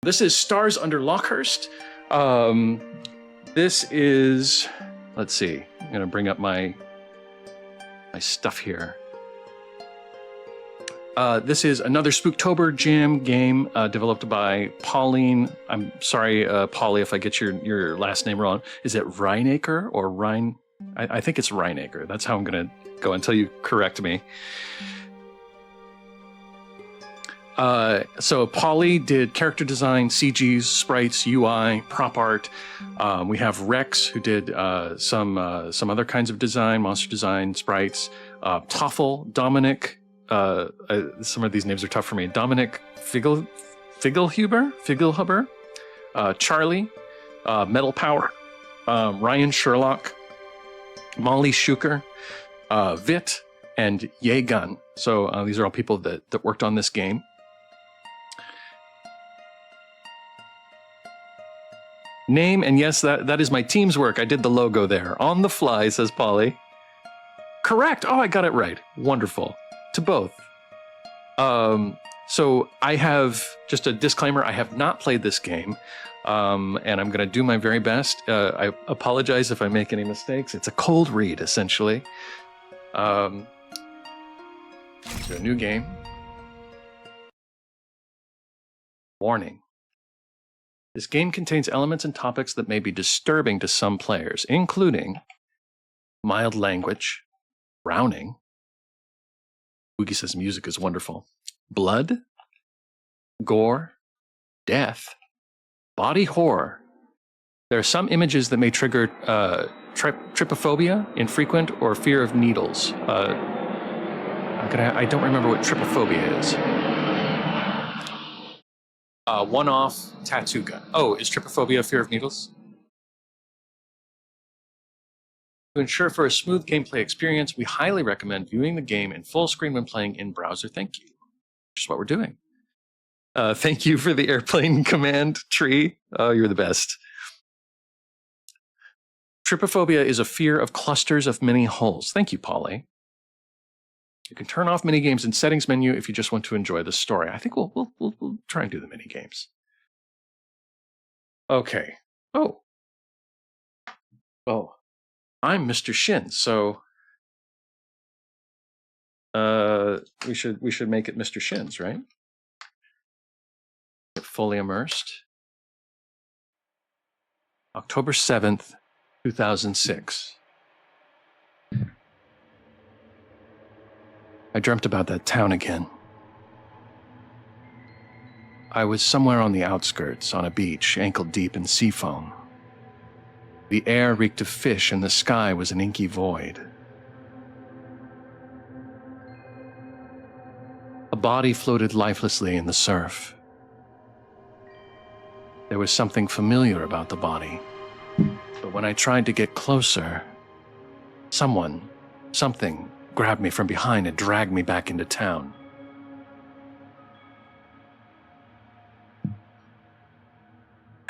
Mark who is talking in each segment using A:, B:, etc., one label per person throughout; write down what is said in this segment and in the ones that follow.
A: This is Stars Under Lockehurst. This is, let's see, I'm going to bring up my stuff here. This is another Spooktober Jam game developed by Pauline. I'm sorry, Polly, if I get your last name wrong. Is it Reinacher or Rein? I think it's Reinacher. That's how I'm going to go until you correct me. So Polly did character design, CGs, sprites, UI, prop art. We have Rex, who did some other kinds of design, monster design, sprites. Toffl, Dominik. Some of these names are tough for me. Dominik Figlhuber, Charlie, Metal Power, Ryan Sherlock, Molli Shuker, Vit, and Yaygun. So these are all people that worked on this game. Name, and yes, that is my team's work. I did the logo there. On the fly, says Polly. Correct. Oh, I got it right. Wonderful. To both. So I have, just a disclaimer, I have not played this game, and I'm going to do my very best. I apologize if I make any mistakes. It's a cold read, essentially. So a new game. Warning. This game contains elements and topics that may be disturbing to some players, including mild language, frowning. Woogie says music is wonderful. Blood, gore, death, body horror. There are some images that may trigger trypophobia, infrequent, or fear of needles. I don't remember what trypophobia is. One-off tattoo gun. Oh, is trypophobia fear of needles? To ensure for a smooth gameplay experience, we highly recommend viewing the game in full screen when playing in browser. Thank you. Which is what we're doing. Thank you for the airplane command tree. Oh, you're the best. Trypophobia is a fear of clusters of many holes. Thank you, Polly. You can turn off minigames in settings menu if you just want to enjoy the story. I think we'll try and do the minigames. Okay. Oh. Oh. I'm Mr. Shins, so we should make it Mr. Shins, right? Get fully immersed. October 7th, 2006. I dreamt about that town again. I was somewhere on the outskirts, on a beach, ankle-deep in sea foam. The air reeked of fish and the sky was an inky void. A body floated lifelessly in the surf. There was something familiar about the body, but when I tried to get closer, something grabbed me from behind and dragged me back into town.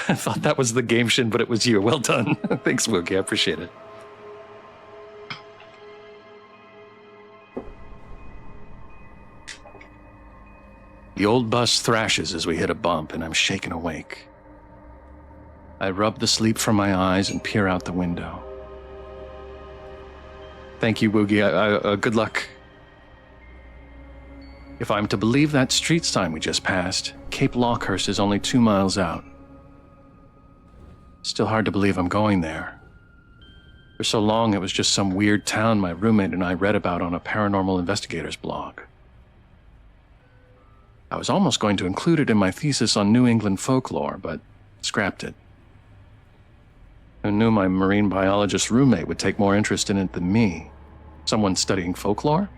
A: I thought that was the game shin, but it was you. Well done. Thanks, Woogie. I appreciate it. The old bus thrashes as we hit a bump, and I'm shaken awake. I rub the sleep from my eyes and peer out the window. Thank you, Woogie. Good luck. If I'm to believe that street sign we just passed, Cape Lockehurst is only 2 miles out. Still hard to believe I'm going there. For so long, it was just some weird town my roommate and I read about on a paranormal investigator's blog. I was almost going to include it in my thesis on New England folklore, but scrapped it. Who knew my marine biologist roommate would take more interest in it than me? Someone studying folklore?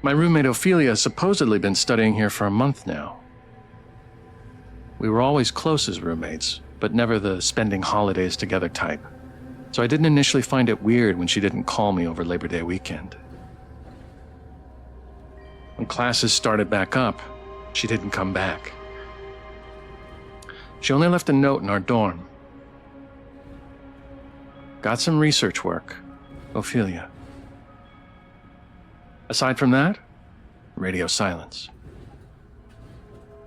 A: My roommate Ophelia has supposedly been studying here for a month now. We were always close as roommates, but never the spending holidays together type. So I didn't initially find it weird when she didn't call me over Labor Day weekend. When classes started back up, she didn't come back. She only left a note in our dorm. Got some research work, Ophelia. Aside from that, radio silence.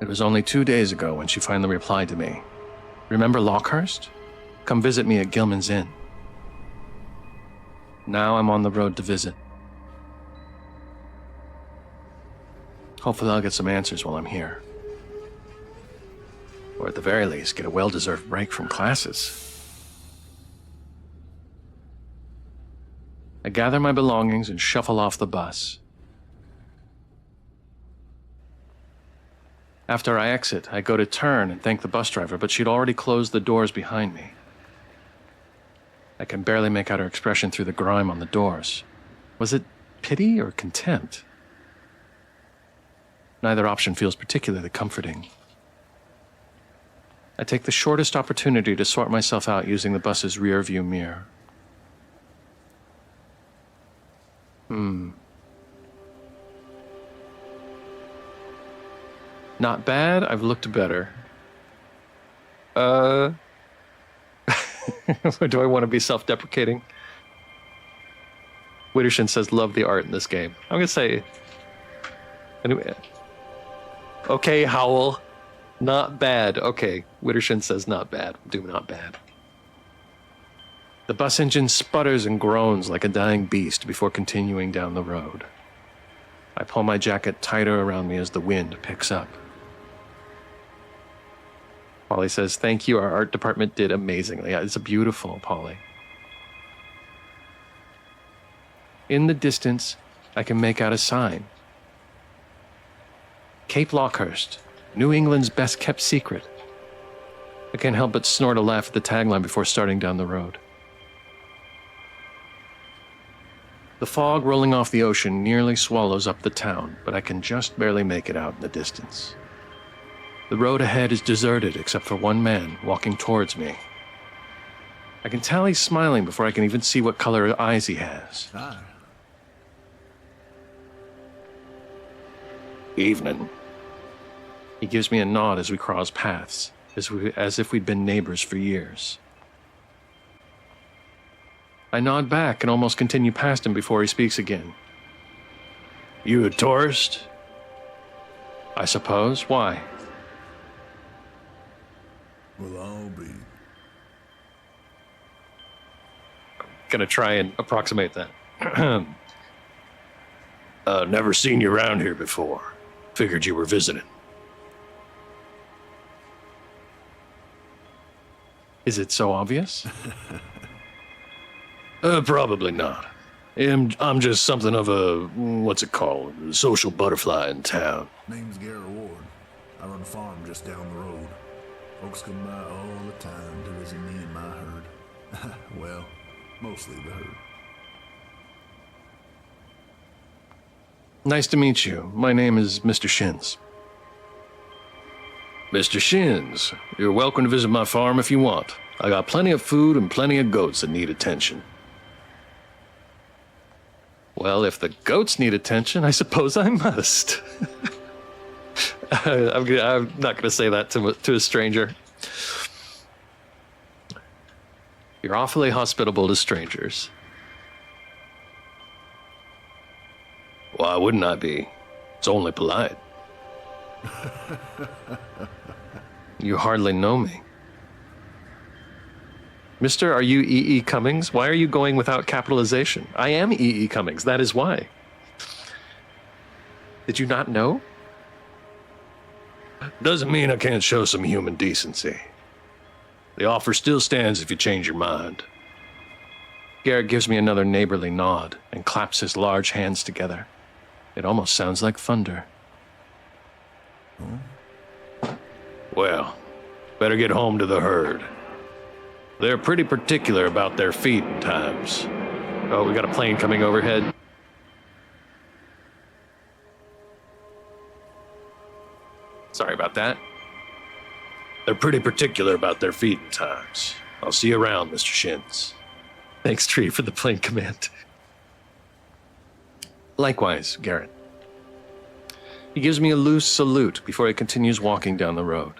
A: It was only 2 days ago when she finally replied to me. Remember Lockehurst? Come visit me at Gilman's Inn. Now I'm on the road to visit. Hopefully I'll get some answers while I'm here. Or at the very least, get a well-deserved break from classes. I gather my belongings and shuffle off the bus. After I exit, I go to turn and thank the bus driver, but she'd already closed the doors behind me. I can barely make out her expression through the grime on the doors. Was it pity or contempt? Neither option feels particularly comforting. I take the shortest opportunity to sort myself out using the bus's rear-view mirror. Not bad, I've looked better. Do I want to be self-deprecating? Wittershin says, love the art in this game. I'm gonna say... Anyway. Okay, Howl. Not bad. Okay, Wittershin says not bad. Do not bad. The bus engine sputters and groans like a dying beast before continuing down the road. I pull my jacket tighter around me as the wind picks up. Polly says, thank you, our art department did amazingly. Yeah, it's beautiful, Polly. In the distance, I can make out a sign. Cape Lockehurst, New England's best kept secret. I can't help but snort a laugh at the tagline before starting down the road. The fog rolling off the ocean nearly swallows up the town, but I can just barely make it out in the distance. The road ahead is deserted except for one man walking towards me. I can tell he's smiling before I can even see what color eyes he has.
B: Hi.
A: Evening. He gives me a nod as we cross paths, as if we'd been neighbors for years. I nod back and almost continue past him before he speaks again. You a tourist? I suppose. Why?
B: Well, I'll be.
A: Gonna try and approximate that. Never seen you around here before. Figured you were visiting. Is it so obvious? Probably not. I'm just something of a, what's it called, social butterfly in town.
B: Name's Garrett Ward. I run a farm just down the road. Folks come by all the time to visit me and my herd. Well, mostly the herd.
A: Nice to meet you. My name is Mr. Shins. Mr. Shins, you're welcome to visit my farm if you want. I got plenty of food and plenty of goats that need attention. Well, if the goats need attention, I suppose I must. I'm not going to say that to a stranger. You're awfully hospitable to strangers. Why wouldn't I be? It's only polite. You hardly know me. Mister, are you E.E. Cummings? Why are you going without capitalization? I am E.E. Cummings, that is why. Did you not know? Doesn't mean I can't show some human decency. The offer still stands if you change your mind. Garrett gives me another neighborly nod and claps his large hands together. It almost sounds like thunder. Well, better get home to the herd. They're pretty particular about their feeding times. Oh, we got a plane coming overhead. Sorry about that. They're pretty particular about their feeding times. I'll see you around, Mr. Shins. Thanks, Tree, for the plane command. Likewise, Garrett. He gives me a loose salute before he continues walking down the road.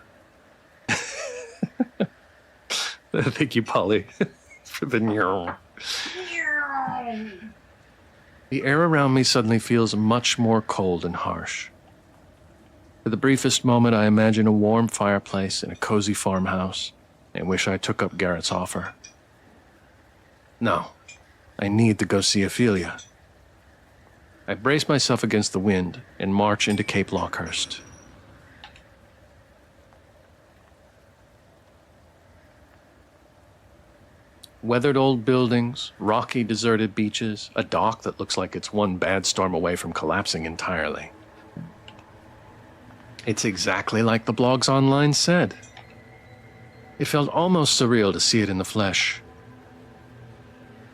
A: Thank you, Polly, for the meow. The air around me suddenly feels much more cold and harsh. For the briefest moment, I imagine a warm fireplace in a cozy farmhouse and wish I took up Garrett's offer. No, I need to go see Ophelia. I brace myself against the wind and march into Cape Lockehurst. Weathered old buildings, rocky deserted beaches, a dock that looks like it's one bad storm away from collapsing entirely. It's exactly like the blogs online said. It felt almost surreal to see it in the flesh.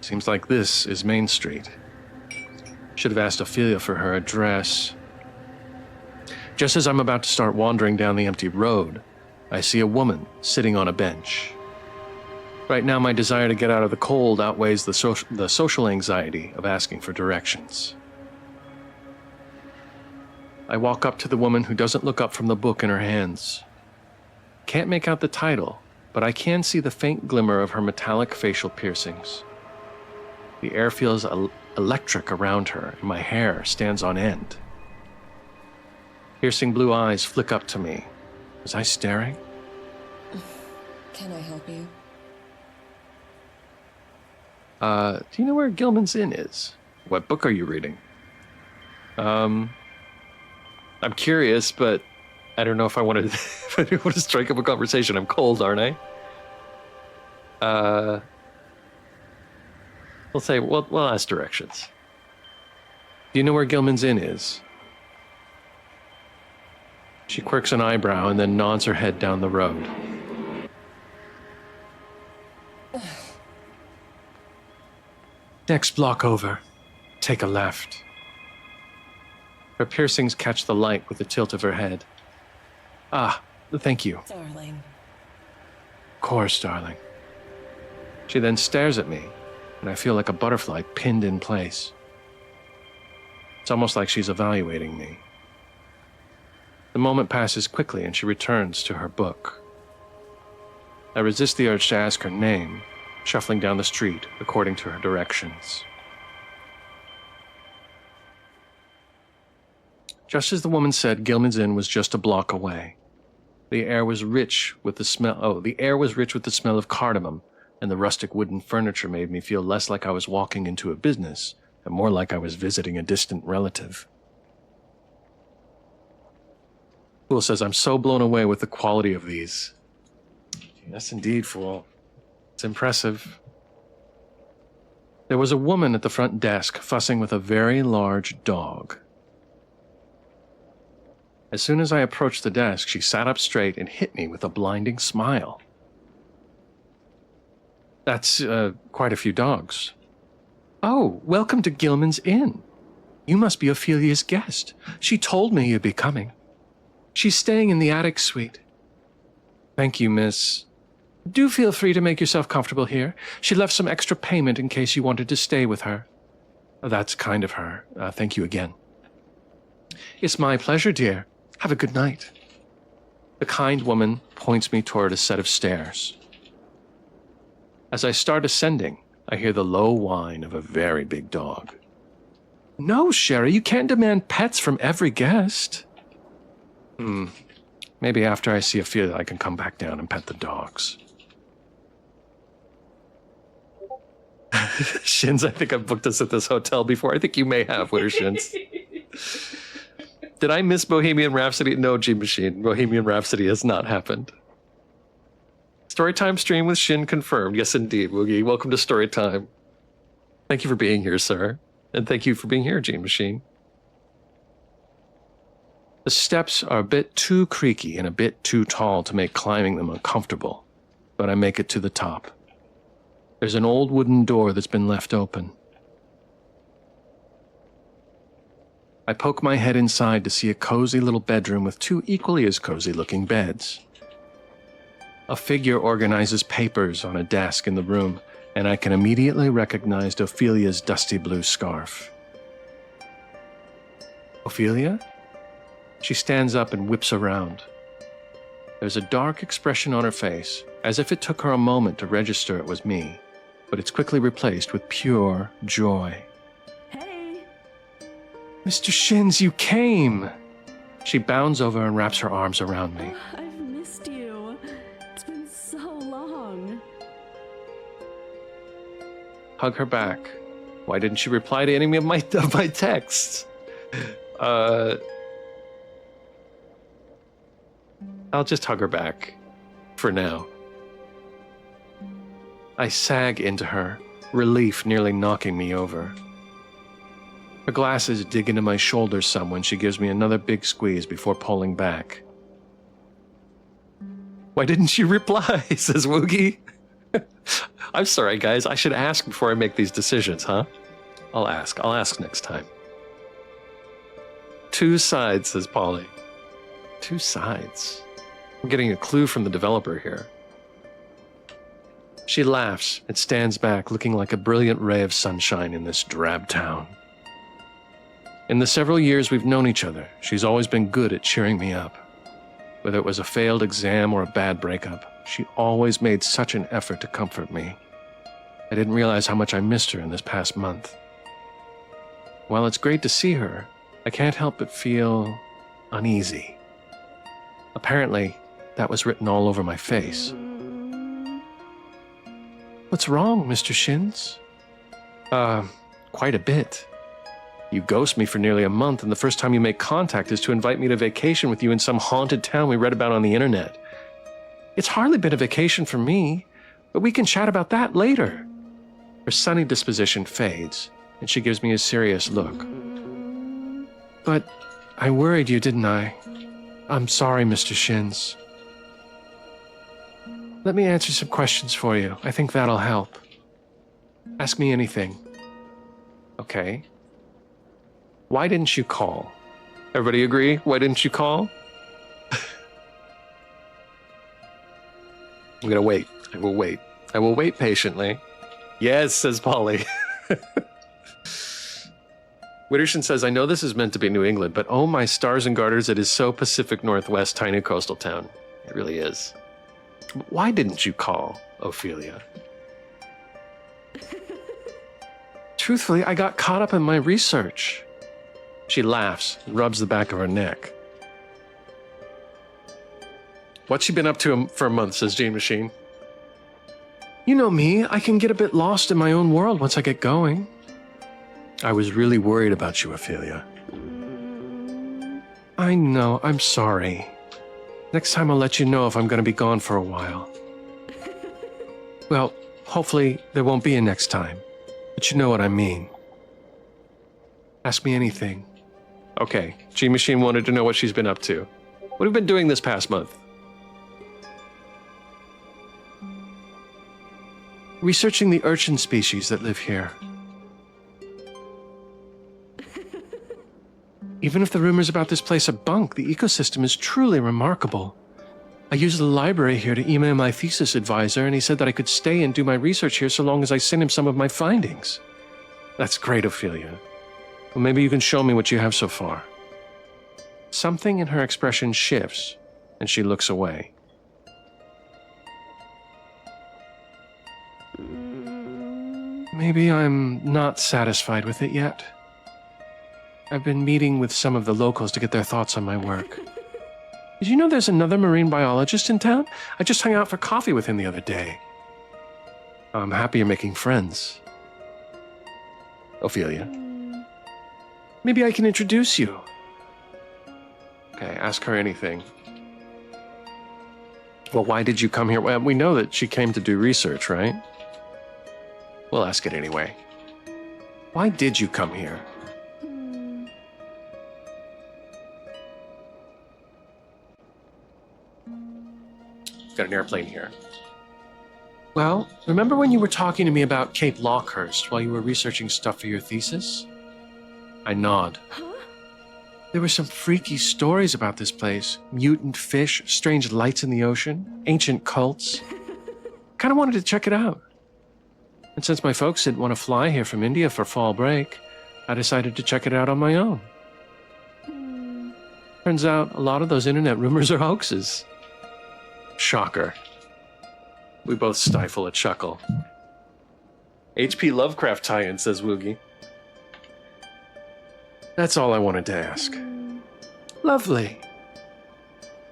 A: Seems like this is Main Street. Should have asked Ophelia for her address. Just as I'm about to start wandering down the empty road, I see a woman sitting on a bench. Right now, my desire to get out of the cold outweighs the social anxiety of asking for directions. I walk up to the woman who doesn't look up from the book in her hands. Can't make out the title, but I can see the faint glimmer of her metallic facial piercings. The air feels electric around her, and my hair stands on end. Piercing blue eyes flick up to me. Was I staring?
C: Can I help you?
A: Do you know where Gilman's Inn is? What book are you reading? I'm curious, but I don't know if I want to, if I want to strike up a conversation. I'm cold, aren't I? We'll ask directions. Do you know where Gilman's Inn is? She quirks an eyebrow and then nods her head down the road. Next block over. Take a left. Her piercings catch the light with the tilt of her head. Ah, thank you.
C: Darling.
A: Of course, darling. She then stares at me, and I feel like a butterfly pinned in place. It's almost like she's evaluating me. The moment passes quickly, and she returns to her book. I resist the urge to ask her name, shuffling down the street according to her directions. Just as the woman said, Gilman's Inn was just a block away. The air was rich with the smell of cardamom, and the rustic wooden furniture made me feel less like I was walking into a business and more like I was visiting a distant relative. Fool says, I'm so blown away with the quality of these. Yes, indeed, Fool. It's impressive. There was a woman at the front desk fussing with a very large dog. As soon as I approached the desk, she sat up straight and hit me with a blinding smile. That's quite a few dogs. Oh, welcome to Gilman's Inn. You must be Ophelia's guest. She told me you'd be coming. She's staying in the attic suite. Thank you, miss. Do feel free to make yourself comfortable here. She left some extra payment in case you wanted to stay with her. That's kind of her. Thank you again. It's my pleasure, dear. Have a good night. The kind woman points me toward a set of stairs. As I start ascending, I hear the low whine of a very big dog. No, Sherry, you can't demand pets from every guest. Maybe after I see Ophelia, I can come back down and pet the dogs. Shins, I think I've booked us at this hotel before. I think you may have, Winter Shins. Did I miss Bohemian Rhapsody? No, G Machine. Bohemian Rhapsody has not happened. Storytime stream with Shin confirmed. Yes, indeed, Woogie. Welcome to Storytime. Thank you for being here, sir. And thank you for being here, G Machine. The steps are a bit too creaky and a bit too tall to make climbing them uncomfortable, but I make it to the top. There's an old wooden door that's been left open. I poke my head inside to see a cozy little bedroom with two equally as cozy-looking beds. A figure organizes papers on a desk in the room, and I can immediately recognize Ophelia's dusty blue scarf. Ophelia? She stands up and whips around. There's a dark expression on her face, as if it took her a moment to register it was me, but it's quickly replaced with pure joy.
C: Hey!
A: Mr. Shins, you came! She bounds over and wraps her arms around me.
D: I've missed you. It's been so long.
A: Hug her back. Why didn't she reply to any of my texts? I'll just hug her back. For now. I sag into her, relief nearly knocking me over. Her glasses dig into my shoulders some when she gives me another big squeeze before pulling back. Why didn't she reply, says Woogie. I'm sorry, guys. I should ask before I make these decisions, huh? I'll ask. I'll ask next time. 2 sides, says Pauline. 2 sides. I'm getting a clue from the developer here. She laughs and stands back, looking like a brilliant ray of sunshine in this drab town. In the several years we've known each other, she's always been good at cheering me up. Whether it was a failed exam or a bad breakup, she always made such an effort to comfort me. I didn't realize how much I missed her in this past month. While it's great to see her, I can't help but feel uneasy. Apparently, that was written all over my face. What's wrong, Mr. Shins? Quite a bit. You ghost me for nearly a month, and the first time you make contact is to invite me to vacation with you in some haunted town we read about on the internet. It's hardly been a vacation for me, but we can chat about that later. Her sunny disposition fades, and she gives me a serious look. But I worried you, didn't I? I'm sorry, Mr. Shins. Let me answer some questions for you. I think that'll help. Ask me anything. Okay. Why didn't you call? Everybody agree? Why didn't you call? I'm gonna wait. I will wait. I will wait patiently. Yes, says Polly. Wittershin says, I know this is meant to be New England, but oh my stars and garters, it is so Pacific Northwest, tiny coastal town. It really is. Why didn't you call, Ophelia? Truthfully, I got caught up in my research. She laughs and rubs the back of her neck. What's she been up to for a month, says Gene Machine. You know me, I can get a bit lost in my own world once I get going. I was really worried about you, Ophelia. I know, I'm sorry. Next time I'll let you know if I'm going to be gone for a while. Well, hopefully there won't be a next time, but you know what I mean. Ask me anything. Okay, G-Machine wanted to know what she's been up to. What have you been doing this past month? Researching the urchin species that live here. Even if the rumors about this place are bunk, the ecosystem is truly remarkable. I used the library here to email my thesis advisor, and he said that I could stay and do my research here so long as I sent him some of my findings. That's great, Ophelia. Well, maybe you can show me what you have so far. Something in her expression shifts, and she looks away. Maybe I'm not satisfied with it yet. I've been meeting with some of the locals to get their thoughts on my work. Did you know there's another marine biologist in town? I just hung out for coffee with him the other day. I'm happy you're making friends. Ophelia. Maybe I can introduce you. Okay, ask her anything. Well, why did you come here? Well, we know that she came to do research, right? We'll ask it anyway. Why did you come here? Got an airplane here. Well, remember when you were talking to me about Cape Lockehurst while you were researching stuff for your thesis? I nod.
D: Huh?
A: There were some freaky stories about this place. Mutant fish, strange lights in the ocean, ancient cults. Kind of wanted to check it out. And since my folks didn't want to fly here from India for fall break, I decided to check it out on my own. Turns out a lot of those internet rumors are hoaxes. Shocker. We both stifle a chuckle. H.P. Lovecraft tie-in, says Woogie. That's all I wanted to ask. Lovely.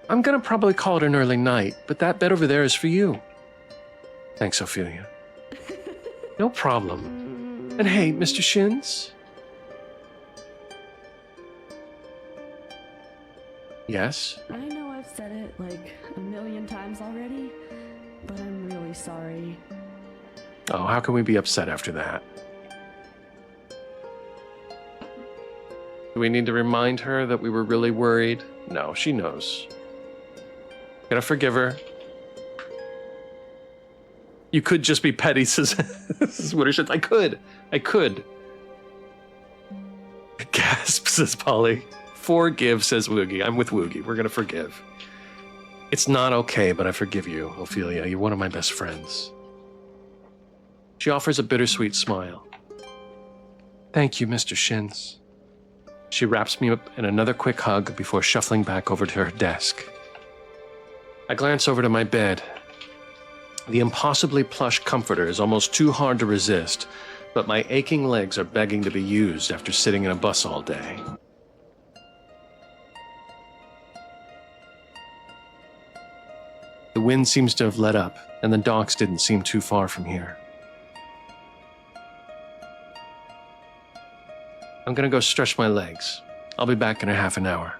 A: I'm gonna probably call it an early night, but that bed over there is for you. Thanks, Ophelia. No problem. And hey, Mr. Shins? Yes?
D: I know I've said it like a million times already, but I'm really sorry.
A: Oh, how can we be upset after that? Do we need to remind her that we were really worried? No, she knows. Gonna forgive her. You could just be petty, says Wittershins. I could. Gasp, says Polly. Forgive, says Woogie. I'm with Woogie. We're gonna forgive. It's not okay, but I forgive you, Ophelia. You're one of my best friends. She offers a bittersweet smile. Thank you, Mr. Shins. She wraps me up in another quick hug before shuffling back over to her desk. I glance over to my bed. The impossibly plush comforter is almost too hard to resist, but my aching legs are begging to be used after sitting in a bus all day. The wind seems to have let up, and the docks didn't seem too far from here. I'm gonna go stretch my legs. I'll be back in a half an hour.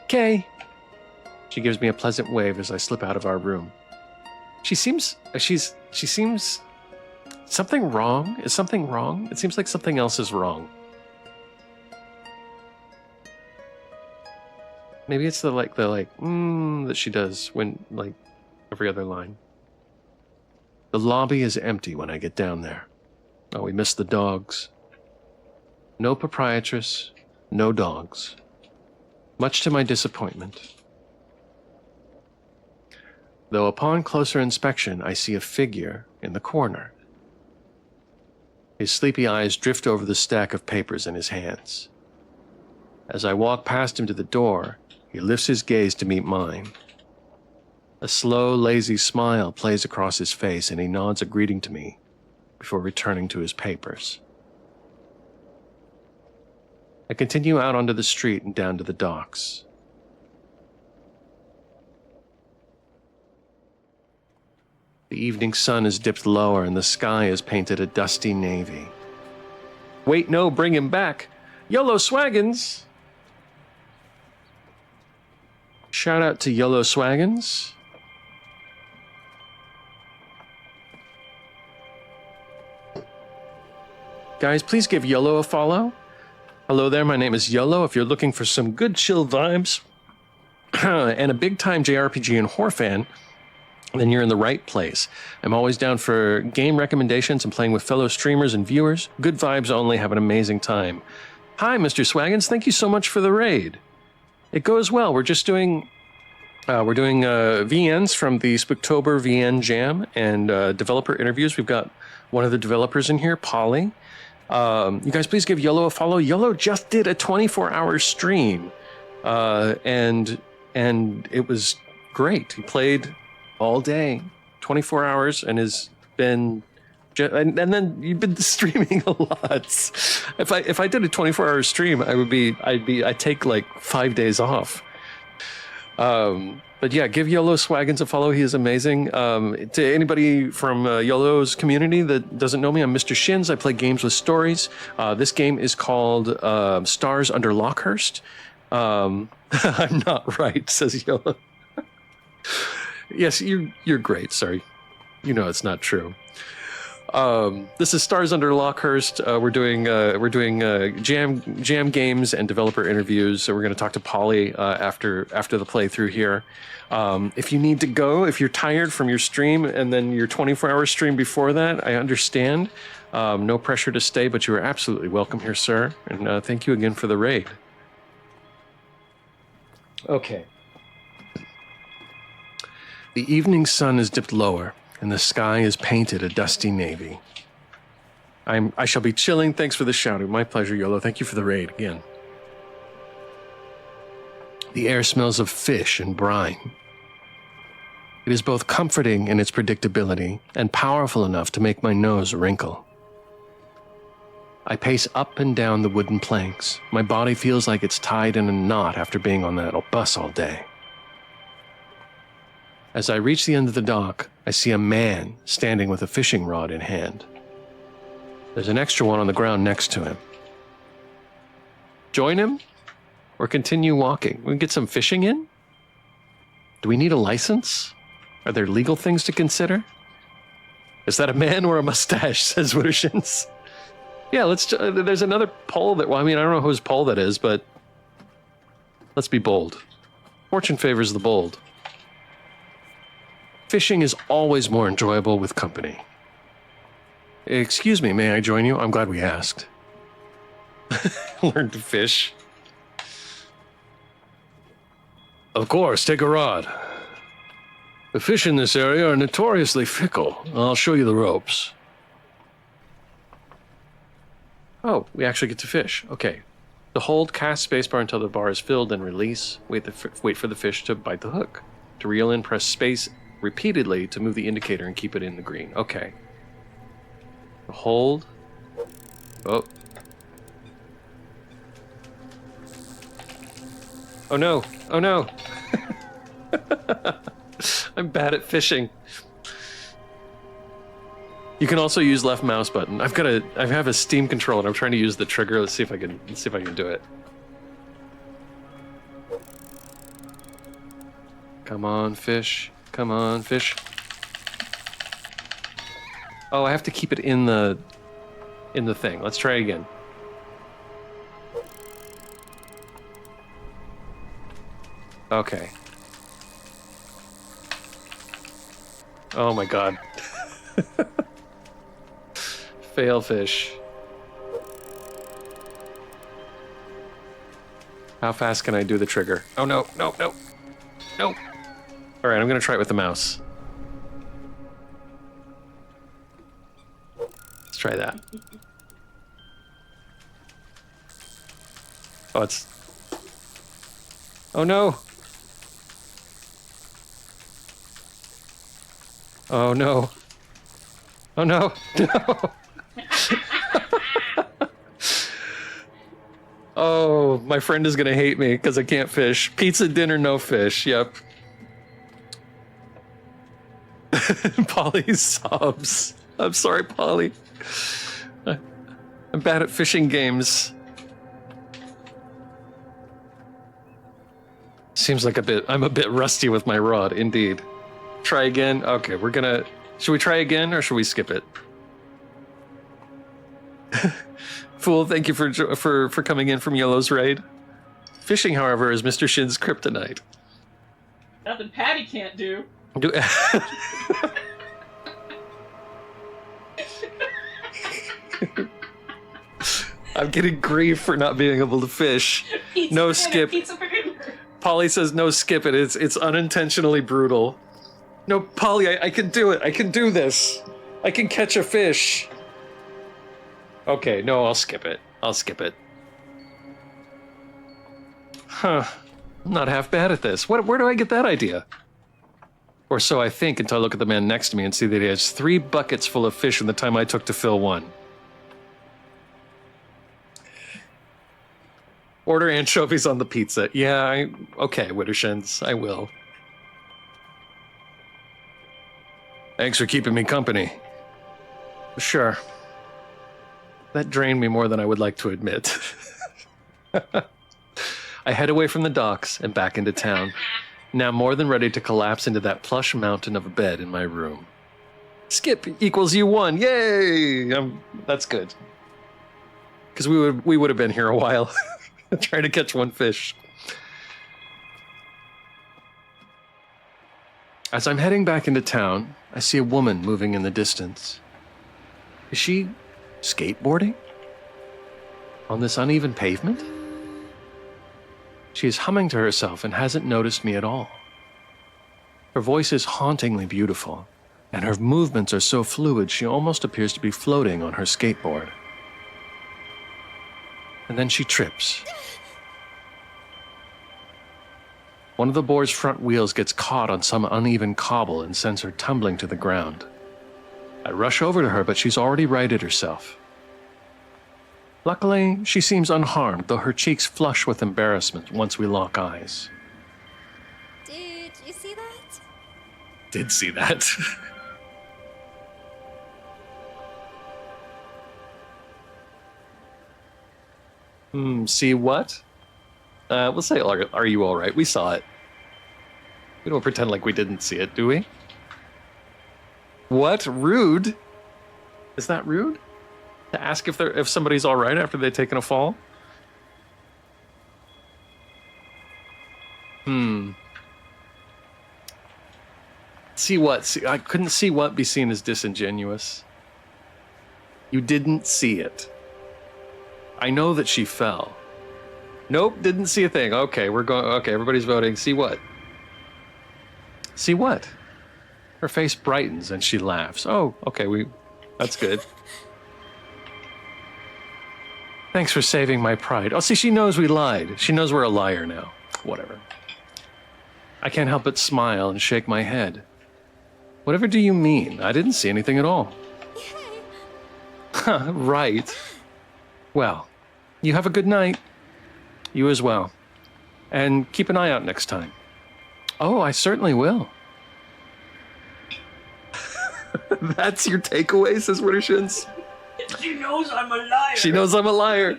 A: Okay. She gives me a pleasant wave as I slip out of our room. She seems... Something wrong? Is something wrong? It seems like something else is wrong. Maybe it's the that she does when, like, every other line. The lobby is empty when I get down there. Oh, we missed the dogs. No proprietress, no dogs. Much to my disappointment. Though upon closer inspection, I see a figure in the corner. His sleepy eyes drift over the stack of papers in his hands. As I walk past him to the door, he lifts his gaze to meet mine. A slow, lazy smile plays across his face, and he nods a greeting to me before returning to his papers. I continue out onto the street and down to the docks. The evening sun has dipped lower and the sky is painted a dusty navy. Wait, no, bring him back. YOLO Swaggins! Shout out to YOLO Swaggins. Guys, please give YOLO a follow. Hello there, my name is YOLO. If you're looking for some good chill vibes and a big-time JRPG and horror fan, then you're in the right place. I'm always down for game recommendations and playing with fellow streamers and viewers. Good vibes only, have an amazing time. Hi, Mr. Swaggins. Thank you so much for the raid. It goes well. We're just doing... VNs from the Spooktober VN Jam and developer interviews. We've got one of the developers in here, Pauline. You guys please give YOLO a follow. YOLO just did a 24-hour stream, and it was great. He played all day, 24 hours, and has been... And then you've been streaming a lot. If I did a 24-hour stream, I'd take like 5 days off. But yeah, give YOLO Swaggins a follow. He is amazing. To anybody from YOLO's community that doesn't know me, I'm Mr. Shins. I play games with stories. This game is called Stars Under Lockehurst. I'm not right, says YOLO. Yes, you're great. Sorry. You know it's not true. This is Stars Under Lockehurst. We're doing jam games and developer interviews. So we're going to talk to Polly after the playthrough here. If you need to go, if you're tired from your stream and then your 24-hour stream before that, I understand. No pressure to stay, but you are absolutely welcome here, sir. And thank you again for the raid. Okay. The evening sun has dipped lower, and the sky is painted a dusty navy. I shall be chilling. Thanks for the shout-out. My pleasure, YOLO. Thank you for the raid again. The air smells of fish and brine. It is both comforting in its predictability and powerful enough to make my nose wrinkle. I pace up and down the wooden planks. My body feels like it's tied in a knot after being on that bus all day. As I reach the end of the dock, I see a man standing with a fishing rod in hand. There's an extra one on the ground next to him. Join him? Or continue walking? We can get some fishing in? Do we need a license? Are there legal things to consider? Is that a man or a mustache, says Mistershins. Yeah, there's another pole that, well, I mean, I don't know whose pole that is, but let's be bold. Fortune favors the bold. Fishing is always more enjoyable with company. Excuse me, may I join you? I'm glad we asked. Learn to fish. Of course, take a rod. The fish in this area are notoriously fickle. I'll show you the ropes. Oh, we actually get to fish. Okay. To hold, cast spacebar until the bar is filled, and release. Wait for the fish to bite the hook. To reel in, press space repeatedly to move the indicator and keep it in the green. Okay. To hold. Oh. Oh no. Oh no. I'm bad at fishing. You can also use left mouse button. I have a Steam controller and I'm trying to use the trigger. Let's see if I can do it. Come on, fish. Come on, fish. Oh, I have to keep it in the thing. Let's try again. Okay. Oh my god. Fail fish. How fast can I do the trigger? Oh no, no, no. No. Alright, I'm gonna try it with the mouse. Let's try that. Oh, it's... Oh no! Oh no. Oh no. No. Oh, my friend is gonna hate me because I can't fish. Pizza dinner, no fish. Yep. Polly sobs. I'm sorry, Polly. I'm bad at fishing games. Seems like I'm a bit rusty with my rod, indeed. Try again. Okay, should we try again or should we skip it? Fool, thank you for coming in from Yellow's raid. Fishing, however, is Mistershins' kryptonite.
E: Nothing Patty can't do.
A: I'm getting grief for not being able to fish.
E: Pizza
A: No
E: dinner,
A: skip.
E: Pizza for dinner.
A: Polly says no skip it. It's unintentionally brutal. No, Polly, I can do it. I can do this. I can catch a fish. Okay, no, I'll skip it. I'll skip it. Huh. I'm not half bad at this. Where do I get that idea? Or so I think until I look at the man next to me and see that he has 3 buckets full of fish in the time I took to fill 1. Order anchovies on the pizza. Yeah, okay, Mistershins, I will. Thanks for keeping me company. Sure. That drained me more than I would like to admit. I head away from the docks and back into town, now more than ready to collapse into that plush mountain of a bed in my room. Skip equals you won. Yay! That's good. Because we would have been here a while trying to catch one fish. As I'm heading back into town, I see a woman moving in the distance. Is she skateboarding? On this uneven pavement? She is humming to herself and hasn't noticed me at all. Her voice is hauntingly beautiful, and her movements are so fluid she almost appears to be floating on her skateboard. And then she trips. One of the board's front wheels gets caught on some uneven cobble and sends her tumbling to the ground. I rush over to her, but she's already righted herself. Luckily, she seems unharmed, though her cheeks flush with embarrassment once we lock eyes.
F: Did you see that?
A: Did see that. See what? We'll say, are you all right? We saw it. We don't pretend like we didn't see it, do we? What? Rude? Is that rude? To ask if somebody's all right after they've taken a fall? See what? See, I couldn't see what be seen as disingenuous. You didn't see it. I know that she fell. Nope, didn't see a thing. Okay, we're going. Okay, everybody's voting. See what? See what? Her face brightens and she laughs. Oh, okay, that's good. Thanks for saving my pride. Oh, see, she knows we lied. She knows we're a liar now. Whatever. I can't help but smile and shake my head. Whatever do you mean? I didn't see anything at all. Huh, right. Well, you have a good night. You as well. And keep an eye out next time. Oh, I certainly will. That's your takeaway, says Wittershins.
E: She knows I'm a liar.
A: She knows I'm a liar.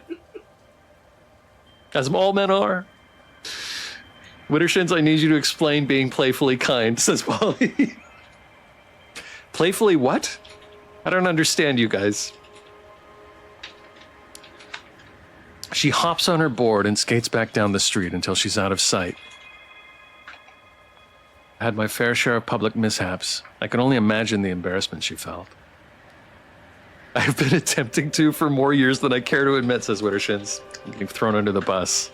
A: As all men are. Wittershins, I need you to explain being playfully kind, says Pauline. Playfully what? I don't understand you guys. She hops on her board and skates back down the street until she's out of sight. I had my fair share of public mishaps. I can only imagine the embarrassment she felt. I've been attempting to for more years than I care to admit, says Wittershins. I'm getting thrown under the bus.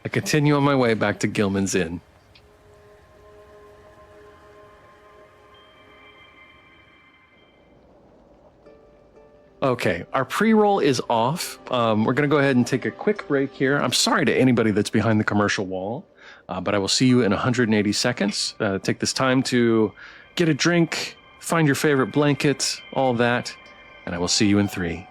A: I continue on my way back to Gilman's Inn. Okay, our pre-roll is off. We're going to go ahead and take a quick break here. I'm sorry to anybody that's behind the commercial wall, but I will see you in 180 seconds. Take this time to get a drink, find your favorite blanket, all that, and I will see you in 3.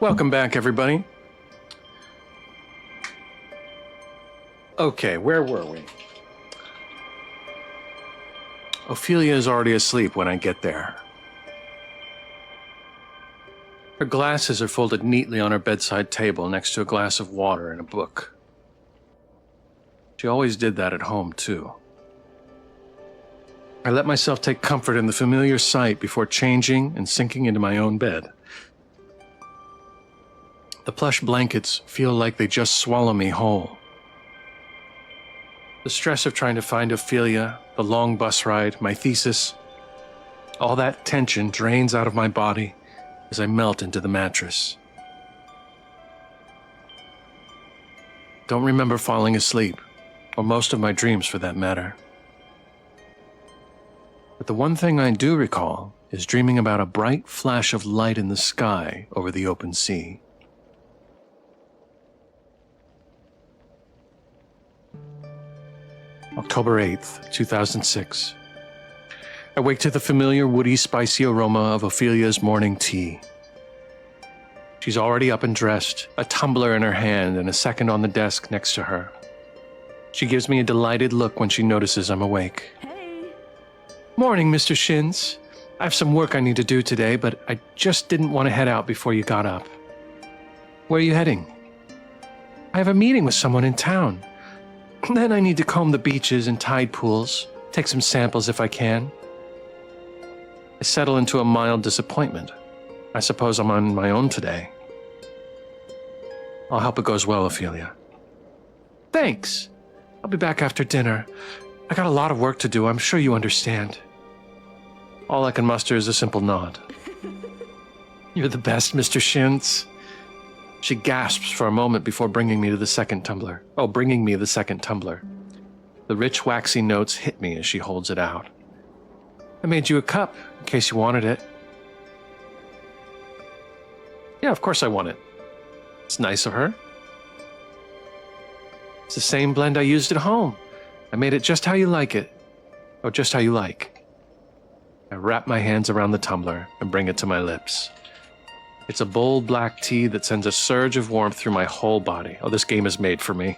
A: Welcome back, everybody. Okay, where were we? Ophelia is already asleep when I get there. Her glasses are folded neatly on her bedside table next to a glass of water and a book. She always did that at home, too. I let myself take comfort in the familiar sight before changing and sinking into my own bed. The plush blankets feel like they just swallow me whole. The stress of trying to find Ophelia, the long bus ride, my thesis, all that tension drains out of my body as I melt into the mattress. Don't remember falling asleep, or most of my dreams for that matter. But the one thing I do recall is dreaming about a bright flash of light in the sky over the open sea. October 8th, 2006. I wake to the familiar woody, spicy aroma of Ophelia's morning tea. She's already up and dressed, a tumbler in her hand and a second on the desk next to her. She gives me a delighted look when she notices I'm awake.
D: Hey!
A: Morning, Mr. Shins. I have some work I need to do today, but I just didn't want to head out before you got up. Where are you heading? I have a meeting with someone in town. Then I need to comb the beaches and tide pools, take some samples if I can. I settle into a mild disappointment. I suppose I'm on my own today. I'll hope it goes well, Ophelia. Thanks. I'll be back after dinner. I got a lot of work to do, I'm sure you understand. All I can muster is a simple nod. You're the best, Mr. Shins. She gasps for a moment before bringing me the second tumbler. The rich, waxy notes hit me as she holds it out. I made you a cup, in case you wanted it. Yeah, of course I want it. It's nice of her. It's the same blend I used at home. I made it just how you like it. Oh, just how you like. I wrap my hands around the tumbler and bring it to my lips. It's a bold black tea that sends a surge of warmth through my whole body. Oh, this game is made for me.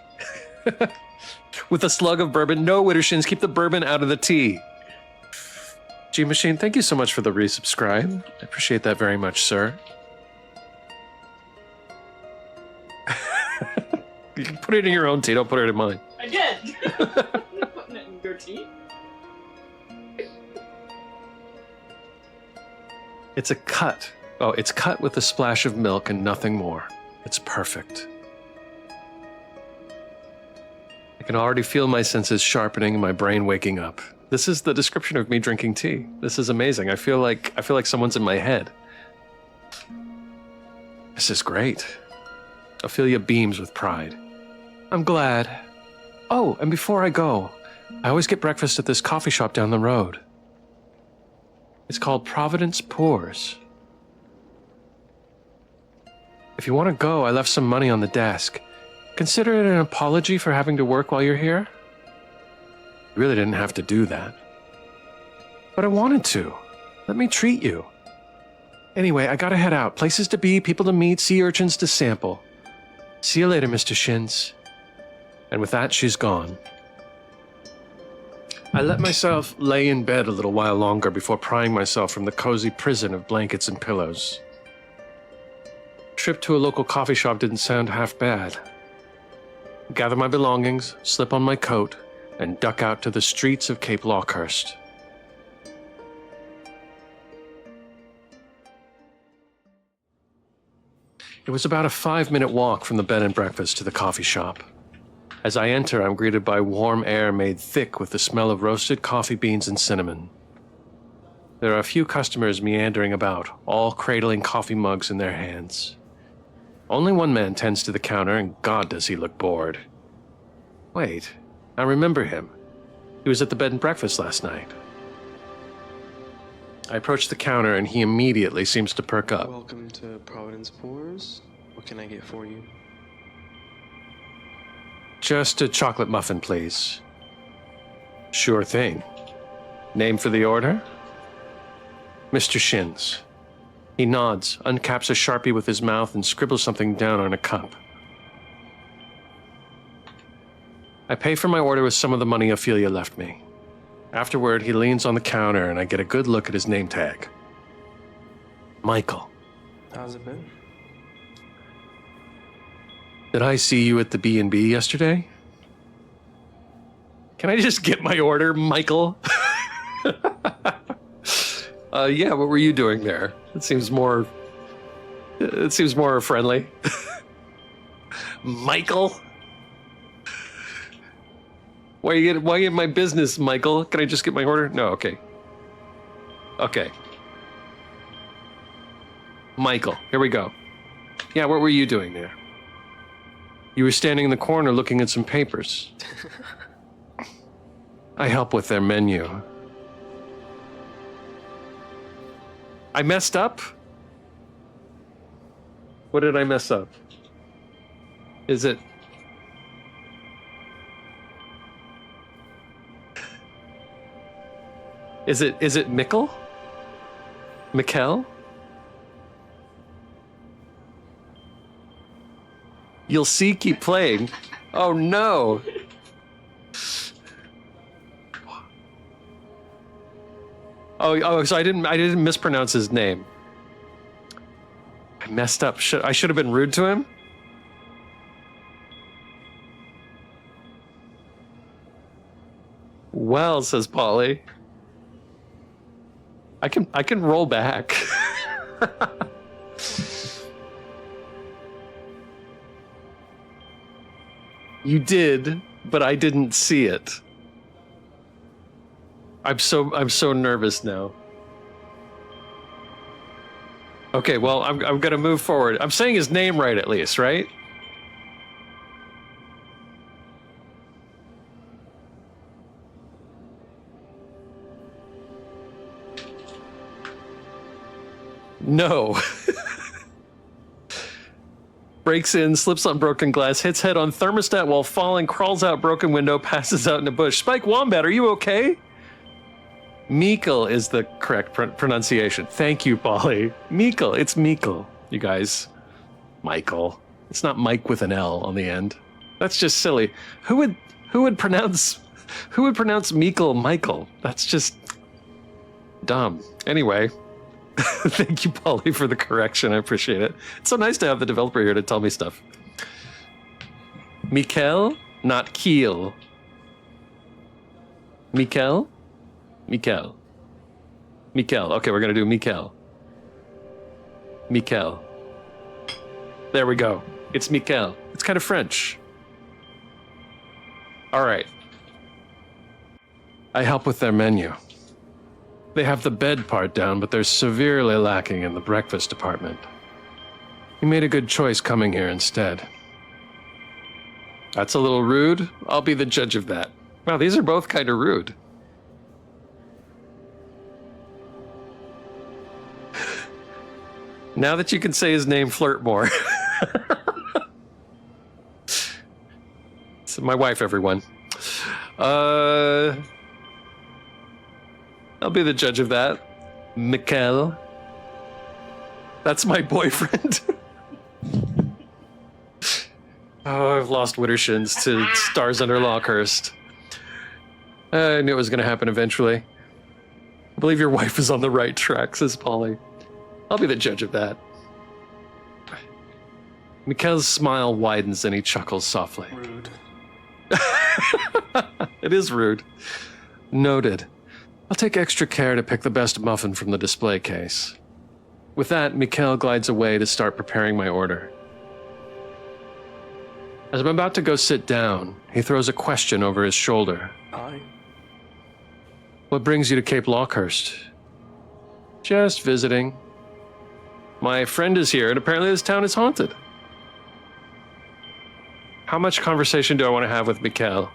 A: With a slug of bourbon. No, Wittershins, keep the bourbon out of the tea. G-Machine, thank you so much for the resubscribe. I appreciate that very much, sir. You can put it in your own tea, don't put it in mine.
E: I did! I'm not putting it in your tea.
A: It's a cut. Oh, it's cut with a splash of milk and nothing more. It's perfect. I can already feel my senses sharpening and my brain waking up. This is the description of me drinking tea. This is amazing. I feel like someone's in my head. This is great. Ophelia beams with pride. I'm glad. Oh, and before I go, I always get breakfast at this coffee shop down the road. It's called Providence Pours. If you want to go, I left some money on the desk. Consider it an apology for having to work while you're here. You really didn't have to do that. But I wanted to. Let me treat you. Anyway, I gotta head out. Places to be, people to meet, sea urchins to sample. See you later, Mr. Shins. And with that, she's gone. I let myself lay in bed a little while longer before prying myself from the cozy prison of blankets and pillows. Trip to a local coffee shop didn't sound half bad. Gather my belongings, slip on my coat, and duck out to the streets of Cape Lockehurst. It was about a 5-minute walk from the bed and breakfast to the coffee shop. As I enter, I'm greeted by warm air made thick with the smell of roasted coffee beans and cinnamon. There are a few customers meandering about, all cradling coffee mugs in their hands. Only one man tends to the counter, and God does he look bored. Wait, I remember him. He was at the bed and breakfast last night. I approach the counter, and he immediately seems to perk up.
G: Welcome to Providence Pours. What can I get for you?
A: Just a chocolate muffin, please. Sure thing. Name for the order? Mr. Shins. He nods, uncaps a Sharpie with his mouth, and scribbles something down on a cup. I pay for my order with some of the money Ophelia left me. Afterward, he leans on the counter and I get a good look at his name tag. Michael.
G: How's it been?
A: Did I see you at the B&B yesterday? Can I just get my order, Michael? Yeah, what were you doing there? It seems more friendly. Michael? Why you in my business, Michael? Can I just get my order? No, okay. Okay. Michael, here we go. Yeah, what were you doing there? You were standing in the corner looking at some papers. I help with their menu. I messed up? What did I mess up? Is it... Is it Mikkel? Mikkel? You'll see, keep playing. Oh no! Oh, so I didn't mispronounce his name. I messed up. I should have been rude to him? Well, says Polly. I can roll back. You did, but I didn't see it. I'm so nervous now. Okay, well, I'm gonna move forward. I'm saying his name right at least, right? No. Breaks in, slips on broken glass, hits head on thermostat while falling, crawls out broken window, passes out in a bush. Spike Wombat, are you okay? Mikkel is the correct pronunciation. Thank you, Polly. Mikkel, it's Mikkel, you guys. Michael. It's not Mike with an L on the end. That's just silly. Who would pronounce Mikkel Michael? That's just dumb. Anyway. Thank you, Polly, for the correction. I appreciate it. It's so nice to have the developer here to tell me stuff. Mikkel, not Kiel. Mikkel? Mikkel. Mikkel. Okay, we're going to do Mikkel. Mikkel. There we go. It's Mikkel. It's kind of French. All right. I help with their menu. They have the bed part down, but they're severely lacking in the breakfast department. You made a good choice coming here instead. That's a little rude. I'll be the judge of that. Wow, these are both kind of rude. Now that you can say his name, flirt more. It's my wife, everyone. I'll be the judge of that. Mikkel. That's my boyfriend. Oh, I've lost Wittershins to Stars Under Lockehurst. I knew it was going to happen eventually. I believe your wife is on the right track, says Polly. I'll be the judge of that. Mikkel's smile widens and he chuckles softly.
G: Rude.
A: It is rude. Noted. I'll take extra care to pick the best muffin from the display case. With that, Mikkel glides away to start preparing my order. As I'm about to go sit down, he throws a question over his shoulder.
G: Hi.
A: What brings you to Cape Lockehurst? Just visiting. My friend is here, and apparently this town is haunted. How much conversation do I want to have with Mikkel?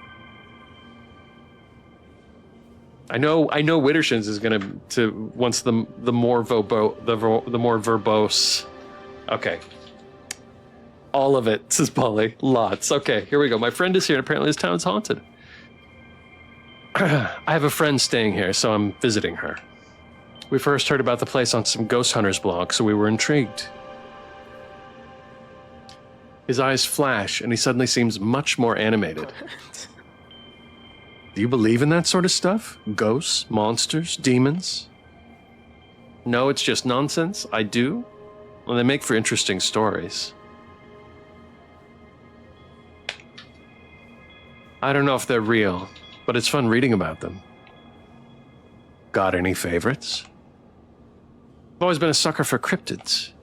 A: I know Wittershins is gonna once the more verbose. Okay. All of it, says Polly. Lots. Okay, here we go. My friend is here, and apparently this town's haunted. I have a friend staying here, so I'm visiting her. We first heard about the place on some ghost hunters blog, so we were intrigued. His eyes flash, and he suddenly seems much more animated. Do you believe in that sort of stuff? Ghosts, monsters, demons? No, it's just nonsense. I do. Well, they make for interesting stories. I don't know if they're real, but it's fun reading about them. Got any favorites? I've always been a sucker for cryptids.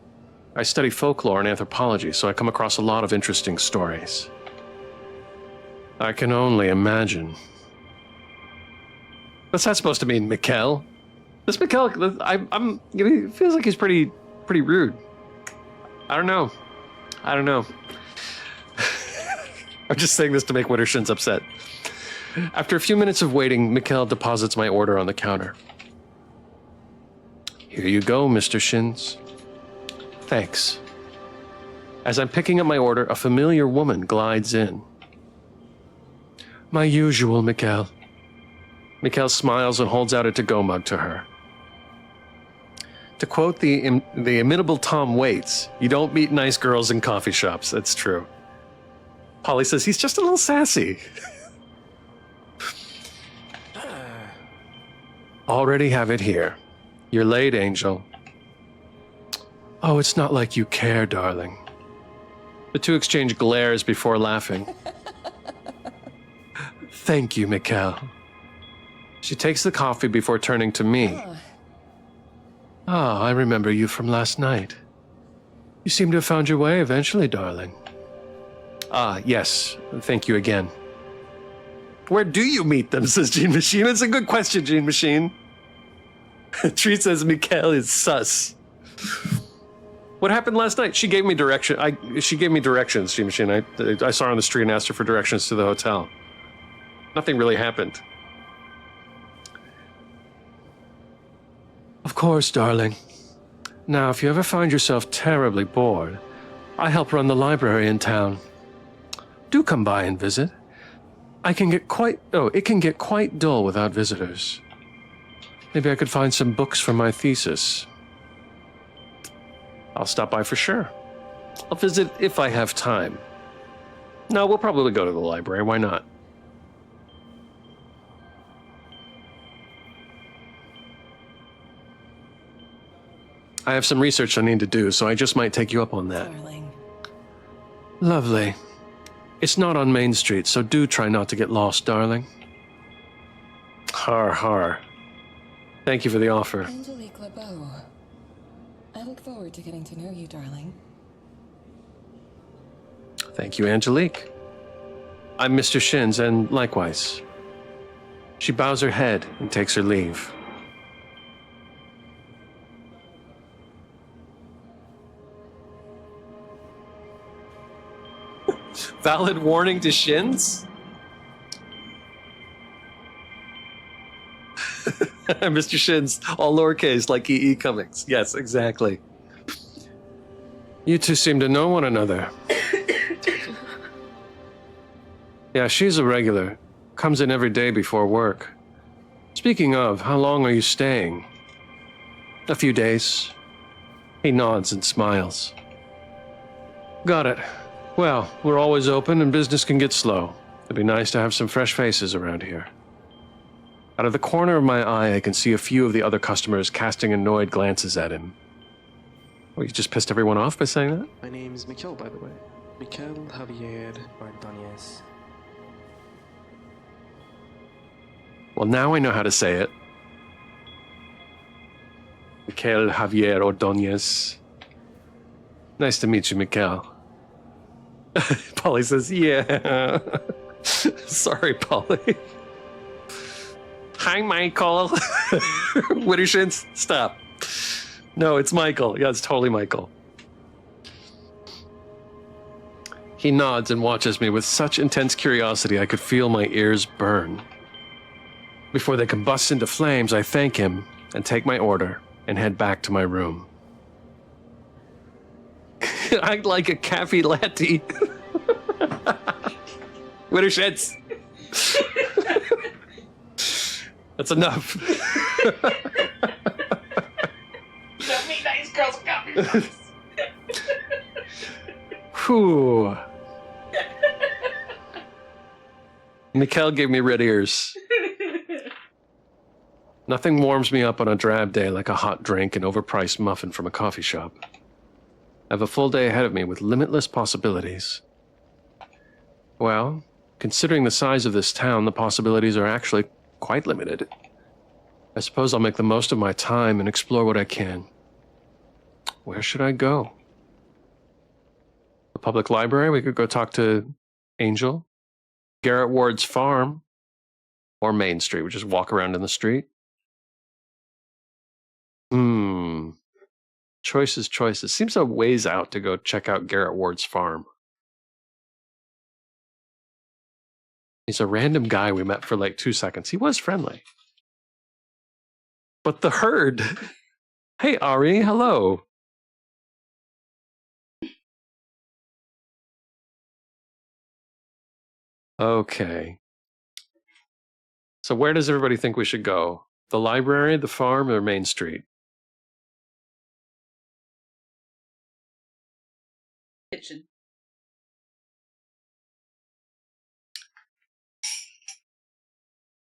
A: I study folklore and anthropology, so I come across a lot of interesting stories. I can only imagine. What's that supposed to mean, Mikkel? This Mikkel, it feels like he's pretty rude. I don't know. I'm just saying this to make Wittershins upset. After a few minutes of waiting, Mikkel deposits my order on the counter. Here you go, Mr. Shins. Thanks. As I'm picking up my order, a familiar woman glides in. My usual, Mikkel. Mikkel smiles and holds out a to-go mug to her. To quote the inimitable Tom Waits, you don't meet nice girls in coffee shops. That's true. Polly says he's just a little sassy. Already have it here. You're late, Angel. Oh, it's not like you care, darling. The two exchange glares before laughing. Thank you, Mikkel. She takes the coffee before turning to me. Ah, I remember you from last night. You seem to have found your way eventually, darling. Ah, yes. Thank you again. Where do you meet them, says Gene Machine. It's a good question, Gene Machine. Treat says Mikkel is sus. What happened last night? She gave me direction. She gave me directions, Gene Machine. I saw her on the street and asked her for directions to the hotel. Nothing really happened. Of course, darling. Now, if you ever find yourself terribly bored, I help run the library in town. Do come by and visit. It can get quite dull without visitors. Maybe I could find some books for my thesis. I'll stop by for sure. I'll visit if I have time. No, we'll probably go to the library. Why not? I have some research I need to do, so I just might take you up on that.
C: Darling.
A: Lovely. It's not on Main Street, so do try not to get lost, darling. Har har. Thank you for the offer.
C: Angelique LeBeau. I look forward to getting to know you, darling.
A: Thank you, Angelique. I'm Mr. Shins, and likewise. She bows her head and takes her leave. Valid warning to Shins? Mr. Shins, all lowercase, like EE Comics. Yes, exactly. You two seem to know one another. Yeah, she's a regular. Comes in every day before work. Speaking of, how long are you staying? A few days. He nods and smiles. Got it. Well, we're always open and business can get slow. It'd be nice to have some fresh faces around here. Out of the corner of my eye, I can see a few of the other customers casting annoyed glances at him. Well, you just pissed everyone off by saying that?
G: My name's Mikkel, by the way. Mikkel Javier Ordonez.
A: Well, now I know how to say it. Mikkel Javier Ordonez. Nice to meet you, Mikkel. Polly says, yeah. Sorry, Polly. Hi, Michael. Wittershins, stop. No, it's Michael. Yeah, it's totally Michael. He nods and watches me with such intense curiosity I could feel my ears burn. Before they combust into flames, I thank him and take my order and head back to my room. I'd like a cafe latte. Wittershins. That's enough. Whew. Mikkel gave me red ears. Nothing warms me up on a drab day like a hot drink and overpriced muffin from a coffee shop. I have a full day ahead of me with limitless possibilities. Well, considering the size of this town, the possibilities are actually quite limited. I suppose I'll make the most of my time and explore what I can. Where should I go? The public library? We could go talk to Angel. Garrett Ward's farm. Or Main Street. We just walk around in the street. Choices. Seems a ways out to go check out Garrett Ward's farm. He's a random guy we met for like 2 seconds. He was friendly. But the herd. Hey, Ari, hello. Okay. So where does everybody think we should go? The library, the farm, or Main Street?
E: Kitchen.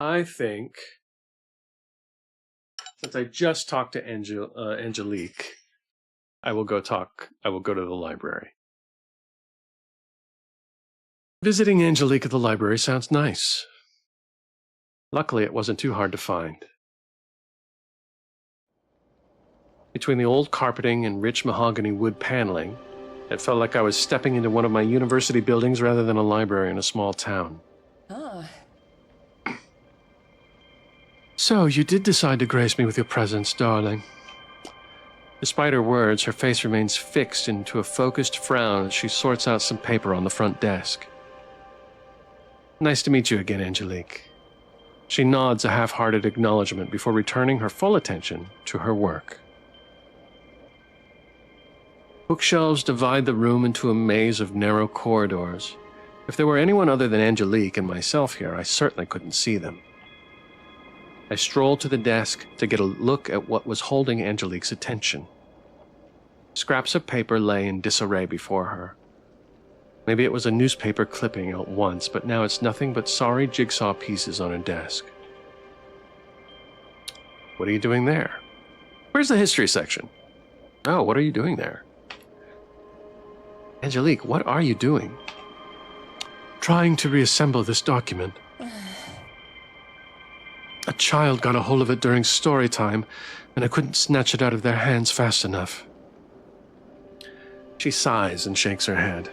A: I think, since I just talked to Angelique, I will go to the library. Visiting Angelique at the library sounds nice. Luckily, it wasn't too hard to find. Between the old carpeting and rich mahogany wood paneling, it felt like I was stepping into one of my university buildings rather than a library in a small town.
C: Ah,
A: So, you did decide to grace me with your presence, darling. Despite her words, her face remains fixed into a focused frown as she sorts out some paper on the front desk. Nice to meet you again, Angelique. She nods a half-hearted acknowledgement before returning her full attention to her work. Bookshelves divide the room into a maze of narrow corridors. If there were anyone other than Angelique and myself here, I certainly couldn't see them. I strolled to the desk to get a look at what was holding Angelique's attention. Scraps of paper lay in disarray before her. Maybe it was a newspaper clipping at once, but now it's nothing but sorry jigsaw pieces on a desk. What are you doing there? Where's the history section? Oh, what are you doing there? Angelique, what are you doing? Trying to reassemble this document. A child got a hold of it during story time, and I couldn't snatch it out of their hands fast enough. She sighs and shakes her head.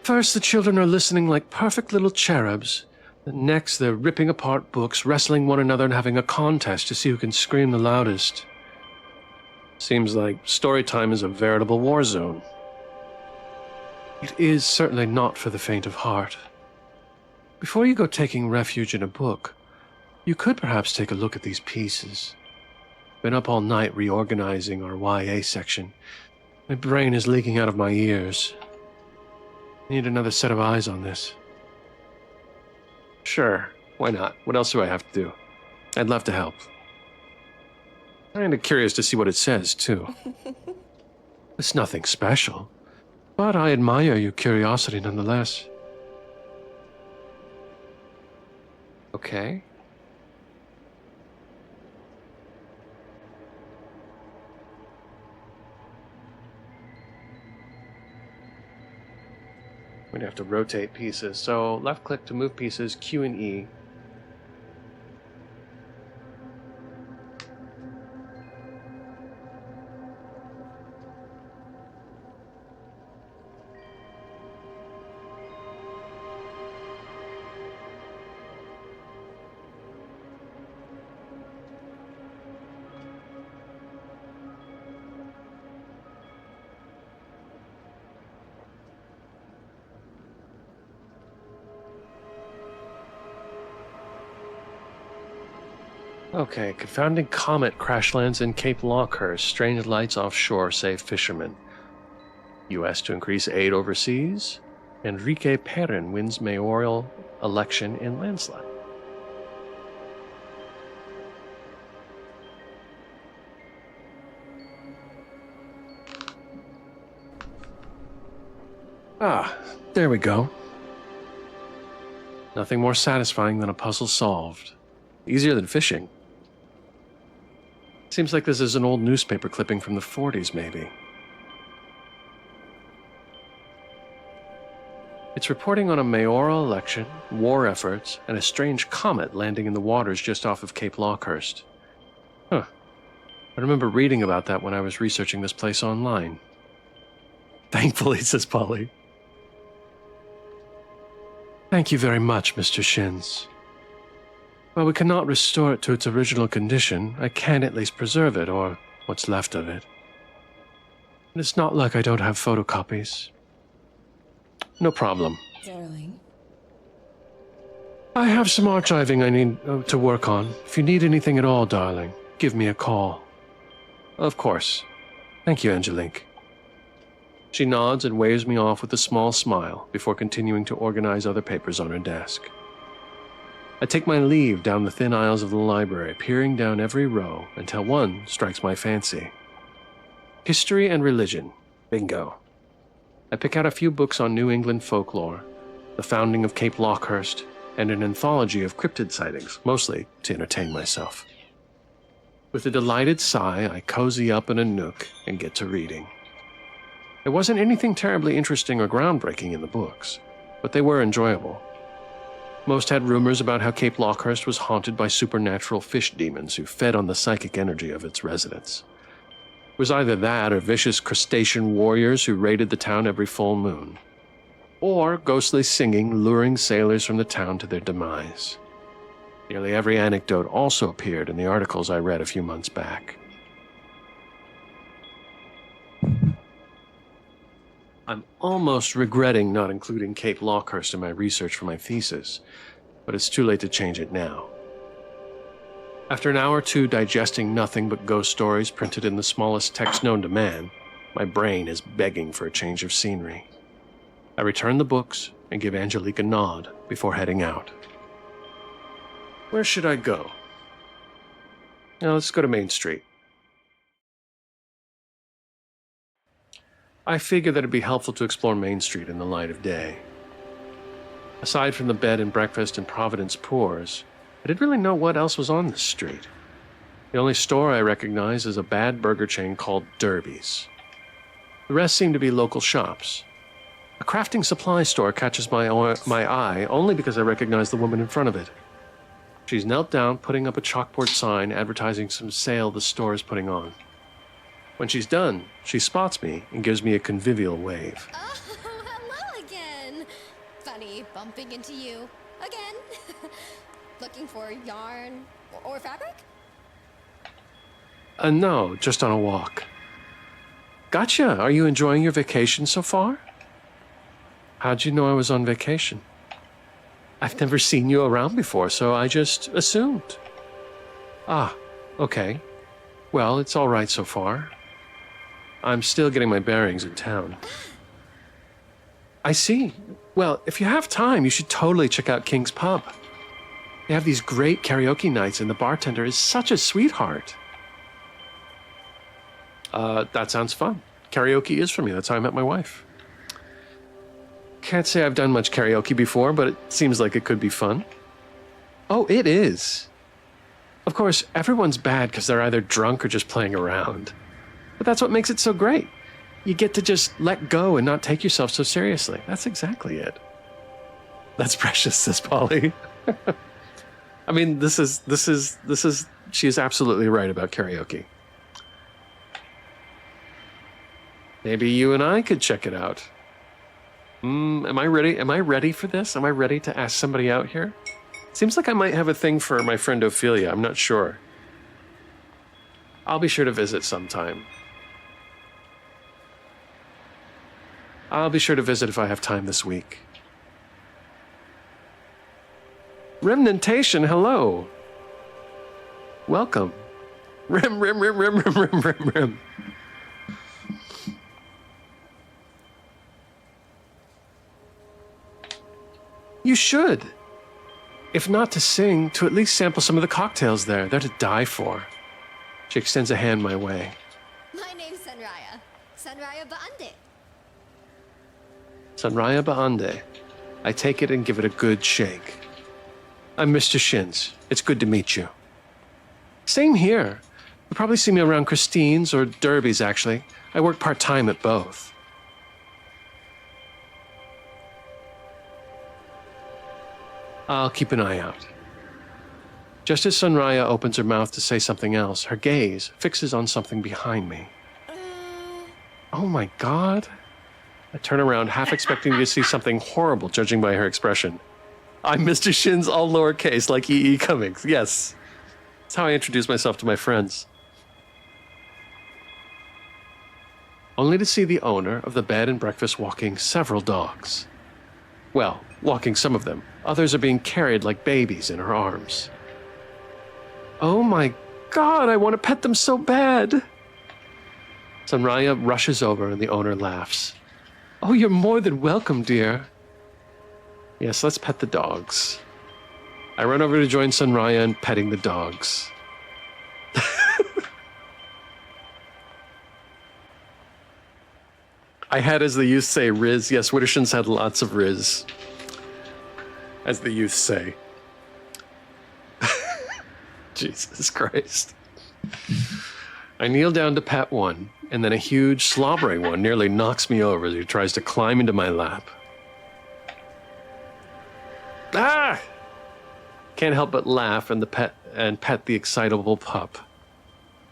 A: First, the children are listening like perfect little cherubs. Next, they're ripping apart books, wrestling one another, and having a contest to see who can scream the loudest. Seems like story time is a veritable war zone. It is certainly not for the faint of heart. Before you go taking refuge in a book, you could perhaps take a look at these pieces. Been up all night reorganizing our YA section. My brain is leaking out of my ears. Need another set of eyes on this. Sure, why not? What else do I have to do? I'd love to help. Kinda curious to see what it says, too. It's nothing special, but I admire your curiosity nonetheless. Okay. We'd have to rotate pieces. So left click to move pieces, Q and E. Okay, confounding comet crash lands in Cape Lockehurst. Strange lights offshore save fishermen. U.S. to increase aid overseas. Enrique Perrin wins mayoral election in landslide. Ah, there we go. Nothing more satisfying than a puzzle solved. Easier than fishing. Seems like this is an old newspaper clipping from the 40s, maybe. It's reporting on a mayoral election, war efforts, and a strange comet landing in the waters just off of Cape Lockehurst. Huh. I remember reading about that when I was researching this place online. Thankfully, says Polly. Thank you very much, Mr. Shins. While we cannot restore it to its original condition, I can at least preserve it, or what's left of it. And it's not like I don't have photocopies. No problem.
C: Darling.
A: I have some archiving I need to work on. If you need anything at all, darling, give me a call. Of course. Thank you, Angelique. She nods and waves me off with a small smile before continuing to organize other papers on her desk. I take my leave down the thin aisles of the library, peering down every row until one strikes my fancy. History and religion. Bingo. I pick out a few books on New England folklore, the founding of Cape Lockehurst, and an anthology of cryptid sightings, mostly to entertain myself. With a delighted sigh, I cozy up in a nook and get to reading. There wasn't anything terribly interesting or groundbreaking in the books, but they were enjoyable. Most had rumors about how Cape Lockehurst was haunted by supernatural fish demons who fed on the psychic energy of its residents. It was either that or vicious crustacean warriors who raided the town every full moon, or ghostly singing luring sailors from the town to their demise. Nearly every anecdote also appeared in the articles I read a few months back. I'm almost regretting not including Cape Lockehurst in my research for my thesis, but it's too late to change it now. After an hour or two digesting nothing but ghost stories printed in the smallest text known to man, my brain is begging for a change of scenery. I return the books and give Angelique a nod before heading out. Where should I go? Now, let's go to Main Street. I figured that it'd be helpful to explore Main Street in the light of day. Aside from the bed and breakfast and Providence Poors, I didn't really know what else was on this street. The only store I recognize is a bad burger chain called Derby's. The rest seem to be local shops. A crafting supply store catches my eye only because I recognize the woman in front of it. She's knelt down, putting up a chalkboard sign advertising some sale the store is putting on. When she's done, she spots me and gives me a convivial wave.
F: Oh, hello again. Funny bumping into you again. Looking for yarn or fabric?
A: No, just on a walk. Gotcha. Are you enjoying your vacation so far? How'd you know I was on vacation? I've never seen you around before, so I just assumed. Ah, okay. Well, it's all right so far. I'm still getting my bearings in town. I see. Well, if you have time, you should totally check out King's Pub. They have these great karaoke nights, and the bartender is such a sweetheart. That sounds fun. Karaoke is for me. That's how I met my wife. Can't say I've done much karaoke before, but it seems like it could be fun. Oh, it is. Of course, everyone's bad because they're either drunk or just playing around. But that's what makes it so great. You get to just let go and not take yourself so seriously. That's exactly it. That's precious, says Polly. I mean, she is absolutely right about karaoke. Maybe you and I could check it out. Am I ready? Am I ready for this? Am I ready to ask somebody out here? Seems like I might have a thing for my friend Ophelia. I'm not sure. I'll be sure to visit sometime. I'll be sure to visit if I have time this week. Remnantation, hello. Welcome. Rim. You should. If not to sing, to at least sample some of the cocktails there. They're to die for. She extends a hand my way.
F: My name's Sanraya. Sanraya Baande.
A: Sanraya Baande. I take it and give it a good shake. I'm Mr. Shins. It's good to meet you. Same here. You'll probably see me around Christine's or Derby's, actually. I work part-time at both. I'll keep an eye out. Just as Sanraya opens her mouth to say something else, her gaze fixes on something behind me. Oh my God. I turn around, half expecting to see something horrible, judging by her expression. I'm Mr. Shins, all lowercase, like E.E. Cummings. Yes. That's how I introduce myself to my friends. Only to see the owner of the bed and breakfast walking several dogs. Well, walking some of them. Others are being carried like babies in her arms. Oh my God, I want to pet them so bad. Sanraya rushes over and the owner laughs. Oh, you're more than welcome, dear. Yes, let's pet the dogs. I run over to join Sanraya in petting the dogs. I had, as the youth say, Riz. Yes, Widdershins had lots of Riz. As the youth say. Jesus Christ. I kneel down to pet one, and then a huge, slobbering one nearly knocks me over as he tries to climb into my lap. Ah! Can't help but laugh and pet the excitable pup.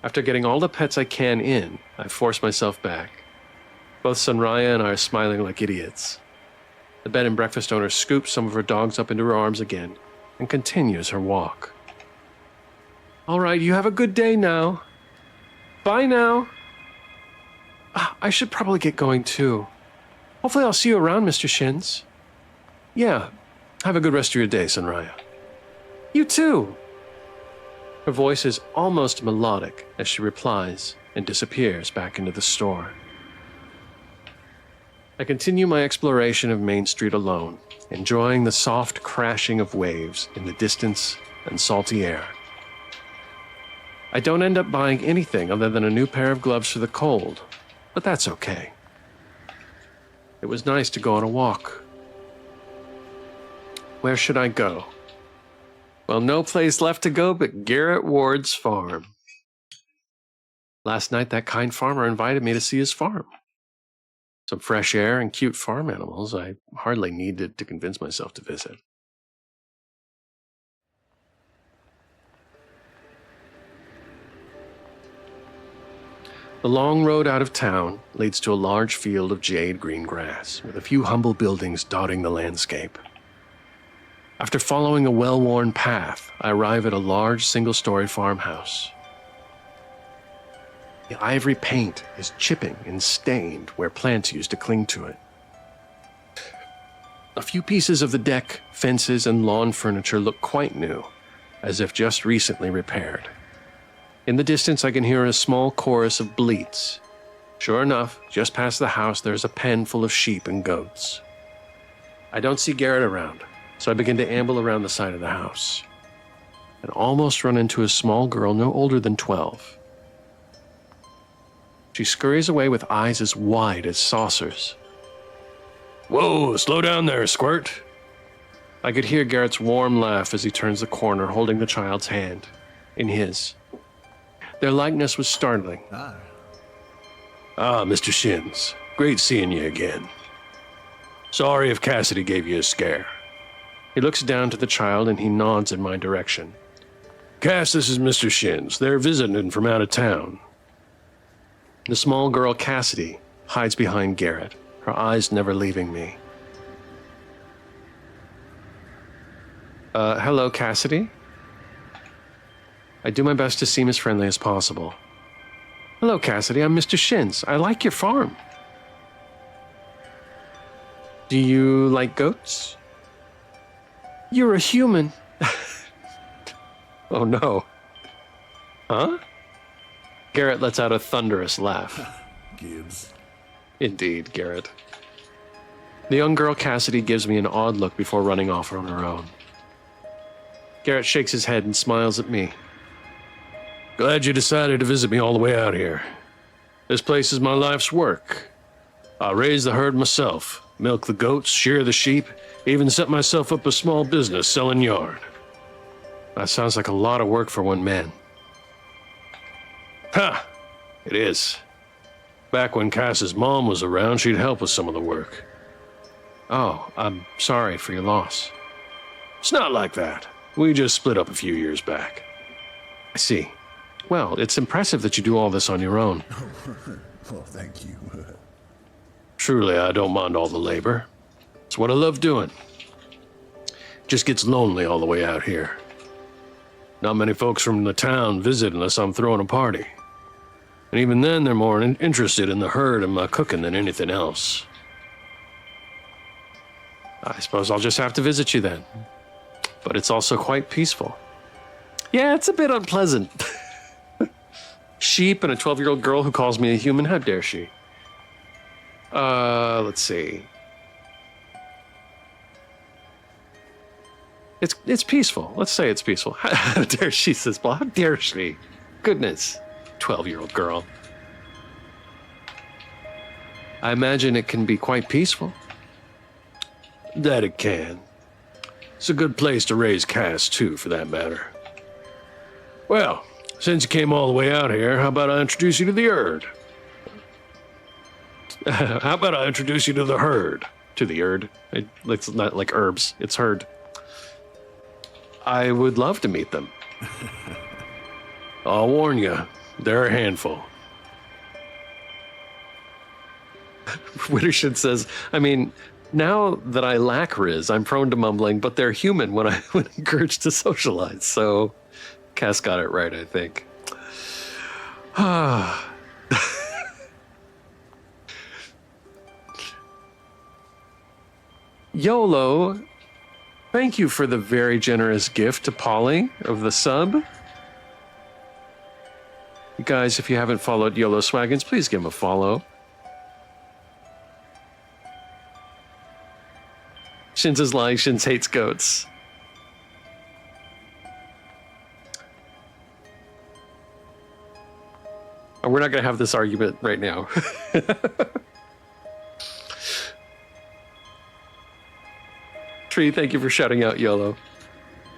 A: After getting all the pets I can in, I force myself back. Both Sanraya and I are smiling like idiots. The bed and breakfast owner scoops some of her dogs up into her arms again and continues her walk. All right, you have a good day now. Bye now. I should probably get going too. Hopefully I'll see you around, Mr. Shins. Yeah, have a good rest of your day, Sanraya. You too. Her voice is almost melodic as she replies and disappears back into the store. I continue my exploration of Main Street alone, enjoying the soft crashing of waves in the distance and salty air. I don't end up buying anything other than a new pair of gloves for the cold, but that's okay. It was nice to go on a walk. Where should I go? Well, no place left to go but Garrett Ward's farm. Last night, that kind farmer invited me to see his farm. Some fresh air and cute farm animals I hardly needed to convince myself to visit. The long road out of town leads to a large field of jade green grass, with a few humble buildings dotting the landscape. After following a well-worn path, I arrive at a large single-story farmhouse. The ivory paint is chipping and stained where plants used to cling to it. A few pieces of the deck, fences, and lawn furniture look quite new, as if just recently repaired. In the distance, I can hear a small chorus of bleats. Sure enough, just past the house, there's a pen full of sheep and goats. I don't see Garrett around, so I begin to amble around the side of the house, and almost run into a small girl no older than 12. She scurries away with eyes as wide as saucers. Whoa, slow down there, Squirt. I could hear Garrett's warm laugh as he turns the corner, holding the child's hand in his. Their likeness was startling.
B: Hi.
A: Ah, Mr. Shins. Great seeing you again. Sorry if Cassidy gave you a scare. He looks down to the child and he nods in my direction. Cass, this is Mr. Shins. They're visiting from out of town. The small girl, Cassidy, hides behind Garrett, her eyes never leaving me. Hello, Cassidy? I do my best to seem as friendly as possible. Hello, Cassidy, I'm Mr. Shins. I like your farm. Do you like goats? You're a human. Oh no. Huh? Garrett lets out a thunderous laugh.
B: Gibbs.
A: Indeed, Garrett. The young girl Cassidy gives me an odd look before running off on her own. Garrett shakes his head and smiles at me. Glad you decided to visit me all the way out here. This place is my life's work. I raised the herd myself.
H: milk the goats, shear the sheep, even set myself up a small business selling yarn. That sounds like a lot of work for one man. Ha! It is. Back when Cass's mom was around, she'd help with some of the work.
A: Oh, I'm sorry for your loss.
H: It's not like that. We just split up a few years back.
A: I see. Well, it's impressive that you do all this on your own.
B: Well, thank you.
H: Truly, I don't mind all the labor. It's what I love doing. Just gets lonely all the way out here. Not many folks from the town visit unless I'm throwing a party. And even then, they're more interested in the herd and my cooking than anything else.
A: I suppose I'll just have to visit you then. But it's also quite peaceful. Yeah, it's a bit unpleasant. Sheep and a 12-year-old girl who calls me a human, how dare she? Let's see. It's peaceful. Let's say it's peaceful. How dare she, says Blah. How dare she? Goodness. 12-year-old girl. I imagine it can be quite peaceful.
H: That it can. It's a good place to raise Cass, too, for that matter. Well, since you came all the way out here, how about I introduce you to the herd? How about I introduce you to the herd?
A: To the herd. It's not like herbs. It's herd. I would love to meet them.
H: I'll warn you, they're a handful.
A: Wittershed says, I mean, now that I lack Riz, I'm prone to mumbling, but they're human when encouraged to socialize. So, Cass got it right, I think. YOLO, thank you for the very generous gift to Pauline of the sub. You guys, if you haven't followed YOLO Swaggins, please give him a follow. Shins is lying. Shins hates goats. And we're not going to have this argument right now. Tree, thank you for shouting out YOLO.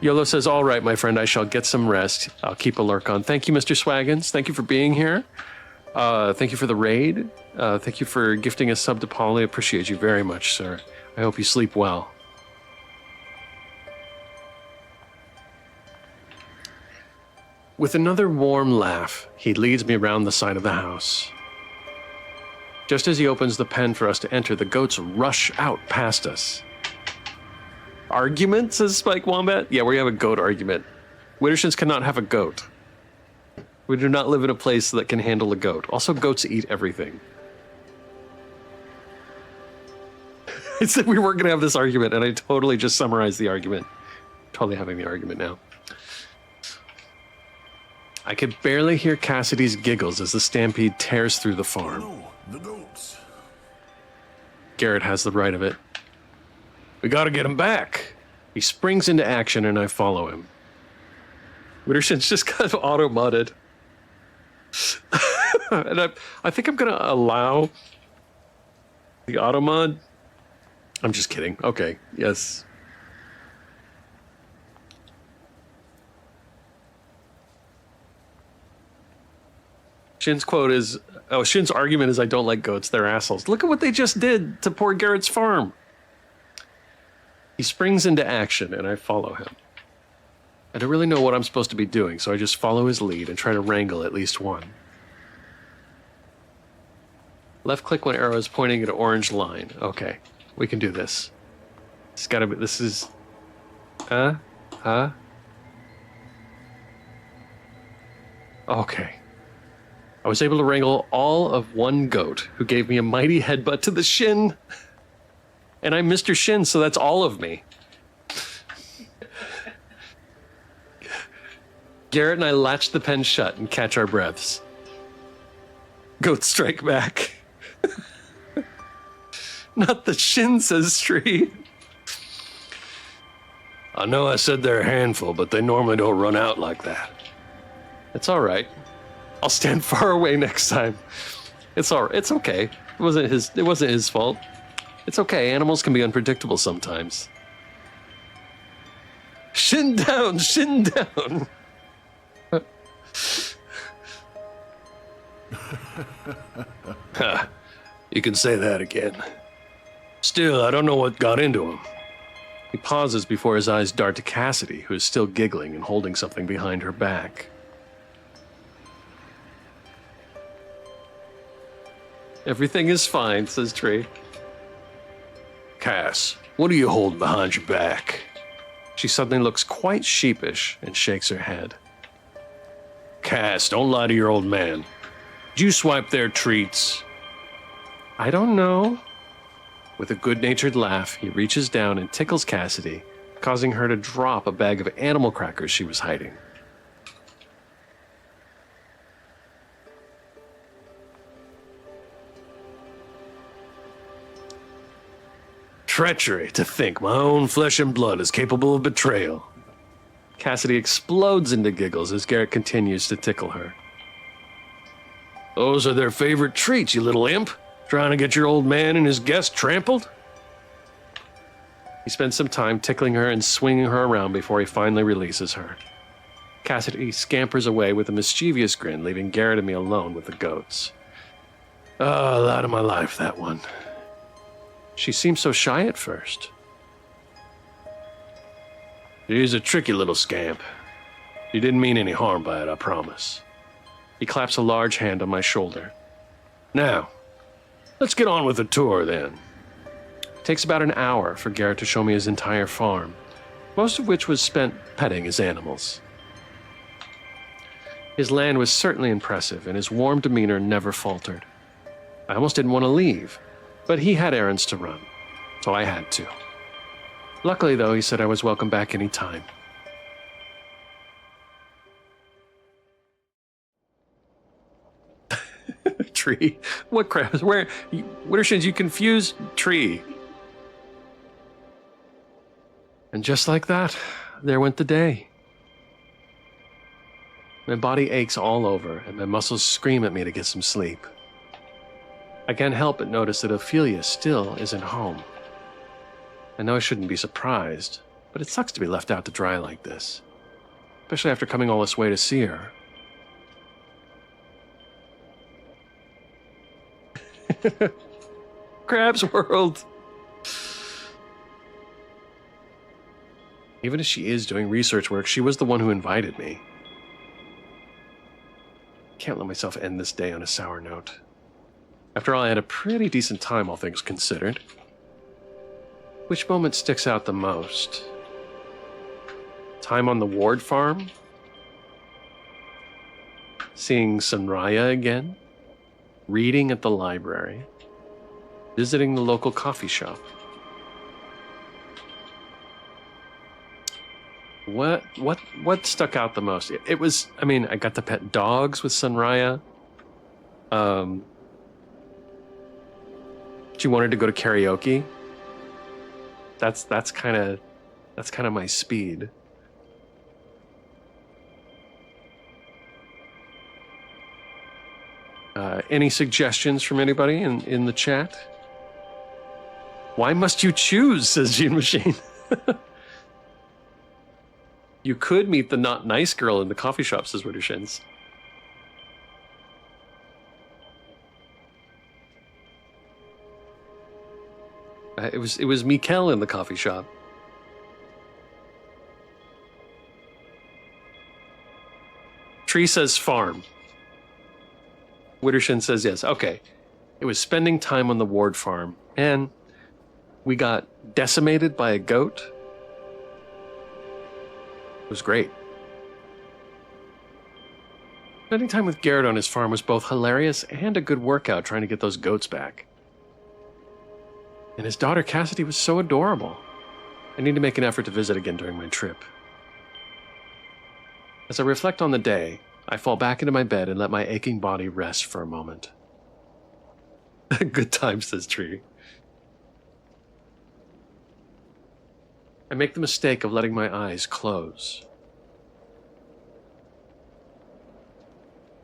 A: YOLO says, all right, my friend, I shall get some rest. I'll keep a lurk on. Thank you, Mr. Swaggins. Thank you for being here. Thank you for the raid. Thank you for gifting a sub to Polly. I appreciate you very much, sir. I hope you sleep well. With another warm laugh, he leads me around the side of the house. Just as he opens the pen for us to enter, the goats rush out past us. Argument, says Spike Wombat? Yeah, we have a goat argument. Wittershins cannot have a goat. We do not live in a place that can handle a goat. Also, goats eat everything. I said we weren't going to have this argument, and I totally just summarized the argument. Totally having the argument now. I could barely hear Cassidy's giggles as the stampede tears through the farm.
B: No, the goats.
A: Garrett has the right of it.
H: We gotta get him back.
A: He springs into action, and I follow him. Wittershin's just kind of auto-mudded. And I think I'm going to allow the auto-mod. I'm just kidding. Okay, yes. Shin's quote is, Shin's argument is, I don't like goats, they're assholes. Look at what they just did to poor Garrett's farm. He springs into action, and I follow him. I don't really know what I'm supposed to be doing, so I just follow his lead and try to wrangle at least one. Left click when arrow is pointing at an orange line. Okay, we can do this. It's gotta be, this is... Okay. I was able to wrangle all of one goat, who gave me a mighty headbutt to the shin. And I'm Mr. Shin, so that's all of me. Garrett and I latch the pen shut and catch our breaths. Goats strike back. Not the Shin, says Tree.
H: I know I said they're a handful, but they normally don't run out like that.
A: It's all right. I'll stand far away next time. It's all right. It's okay. It wasn't his fault. It's okay, animals can be unpredictable sometimes. Shin down, shin down.
H: Ha, you can say that again. Still, I don't know what got into him.
A: He pauses before his eyes dart to Cassidy, who is still giggling and holding something behind her back. Everything is fine, says Tree.
H: Cass, what are you holding behind your back?
A: She suddenly looks quite sheepish and shakes her head.
H: Cass, don't lie to your old man. Did you swipe their treats?
A: I don't know. With a good-natured laugh, he reaches down and tickles Cassidy, causing her to drop a bag of animal crackers she was hiding.
H: Treachery, to think my own flesh and blood is capable of betrayal.
A: Cassidy explodes into giggles as Garrett continues to tickle her.
H: Those are their favorite treats, you little imp. Trying to get your old man and his guests trampled?
A: He spends some time tickling her and swinging her around before he finally releases her. Cassidy scampers away with a mischievous grin, leaving Garrett and me alone with the goats.
H: Ah, lot of my life, that one.
A: She seemed so shy at first.
H: She's a tricky little scamp. She didn't mean any harm by it, I promise.
A: He claps a large hand on my shoulder.
H: Now, let's get on with the tour, then.
A: It takes about an hour for Garrett to show me his entire farm, most of which was spent petting his animals. His land was certainly impressive, and his warm demeanor never faltered. I almost didn't want to leave, but he had errands to run, so I had to. Luckily, though, he said I was welcome back any time. Tree? What crap? Where? Wittershins, you confuse Tree. And just like that, there went the day. My body aches all over, and my muscles scream at me to get some sleep. I can't help but notice that Ophelia still isn't home. I know I shouldn't be surprised, but it sucks to be left out to dry like this, especially after coming all this way to see her. Crab's World! Even if she is doing research work, she was the one who invited me. Can't let myself end this day on a sour note. After all, I had a pretty decent time, all things considered. Which moment sticks out the most? Time on the Ward farm? Seeing Sunraya again? Reading at the library? Visiting the local coffee shop? What stuck out the most? It was, I mean, I got to pet dogs with Sunraya. She wanted to go to karaoke. That's kind of my speed. Any suggestions from anybody in the chat? Why must you choose, says Gene Machine. You could meet the not nice girl in the coffee shop, says Wittershins. It was Mikkel in the coffee shop. Tree says farm. Wittershin says yes. Okay. It was spending time on the Ward farm, and we got decimated by a goat. It was great. Spending time with Garrett on his farm was both hilarious and a good workout trying to get those goats back. And his daughter Cassidy was so adorable. I need to make an effort to visit again during my trip. As I reflect on the day, I fall back into my bed and let my aching body rest for a moment. Good time, says Tree. I make the mistake of letting my eyes close.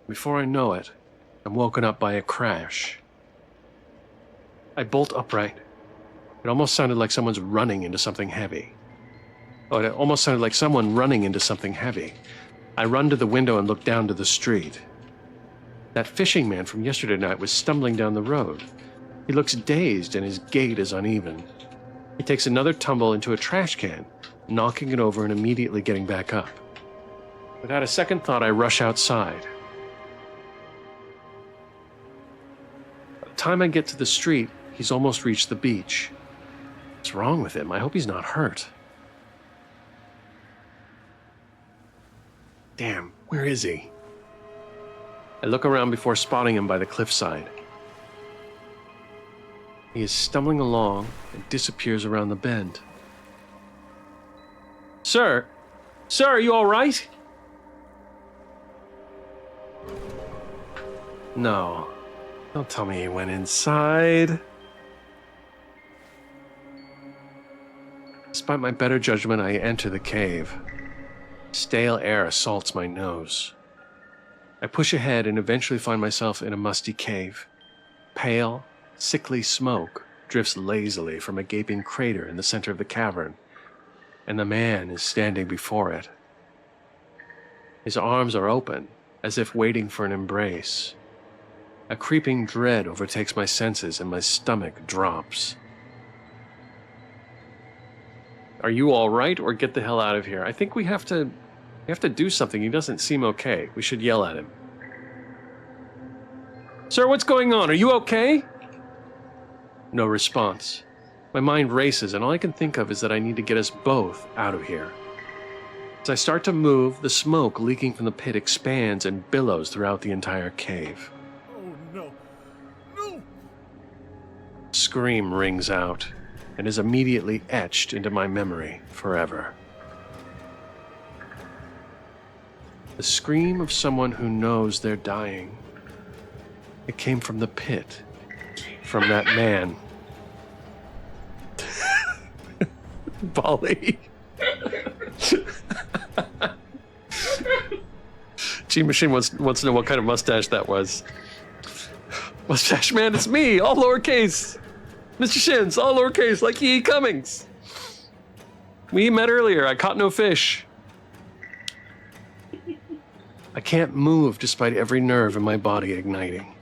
A: Before I know it, I'm woken up by a crash. I bolt upright It almost sounded like someone's running into something heavy. Oh, it almost sounded like someone running into something heavy. I run to the window and look down to the street. That fishing man from yesterday night was stumbling down the road. He looks dazed and his gait is uneven. He takes another tumble into a trash can, knocking it over and immediately getting back up. Without a second thought, I rush outside. By the time I get to the street, he's almost reached the beach. What's wrong with him? I hope he's not hurt. Damn, where is he? I look around before spotting him by the cliffside. He is stumbling along and disappears around the bend. Sir? Sir, are you all right? No. Don't tell me he went inside. Despite my better judgment, I enter the cave. Stale air assaults my nose. I push ahead and eventually find myself in a musty cave. Pale, sickly smoke drifts lazily from a gaping crater in the center of the cavern, and the man is standing before it. His arms are open, as if waiting for an embrace. A creeping dread overtakes my senses and my stomach drops. Are you all right, or get the hell out of here? I think we have to do something. He doesn't seem okay. We should yell at him. Sir, what's going on? Are you okay? No response. My mind races, and all I can think of is that I need to get us both out of here. As I start to move, the smoke leaking from the pit expands and billows throughout the entire cave.
B: Oh, no. No!
A: A scream rings out and is immediately etched into my memory forever. The scream of someone who knows they're dying. It came from the pit, from that man. Pauline. G-Machine wants to know what kind of mustache that was. Mustache man, it's me, all lowercase. Mr. Shins, all lowercase, like E. Cummings. We met earlier, I caught no fish. I can't move despite every nerve in my body igniting.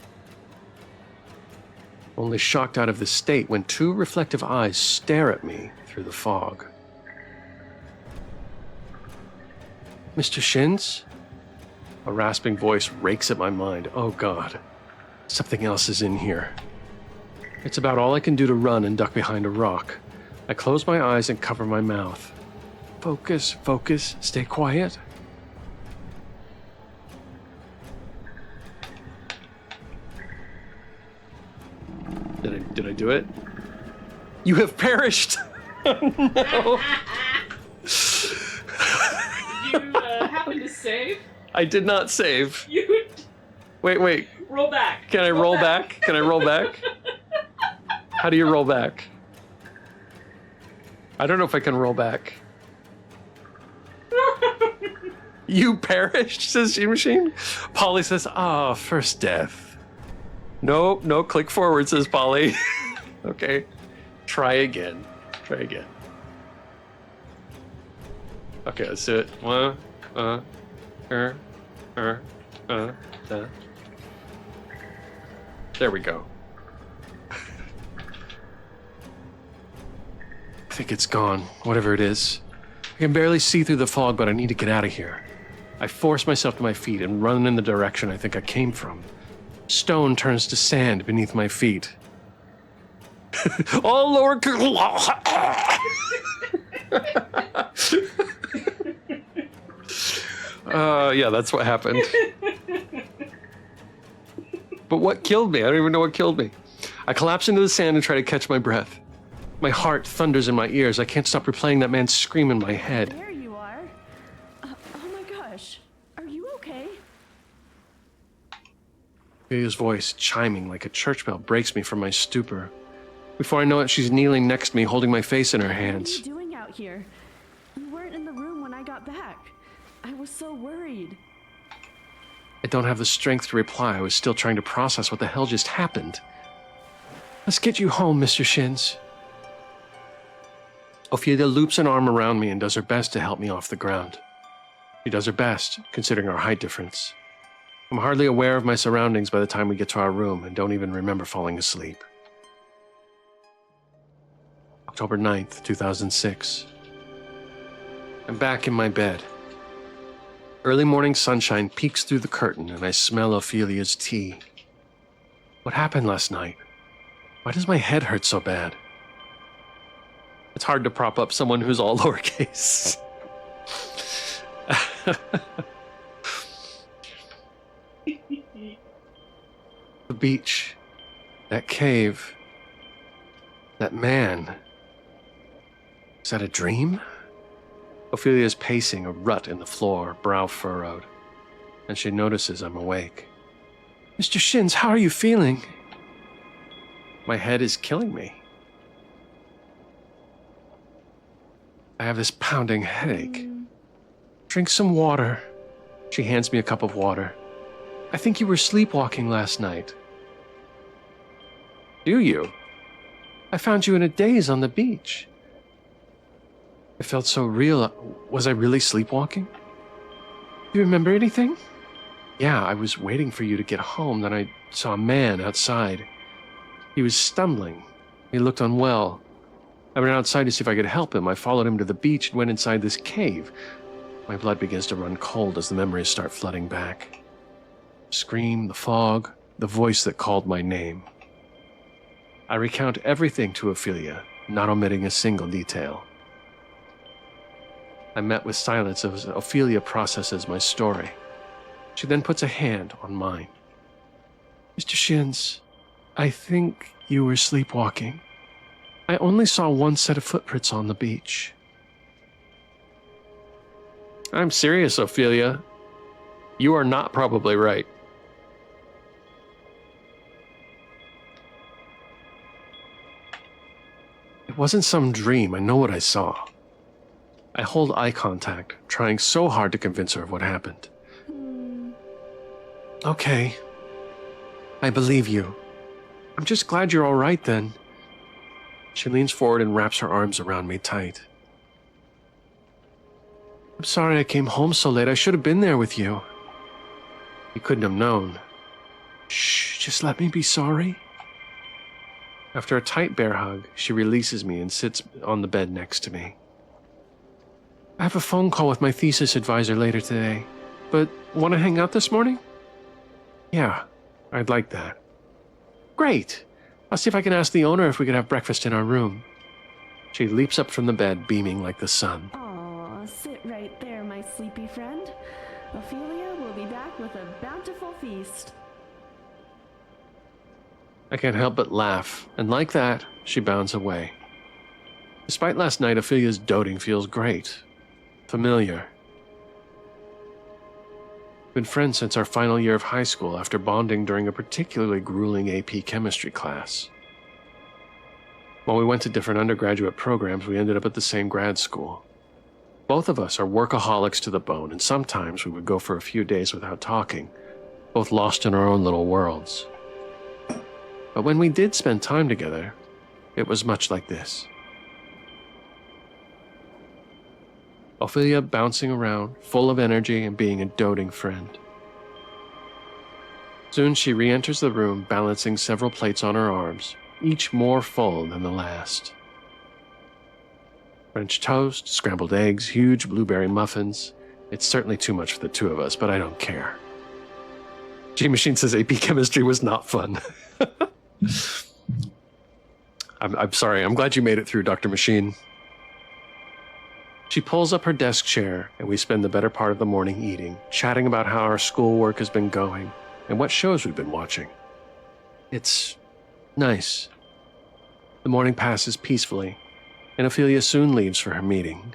A: Only shocked out of this state when two reflective eyes stare at me through the fog. Mr. Shins? A rasping voice rakes at my mind. Oh God, something else is in here. It's about all I can do to run and duck behind a rock. I close my eyes and cover my mouth. Focus, focus, stay quiet. Did I do it? You have perished! No!
E: Did you happen to save?
A: I did not save.
E: You
A: Wait.
E: roll back.
A: Can I roll back? Can I roll back? How do you roll back? I don't know if I can roll back. You perished, says G-Machine. Polly says, first death. No, click forward, says Polly. Okay, try again. Okay, let's do it. There we go. I think it's gone, whatever it is. I can barely see through the fog, but I need to get out of here. I force myself to my feet and run in the direction I think I came from. Stone turns to sand beneath my feet. All lower. Yeah, that's what happened. But what killed me? I don't even know what killed me. I collapse into the sand and try to catch my breath. My heart thunders in my ears. I can't stop replaying that man's scream in my head.
D: There you are. Oh my gosh. Are you okay?
A: Julia's voice, chiming like a church bell, breaks me from my stupor. Before I know it, she's kneeling next to me, holding my face in her hands.
D: What are you doing out here? You weren't in the room when I got back. I was so worried.
A: I don't have the strength to reply. I was still trying to process what the hell just happened. Let's get you home, Mr. Shins. Ophelia loops an arm around me and does her best to help me off the ground. She does her best, considering our height difference. I'm hardly aware of my surroundings by the time we get to our room and don't even remember falling asleep. October 9th, 2006. I'm back in my bed. Early morning sunshine peeks through the curtain and I smell Ophelia's tea. What happened last night? Why does my head hurt so bad? It's hard to prop up someone who's all lowercase. The beach, that cave, that man. Is that a dream? Ophelia is pacing a rut in the floor, brow furrowed, and she notices I'm awake. Mr. Shins, how are you feeling? My head is killing me. I have this pounding headache. Drink some water. She hands me a cup of water. I think you were sleepwalking last night. Do you? I found you in a daze on the beach. It felt so real. Was I really sleepwalking? Do you remember anything? Yeah, I was waiting for you to get home. Then I saw a man outside. He was stumbling. He looked unwell. I went outside to see if I could help him. I followed him to the beach and went inside this cave. My blood begins to run cold as the memories start flooding back. The scream, the fog, the voice that called my name. I recount everything to Ophelia, not omitting a single detail. I met with silence as Ophelia processes my story. She then puts a hand on mine. Mr. Shins, I think you were sleepwalking. I only saw one set of footprints on the beach. I'm serious, Ophelia. You are not probably right. It wasn't some dream. I know what I saw. I hold eye contact, trying so hard to convince her of what happened. Okay. I believe you. I'm just glad you're all right then. She leans forward and wraps her arms around me tight. I'm sorry I came home so late. I should have been there with you. You couldn't have known. Shh, just let me be sorry. After a tight bear hug, she releases me and sits on the bed next to me. I have a phone call with my thesis advisor later today, but want to hang out this morning? Yeah, I'd like that. Great! I'll see if I can ask the owner if we could have breakfast in our room. She leaps up from the bed, beaming like the sun.
D: Aw, sit right there, my sleepy friend. Ophelia will be back with a bountiful feast.
A: I can't help but laugh, and like that, she bounds away. Despite last night, Ophelia's doting feels great. Familiar. Been friends since our final year of high school after bonding during a particularly grueling AP chemistry class. While we went to different undergraduate programs, we ended up at the same grad school. Both of us are workaholics to the bone, and sometimes we would go for a few days without talking, both lost in our own little worlds. But when we did spend time together, it was much like this. Ophelia bouncing around, full of energy and being a doting friend. Soon she re-enters the room, balancing several plates on her arms, each more full than the last. French toast, scrambled eggs, huge blueberry muffins. It's certainly too much for the two of us, but I don't care. G-Machine says AP chemistry was not fun. I'm sorry, I'm glad you made it through, Dr. Machine. She pulls up her desk chair, and we spend the better part of the morning eating, chatting about how our schoolwork has been going, and what shows we've been watching. It's nice. The morning passes peacefully, and Ophelia soon leaves for her meeting.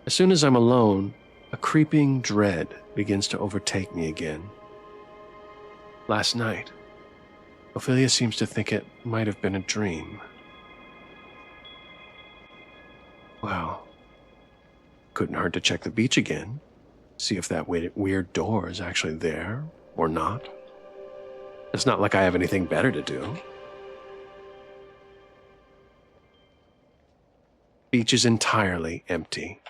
A: As soon as I'm alone, a creeping dread begins to overtake me again. Last night, Ophelia seems to think it might have been a dream. Well, couldn't hurt to check the beach again, see if that weird door is actually there or not. It's not like I have anything better to do. Beach is entirely empty.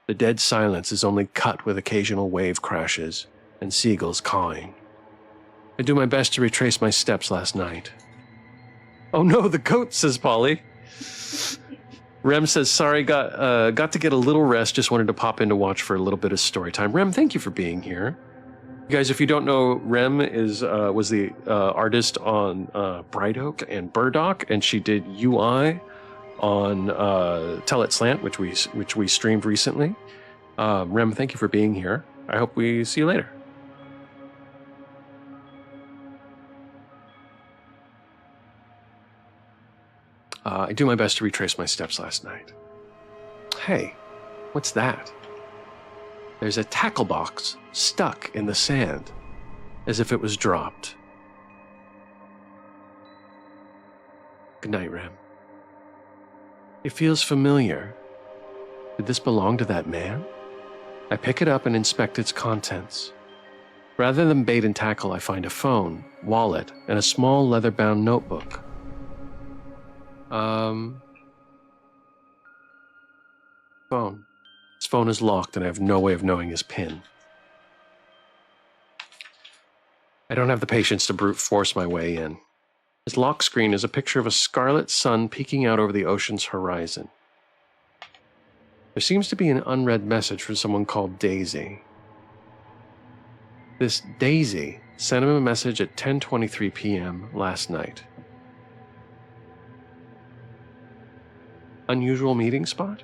A: The dead silence is only cut with occasional wave crashes and seagulls cawing. I do my best to retrace my steps last night. Oh no, the goat, says Polly. Rem says, sorry, got to get a little rest, just wanted to pop in to watch for a little bit of story time. Rem, thank you for being here. You guys, if you don't know, Rem was the artist on Bright Oak and Burdock, and she did UI on Tell It Slant, which we streamed recently. Rem, thank you for being here. I hope we see you later. I do my best to retrace my steps last night. Hey, what's that? There's a tackle box stuck in the sand, as if it was dropped. Good night, Rem. It feels familiar. Did this belong to that man? I pick it up and inspect its contents. Rather than bait and tackle, I find a phone, wallet, and a small leather-bound notebook. Phone. His phone is locked and I have no way of knowing his PIN. I don't have the patience to brute force my way in. His lock screen is a picture of a scarlet sun peeking out over the ocean's horizon. There seems to be an unread message from someone called Daisy. This Daisy sent him a message at 10:23 p.m. last night. Unusual meeting spot?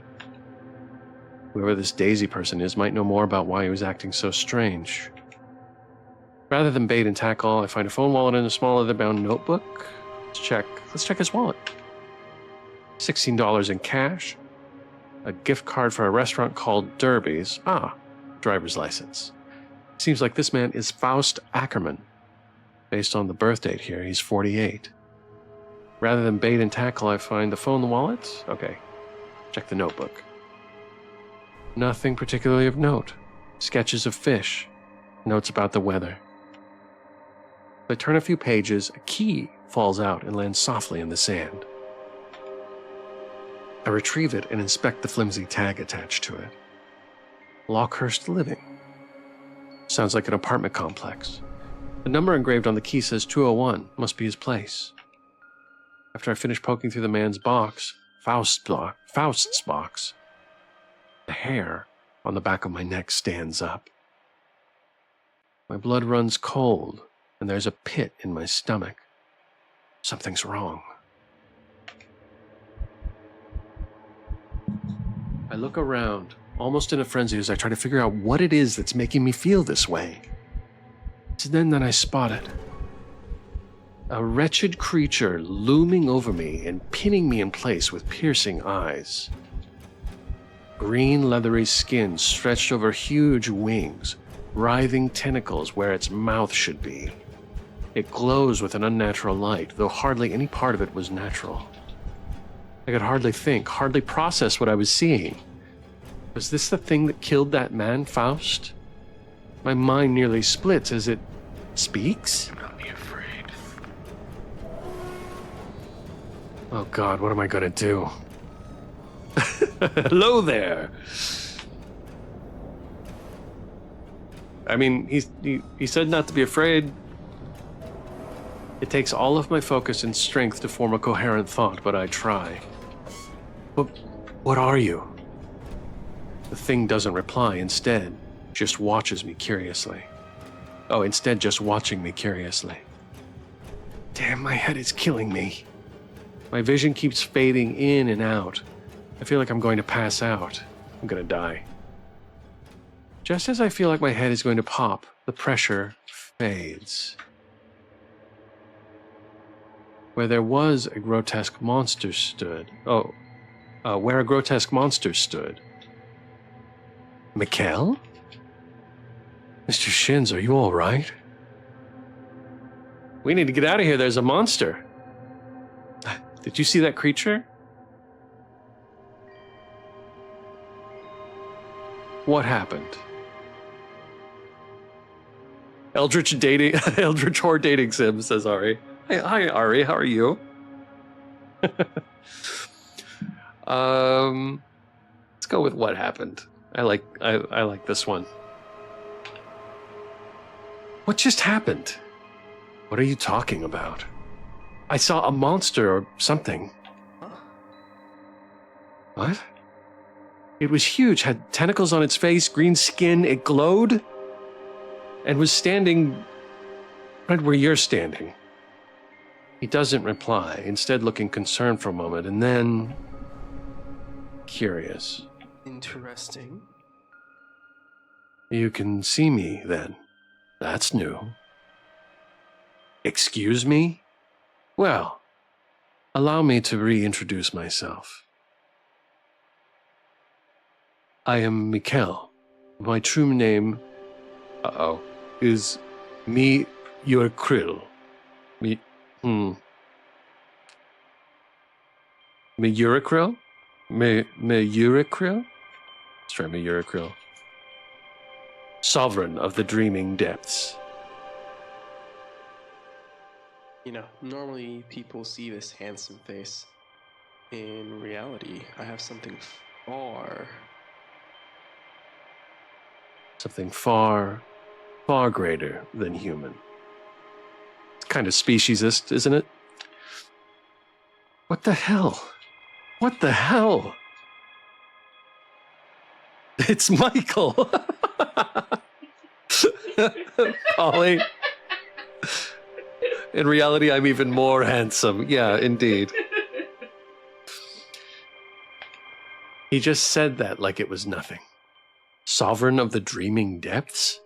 A: Whoever this Daisy person is might know more about why he was acting so strange. Rather than bait and tackle, I find a phone wallet and a small leather-bound notebook. Let's check his wallet. $16 in cash. A gift card for a restaurant called Derby's. Driver's license. Seems like this man is Faust Ackerman. Based on the birth date here, he's 48. Rather than bait and tackle, I find the phone and the wallet. Okay, check the notebook. Nothing particularly of note. Sketches of fish. Notes about the weather. If I turn a few pages, a key falls out and lands softly in the sand. I retrieve it and inspect the flimsy tag attached to it. Lockehurst Living. Sounds like an apartment complex. The number engraved on the key says 201. Must be his place. After I finish poking through the man's box, Faust's box, the hair on the back of my neck stands up. My blood runs cold, and there's a pit in my stomach. Something's wrong. I look around, almost in a frenzy, as I try to figure out what it is that's making me feel this way. It's then that I spot it. A wretched creature looming over me and pinning me in place with piercing eyes. Green leathery skin stretched over huge wings, writhing tentacles where its mouth should be. It glows with an unnatural light, though hardly any part of it was natural. I could hardly think, hardly process what I was seeing. Was this the thing that killed that man, Faust? My mind nearly splits as it speaks.
H: Do not be afraid.
A: Oh God, what am I gonna do? Hello there. I mean, he said not to be afraid. It takes all of my focus and strength to form a coherent thought, but I try. But what are you? The thing doesn't reply, instead, just watches me curiously. Just watching me curiously. Damn, my head is killing me. My vision keeps fading in and out. I feel like I'm going to pass out. I'm going to die. Just as I feel like my head is going to pop, the pressure fades. Where there was a grotesque monster stood. Where a grotesque monster stood. Mikkel? Mr. Shins, are you all right? We need to get out of here. There's a monster. Did you see that creature? What happened? Eldritch Whore dating sim, says Ari. Hi Ari, how are you?
H: Let's go with what happened. I like this one. What just happened? What are you talking about? I saw a monster or something. What? It was huge, had tentacles on its face, green skin, it glowed, and was standing right where you're standing. He doesn't reply, instead looking concerned for a moment, and then curious.
G: Interesting.
H: You can see me, then. That's new. Excuse me? Well, allow me to reintroduce myself. I am Mikkel. My true name, is Miyurkrill. Miyurkrill? Miyurkrill? Let's try Miyurkrill. Sovereign of the dreaming depths.
G: You know, normally people see this handsome face. In reality, I have something far
H: greater than human. It's kind of speciesist, isn't it? What the hell? What the hell? It's Michael! Pauline. In reality, I'm even more handsome. Yeah, indeed. He just said that like it was nothing. Sovereign of the dreaming depths?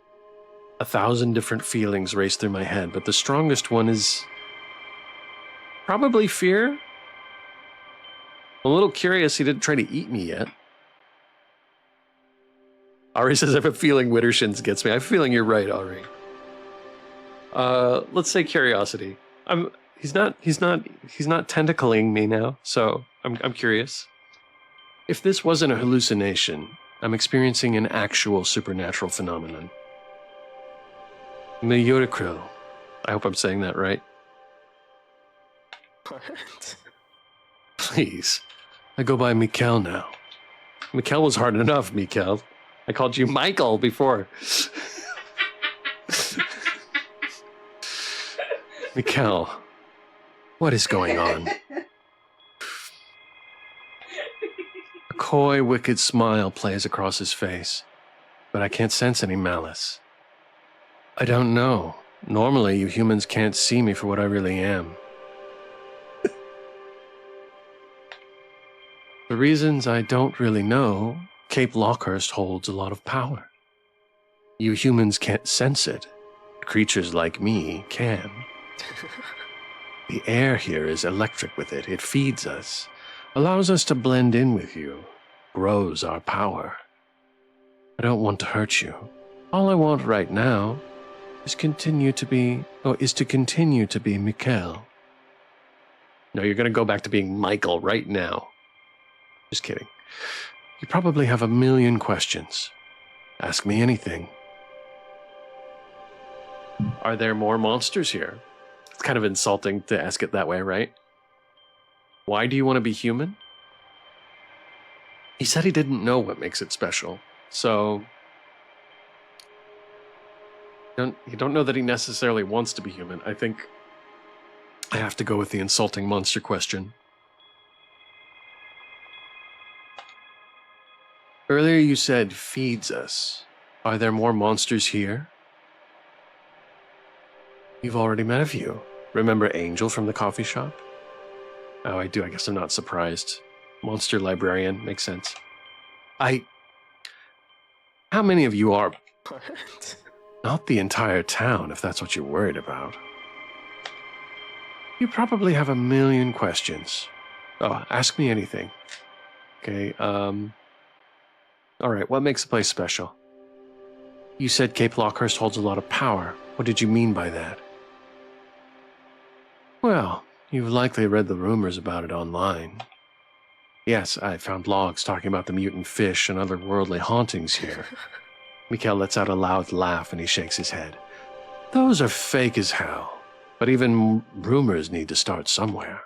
H: 1,000 different feelings race through my head, but the strongest one is probably fear. I'm a little curious he didn't try to eat me yet. Ari says, I have a feeling Wittershins gets me. I have a feeling you're right, Ari. Let's say curiosity. He's not tentacling me now, so I'm curious. If this wasn't a hallucination, I'm experiencing an actual supernatural phenomenon. Miyurkrill. I hope I'm saying that right.
G: What?
H: Please. I go by Mikkel now. Mikkel was hard enough, Mikkel. I called you Michael before. Mikkel, what is going on? A coy, wicked smile plays across his face, but I can't sense any malice. I don't know. Normally, you humans can't see me for what I really am. For reasons I don't really know, Cape Lockehurst holds a lot of power. You humans can't sense it. Creatures like me can. The air here is electric with it. It feeds us, allows us to blend in with you, grows our power. I don't want to hurt you. All I want right now is to continue to be Mikkel. No, you're going to go back to being Michael right now. Just kidding. You probably have 1,000,000 questions. Ask me anything. Are there more monsters here? It's kind of insulting to ask it that way, right? Why do you want to be human? He said he didn't know what makes it special, so you don't know that he necessarily wants to be human. I think I have to go with the insulting monster question. Earlier you said feeds us. Are there more monsters here? You've already met a few. Remember Angel from the coffee shop? Oh, I do. I guess I'm not surprised. Monster librarian. Makes sense. How many of you are...
G: What?
H: Not the entire town, if that's what you're worried about. You probably have 1,000,000 questions. Oh, ask me anything. Okay, Alright, what makes the place special? You said Cape Lockehurst holds a lot of power. What did you mean by that? Well, you've likely read the rumors about it online. Yes, I found logs talking about the mutant fish and other worldly hauntings here. Mikkel lets out a loud laugh and he shakes his head. Those are fake as hell, but even rumors need to start somewhere.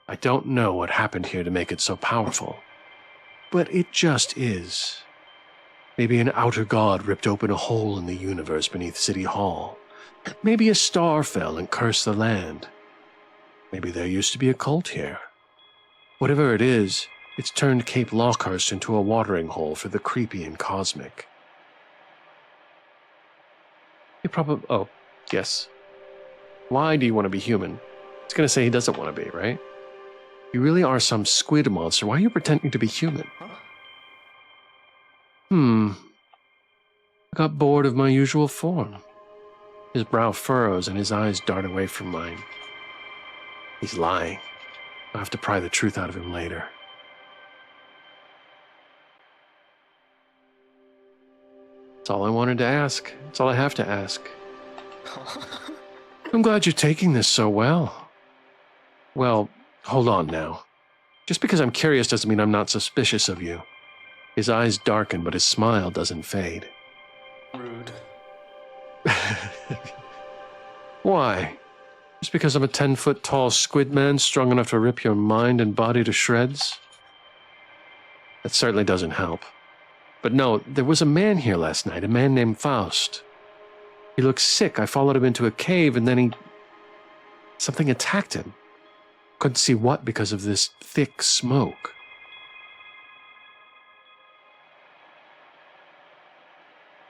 A: I don't know what happened here to make it so powerful, but it just is. Maybe an outer god ripped open a hole in the universe beneath City Hall. Maybe a star fell and cursed the land. Maybe there used to be a cult here. Whatever it is, it's turned Cape Lockehurst into a watering hole for the creepy and cosmic. You probably... Oh, yes. Why do you want to be human? He's going to say he doesn't want to be, right? You really are some squid monster. Why are you pretending to be human? I got bored of my usual form. His brow furrows and his eyes dart away from mine. He's lying. I'll have to pry the truth out of him later. That's all I wanted to ask. That's all I have to ask. I'm glad you're taking this so well. Well, hold on now. Just because I'm curious doesn't mean I'm not suspicious of you. His eyes darken, but his smile doesn't fade.
G: Rude.
A: Why? Just because I'm a 10-foot-tall squid man strong enough to rip your mind and body to shreds? That certainly doesn't help. But no, there was a man here last night, a man named Faust. He looked sick. I followed him into a cave, and then something attacked him. Couldn't see what because of this thick smoke.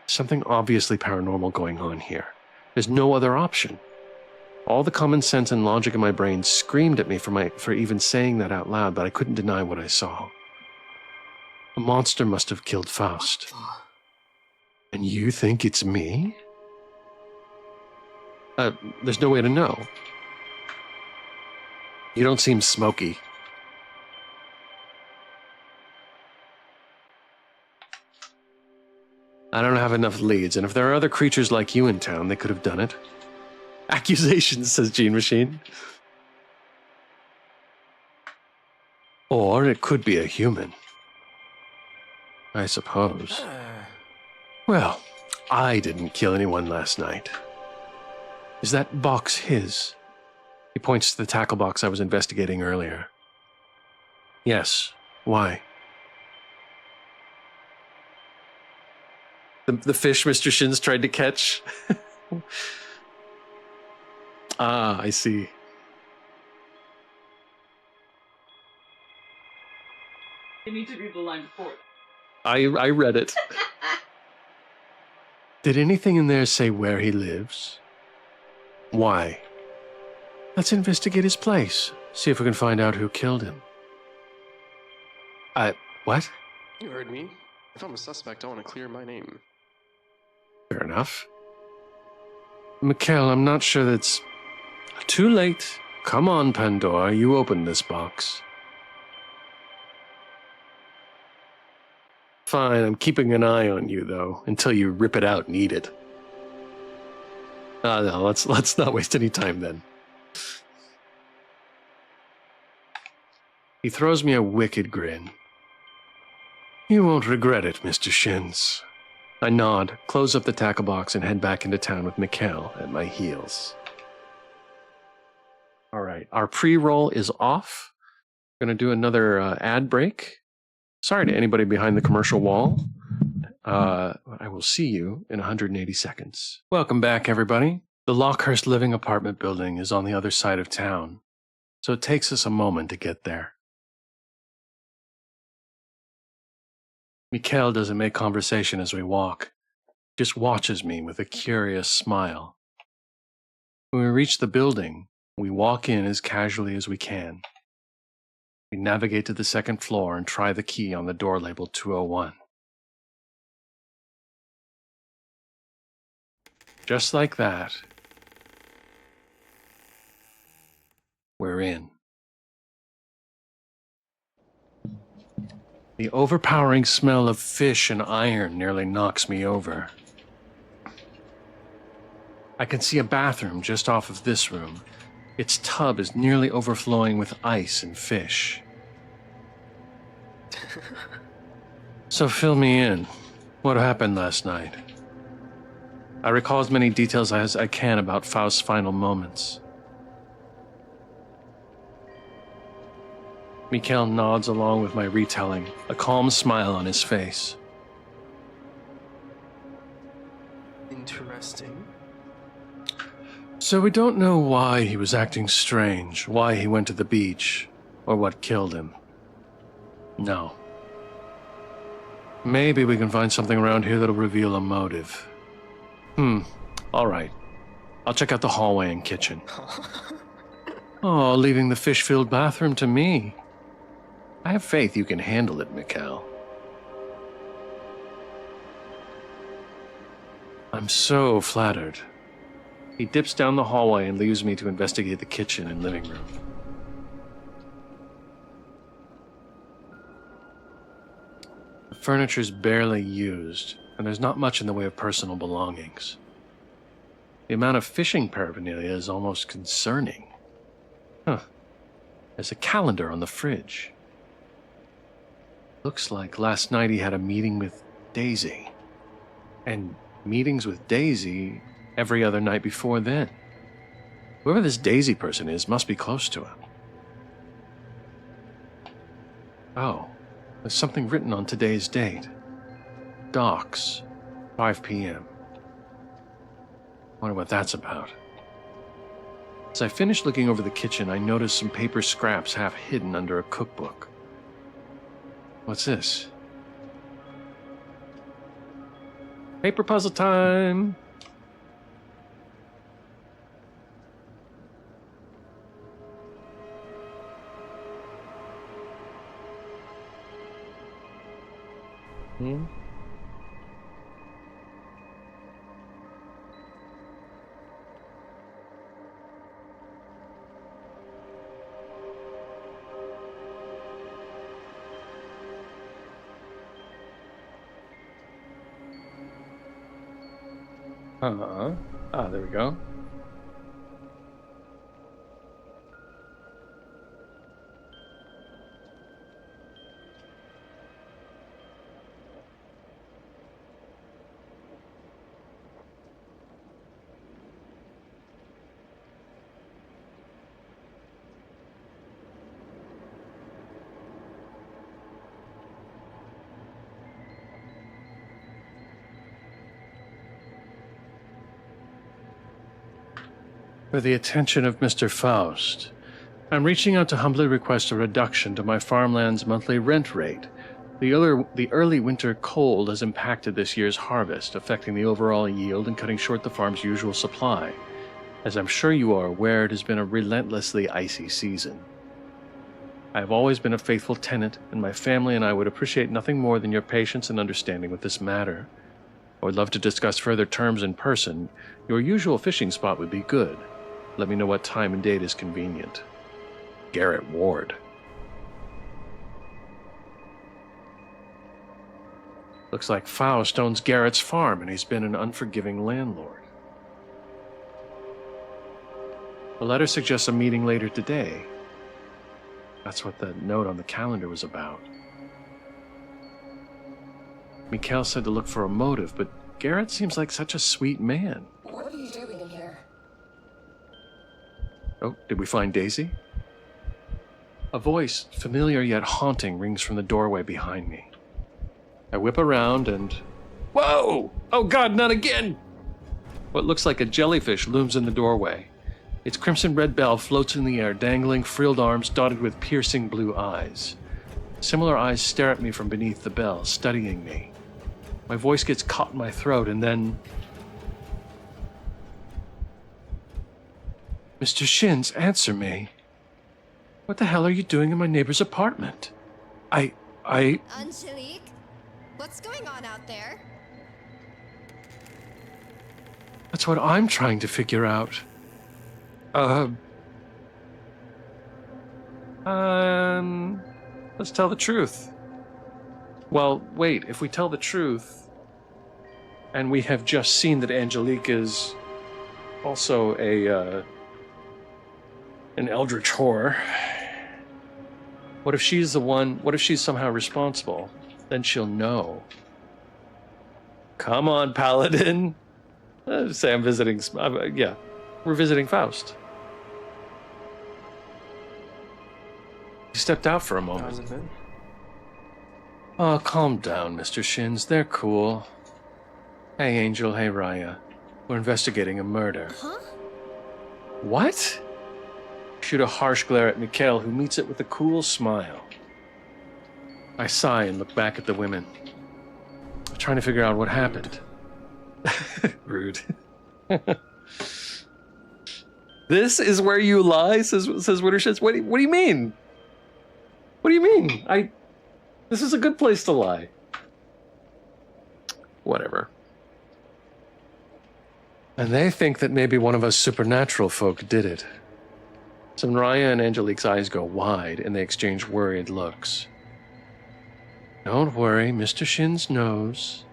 A: Something obviously paranormal going on here. There's no other option. All the common sense and logic in my brain screamed at me for even saying that out loud, but I couldn't deny what I saw. A monster must have killed Faust. And you think it's me? There's no way to know. You don't seem smoky. I don't have enough leads, and if there are other creatures like you in town, they could have done it. Accusations, says Gene Machine. Or it could be a human. I suppose. Well, I didn't kill anyone last night. Is that box his? He points to the tackle box I was investigating earlier. Yes. Why? The fish Mr. Shins tried to catch? Ah, I see.
E: You need to read the line before.
A: I read it. Did anything in there say where he lives? Why? Let's investigate his place. See if we can find out who killed him. What?
G: You heard me. If I'm a suspect, I want to clear my name.
A: Fair enough. Mikhail, I'm not sure that's... Too late. Come on, Pandora, you open this box. Fine, I'm keeping an eye on you, though, until you rip it out and eat it. No, let's not waste any time, then. He throws me a wicked grin. You won't regret it, Mr. Shins. I nod, close up the tackle box, and head back into town with Mikhail at my heels. All right, our pre-roll is off. We're going to do another ad break. Sorry to anybody behind the commercial wall. I will see you in 180 seconds. Welcome back, everybody. The Lockehurst living apartment building is on the other side of town, so it takes us a moment to get there. Mikhail doesn't make conversation as we walk, just watches me with a curious smile. When we reach the building, we walk in as casually as we can. We navigate to the second floor and try the key on the door labeled 201. Just like that, we're in. The overpowering smell of fish and iron nearly knocks me over. I can see a bathroom just off of this room. Its tub is nearly overflowing with ice and fish. So fill me in. What happened last night? I recall as many details as I can about Faust's final moments. Mikhail nods along with my retelling, a calm smile on his face.
G: Interesting.
A: So we don't know why he was acting strange, why he went to the beach, or what killed him. No. Maybe we can find something around here that'll reveal a motive. All right. I'll check out the hallway and kitchen. Oh, leaving the fish-filled bathroom to me. I have faith you can handle it, Mikhail. I'm so flattered. He dips down the hallway and leaves me to investigate the kitchen and living room. The furniture's barely used, and there's not much in the way of personal belongings. The amount of fishing paraphernalia is almost concerning. There's a calendar on the fridge. Looks like last night he had a meeting with Daisy. And meetings with Daisy every other night before then. Whoever this Daisy person is must be close to him. Oh, there's something written on today's date. Docks, 5 p.m. Wonder what that's about. As I finished looking over the kitchen, I noticed some paper scraps half hidden under a cookbook. What's this? Paper puzzle time! There we go. For the attention of Mr. Faust, I'm reaching out to humbly request a reduction to my farmland's monthly rent rate. The early winter cold has impacted this year's harvest, affecting the overall yield and cutting short the farm's usual supply. As I'm sure you are aware, it has been a relentlessly icy season. I have always been a faithful tenant, and my family and I would appreciate nothing more than your patience and understanding with this matter. I would love to discuss further terms in person. Your usual fishing spot would be good. Let me know what time and date is convenient. Garrett Ward. Looks like Faust owns Garrett's farm, and he's been an unforgiving landlord. The letter suggests a meeting later today. That's what the note on the calendar was about. Mikhail said to look for a motive, but Garrett seems like such a sweet man.
C: What are you doing in here?
A: Oh, did we find Daisy? A voice, familiar yet haunting, rings from the doorway behind me. I whip around and... Whoa! Oh God, not again! What looks like a jellyfish looms in the doorway. Its crimson-red bell floats in the air, dangling frilled arms dotted with piercing blue eyes. Similar eyes stare at me from beneath the bell, studying me. My voice gets caught in my throat, and then... Mr. Shins, answer me. What the hell are you doing in my neighbor's apartment?
F: Angelique? What's going on out there?
A: That's what I'm trying to figure out. Let's tell the truth. Well, wait, if we tell the truth, and we have just seen that Angelique is also an eldritch whore, what if she's the one, what if she's somehow responsible? Then she'll know. Come on, Paladin. Say I'm visiting, yeah, we're visiting Faust. He stepped out for a moment.
G: How's it been?
A: Oh, calm down, Mr. Shins. They're cool. Hey, Angel. Hey, Raya. We're investigating a murder.
F: Huh?
A: What? Shoot a harsh glare at Mikhail, who meets it with a cool smile. I sigh and look back at the women. I'm trying to figure out what happened. Rude. This is where you lie, says Winter Shins. What do you mean? What do you mean? This is a good place to lie. Whatever. And they think that maybe one of us supernatural folk did it. So Raya and Angelique's eyes go wide, and they exchange worried looks. Don't worry, Mr. Shins knows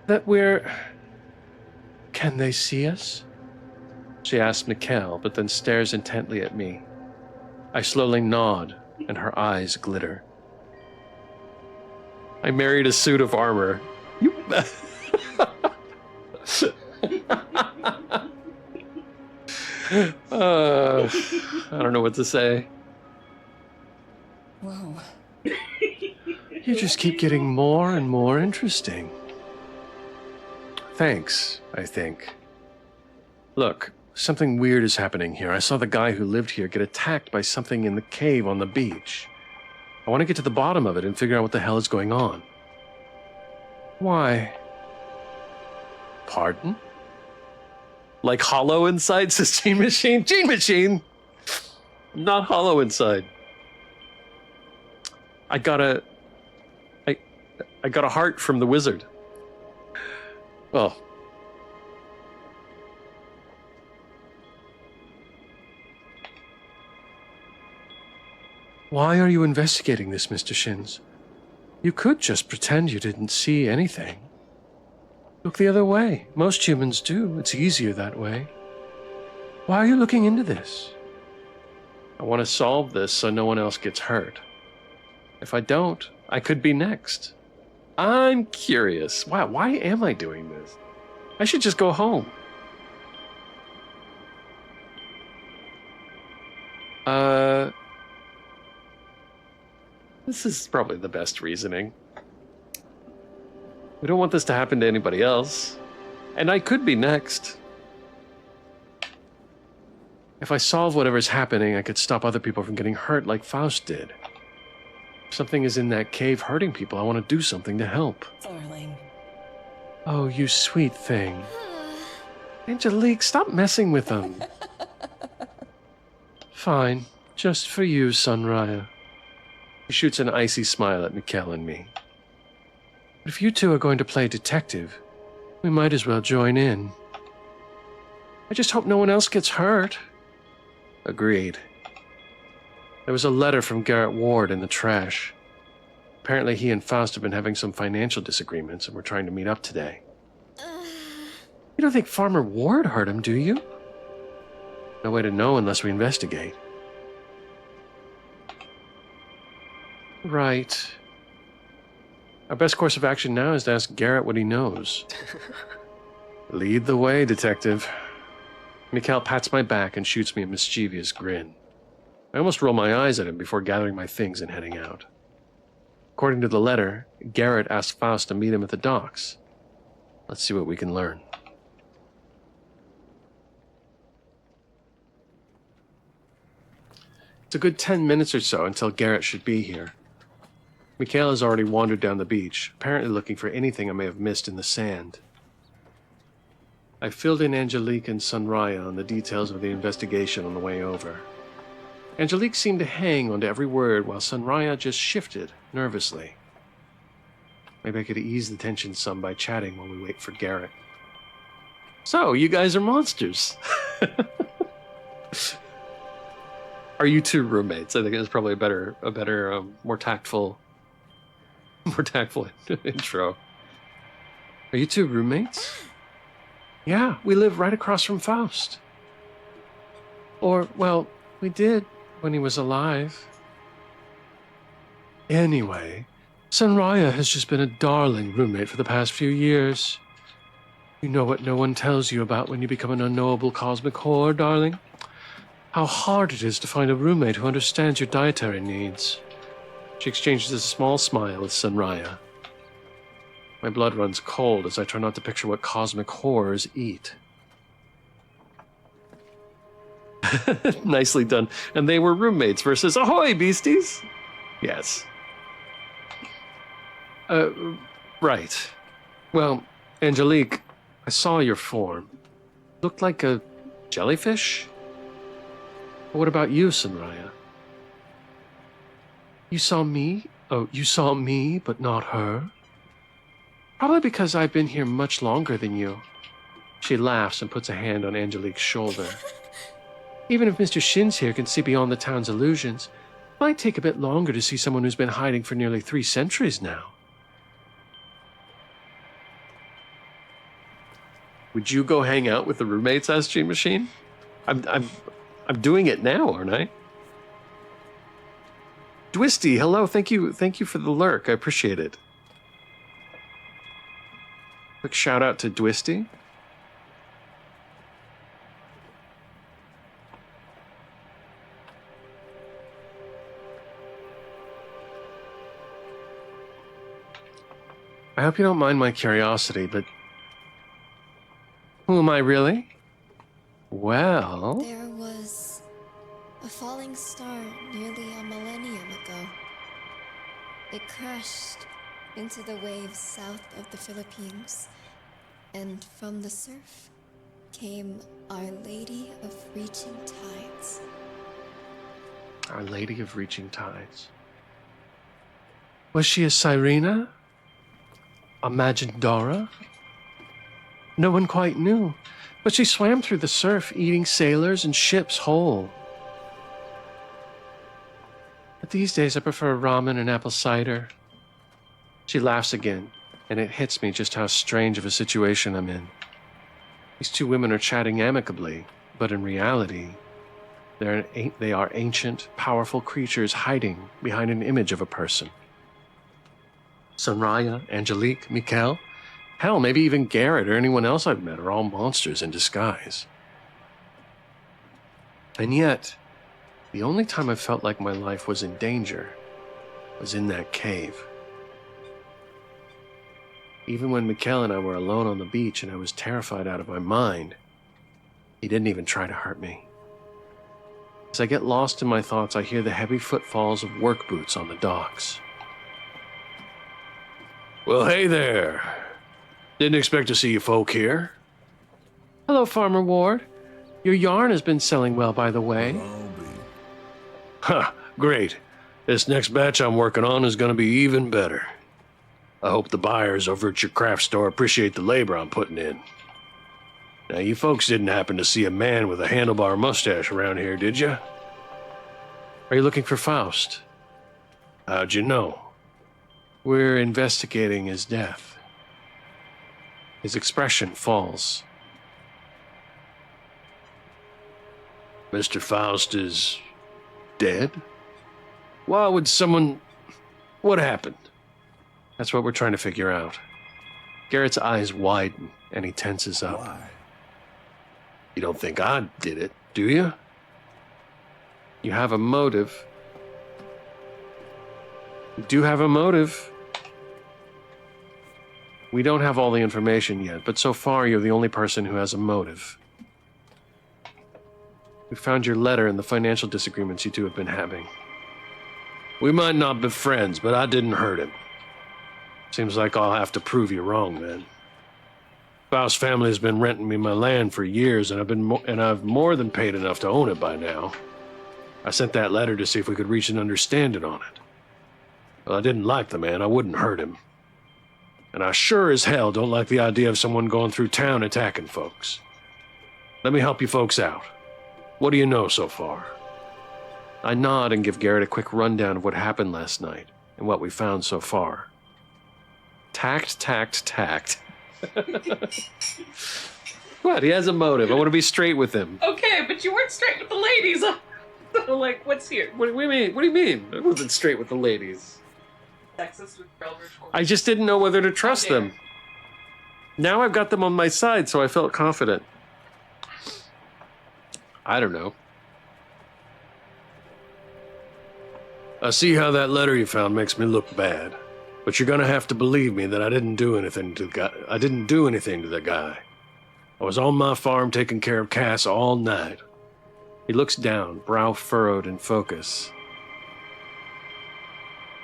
A: that we're... Can they see us? She asks Mikhail, but then stares intently at me. I slowly nod, and her eyes glitter. I married a suit of armor. You... I don't know what to say.
C: Whoa.
A: You just keep getting more and more interesting. Thanks, I think. Look, something weird is happening here. I saw the guy who lived here get attacked by something in the cave on the beach. I want to get to the bottom of it and figure out what the hell is going on. Why? Pardon? Like hollow inside, says Gene Machine? Gene Machine! I'm not hollow inside. I got a heart from the wizard. Well. Why are you investigating this, Mr. Shins? You could just pretend you didn't see anything. Look the other way. Most humans do. It's easier that way. Why are you looking into this? I want to solve this so no one else gets hurt. If I don't, I could be next. I'm curious. Wow, why am I doing this? I should just go home. This is probably the best reasoning. We don't want this to happen to anybody else. And I could be next. If I solve whatever's happening, I could stop other people from getting hurt like Faust did. If something is in that cave hurting people, I want to do something to help.
C: Darling.
A: Oh, you sweet thing. Angelique, stop messing with them. Fine. Just for you, Sunraya. He shoots an icy smile at Mikhail and me. But if you two are going to play detective, we might as well join in. I just hope no one else gets hurt. Agreed. There was a letter from Garrett Ward in the trash. Apparently he and Faust have been having some financial disagreements and we're trying to meet up today. You don't think Farmer Ward hurt him, do you? No way to know unless we investigate. Right. Our best course of action now is to ask Garrett what he knows. Lead the way, detective. Mikhail pats my back and shoots me a mischievous grin. I almost roll my eyes at him before gathering my things and heading out. According to the letter, Garrett asked Faust to meet him at the docks. Let's see what we can learn. It's a good 10 minutes or so until Garrett should be here. Mikhail has already wandered down the beach, apparently looking for anything I may have missed in the sand. I filled in Angelique and Sunraya on the details of the investigation on the way over. Angelique seemed to hang onto every word while Sunraya just shifted nervously. Maybe I could ease the tension some by chatting while we wait for Garrett. So, you guys are monsters. Are you two roommates? I think it's probably a better, more tactful intro. Are you two roommates? Yeah, we live right across from Faust. Or, well, we did when he was alive. Anyway, Sunraya has just been a darling roommate for the past few years. You know what no one tells you about when you become an unknowable cosmic whore, darling? how hard it is to find a roommate who understands your dietary needs. She exchanges a small smile with Sunraya. My blood runs cold as I try not to picture what cosmic horrors eat. Nicely done. And they were roommates versus ahoy, beasties! Yes. Right. Well, Angelique, I saw your form. Looked like a jellyfish? But what about you, Sunraya? You saw me? Oh, you saw me, but not her? Probably because I've been here much longer than you. She laughs and puts a hand on Angelique's shoulder. Even if Mr. Shins here can see beyond the town's illusions, it might take a bit longer to see someone who's been hiding for nearly 3 centuries now. Would you go hang out with the roommates, SG Machine? I'm doing it now, aren't I? Dwisty, hello, thank you for the lurk. I appreciate it. Quick shout out to Dwisty. I hope you don't mind my curiosity, but who am I really? Well...
F: There was a falling star nearly a millennium ago. It crashed into the waves south of the Philippines, and from the surf came Our Lady of Reaching Tides.
A: Our Lady of Reaching Tides. Was she a Sirena? A Magindara? No one quite knew, but she swam through the surf, eating sailors and ships whole. But these days I prefer ramen and apple cider. She laughs again, and it hits me just how strange of a situation I'm in. These two women are chatting amicably, but in reality, they are ancient, powerful creatures hiding behind an image of a person. Sunraya, Angelique, Mikkel, hell, maybe even Garrett or anyone else I've met are all monsters in disguise. And yet, the only time I felt like my life was in danger was in that cave. Even when Mikkel and I were alone on the beach and I was terrified out of my mind, he didn't even try to hurt me. As I get lost in my thoughts, I hear the heavy footfalls of work boots on the docks.
H: Well, hey there. Didn't expect to see you folk here.
A: Hello, Farmer Ward. Your yarn has been selling well, by the way.
B: I'll be.
H: Huh, great. This next batch I'm working on is going to be even better. I hope the buyers over at your craft store appreciate the labor I'm putting in. Now, you folks didn't happen to see a man with a handlebar mustache around here, did you?
A: Are you looking for Faust?
H: How'd you know?
A: We're investigating his death. His expression falls.
H: Mr. Faust is dead? Why would someone... What happened?
A: That's what we're trying to figure out. Garrett's eyes widen, and he tenses up.
B: Why?
H: You don't think I did it, do you?
A: You have a motive. You do have a motive. We don't have all the information yet, but so far you're the only person who has a motive. We found your letter and the financial disagreements you two have been having.
H: We might not be friends, but I didn't hurt him. Seems like I'll have to prove you wrong, then. Faust's family has been renting me my land for years, and I've more than paid enough to own it by now. I sent that letter to see if we could reach an understanding on it. Well, I didn't like the man. I wouldn't hurt him. And I sure as hell don't like the idea of someone going through town attacking folks. Let me help you folks out. What do you know so far?
A: I nod and give Garrett a quick rundown of what happened last night and what we found so far. Tact, tact, tact. What? He has a motive. I want to be straight with him.
E: Okay, but you weren't straight with the ladies. Like, what's here?
A: What do you mean? What do you mean? I wasn't straight with the ladies.
E: Sexist with Eldritch Horror.
A: I just didn't know whether to trust them. Now I've got them on my side, so I felt confident. I don't know.
H: I see how that letter you found makes me look bad, but you're gonna have to believe me that I didn't do anything to the guy. I was on my farm taking care of Cass all night. He looks down, brow furrowed in focus.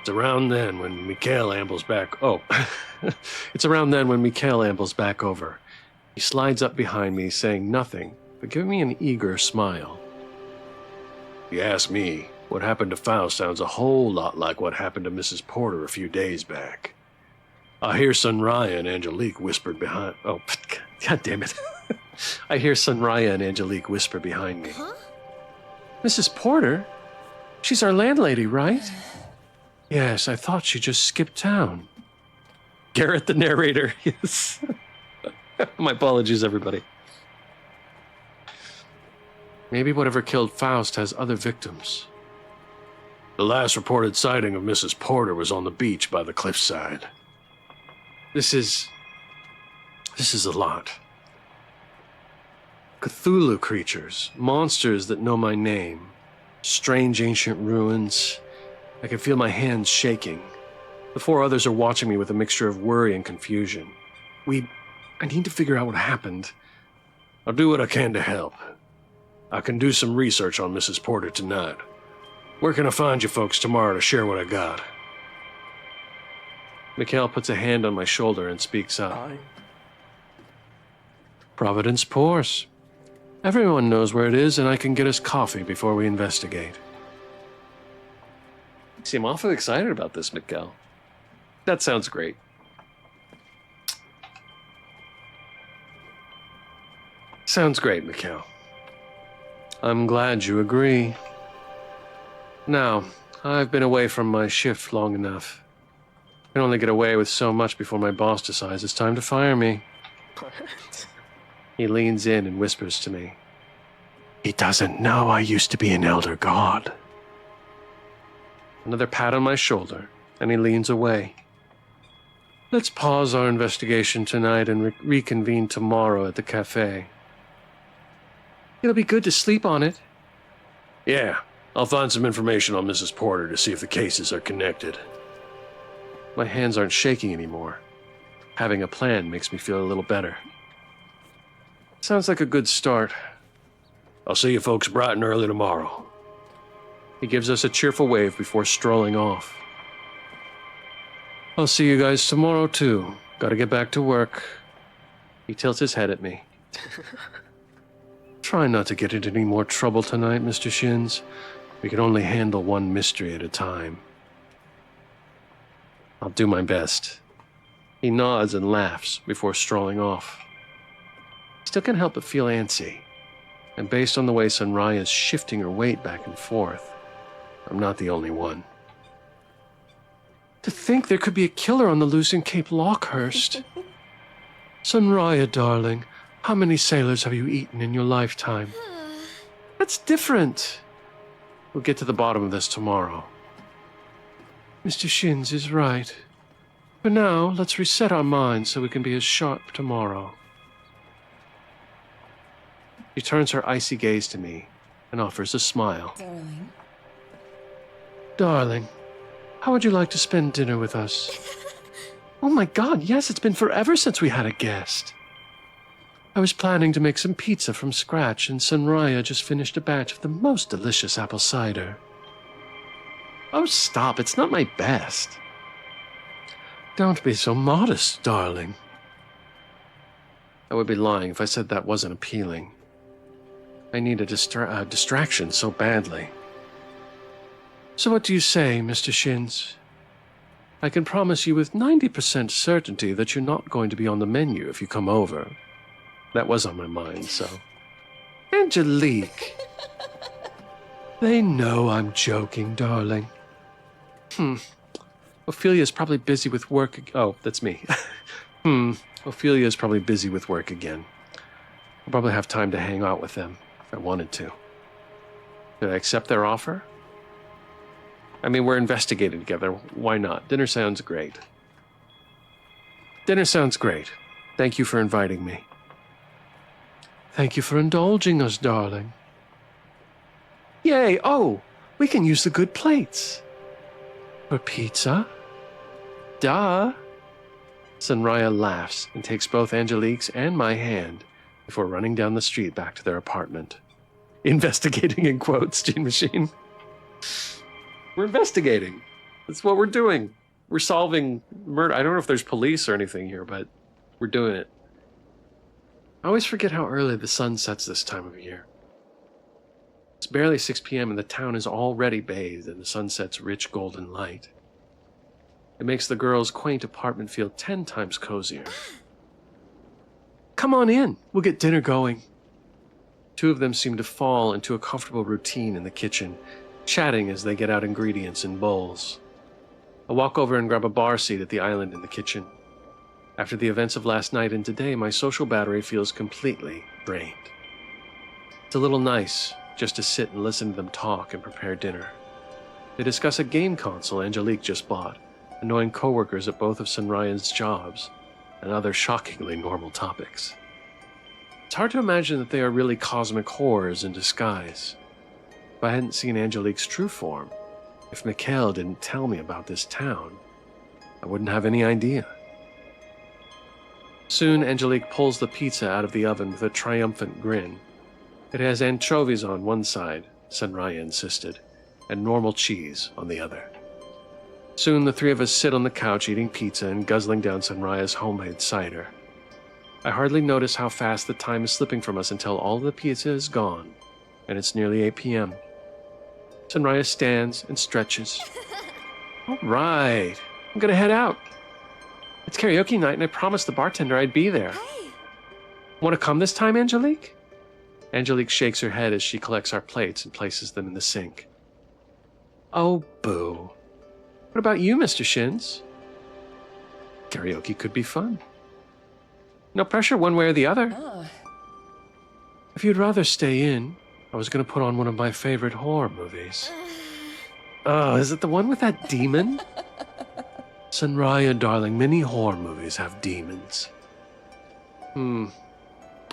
H: It's around then when Mikhail ambles back. It's around then when Mikhail ambles back over. He slides up behind me, saying nothing, but giving me an eager smile. If you ask me, what happened to Faust sounds a whole lot like what happened to Mrs. Porter a few days back. I hear Sunraya and Angelique whispered behind... Oh, God damn it. I hear Sunraya and Angelique whisper behind me.
F: Huh?
A: Mrs. Porter? She's our landlady, right? Yes, I thought she just skipped town. Garrett, the narrator. Yes. My apologies, everybody. Maybe whatever killed Faust has other victims.
H: The last reported sighting of Mrs. Porter was on the beach by the cliffside.
A: This is a lot. Cthulhu creatures, monsters that know my name, strange ancient ruins. I can feel my hands shaking. The four others are watching me with a mixture of worry and confusion. I need to figure out what happened.
H: I'll do what I can to help. I can do some research on Mrs. Porter tonight. Where can I find you folks tomorrow to share what I got?
A: Mikhail puts a hand on my shoulder and speaks up.
G: Hi.
A: Providence Pours. Everyone knows where it is, and I can get us coffee before we investigate. You seem awfully excited about this, Mikhail. That sounds great. Sounds great, Mikhail. I'm glad you agree. Now, I've been away from my shift long enough. I can only get away with so much before my boss decides it's time to fire me.
G: What?
A: He leans in and whispers to me. He doesn't know I used to be an elder god. Another pat on my shoulder, and he leans away. Let's pause our investigation tonight and reconvene tomorrow at the cafe. It'll be good to sleep on it.
H: Yeah, I'll find some information on Mrs. Porter to see if the cases are connected.
A: My hands aren't shaking anymore. Having a plan makes me feel a little better. Sounds like a good start.
H: I'll see you folks bright and early tomorrow.
A: He gives us a cheerful wave before strolling off. I'll see you guys tomorrow, too. Gotta get back to work. He tilts his head at me. Try not to get into any more trouble tonight, Mr. Shins. We can only handle one mystery at a time. I'll do my best. He nods and laughs before strolling off. Still can't help but feel antsy. And based on the way Sunraya is shifting her weight back and forth, I'm not the only one. To think there could be a killer on the loose in Cape Lockehurst. Sunraya, darling, how many sailors have you eaten in your lifetime? That's different. We'll get to the bottom of this tomorrow. Mr. Shins is right. For now, let's reset our minds so we can be as sharp tomorrow. She turns her icy gaze to me and offers a smile.
C: Darling.
A: Darling, how would you like to spend dinner with us? Oh my God, yes, it's been forever since we had a guest. I was planning to make some pizza from scratch, and Sunraya just finished a batch of the most delicious apple cider. Oh, stop, it's not my best. Don't be so modest, darling. I would be lying if I said that wasn't appealing. I need a distraction so badly. So what do you say, Mr. Shins? I can promise you with 90% certainty that you're not going to be on the menu if you come over. That was on my mind, so... Angelique! They know I'm joking, darling. Ophelia's probably busy with work... Oh, that's me. Ophelia's probably busy with work again. I'll probably have time to hang out with them if I wanted to. Did I accept their offer? I mean, we're investigating together. Why not? Dinner sounds great. Dinner sounds great. Thank you for inviting me. Thank you for indulging us, darling. Yay! Oh, we can use the good plates. For pizza? Duh. Sunraya laughs and takes both Angelique's and my hand before running down the street back to their apartment. Investigating in quotes, Gene Machine. We're investigating. That's what we're doing. We're solving murder. I don't know if there's police or anything here, but we're doing it. I always forget how early the sun sets this time of year. It's barely 6 p.m. and the town is already bathed in the sunset's rich golden light. It makes the girls' quaint apartment feel 10 times cozier. Come on in. We'll get dinner going. Two of them seem to fall into a comfortable routine in the kitchen, chatting as they get out ingredients in bowls. I walk over and grab a bar seat at the island in the kitchen. After the events of last night and today, my social battery feels completely drained. It's a little nice just to sit and listen to them talk and prepare dinner. They discuss a game console Angelique just bought, annoying coworkers at both of Sunraya's jobs, and other shockingly normal topics. It's hard to imagine that they are really cosmic horrors in disguise. If I hadn't seen Angelique's true form, if Mikhail didn't tell me about this town, I wouldn't have any idea. Soon, Angelique pulls the pizza out of the oven with a triumphant grin. It has anchovies on one side, Sunraya insisted, and normal cheese on the other. Soon, the three of us sit on the couch eating pizza and guzzling down Sunraya's homemade cider. I hardly notice how fast the time is slipping from us until all the pizza is gone, and it's nearly 8 p.m. Sunraya stands and stretches. All right, I'm gonna head out. It's karaoke night, and I promised the bartender I'd be there.
F: Hey!
A: Want to come this time, Angelique? Angelique shakes her head as she collects our plates and places them in the sink. Oh, boo. What about you, Mr. Shins? Karaoke could be fun. No pressure one way or the other.
C: Ah,
A: If you'd rather stay in, I was going to put on one of my favorite horror movies. Oh, is it the one with that demon? Sunraya, darling, many horror movies have demons.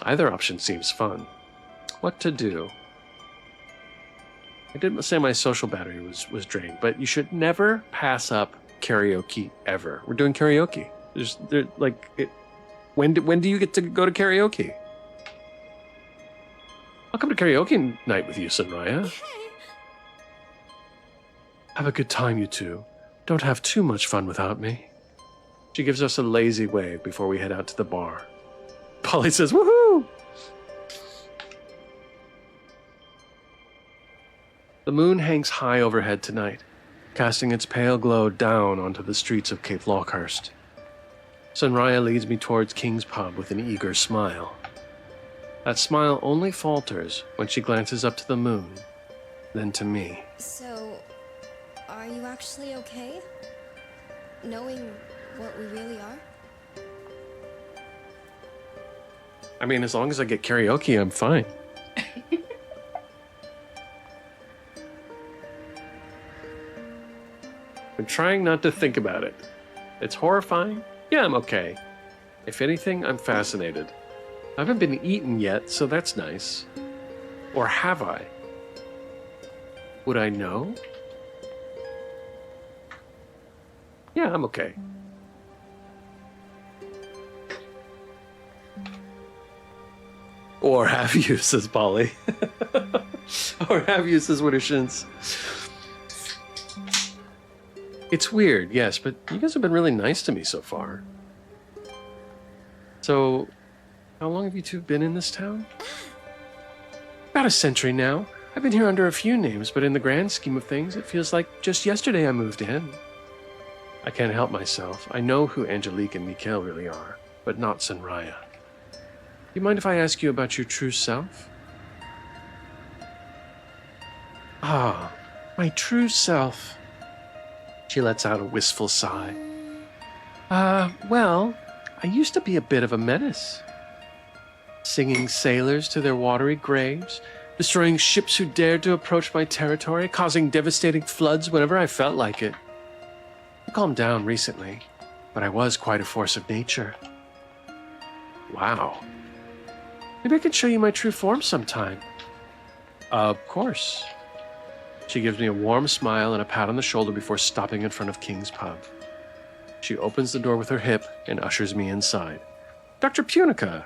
A: Either option seems fun. What to do? I did say my social battery was drained, but you should never pass up karaoke ever. We're doing karaoke. When do you get to go to karaoke? I'll come to karaoke night with you, Sunraya.
F: Okay.
A: Have a good time, you two. Don't have too much fun without me. She gives us a lazy wave before we head out to the bar. Polly says, woohoo! The moon hangs high overhead tonight, casting its pale glow down onto the streets of Cape Lockehurst. Sunraya leads me towards King's Pub with an eager smile. That smile only falters when she glances up to the moon, then to me.
F: So, are you actually okay? Knowing what we really are?
A: I mean, as long as I get karaoke, I'm fine. I'm trying not to think about it. It's horrifying. Yeah, I'm okay. If anything, I'm fascinated. I haven't been eaten yet, so that's nice. Or have I? Would I know? Yeah, I'm okay. Or have you, says Polly. Or have you, says Wintershins. It's weird, yes, but you guys have been really nice to me so far. So, how long have you two been in this town? About a century now. I've been here under a few names, but in the grand scheme of things, it feels like just yesterday I moved in. I can't help myself. I know who Angelique and Mikhail really are, but not Sunraya. You mind if I ask you about your true self? Ah, my true self. She lets out a wistful sigh. Well, I used to be a bit of a menace. Singing sailors to their watery graves, destroying ships who dared to approach my territory, causing devastating floods whenever I felt like it. I calmed down recently, but I was quite a force of nature. Wow. Maybe I can show you my true form sometime. Of course. She gives me a warm smile and a pat on the shoulder before stopping in front of King's Pub. She opens the door with her hip and ushers me inside. Dr. Punica!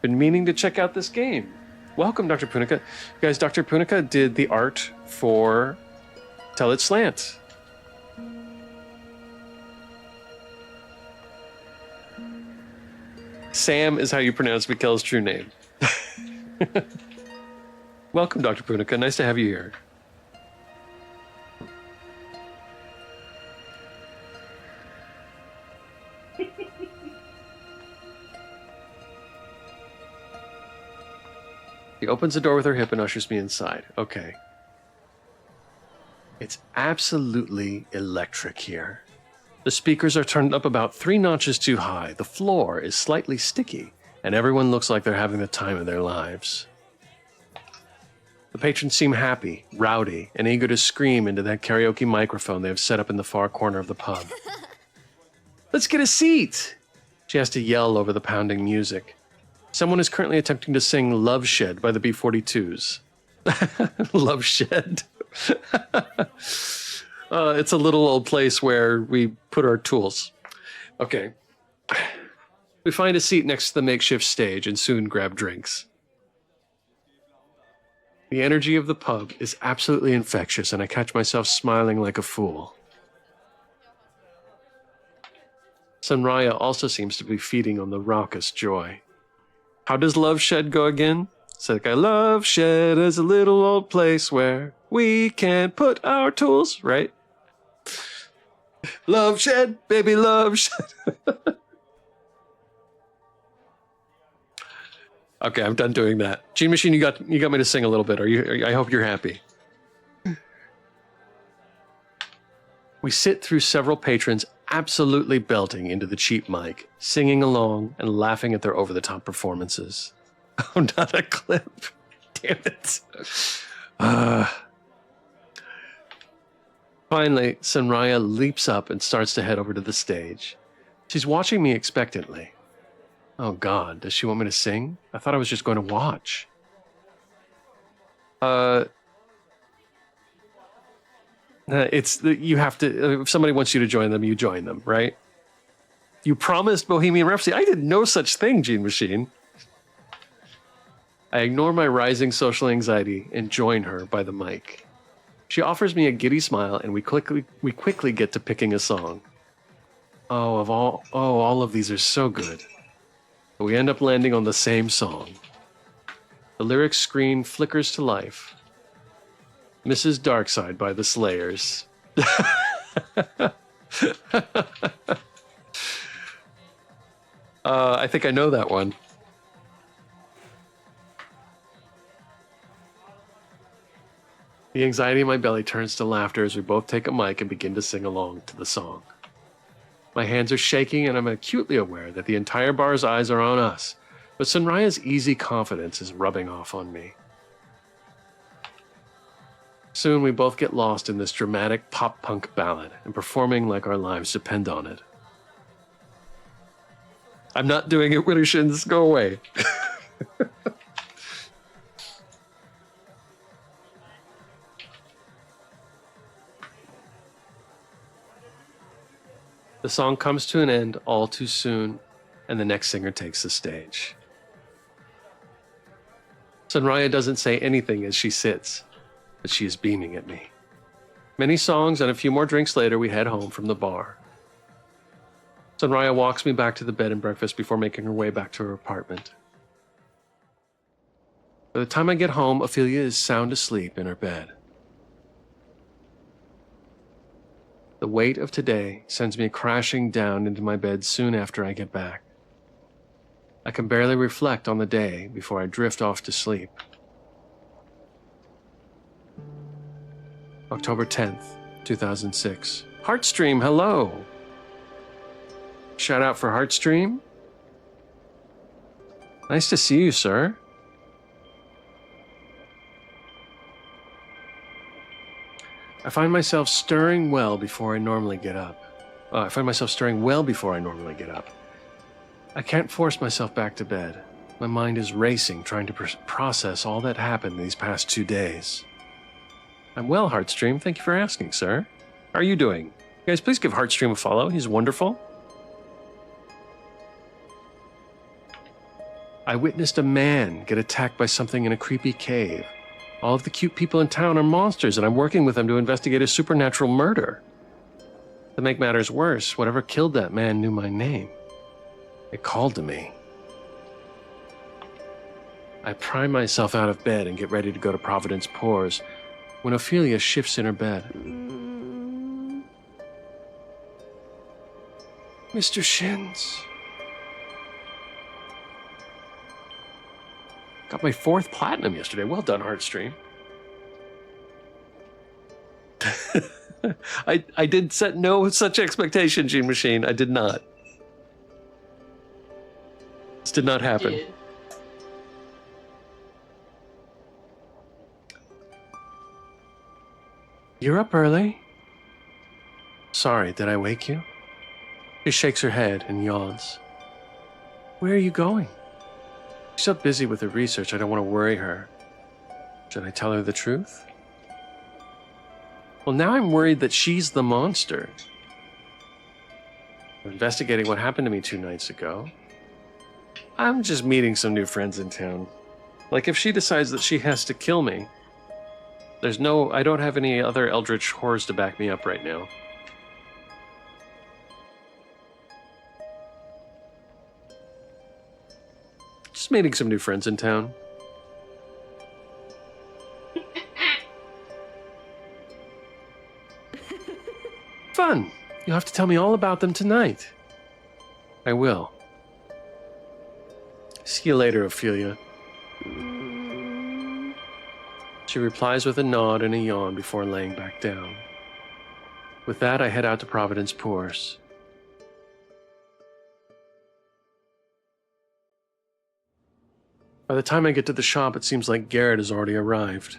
A: Been meaning to check out this game. Welcome, Dr. Punica. Guys, Dr. Punica did the art for Tell It Slant. Sam is how you pronounce Mikkel's true name. Welcome, Dr. Punica. Nice to have you here. She opens the door with her hip and ushers me inside. Okay. It's absolutely electric here. The speakers are turned up about 3 notches too high. The floor is slightly sticky, and everyone looks like they're having the time of their lives. The patrons seem happy, rowdy, and eager to scream into that karaoke microphone they have set up in the far corner of the pub. Let's get a seat! She has to yell over the pounding music. Someone is currently attempting to sing Love Shed by the B-52s. Love Shed. It's a little old place where we put our tools. Okay. We find a seat next to the makeshift stage and soon grab drinks. The energy of the pub is absolutely infectious, and I catch myself smiling like a fool. Sunraya also seems to be feeding on the raucous joy. How does Love Shed go again? It's like, I love Shed as a little old place where we can put our tools, right? Love Shed, baby, love Shed. Okay, I'm done doing that. Gene Machine, you got me to sing a little bit. I hope you're happy. We sit through several patrons absolutely belting into the cheap mic, singing along and laughing at their over-the-top performances. Oh, not a clip. Damn it. Finally, Sunraya leaps up and starts to head over to the stage. She's watching me expectantly. Oh God, does she want me to sing? I thought I was just going to watch. You have to, if somebody wants you to join them, you join them, right? You promised Bohemian Rhapsody. I did no such thing, Gene Machine. I ignore my rising social anxiety and join her by the mic. She offers me a giddy smile, and we quickly get to picking a song. All of these are so good. But we end up landing on the same song. The lyric screen flickers to life. Mrs. Darkside by the Slayers. I think I know that one. The anxiety in my belly turns to laughter as we both take a mic and begin to sing along to the song. My hands are shaking, and I'm acutely aware that the entire bar's eyes are on us, but Sunraya's easy confidence is rubbing off on me. Soon we both get lost in this dramatic pop-punk ballad and performing like our lives depend on it. I'm not doing it, Wintershins. Go away. The song comes to an end all too soon, and the next singer takes the stage. Sunraya doesn't say anything as she sits, but she is beaming at me. Many songs and a few more drinks later, we head home from the bar. Sunraya walks me back to the bed and breakfast before making her way back to her apartment. By the time I get home, Ophelia is sound asleep in her bed. The weight of today sends me crashing down into my bed soon after I get back. I can barely reflect on the day before I drift off to sleep. October 10th, 2006. Heartstream, hello! Shout out for Heartstream. Nice to see you, sir. I find myself stirring well before I normally get up. I can't force myself back to bed. My mind is racing, trying to process all that happened these past 2 days. I'm well, Heartstream. Thank you for asking, sir. How are you doing? Guys, please give Heartstream a follow. He's wonderful. I witnessed a man get attacked by something in a creepy cave. All of the cute people in town are monsters, and I'm working with them to investigate a supernatural murder. To make matters worse, whatever killed that man knew my name. It called to me. I pry myself out of bed and get ready to go to Providence Pores when Ophelia shifts in her bed. Mr. Shins. Got my 4th platinum yesterday. Well done, Heartstream. I did set no such expectation, Gene Machine. I did not. This did not happen.
E: Did.
A: You're up early. Sorry, did I wake you? She shakes her head and yawns. Where are you going? She's so busy with her research, I don't want to worry her. Should I tell her the truth? Well, now I'm worried that she's the monster. I'm investigating what happened to me 2 nights ago. I'm just meeting some new friends in town. Like, if she decides that she has to kill me, I don't have any other eldritch horrors to back me up right now. Just meeting some new friends in town. Fun! You'll have to tell me all about them tonight. I will. See you later, Ophelia. She replies with a nod and a yawn before laying back down. With that, I head out to Providence Pores. By the time I get to the shop, it seems like Garrett has already arrived.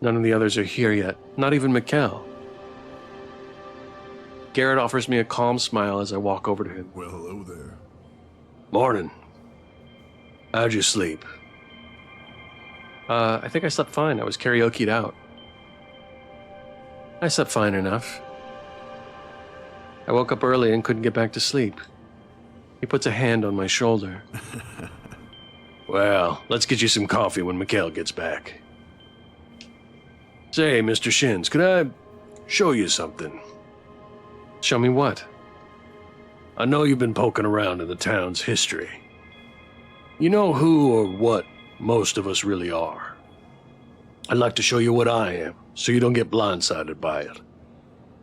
A: None of the others are here yet, not even Mikkel. Garrett offers me a calm smile as I walk over to him.
B: Well, hello there.
H: Morning. How'd you sleep?
A: I think I slept fine. I was karaoke'd out. I slept fine enough. I woke up early and couldn't get back to sleep. He puts a hand on my shoulder.
H: Well, let's get you some coffee when Mikkel gets back. Say, Mr. Shins, could I show you something?
A: Show me what?
H: I know you've been poking around in the town's history. You know who or what most of us really are. I'd like to show you what I am, so you don't get blindsided by it.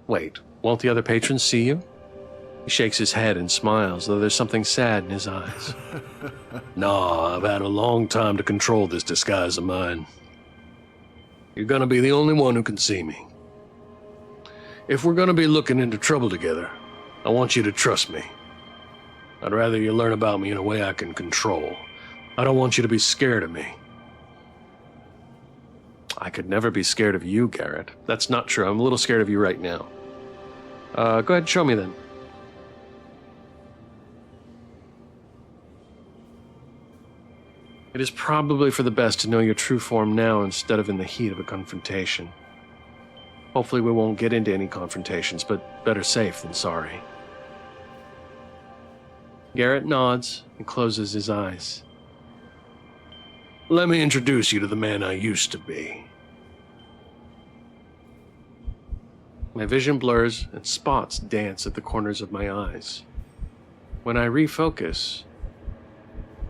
A: Wait, won't the other patrons see you? He shakes his head and smiles, though there's something sad in his eyes.
H: Nah, I've had a long time to control this disguise of mine. You're gonna be the only one who can see me. If we're gonna be looking into trouble together, I want you to trust me. I'd rather you learn about me in a way I can control. I don't want you to be scared of me.
A: I could never be scared of you, Garrett. That's not true. I'm a little scared of you right now. Go ahead and show me then. It is probably for the best to know your true form now instead of in the heat of a confrontation. Hopefully we won't get into any confrontations, but better safe than sorry. Garrett nods and closes his eyes.
H: Let me introduce you to the man I used to be.
A: My vision blurs and spots dance at the corners of my eyes. When I refocus,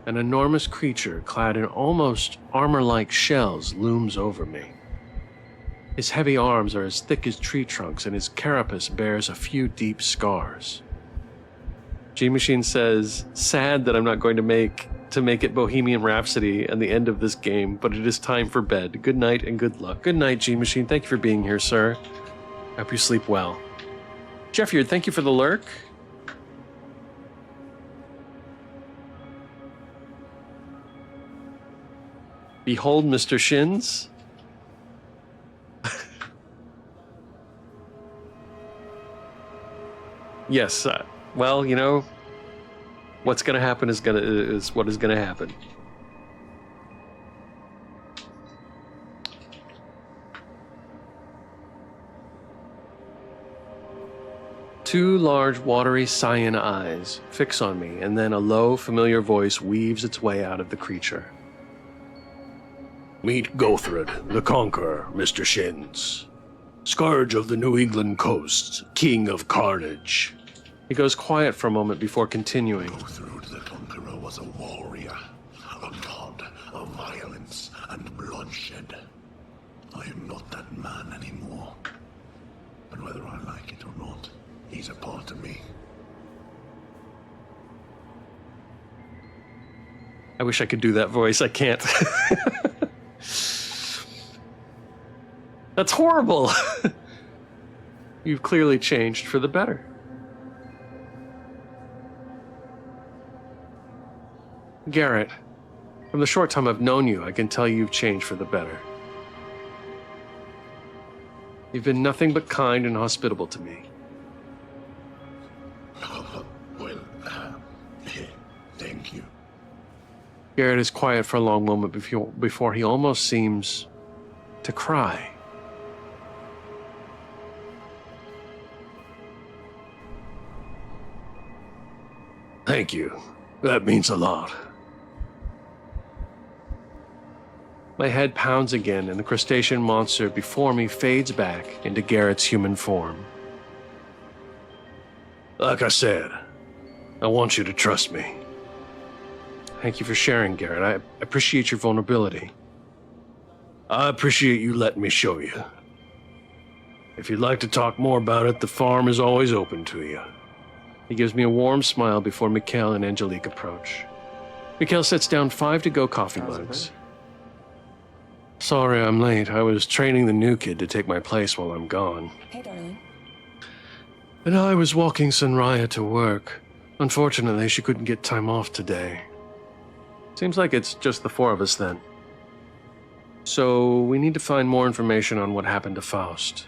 A: an enormous creature clad in almost armor-like shells looms over me. His heavy arms are as thick as tree trunks, and his carapace bears a few deep scars. G-Machine says, sad that I'm not going to make it Bohemian Rhapsody and the end of this game, but it is time for bed. Good night and good luck. Good night, G-Machine. Thank you for being here, sir. I hope you sleep well. Jeffyard, thank you for the lurk. Behold Mr. Shins. Yes, well, you know, what's gonna happen is what is gonna happen. Two large, watery cyan eyes fix on me, and then a low, familiar voice weaves its way out of the creature.
H: Meet Gothrud, the Conqueror, Mr. Shins. Scourge of the New England coasts, King of Carnage.
A: He goes quiet for a moment before continuing.
B: Gothrud the Conqueror was a warrior, a god of violence and bloodshed. I am not that man anymore. But whether I like it or not, he's a part of me.
A: I wish I could do that voice. I can't. That's horrible. You've clearly changed for the better. Garrett, from the short time I've known you, I can tell you've changed for the better. You've been nothing but kind and hospitable to me.
B: Well, thank you.
A: Garrett is quiet for a long moment before he almost seems to cry.
H: Thank you. That means a lot.
A: My head pounds again, and the crustacean monster before me fades back into Garrett's human form.
H: Like I said, I want you to trust me.
A: Thank you for sharing, Garrett. I appreciate your vulnerability.
H: I appreciate you letting me show you. If you'd like to talk more about it, the farm is always open to you.
A: He gives me a warm smile before Mikhail and Angelique approach. Mikhail sets down 5 to-go coffee mugs. Sorry I'm late. I was training the new kid to take my place while I'm gone.
C: Hey, darling.
A: And I was walking Sunraya to work. Unfortunately, she couldn't get time off today. Seems like it's just the 4 of us then. So we need to find more information on what happened to Faust.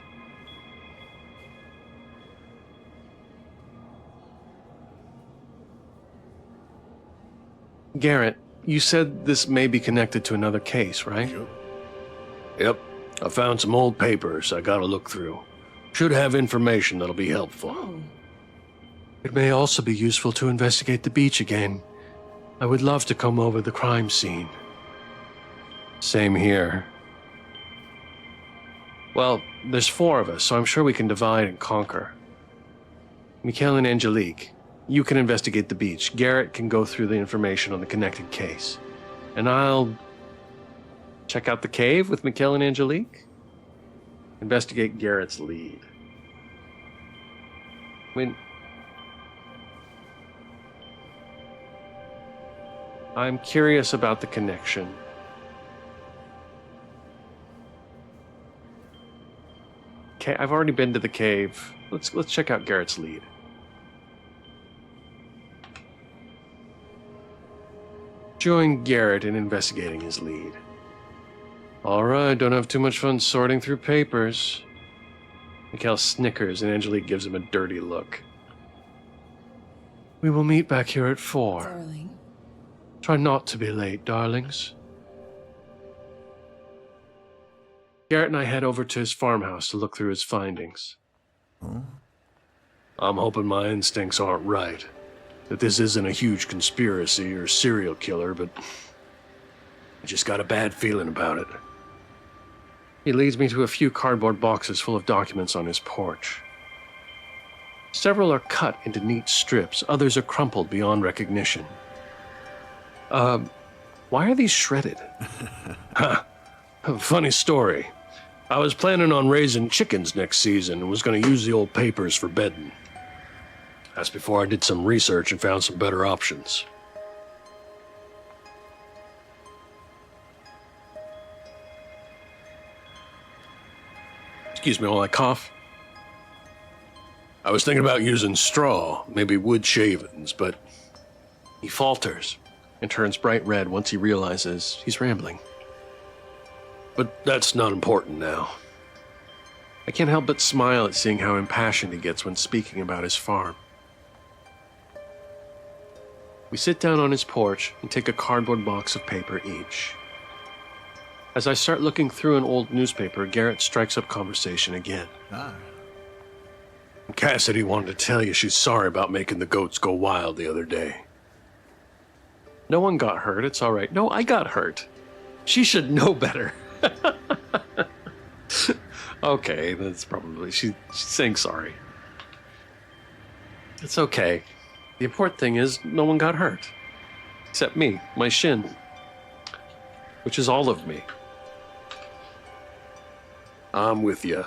A: Garrett, you said this may be connected to another case, right?
H: Yep. I found some old papers I gotta look through. Should have information that'll be helpful.
C: Oh,
A: It may also be useful to investigate the beach again. I would love to come over the crime scene. Same here. Well, there's 4 of us, so I'm sure we can divide and conquer. Mikhail and Angelique, you can investigate the beach. Garrett can go through the information on the connected case. And I'll check out the cave with Mikhail and Angelique. Investigate Garrett's lead. I'm curious about the connection. Okay, I've already been to the cave. Let's check out Garrett's lead. Join Garrett in investigating his lead. Alright, don't have too much fun sorting through papers. Mikhail snickers and Angelique gives him a dirty look. We will meet back here at 4.
C: darling.
A: Try not to be late, darlings. Garrett and I head over to his farmhouse to look through his findings.
H: I'm hoping my instincts aren't right. That this isn't a huge conspiracy or serial killer, but I just got a bad feeling about it.
A: He leads me to a few cardboard boxes full of documents on his porch. Several are cut into neat strips, others are crumpled beyond recognition. Why are these shredded?
H: Funny story. I was planning on raising chickens next season and was going to use the old papers for bedding. That's before I did some research and found some better options.
A: Excuse me while I cough.
H: I was thinking about using straw, maybe wood shavings, but
A: He falters and turns bright red once he realizes he's rambling.
H: But that's not important now.
A: I can't help but smile at seeing how impassioned he gets when speaking about his farm. We sit down on his porch and take a cardboard box of paper each. As I start looking through an old newspaper, Garrett strikes up conversation again.
B: Ah.
H: Cassidy wanted to tell you she's sorry about making the goats go wild the other day.
A: No one got hurt. It's all right. No, I got hurt. She should know better. Okay, that's probably... She's saying sorry. It's okay. The important thing is no one got hurt. Except me, my shin. Which is all of me.
H: I'm with you.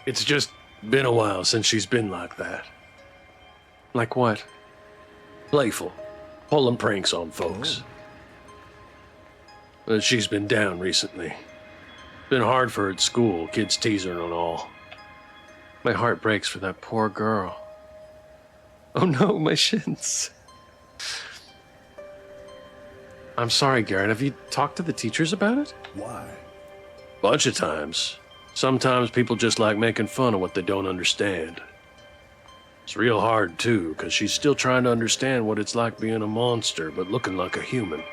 H: It's just been a while since she's been like that.
A: Like what?
H: Playful. Pulling pranks on folks. But she's been down recently. Been hard for her at school, kids tease her and all.
A: My heart breaks for that poor girl. Oh no, my shins. I'm sorry, Garrett. Have you talked to the teachers about it?
B: Why?
H: Bunch of times. Sometimes people just like making fun of what they don't understand. It's real hard, too, because she's still trying to understand what it's like being a monster, but looking like a human.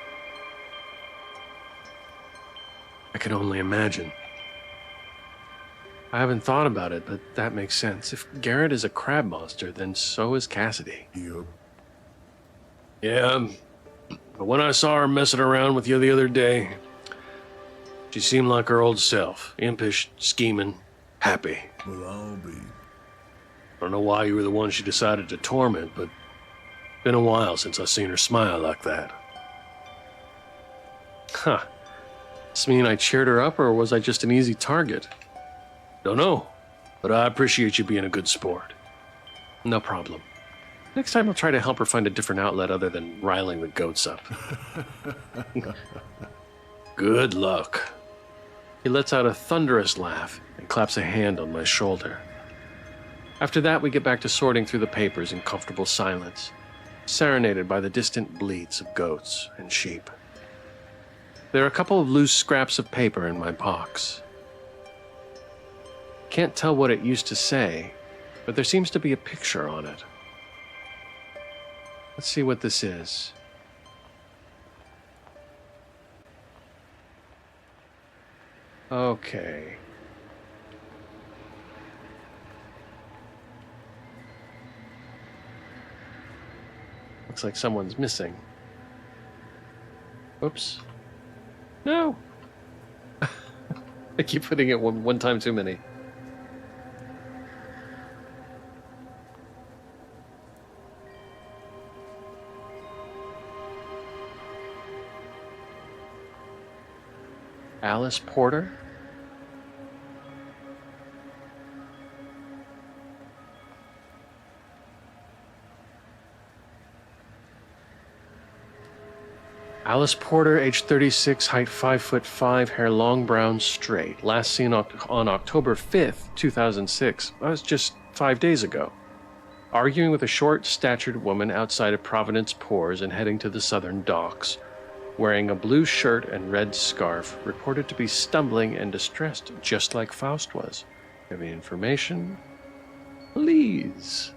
A: I can only imagine. I haven't thought about it, but that makes sense. If Garrett is a crab monster, then so is Cassidy.
B: Yup.
H: Yeah, but when I saw her messing around with you the other day, she seemed like her old self. Impish, scheming, happy.
B: Well, I'll be.
H: I don't know why you were the one she decided to torment, but it's been a while since I seen her smile like that.
A: Huh. Does this mean I cheered her up, or was I just an easy target?
H: Don't know, but I appreciate you being a good sport.
A: No problem. Next time I'll try to help her find a different outlet other than riling the goats up.
H: Good luck.
A: He lets out a thunderous laugh and claps a hand on my shoulder. After that, we get back to sorting through the papers in comfortable silence, serenaded by the distant bleats of goats and sheep. There are a couple of loose scraps of paper in my box. Can't tell what it used to say, but there seems to be a picture on it. Let's see what this is. Okay. Looks like someone's missing. Oops. No! I keep putting it one time too many. Alice Porter? Alice Porter, age 36, height 5'5", hair long brown straight. Last seen on October 5th, 2006. That was just 5 days ago. Arguing with a short-statured woman outside of Providence Poors and heading to the southern docks. Wearing a blue shirt and red scarf, reported to be stumbling and distressed, just like Faust was. Have any information? Please.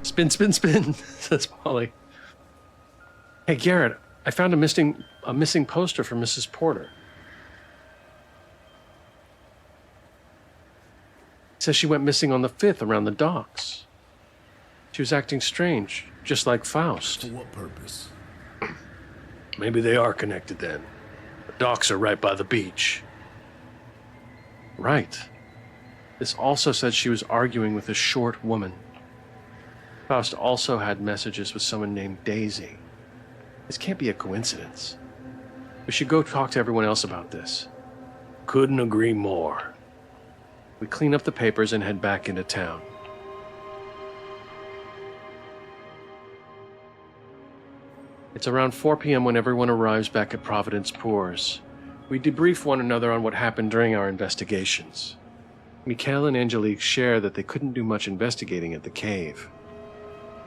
A: Spin, spin, spin, says Molly. Hey, Garrett, I found a missing poster for Mrs. Porter. It says she went missing on the 5th around the docks. She was acting strange, just like Faust.
B: For what purpose?
H: Maybe they are connected then. The docks are right by the beach.
A: Right. This also said she was arguing with a short woman. Faust also had messages with someone named Daisy. This can't be a coincidence. We should go talk to everyone else about this.
H: Couldn't agree more.
A: We clean up the papers and head back into town. It's around 4 p.m. when everyone arrives back at Providence Poors. We debrief one another on what happened during our investigations. Mikhail and Angelique share that they couldn't do much investigating at the cave.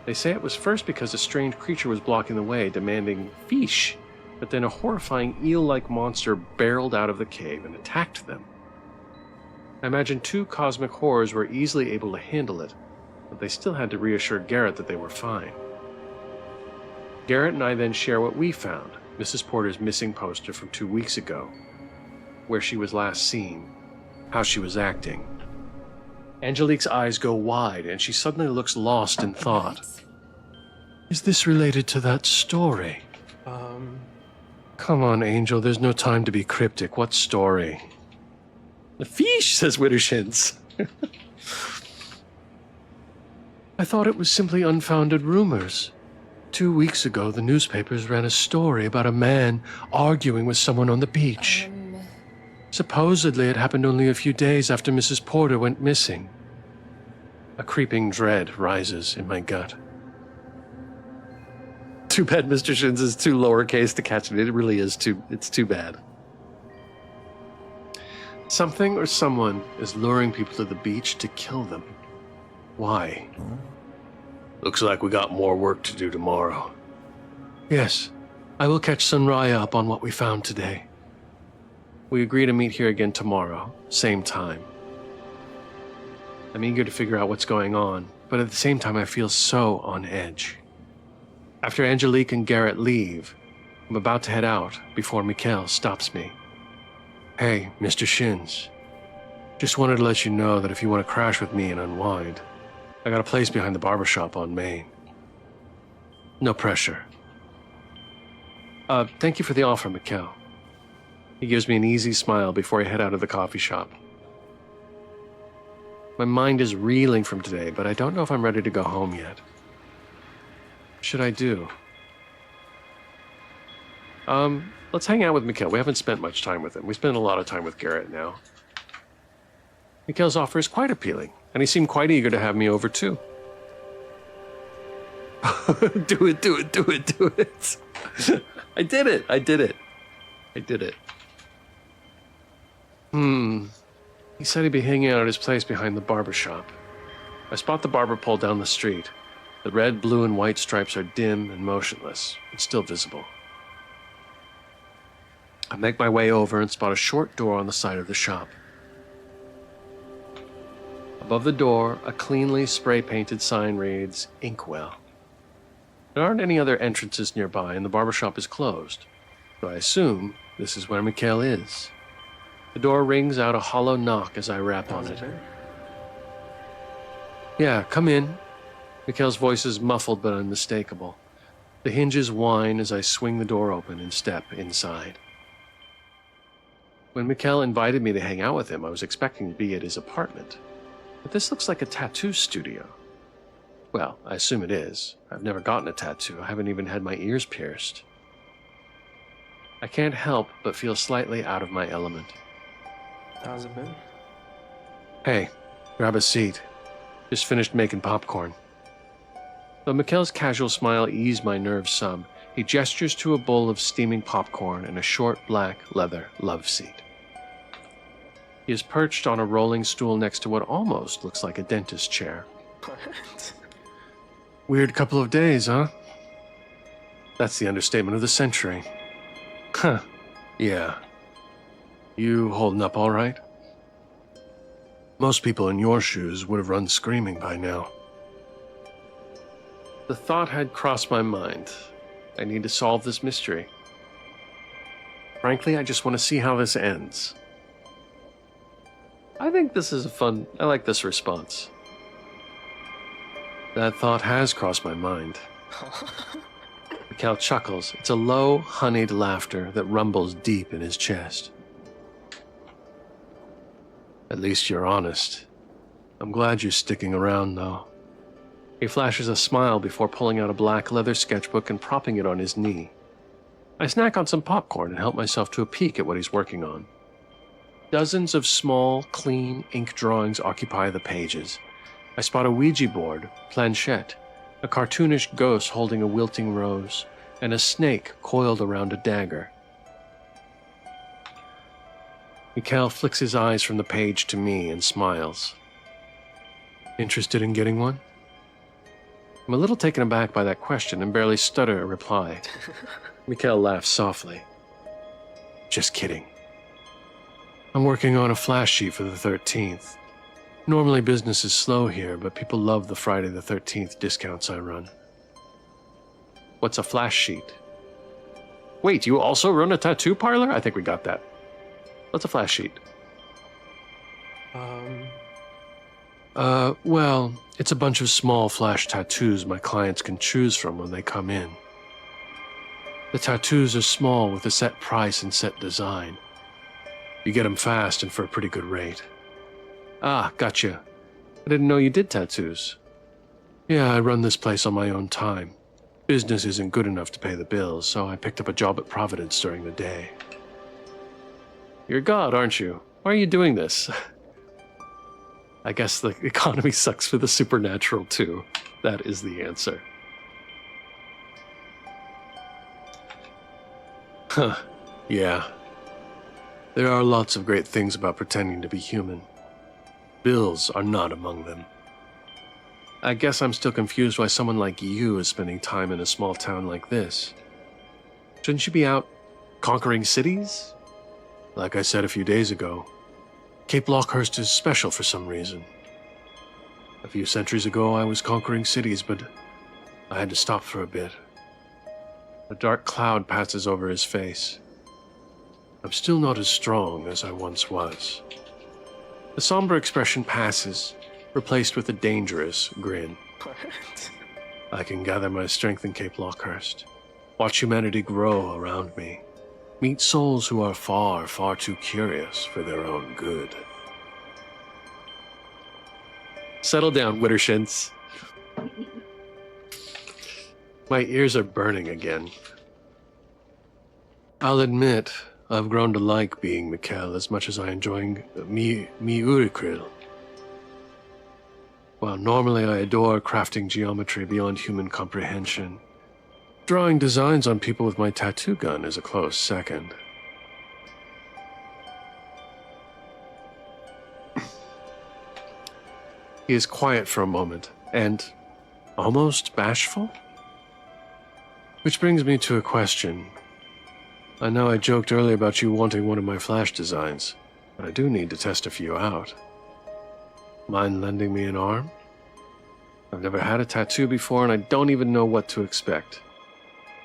A: They say it was first because a strange creature was blocking the way, demanding fish, but then a horrifying eel-like monster barreled out of the cave and attacked them. I imagine 2 cosmic horrors were easily able to handle it, but they still had to reassure Garrett that they were fine. Garrett and I then share what we found, Mrs. Porter's missing poster from 2 weeks ago. where she was last seen, how she was acting. Angelique's eyes go wide, and she suddenly looks lost in thought. Is this related to that story? Come on, Angel, there's no time to be cryptic. What story? The fish, says Wittershins. I thought it was simply unfounded rumors. 2 weeks ago, the newspapers ran a story about a man arguing with someone on the beach. Supposedly, it happened only a few days after Mrs. Porter went missing. A creeping dread rises in my gut. Too bad Mr. Shins is too lowercase to catch it. It really is it's too bad. Something or someone is luring people to the beach to kill them. Why? Looks like we got more work to do tomorrow. Yes, I will catch Sunraya up on what we found today. We agree to meet here again tomorrow, same time. I'm eager to figure out what's going on, but at the same time I feel so on edge. After Angelique and Garrett leave, I'm about to head out before Mikhail stops me. Hey, Mr. Shins. Just wanted to let you know that if you want to crash with me and unwind, I got a place behind the barbershop on Main. No pressure. Thank you for the offer, Mikhail. He gives me an easy smile before I head out of the coffee shop. My mind is reeling from today, but I don't know if I'm ready to go home yet. What should I do? Let's hang out with Mikhail. We haven't spent much time with him. We spend a lot of time with Garrett now. Mikhail's offer is quite appealing, and he seemed quite eager to have me over too. Do it. I did it. He said he'd be hanging out at his place behind the barber shop. I spot the barber pole down the street. The red, blue, and white stripes are dim and motionless, but still visible. I make my way over and spot a short door on the side of the shop. Above the door, a cleanly spray-painted sign reads, Inkwell. There aren't any other entrances nearby, and the barbershop is closed, so I assume this is where Mikhail is. The door rings out a hollow knock as I rap on it. Yeah, come in. Mikhail's voice is muffled but unmistakable. The hinges whine as I swing the door open and step inside. When Mikhail invited me to hang out with him, I was expecting to be at his apartment. But this looks like a tattoo studio. Well, I assume it is. I've never gotten a tattoo. I haven't even had my ears pierced. I can't help but feel slightly out of my element.
G: How's it been?
A: Hey, grab a seat. Just finished making popcorn. Though Mikhail's casual smile eased my nerves some, he gestures to a bowl of steaming popcorn and a short black leather love seat. He is perched on a rolling stool next to what almost looks like a dentist chair.
G: What?
A: Weird couple of days, huh? That's the understatement of the century. Huh. Yeah. You holding up all right? Most people in your shoes would have run screaming by now. The thought had crossed my mind. I need to solve this mystery. Frankly, I just want to see how this ends. I think this is I like this response. That thought has crossed my mind. Mikhail chuckles. It's a low, honeyed laughter that rumbles deep in his chest. At least you're honest. I'm glad you're sticking around, though. He flashes a smile before pulling out a black leather sketchbook and propping it on his knee. I snack on some popcorn and help myself to a peek at what he's working on. Dozens of small, clean ink drawings occupy the pages. I spot a Ouija board, planchette, a cartoonish ghost holding a wilting rose, and a snake coiled around a dagger. Mikhail flicks his eyes from the page to me and smiles. Interested in getting one? I'm a little taken aback by that question and barely stutter a reply. Mikhail laughs softly. Just kidding. I'm working on a flash sheet for the 13th. Normally business is slow here, but people love the Friday the 13th discounts I run. What's a flash sheet? Wait, you also run a tattoo parlor? I think we got that. What's a flash sheet? Well, it's a bunch of small flash tattoos my clients can choose from when they come in. The tattoos are small with a set price and set design. You get them fast and for a pretty good rate. Ah, gotcha. I didn't know you did tattoos. Yeah, I run this place on my own time. Business isn't good enough to pay the bills, so I picked up a job at Providence during the day. You're God, aren't you? Why are you doing this? I guess the economy sucks for the supernatural, too. That is the answer. Huh. Yeah. There are lots of great things about pretending to be human. Bills are not among them. I guess I'm still confused why someone like you is spending time in a small town like this. Shouldn't you be out conquering cities? Like I said a few days ago, Cape Lockehurst is special for some reason. A few centuries ago, I was conquering cities, but I had to stop for a bit. A dark cloud passes over his face. I'm still not as strong as I once was. The somber expression passes, replaced with a dangerous grin.
G: What?
A: I can gather my strength in Cape Lockehurst, watch humanity grow around me, meet souls who are far, far too curious for their own good. Settle down, mistershins. My ears are burning again. I'll admit, I've grown to like being Mikkel as much as I enjoy mi urikril. While normally I adore crafting geometry beyond human comprehension, drawing designs on people with my tattoo gun is a close second. He is quiet for a moment, and almost bashful? Which brings me to a question. I know I joked earlier about you wanting one of my flash designs, but I do need to test a few out. Mind lending me an arm? I've never had a tattoo before, and I don't even know what to expect.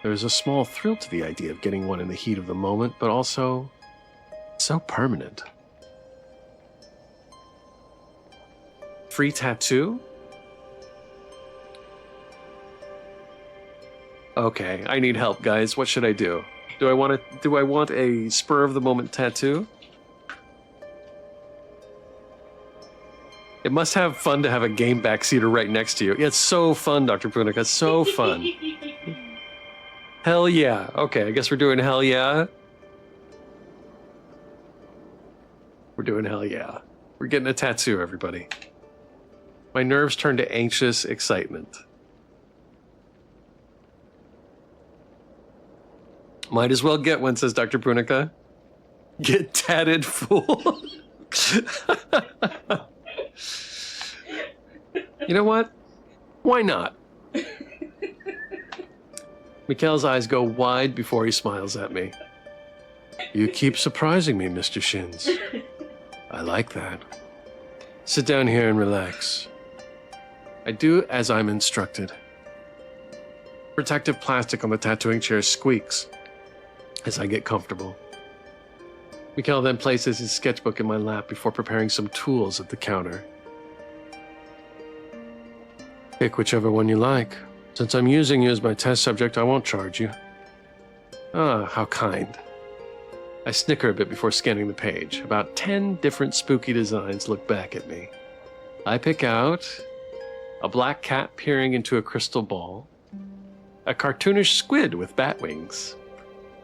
A: There is a small thrill to the idea of getting one in the heat of the moment, but also so permanent. Free tattoo? Okay, I need help, guys. What should I do? Do I want a spur of the moment tattoo? It must have fun to have a game backseater right next to you. Yeah, it's so fun, Dr. Punica. It's so fun. Hell yeah. Okay, I guess we're doing hell yeah. We're doing hell yeah. We're getting a tattoo, everybody. My nerves turn to anxious excitement. Might as well get one, says Dr. Punica. Get tatted, fool. You know what? Why not? Mikkel's eyes go wide before he smiles at me. You keep surprising me, Mr. Shins. I like that. Sit down here and relax. I do as I'm instructed. Protective plastic on the tattooing chair squeaks as I get comfortable. Mikkel then places his sketchbook in my lap before preparing some tools at the counter. Pick whichever one you like. Since I'm using you as my test subject, I won't charge you. Ah, how kind. I snicker a bit before scanning the page. About 10 different spooky designs look back at me. I pick out a black cat peering into a crystal ball, a cartoonish squid with bat wings,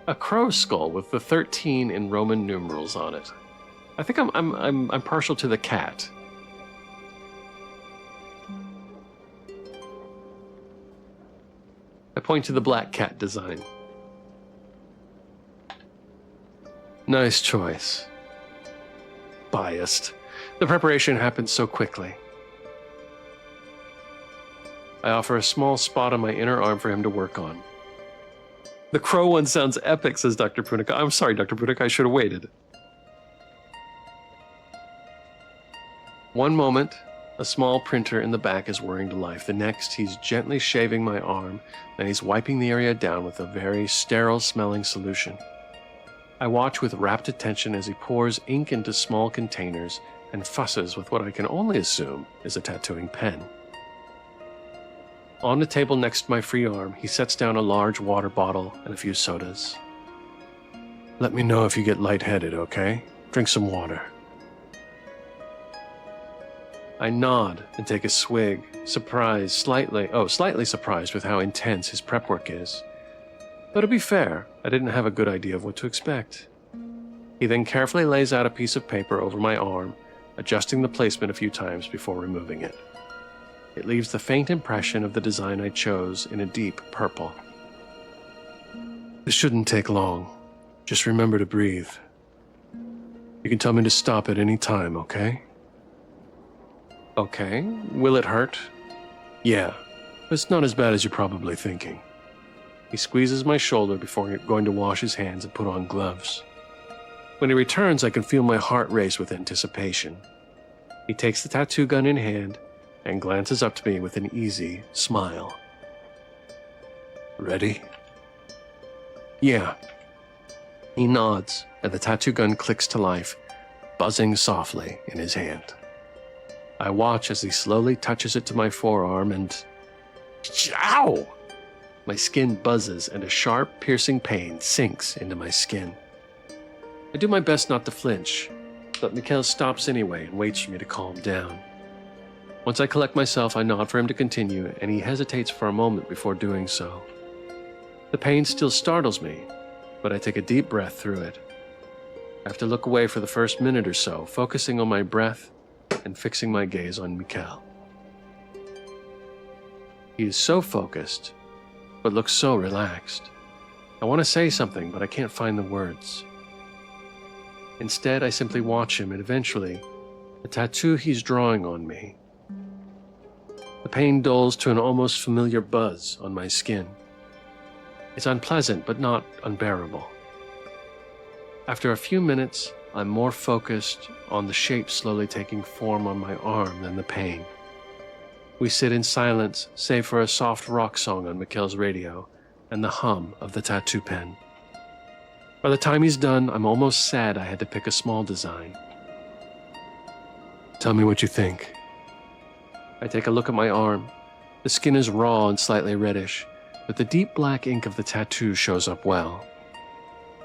A: a crow skull with the 13 in Roman numerals on it. I think I'm partial to the cat. I point to the black cat design. Nice choice. Biased. The preparation happens so quickly. I offer a small spot on my inner arm for him to work on. The crow one sounds epic, says Dr. Punica. I'm sorry, Dr. Punica, I should have waited. One moment, a small printer in the back is whirring to life. The next, he's gently shaving my arm, and he's wiping the area down with a very sterile-smelling solution. I watch with rapt attention as he pours ink into small containers and fusses with what I can only assume is a tattooing pen. On the table next to my free arm, he sets down a large water bottle and a few sodas. Let me know if you get lightheaded, okay? Drink some water. I nod and take a swig, slightly surprised with how intense his prep work is. But to be fair, I didn't have a good idea of what to expect. He then carefully lays out a piece of paper over my arm, adjusting the placement a few times before removing it. It leaves the faint impression of the design I chose in a deep purple. This shouldn't take long. Just remember to breathe. You can tell me to stop at any time, okay? Okay. Will it hurt? Yeah, but it's not as bad as you're probably thinking. He squeezes my shoulder before going to wash his hands and put on gloves. When he returns, I can feel my heart race with anticipation. He takes the tattoo gun in hand and glances up to me with an easy smile. Ready? Yeah. He nods, and the tattoo gun clicks to life, buzzing softly in his hand. I watch as he slowly touches it to my forearm and... Ow! My skin buzzes and a sharp, piercing pain sinks into my skin. I do my best not to flinch, but Mikhail stops anyway and waits for me to calm down. Once I collect myself, I nod for him to continue, and he hesitates for a moment before doing so. The pain still startles me, but I take a deep breath through it. I have to look away for the first minute or so, focusing on my breath and fixing my gaze on Mikhail. He is so focused, but looks so relaxed. I want to say something, but I can't find the words. Instead, I simply watch him, and eventually, the tattoo he's drawing on me. The pain dulls to an almost familiar buzz on my skin. It's unpleasant, but not unbearable. After a few minutes, I'm more focused on the shape slowly taking form on my arm than the pain. We sit in silence, save for a soft rock song on Mikhail's radio and the hum of the tattoo pen. By the time he's done, I'm almost sad I had to pick a small design. Tell me what you think. I take a look at my arm. The skin is raw and slightly reddish, but the deep black ink of the tattoo shows up well.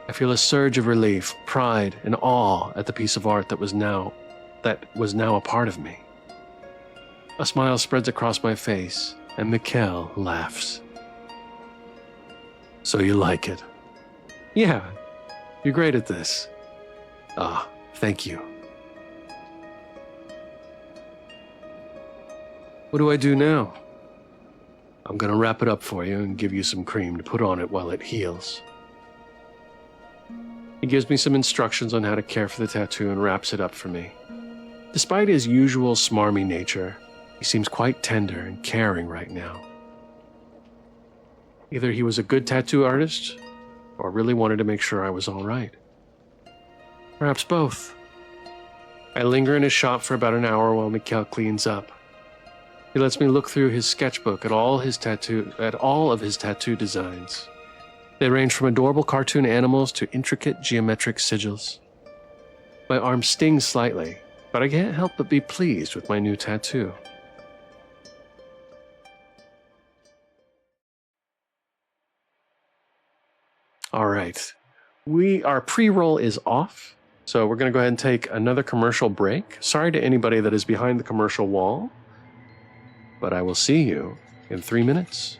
A: I feel a surge of relief, pride, and awe at the piece of art that was now a part of me. A smile spreads across my face, and Mikhail laughs. So you like it? Yeah, you're great at this. Ah, thank you. What do I do now? I'm gonna wrap it up for you and give you some cream to put on it while it heals. He gives me some instructions on how to care for the tattoo and wraps it up for me. Despite his usual smarmy nature, he seems quite tender and caring right now. Either he was a good tattoo artist, or really wanted to make sure I was all right. Perhaps both. I linger in his shop for about an hour while Mikhail cleans up. He lets me look through his sketchbook at all of his tattoo designs. They range from adorable cartoon animals to intricate geometric sigils. My arm stings slightly, but I can't help but be pleased with my new tattoo. All right, our pre-roll is off, so we're going to go ahead and take another commercial break. Sorry to anybody that is behind the commercial wall, but I will see you in 3 minutes.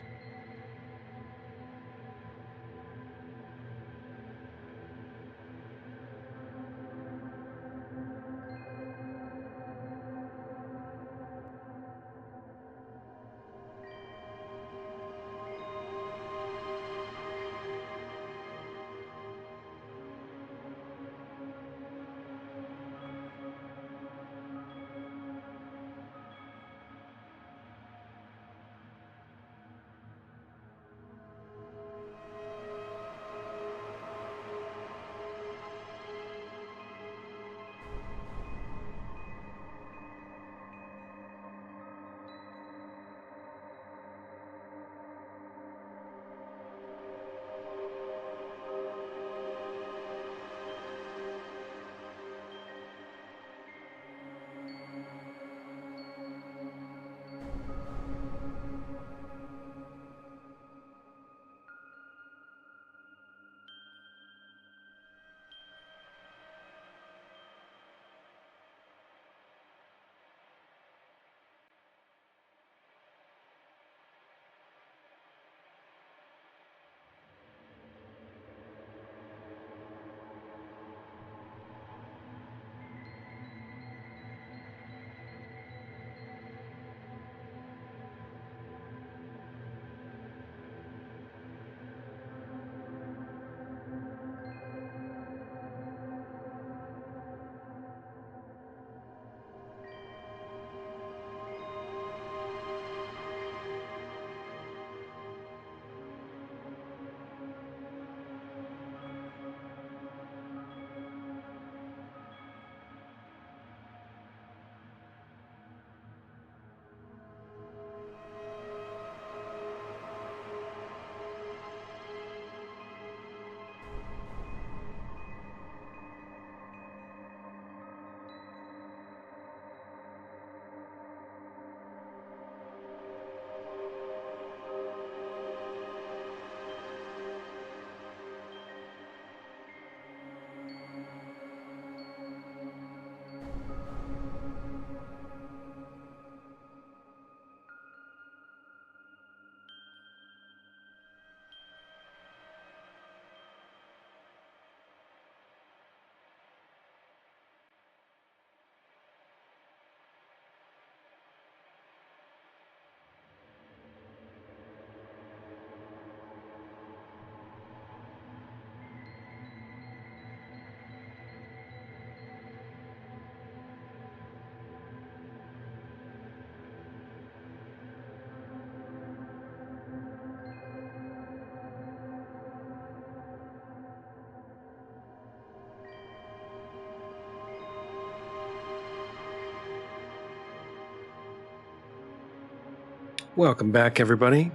A: Welcome back, everybody.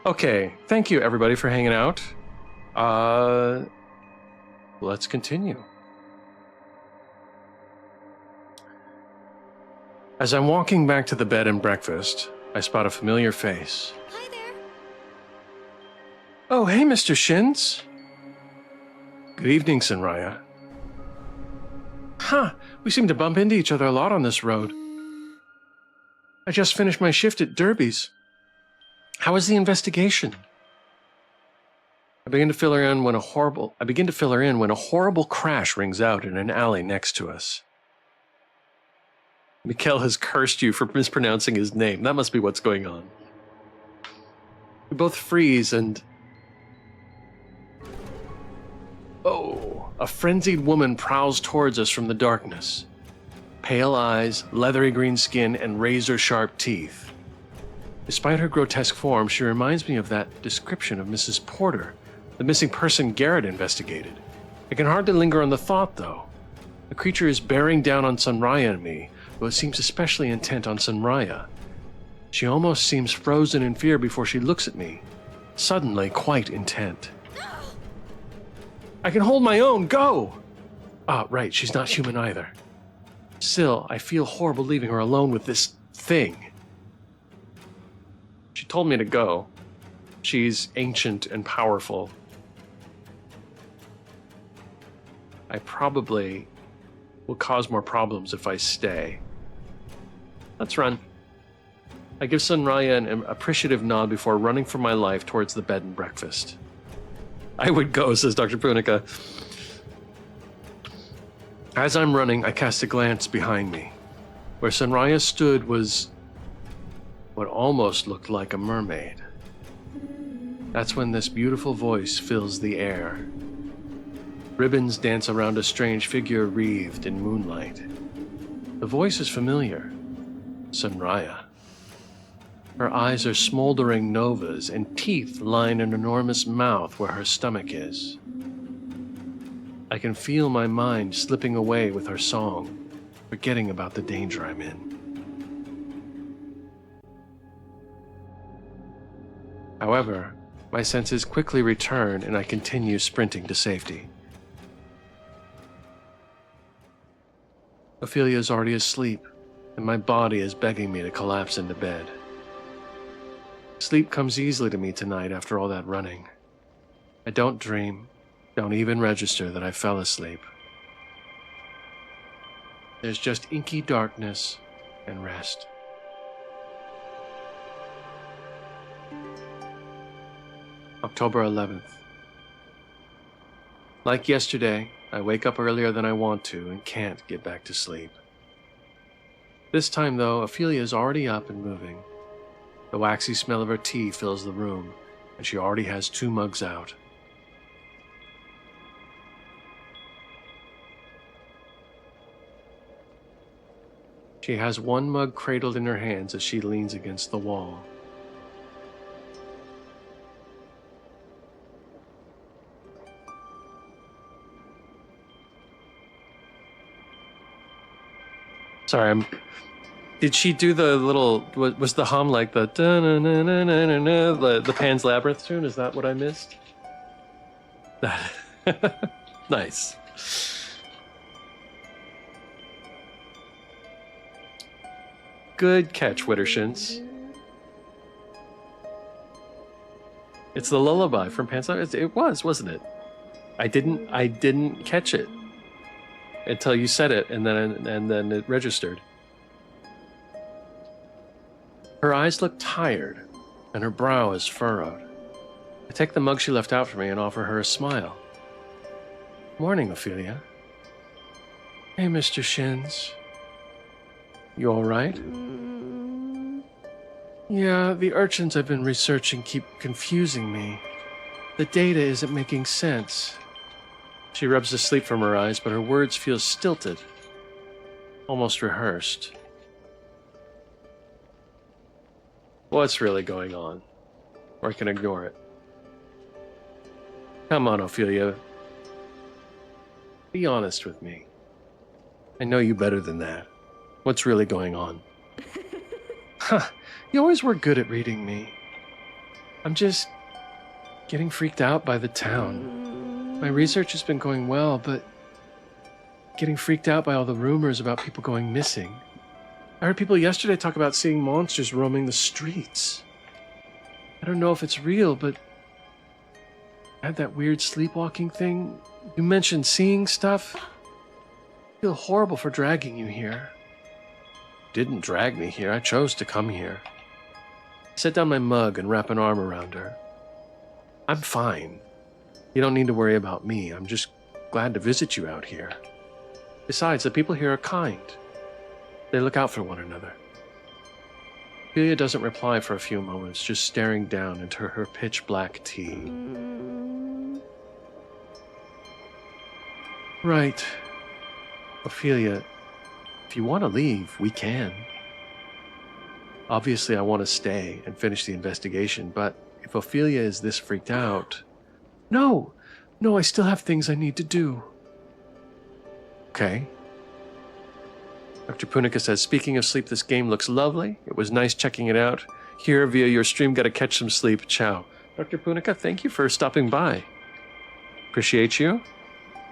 A: Okay, thank you, everybody, for hanging out. Let's continue. As I'm walking back to the bed and breakfast, I spot a familiar face.
F: Hi there.
A: Oh, hey, Mr. Shins. Good evening, Senraya. Huh, we seem to bump into each other a lot on this road. I just finished my shift at Derby's. How was the investigation? I begin to fill her in when a horrible crash rings out in an alley next to us. Mikkel has cursed you for mispronouncing his name. That must be what's going on. We both freeze and... Oh, a frenzied woman prowls towards us from the darkness. Pale eyes, leathery green skin, and razor-sharp teeth. Despite her grotesque form, she reminds me of that description of Mrs. Porter, the missing person Garrett investigated. I can hardly linger on the thought, though. The creature is bearing down on Senraya and me, though it seems especially intent on Senraya. She almost seems frozen in fear before she looks at me, suddenly quite intent. I can hold my own, go! Ah, right, she's not human either. Still, I feel horrible leaving her alone with this thing. She told me to go. She's ancient and powerful. I probably will cause more problems if I stay. Let's run. I give Senraya an appreciative nod before running for my life towards the bed and breakfast. I would go, says Dr. Punica. As I'm running, I cast a glance behind me. Where Senraya stood was what almost looked like a mermaid. That's when this beautiful voice fills the air. Ribbons dance around a strange figure wreathed in moonlight. The voice is familiar. Senraya. Her eyes are smoldering novas, and teeth line an enormous mouth where her stomach is. I can feel my mind slipping away with her song, forgetting about the danger I'm in. However, my senses quickly return and I continue sprinting to safety. Ophelia is already asleep, and my body is begging me to collapse into bed. Sleep comes easily to me tonight after all that running. I don't dream, don't even register that I fell asleep. There's just inky darkness and rest. October 11th. Like yesterday, I wake up earlier than I want to and can't get back to sleep. This time, though, Ophelia is already up and moving. The waxy smell of her tea fills the room, and she already has 2 mugs out. She has 1 mug cradled in her hands as she leans against the wall. Sorry, did she do the little, was the hum like the the Pan's Labyrinth tune? Is that what I missed? Nice. Good catch, Wittershins. It's the lullaby from Pan's Labyrinth. It was, wasn't it? I didn't catch it until you said it, and then it registered. Her eyes look tired, and her brow is furrowed. I take the mug she left out for me and offer her a smile. Morning, Ophelia. Hey, Mr. Shins. You all right? Yeah, the urchins I've been researching keep confusing me. The data isn't making sense. She rubs the sleep from her eyes, but her words feel stilted, almost rehearsed. What's really going on? Or I can ignore it. Come on, Ophelia. Be honest with me. I know you better than that. What's really going on? Huh. You always were good at reading me. I'm just getting freaked out by the town. My research has been going well, but getting freaked out by all the rumors about people going missing. I heard people yesterday talk about seeing monsters roaming the streets. I don't know if it's real, but I had that weird sleepwalking thing. You mentioned seeing stuff. I feel horrible for dragging you here. Didn't drag me here. I chose to come here. I set down my mug and wrap an arm around her. I'm fine. You don't need to worry about me. I'm just glad to visit you out here. Besides, the people here are kind. They look out for one another. Ophelia doesn't reply for a few moments, just staring down into her pitch-black tea. Right. Ophelia, if you want to leave, we can. Obviously, I want to stay and finish the investigation, but if Ophelia is this freaked out... No, I still have things I need to do. Okay. Dr. Punica says, speaking of sleep, this game looks lovely. It was nice checking it out. Here, via your stream, gotta catch some sleep. Ciao. Dr. Punica, thank you for stopping by. Appreciate you.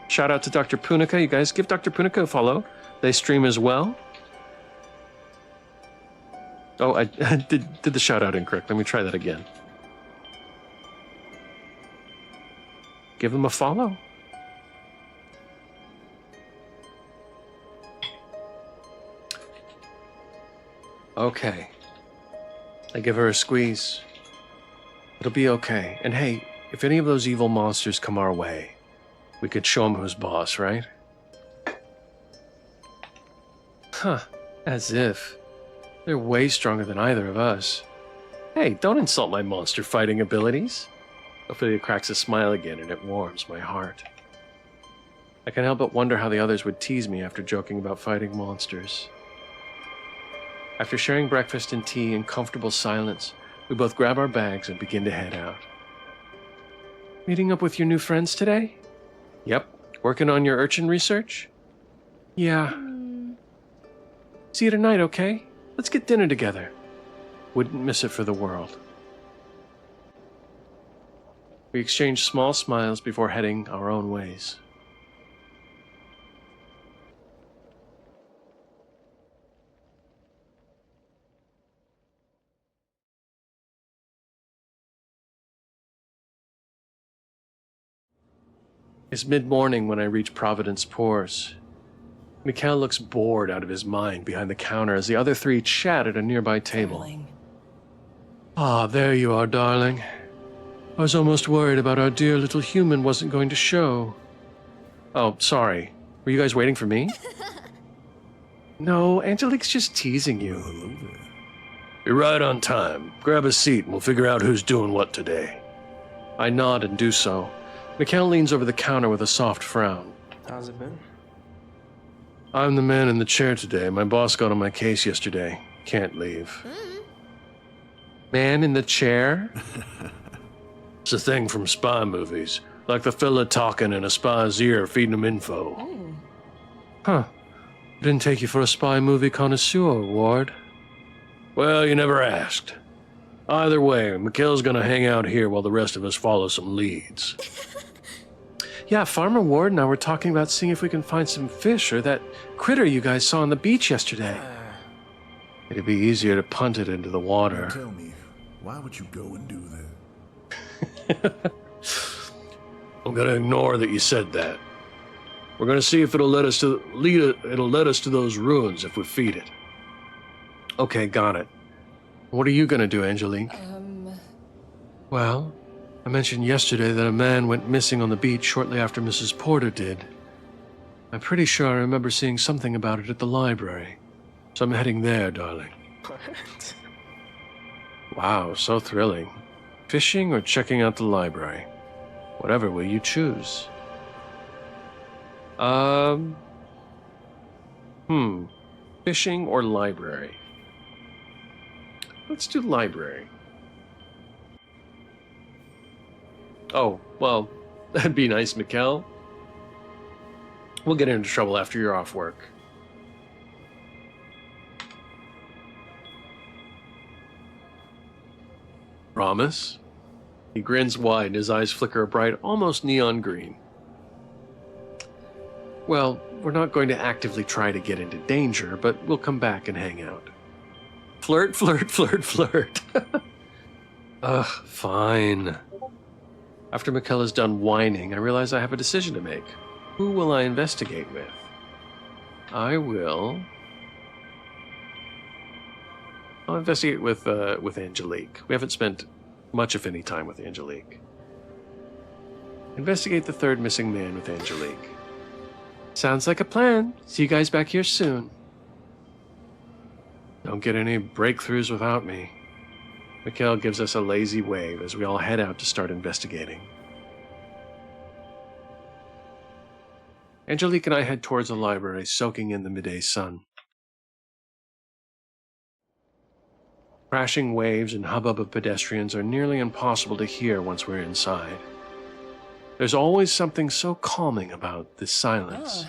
A: Shout out to Dr. Punica. You guys give Dr. Punica a follow. They stream as well. Oh, I did the shout out incorrect. Let me try that again. Give them a follow. Okay. I give her a squeeze. It'll be okay. And hey, if any of those evil monsters come our way, we could show them who's boss, right? Huh. As if. They're way stronger than either of us. Hey, don't insult my monster fighting abilities. Ophelia cracks a smile again, and it warms my heart. I can't help but wonder how the others would tease me after joking about fighting monsters. After sharing breakfast and tea in comfortable silence, we both grab our bags and begin to head out. Meeting up with your new friends today? Yep. Working on your urchin research? Yeah. See you tonight, okay? Let's get dinner together. Wouldn't miss it for the world. We exchange small smiles before heading our own ways. It's mid-morning when I reach Providence Pours. Mikhail looks bored out of his mind behind the counter as the other three chat at a nearby table.
C: Darling.
A: Ah, there you are, darling. I was almost worried about our dear little human wasn't going to show. Oh, sorry. Were you guys waiting for me? No, Angelique's just teasing you.
B: Hello there.
H: You're right on time. Grab a seat and we'll figure out who's doing what today.
A: I nod and do so. Mikhail leans over the counter with a soft frown.
G: How's it been?
H: I'm the man in the chair today. My boss got on my case yesterday. Can't leave.
A: Man in the chair?
H: It's a thing from spy movies. Like the fella talking in a spy's ear, feeding him info.
A: Huh. Didn't take you for a spy movie connoisseur, Ward.
H: Well, you never asked. Either way, Mikhail's gonna hang out here while the rest of us follow some leads.
A: Yeah, Farmer Ward and I were talking about seeing if we can find some fish or that critter you guys saw on the beach yesterday. It'd be easier to punt it into the water.
B: Tell me, why would you go and do that?
H: I'm gonna ignore that you said that. We're gonna see if it'll let us to those ruins if we feed it.
A: Okay, got it. What are you gonna do, Angelique? Well, I mentioned yesterday that a man went missing on the beach shortly after Mrs. Porter did. I'm pretty sure I remember seeing something about it at the library. So I'm heading there, darling.
G: What?
A: Wow, so thrilling. Fishing or checking out the library? Whatever will you choose? Fishing or library? Let's do library. Oh, well, that'd be nice, Mikhail. We'll get into trouble after you're off work.
H: Promise? He grins wide and his eyes flicker a bright, almost neon green. Well, we're not going to actively try to get into danger, but we'll come back and hang out. Flirt, flirt, flirt, flirt. Ugh, fine. After Michaela's done whining, I realize I have a decision to make. Who will I investigate with? I'll investigate with Angelique. We haven't spent much, if any, time with Angelique. Investigate the third missing man with Angelique. Sounds like a plan. See you guys back here soon. Don't get any breakthroughs without me. Mikhail gives us a lazy wave as we all head out to start investigating. Angelique and I head towards the library, soaking in the midday sun. Crashing waves and hubbub of pedestrians are nearly impossible to hear once we're inside. There's always something so calming about this silence.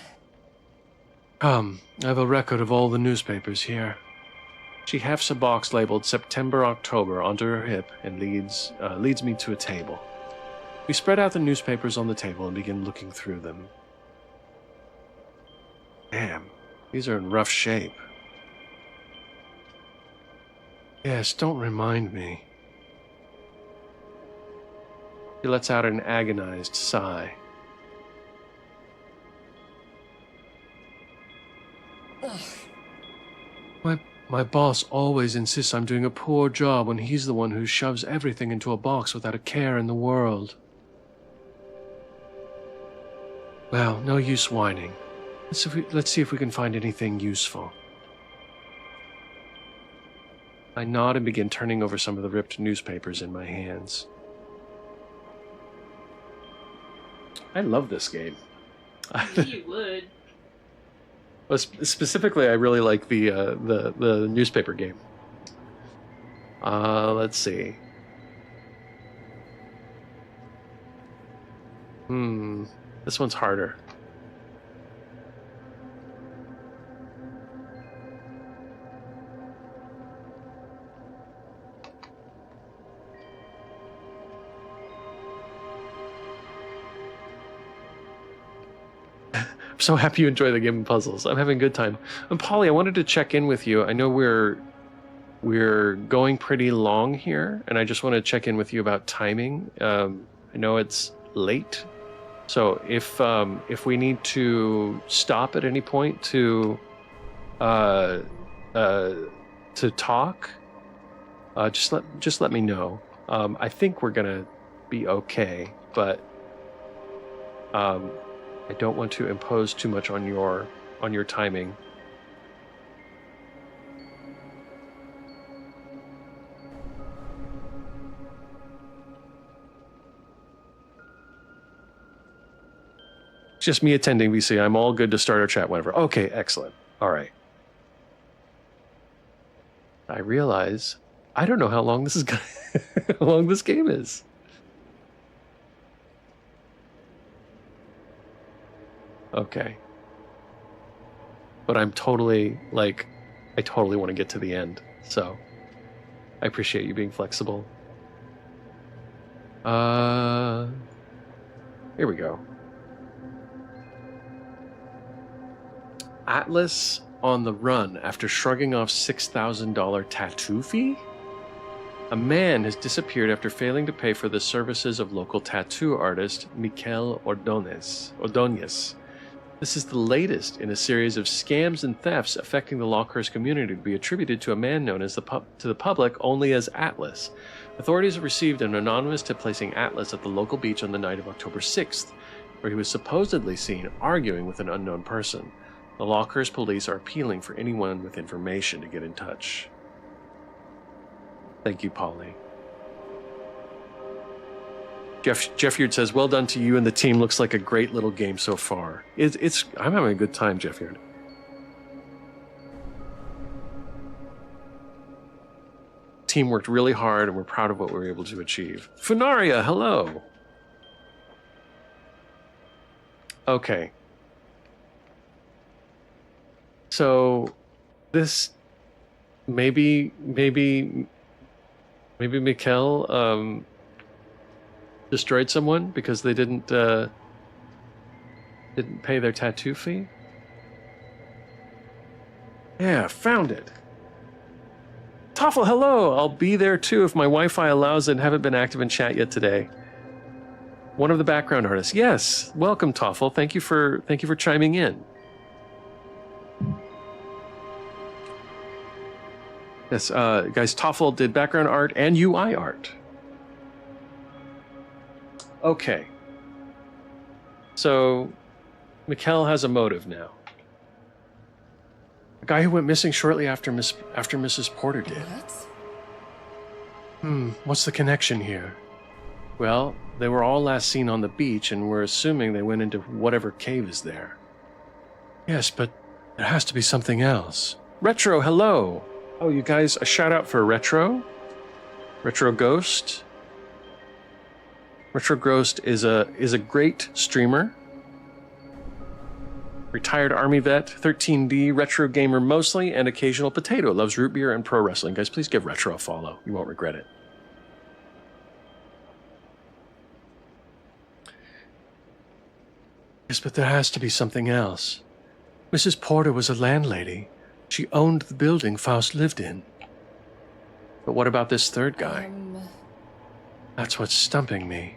H: Come, I have a record of all the newspapers here. She hefts a box labeled September-October onto her hip and leads me to a table. We spread out the newspapers on the table and begin looking through them. Damn, these are in rough shape. Yes, don't remind me. She lets out an agonized sigh. My boss always insists I'm doing a poor job when he's the one who shoves everything into a box without a care in the world. Well, no use whining. Let's see if we can find anything useful. I nod and begin turning over some of the ripped newspapers in my hands. I love this game.
E: You would.
H: Well, specifically, I really like the newspaper game. Let's see. This one's harder. I'm so happy you enjoy the game of puzzles. I'm having a good time. And Polly, I wanted to check in with you. I know we're going pretty long here, and I just want to check in with you about timing. I know it's late, so if we need to stop at any point to talk, just let me know. I think we're gonna be okay, but I don't want to impose too much on your timing. It's just me attending VC. I'm all good to start our chat whenever. Okay, excellent. All right. I realize I don't know how long this is how long this game is. Okay. But I'm totally, I totally want to get to the end, so I appreciate you being flexible. Here we go. Atlas on the run after shrugging off $6,000 tattoo fee? A man has disappeared after failing to pay for the services of local tattoo artist Miquel Ordóñez. This is the latest in a series of scams and thefts affecting the Lockehurst community to be attributed to a man known as to the public only as Atlas. Authorities have received an anonymous tip placing Atlas at the local beach on the night of October 6th, where he was supposedly seen arguing with an unknown person. The Lockehurst police are appealing for anyone with information to get in touch. Thank you, Pauline. Jeffyard says, well done to you and the team. Looks like a great little game so far. I'm having a good time, Jeffyard. Team worked really hard and we're proud of what we were able to achieve. Funaria, hello. Okay. So this maybe
A: Maybe Mikkel destroyed someone because they didn't pay their tattoo fee? Yeah, found it. Toffl, hello! I'll be there too if my Wi-Fi allows it. Haven't been active in chat yet today. One of the background artists. Yes, welcome, Toffl. Thank you for chiming in. Yes, guys, Toffl did background art and UI art. Okay. So, Mikkel has a motive now. A guy who went missing shortly after Mrs. Porter did.
C: What?
A: What's the connection here? Well, they were all last seen on the beach, and we're assuming they went into whatever cave is there. Yes, but there has to be something else. Retro, hello! Oh, you guys, a shout out for Retro? Retro Ghost? Retro Ghost is a great streamer. Retired Army vet, 13D, retro gamer mostly, and occasional potato. Loves root beer and pro wrestling. Guys, please give Retro a follow. You won't regret it. Yes, but there has to be something else. Mrs. Porter was a landlady. She owned the building Faust lived in. But what about this third guy? That's what's stumping me.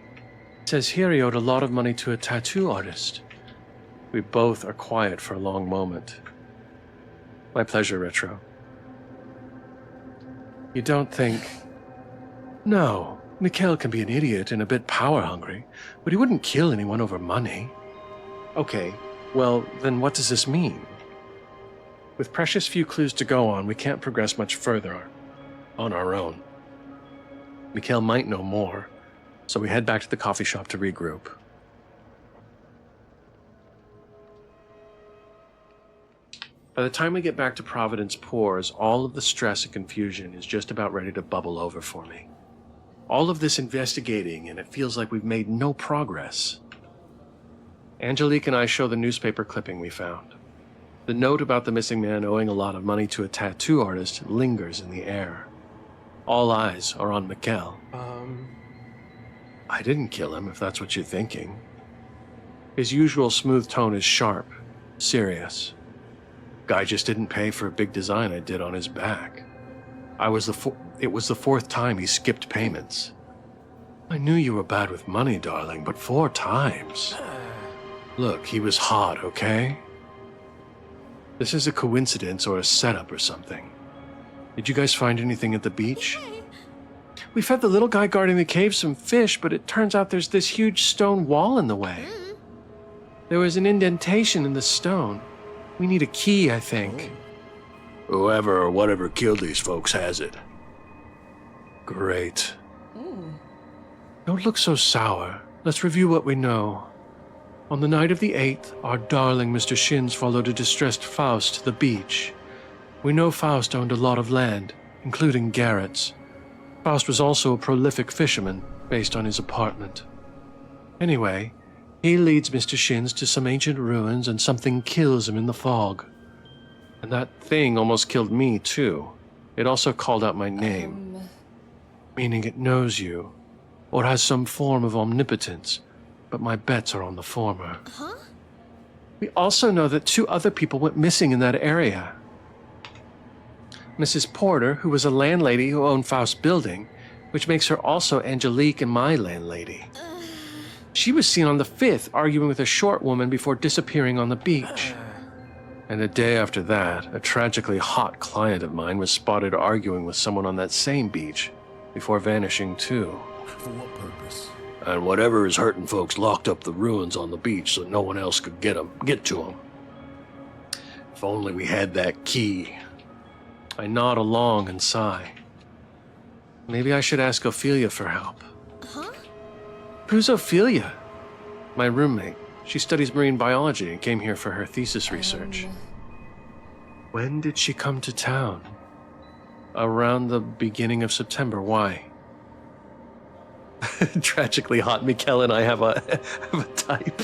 A: It says here he owed a lot of money to a tattoo artist. We both are quiet for a long moment. My pleasure, Retro. You don't think... No, Mikkel can be an idiot and a bit power-hungry, but he wouldn't kill anyone over money. Okay, well, then what does this mean? With precious few clues to go on, we can't progress much further on our own. Mikkel might know more, so we head back to the coffee shop to regroup. By the time we get back to Providence Pours, all of the stress and confusion is just about ready to bubble over for me. All of this investigating, and it feels like we've made no progress. Angelique and I show the newspaper clipping we found. The note about the missing man owing a lot of money to a tattoo artist lingers in the air. All eyes are on Mikkel. I didn't kill him, if that's what you're thinking. His usual smooth tone is sharp, serious. Guy just didn't pay for a big design I did on his back. It was the fourth time he skipped payments. I knew you were bad with money, darling, but 4 times. Look, he was hot, okay? This is a coincidence or a setup or something. Did you guys find anything at the beach? We fed the little guy guarding the cave some fish, but it turns out there's this huge stone wall in the way. There was an indentation in the stone. We need a key, I think. Whoever or whatever killed these folks has it. Great. Don't look so sour. Let's review what we know. On the night of the 8th, our darling Mr. Shins followed a distressed Faust to the beach. We know Faust owned a lot of land, including Garrett's. Faust was also a prolific fisherman, based on his apartment. Anyway, he leads Mr. Shins to some ancient ruins and something kills him in the fog. And that thing almost killed me, too. It also called out my name. Meaning it knows you, or has some form of omnipotence, but my bets are on the former.
F: Huh?
A: We also know that 2 other people went missing in that area. Mrs. Porter, who was a landlady who owned Faust's building, which makes her also Angelique and my landlady. She was seen on the 5th arguing with a short woman before disappearing on the beach. And a day after that, a tragically hot client of mine was spotted arguing with someone on that same beach before vanishing too.
B: For what purpose?
H: And whatever is hurting folks locked up the ruins on the beach so no one else could get to them. If only we had that key.
A: I nod along and sigh. Maybe I should ask Ophelia for help.
F: Huh?
A: Who's Ophelia? My roommate. She studies marine biology and came here for her thesis research. When did she come to town? Around the beginning of September. Why? Tragically hot Mikkel and I have a type.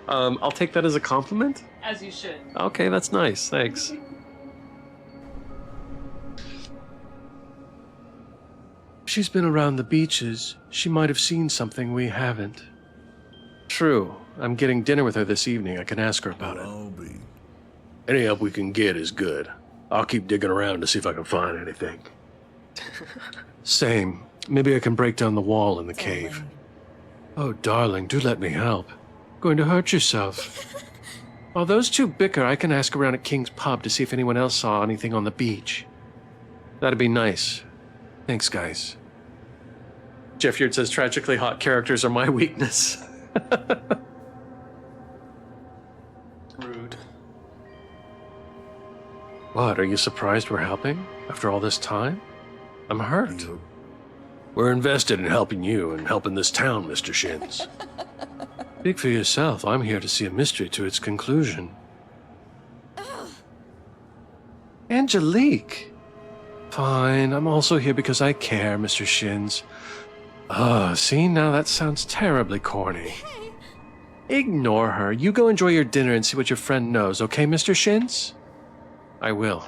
A: I'll take that as a compliment.
E: As you should.
A: Okay, that's nice. Thanks. She's been around the beaches. She might have seen something we haven't. True. I'm getting dinner with her this evening. I can ask her about it.
B: I'll be.
H: Any help we can get is good. I'll keep digging around to see if I can find anything.
A: Same. Maybe I can break down the wall in the cave.
C: Darling.
A: Oh, darling, do let me help. Going to hurt yourself. While those two bicker, I can ask around at King's Pub to see if anyone else saw anything on the beach. That'd be nice. Thanks, guys. Jeff Yurt says tragically hot characters are my weakness.
G: Rude.
A: What, are you surprised we're helping? After all this time? I'm hurt.
H: We're invested in helping you and helping this town, Mr. Shins.
A: Speak for yourself. I'm here to see a mystery to its conclusion. Angelique! Fine, I'm also here because I care, Mr. Shins. See, now that sounds terribly corny. Ignore her. You go enjoy your dinner and see what your friend knows, okay, Mr. Shins? I will.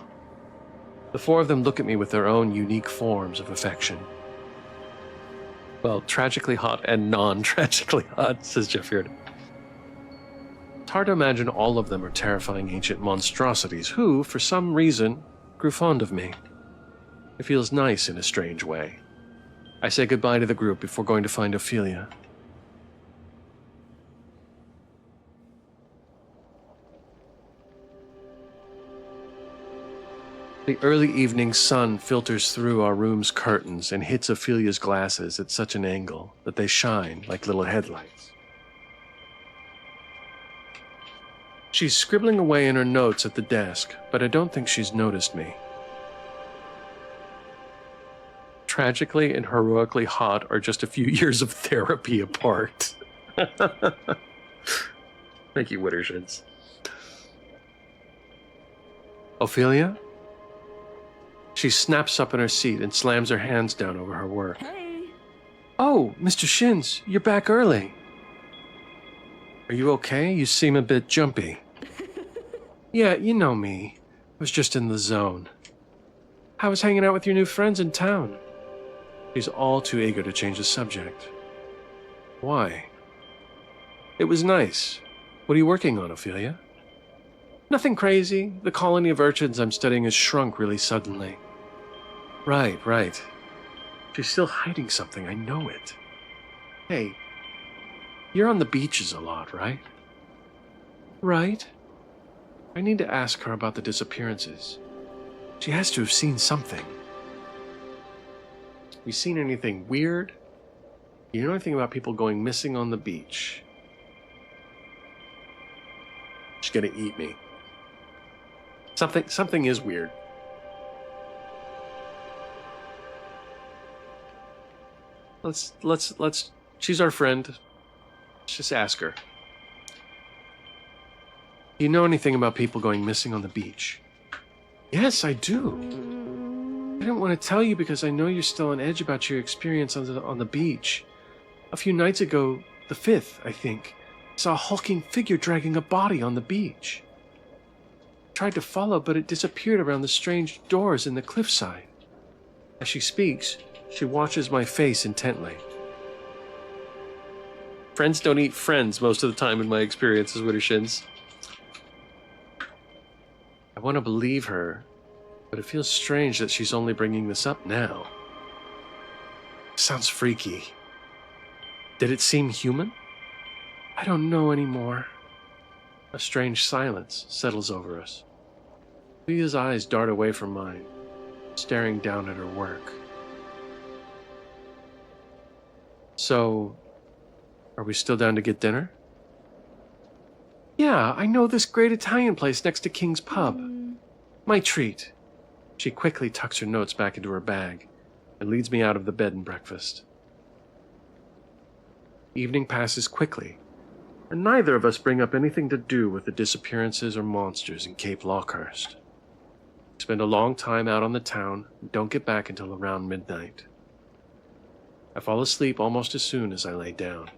A: The four of them look at me with their own unique forms of affection. Well, tragically hot and non-tragically hot, says Jeff Yurt. It's hard to imagine all of them are terrifying ancient monstrosities who, for some reason, grew fond of me. It feels nice in a strange way. I say goodbye to the group before going to find Ophelia. The early evening sun filters through our room's curtains and hits Ophelia's glasses at such an angle that they shine like little headlights. She's scribbling away in her notes at the desk, but I don't think she's noticed me. Tragically and heroically hot are just a few years of therapy apart. Thank you, Wittershins. Ophelia? She snaps up in her seat and slams her hands down over her work.
D: Hey.
A: Oh, Mr. Shins, you're back early. Are you okay? You seem a bit jumpy. Yeah, you know me. I was just in the zone. How was hanging out with your new friends in town? She's all too eager to change the subject. Why? It was nice. What are you working on, Ophelia? Nothing crazy. The colony of urchins I'm studying has shrunk really suddenly. Right. She's still hiding something, I know it. Hey, you're on the beaches a lot, right? Right. I need to ask her about the disappearances. She has to have seen something. You seen anything weird? You know anything about people going missing on the beach? She's gonna eat me. Something is weird. Let's she's our friend. Let's just ask her. Do you know anything about people going missing on the beach? Yes, I do. I didn't want to tell you because I know you're still on edge about your experience on the beach. A few nights ago, the 5th, I think, saw a hulking figure dragging a body on the beach. Tried to follow, but it disappeared around the strange doors in the cliffside. As she speaks, she watches my face intently. Friends don't eat friends most of the time in my experiences, Wittershins. I want to believe her, but it feels strange that she's only bringing this up now. Sounds freaky. Did it seem human? I don't know anymore. A strange silence settles over us. Leah's eyes dart away from mine, staring down at her work. So, are we still down to get dinner? Yeah, I know this great Italian place next to King's Pub. My treat. She quickly tucks her notes back into her bag and leads me out of the bed and breakfast. Evening passes quickly, and neither of us bring up anything to do with the disappearances or monsters in Cape Lockehurst. We spend a long time out on the town and don't get back until around midnight. I fall asleep almost as soon as I lay down.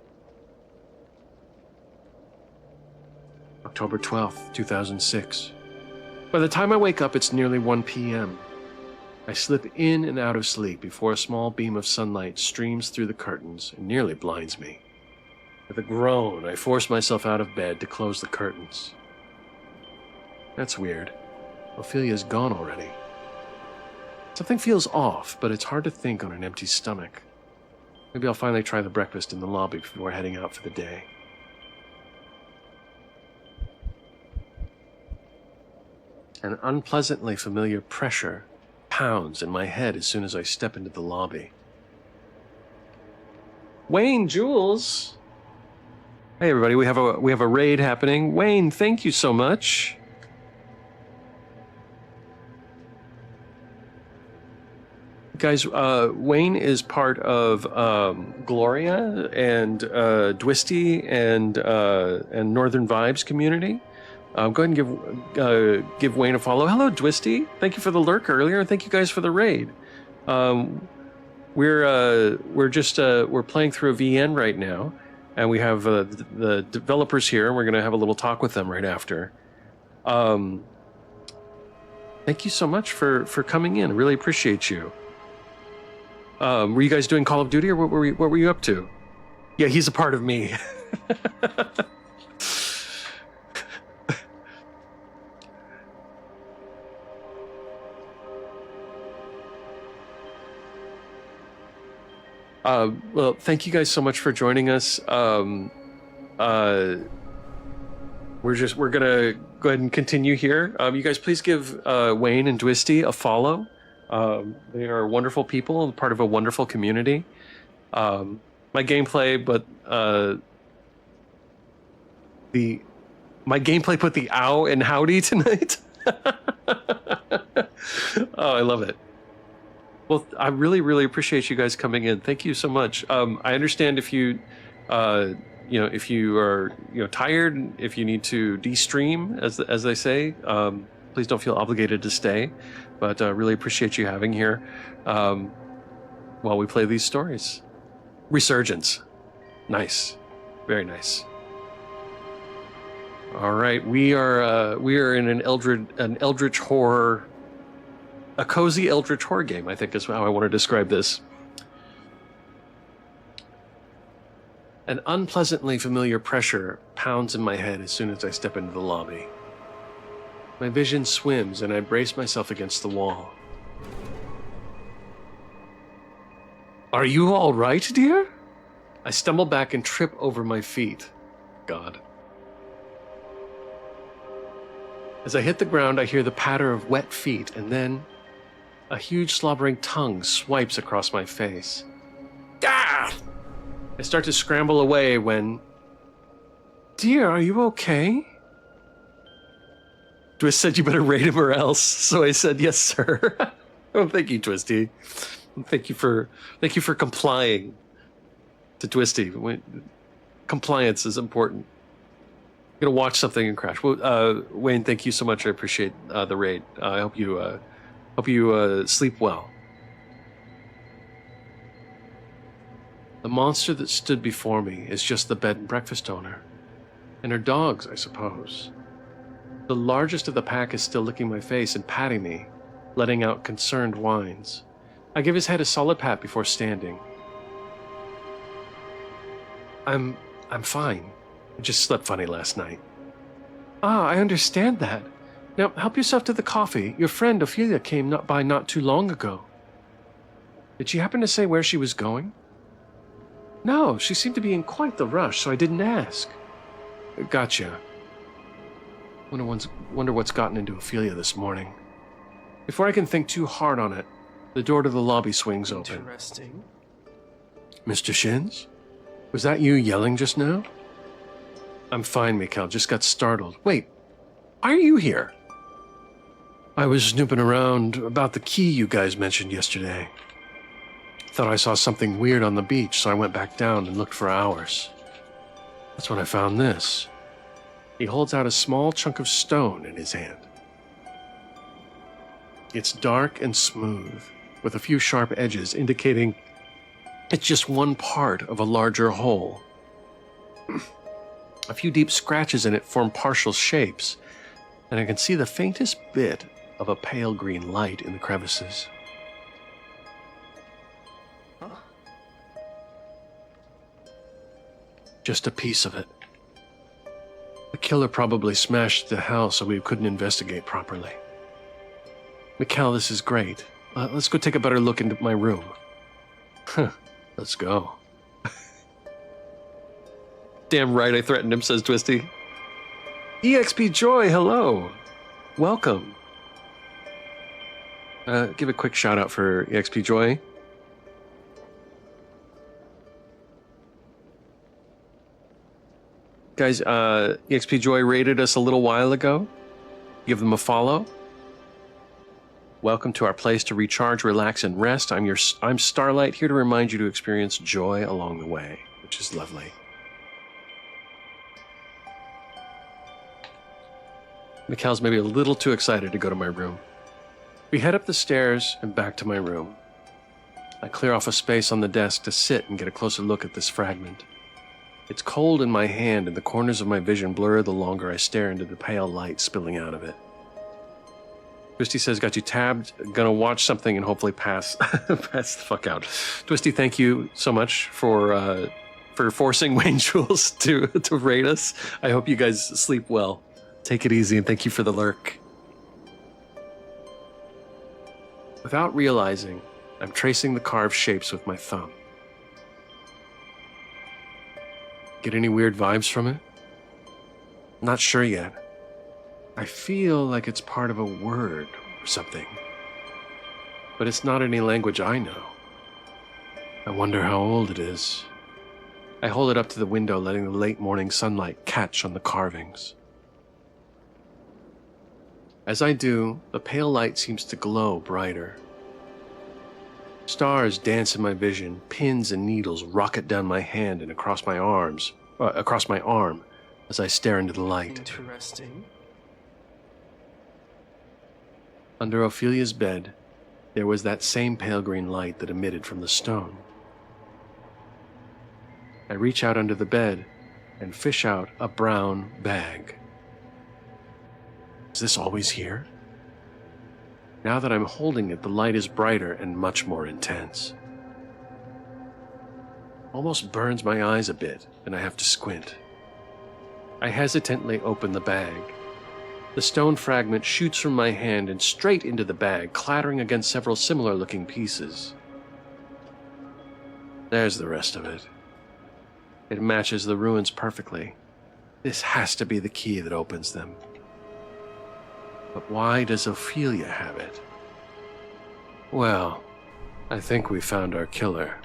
A: October 12th, 2006. By the time I wake up, it's nearly 1 p.m. I slip in and out of sleep before a small beam of sunlight streams through the curtains and nearly blinds me. With a groan, I force myself out of bed to close the curtains. That's weird. Ophelia's gone already. Something feels off, but it's hard to think on an empty stomach. Maybe I'll finally try the breakfast in the lobby before heading out for the day. An unpleasantly familiar pressure pounds in my head as soon as I step into the lobby. Wayne, Jules! Hey everybody, we have a raid happening. Wayne, thank you so much. Guys, Wayne is part of Gloria and Dwisty and Northern Vibes community. Go ahead and give Wayne a follow. Hello, Dwisty. Thank you for the lurk earlier, and thank you guys for the raid. We're playing through a VN right now, and we have the developers here, and we're going to have a little talk with them right after. Thank you so much for coming in. I really appreciate you. Were you guys doing Call of Duty, or what were you up to? Yeah, he's a part of me. Well, thank you guys so much for joining us. We're gonna go ahead and continue here. You guys please give Wayne and Dwisty a follow. They are wonderful people, part of a wonderful community. My gameplay, my gameplay put the ow in howdy tonight. Oh, I love it. Well, I really, really appreciate you guys coming in. Thank you so much. I understand if you, if you are, tired, if you need to de-stream, as they say, please don't feel obligated to stay. But really appreciate you having here while we play these stories. Resurgence, nice, very nice. All right, we are in an eldritch horror. A cozy eldritch horror game, I think is how I want to describe this. An unpleasantly familiar pressure pounds in my head as soon as I step into the lobby. My vision swims and I brace myself against the wall. Are you all right, dear? I stumble back and trip over my feet. God. As I hit the ground, I hear the patter of wet feet, and then a huge slobbering tongue swipes across my face. Ah! I start to scramble away when... Dear, are you okay? Twist said you better raid him or else, so I said, yes, sir. Oh, thank you, Twisty. Thank you for complying to Twisty. Compliance is important. I'm gonna watch something and crash. Well, Wayne, thank you so much. I appreciate the raid. I hope you sleep well. The monster that stood before me is just the bed and breakfast owner. And her dogs, I suppose. The largest of the pack is still licking my face and patting me, letting out concerned whines. I give his head a solid pat before standing. I'm fine. I just slept funny last night. Ah, I understand that. Now, help yourself to the coffee. Your friend Ophelia came by not too long ago. Did she happen to say where she was going? No, she seemed to be in quite the rush, so I didn't ask. Gotcha. Wonder what's gotten into Ophelia this morning. Before I can think too hard on it, the door to the lobby swings open.
G: Interesting.
A: Mr. Shins? Was that you yelling just now? I'm fine, Mikhail. Just got startled. Wait, why are you here? I was snooping around about the key you guys mentioned yesterday. Thought I saw something weird on the beach, so I went back down and looked for hours. That's when I found this. He holds out a small chunk of stone in his hand. It's dark and smooth, with a few sharp edges indicating it's just one part of a larger whole. A few deep scratches in it form partial shapes, and I can see the faintest bit of a pale green light in the crevices. Just a piece of it. The killer probably smashed the house so we couldn't investigate properly. Mikkel, this is great. Let's go take a better look into my room. Huh, let's go. Damn right I threatened him, says Twisty. EXP Joy, hello. Welcome. Give a quick shout out for EXP Joy. Guys, EXP Joy raided us a little while ago. Give them a follow. Welcome to our place to recharge, relax, and rest. I'm Starlight, here to remind you to experience joy along the way, which is lovely. Mikkel's maybe a little too excited to go to my room. We head up the stairs and back to my room. I clear off a space on the desk to sit and get a closer look at this fragment. It's cold in my hand and the corners of my vision blur the longer I stare into the pale light spilling out of it. Twisty says, got you tabbed, gonna watch something and hopefully pass pass the fuck out. Twisty, thank you so much for forcing Wayne Jules to raid us. I hope you guys sleep well. Take it easy and thank you for the lurk. Without realizing, I'm tracing the carved shapes with my thumb. Get any weird vibes from it? Not sure yet. I feel like it's part of a word or something. But it's not any language I know. I wonder how old it is. I hold it up to the window, letting the late morning sunlight catch on the carvings. As I do, the pale light seems to glow brighter. Stars dance in my vision, pins and needles rocket down my hand and across my arm as I stare into the light.
G: Interesting.
A: Under Ophelia's bed, there was that same pale green light that emitted from the stone. I reach out under the bed and fish out a brown bag. Is this always here? Now that I'm holding it, the light is brighter and much more intense. Almost burns my eyes a bit, and I have to squint. I hesitantly open the bag. The stone fragment shoots from my hand and straight into the bag, clattering against several similar-looking pieces. There's the rest of it. It matches the ruins perfectly. This has to be the key that opens them. But why does Ophelia have it? Well, I think we found our killer.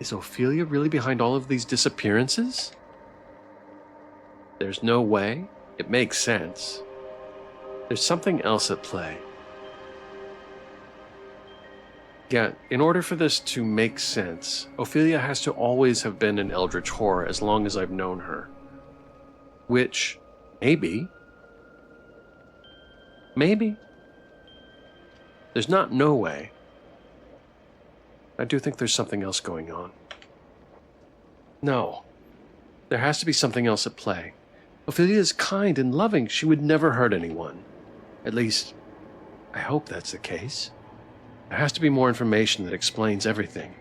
A: Is Ophelia really behind all of these disappearances? There's no way. It makes sense. There's something else at play. Yeah, in order for this to make sense, Ophelia has to always have been an eldritch horror as long as I've known her. Which, maybe. There's not no way. I do think there's something else going on. No. There has to be something else at play. Ophelia is kind and loving. She would never hurt anyone. At least, I hope that's the case. There has to be more information that explains everything.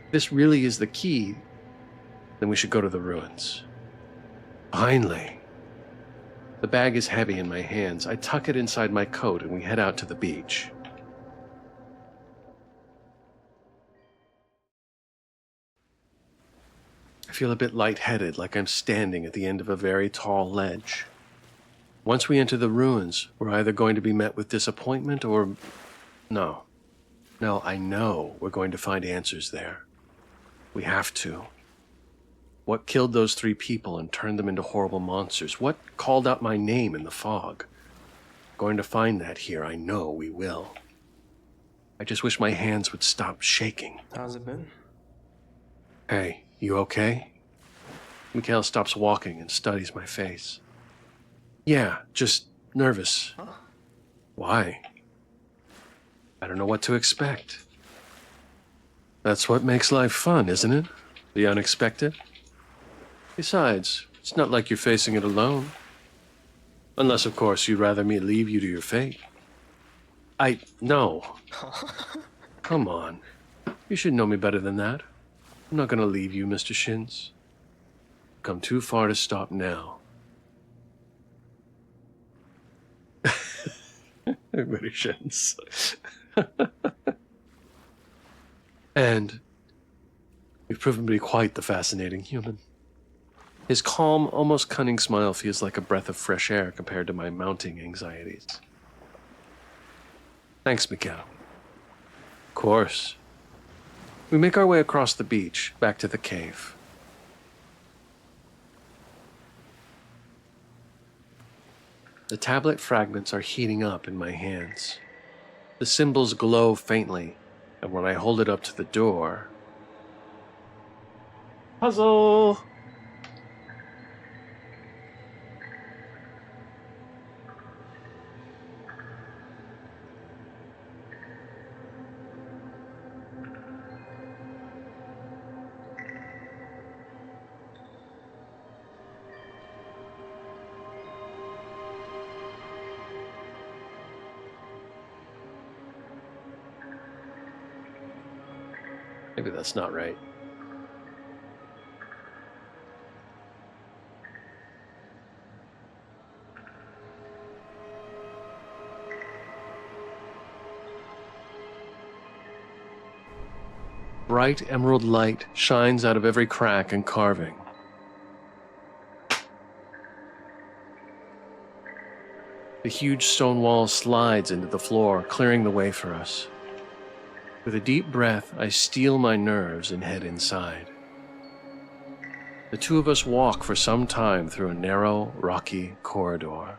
A: If this really is the key, then we should go to the ruins. Finally. The bag is heavy in my hands. I tuck it inside my coat and we head out to the beach. I feel a bit lightheaded, like I'm standing at the end of a very tall ledge. Once we enter the ruins, we're either going to be met with disappointment or... No, I know we're going to find answers there. We have to. What killed those 3 people and turned them into horrible monsters? What called out my name in the fog? Going to find that here, I know we will. I just wish my hands would stop shaking.
G: How's it been?
A: Hey, you okay? Mikkel stops walking and studies my face. Yeah, just nervous.
G: Huh?
A: Why? I don't know what to expect. That's what makes life fun, isn't it? The unexpected. Besides, it's not like you're facing it alone. Unless, of course, you'd rather me leave you to your fate. No. Come on. You should know me better than that. I'm not gonna leave you, Mr. Shins.
H: come too far to stop now. Mistershins. And you've proven to be quite the fascinating human. His calm, almost cunning smile feels like a breath of fresh air compared to my mounting anxieties. Thanks, Mikkel. Of course. We make our way across the beach, back to the cave. The tablet fragments are heating up in my hands. The symbols glow faintly, and when I hold it up to the door... Puzzle! Maybe that's not right. Bright emerald light shines out of every crack and carving. The huge stone wall slides into the floor, clearing the way for us. With a deep breath, I steel my nerves and head inside. The two of us walk for some time through a narrow, rocky corridor.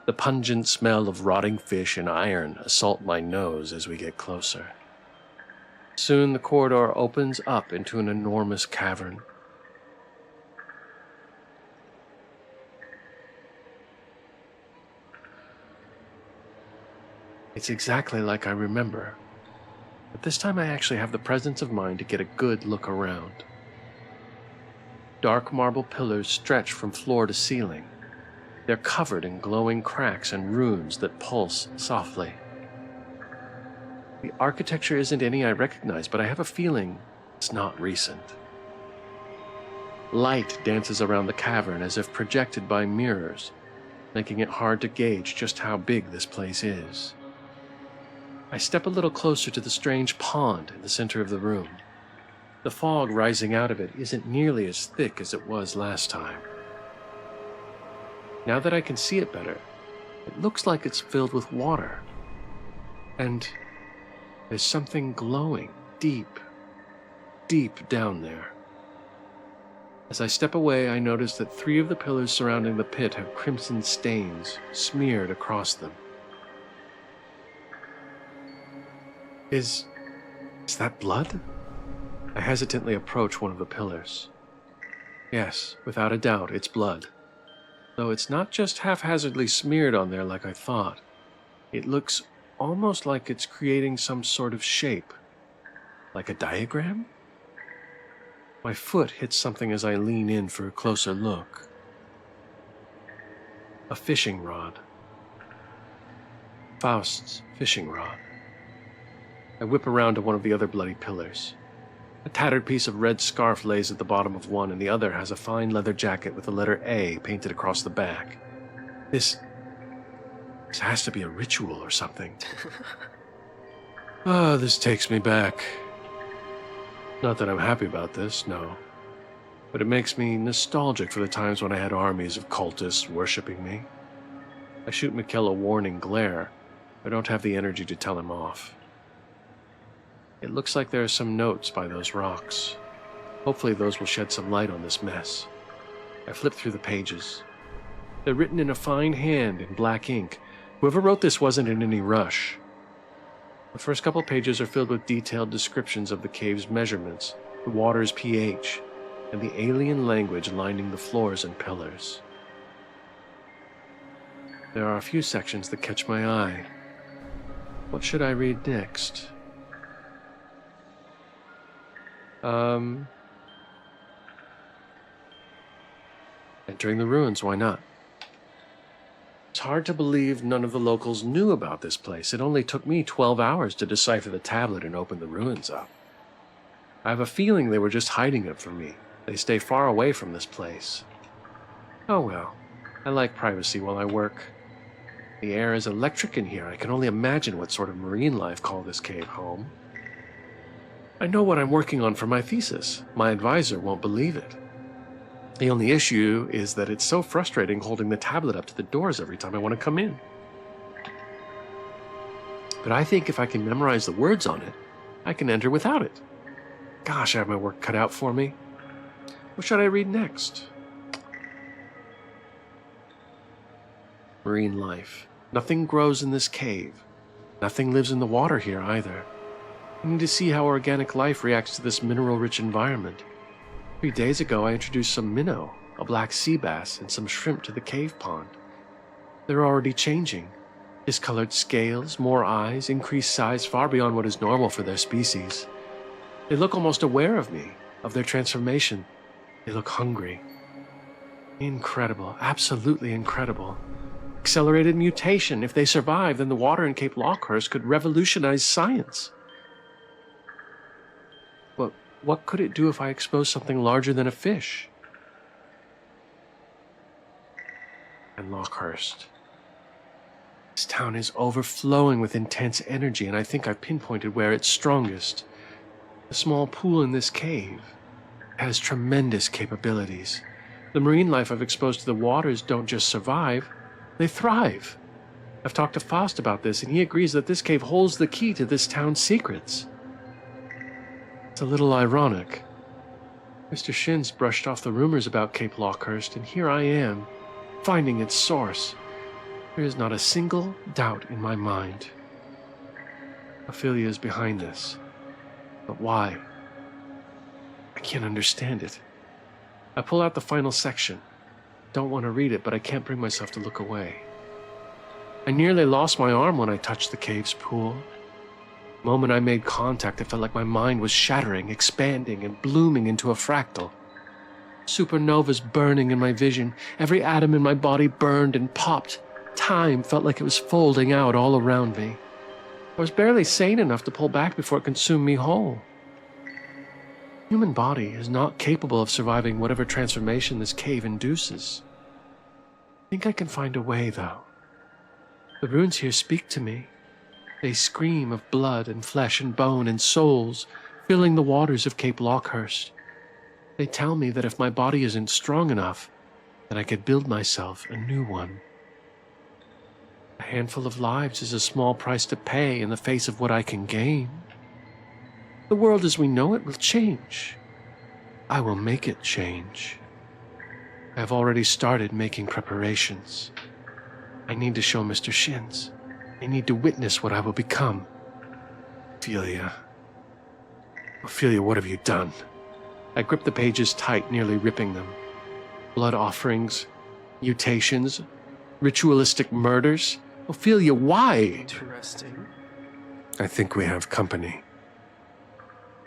H: The pungent smell of rotting fish and iron assault my nose as we get closer. Soon the corridor opens up into an enormous cavern. It's exactly like I remember. But this time I actually have the presence of mind to get a good look around. Dark marble pillars stretch from floor to ceiling. They're covered in glowing cracks and runes that pulse softly. The architecture isn't any I recognize, but I have a feeling it's not recent. Light dances around the cavern as if projected by mirrors, making it hard to gauge just how big this place is. I step a little closer to the strange pond in the center of the room. The fog rising out of it isn't nearly as thick as it was last time. Now that I can see it better, it looks like it's filled with water. And there's something glowing deep, deep down there. As I step away, I notice that 3 of the pillars surrounding the pit have crimson stains smeared across them. Is that blood? I hesitantly approach one of the pillars. Yes, without a doubt, it's blood. Though it's not just haphazardly smeared on there like I thought. It looks almost like it's creating some sort of shape. Like a diagram? My foot hits something as I lean in for a closer look. A fishing rod. Faust's fishing rod. I whip around to one of the other bloody pillars. A tattered piece of red scarf lays at the bottom of one, and the other has a fine leather jacket with the letter A painted across the back. This has to be a ritual or something. This takes me back. Not that I'm happy about this, no. But it makes me nostalgic for the times when I had armies of cultists worshipping me. I shoot Mikkel a warning glare. I don't have the energy to tell him off. It looks like there are some notes by those rocks. Hopefully those will shed some light on this mess. I flip through the pages. They're written in a fine hand in black ink. Whoever wrote this wasn't in any rush. The first couple pages are filled with detailed descriptions of the cave's measurements, the water's pH, and the alien language lining the floors and pillars. There are a few sections that catch my eye. What should I read next? Entering the ruins, why not? It's hard to believe none of the locals knew about this place. It only took me 12 hours to decipher the tablet and open the ruins up. I have a feeling they were just hiding it from me,
A: They stay far away from this place. Oh well, I like privacy while I work. The air is electric in here. I can only imagine what sort of marine life call this cave home. I know what I'm working on for my thesis. My advisor won't believe it. The only issue is that it's so frustrating holding the tablet up to the doors every time I want to come in. But I think if I can memorize the words on it, I can enter without it. Gosh, I have my work cut out for me. What should I read next? Marine life. Nothing grows in this cave. Nothing lives in the water here either. I need to see how organic life reacts to this mineral-rich environment. 3 days ago, I introduced some minnow, a black sea bass, and some shrimp to the cave pond. They're already changing. Discolored scales, more eyes, increased size far beyond what is normal for their species. They look almost aware of me, of their transformation. They look hungry. Incredible, absolutely incredible. Accelerated mutation. If they survive, then the water in Cape Lockehurst could revolutionize science. But what could it do if I expose something larger than a fish? And Lockehurst. This town is overflowing with intense energy, and I think I've pinpointed where it's strongest. The small pool in this cave has tremendous capabilities. The marine life I've exposed to the waters don't just survive, they thrive. I've talked to Faust about this, and he agrees that this cave holds the key to this town's secrets. It's a little ironic. Mr. Shins brushed off the rumors about Cape Lockehurst, and here I am, finding its source. There is not a single doubt in my mind. Ophelia is behind this. But why? I can't understand it. I pull out the final section. Don't want to read it, but I can't bring myself to look away. I nearly lost my arm when I touched the cave's pool. The moment I made contact, it felt like my mind was shattering, expanding, and blooming into a fractal. Supernovas burning in my vision. Every atom in my body burned and popped. Time felt like it was folding out all around me. I was barely sane enough to pull back before it consumed me whole. The human body is not capable of surviving whatever transformation this cave induces. I think I can find a way, though. The runes here speak to me. They scream of blood and flesh and bone and souls, filling the waters of Cape Lockehurst. They tell me that if my body isn't strong enough, then I could build myself a new one. A handful of lives is a small price to pay in the face of what I can gain. The world as we know it will change. I will make it change. I have already started making preparations. I need to show Mr. Shins. I need to witness what I will become. Ophelia. Ophelia, what have you done? I grip the pages tight, nearly ripping them. Blood offerings, mutations, ritualistic murders. Ophelia, why?
G: Interesting.
A: I think we have company.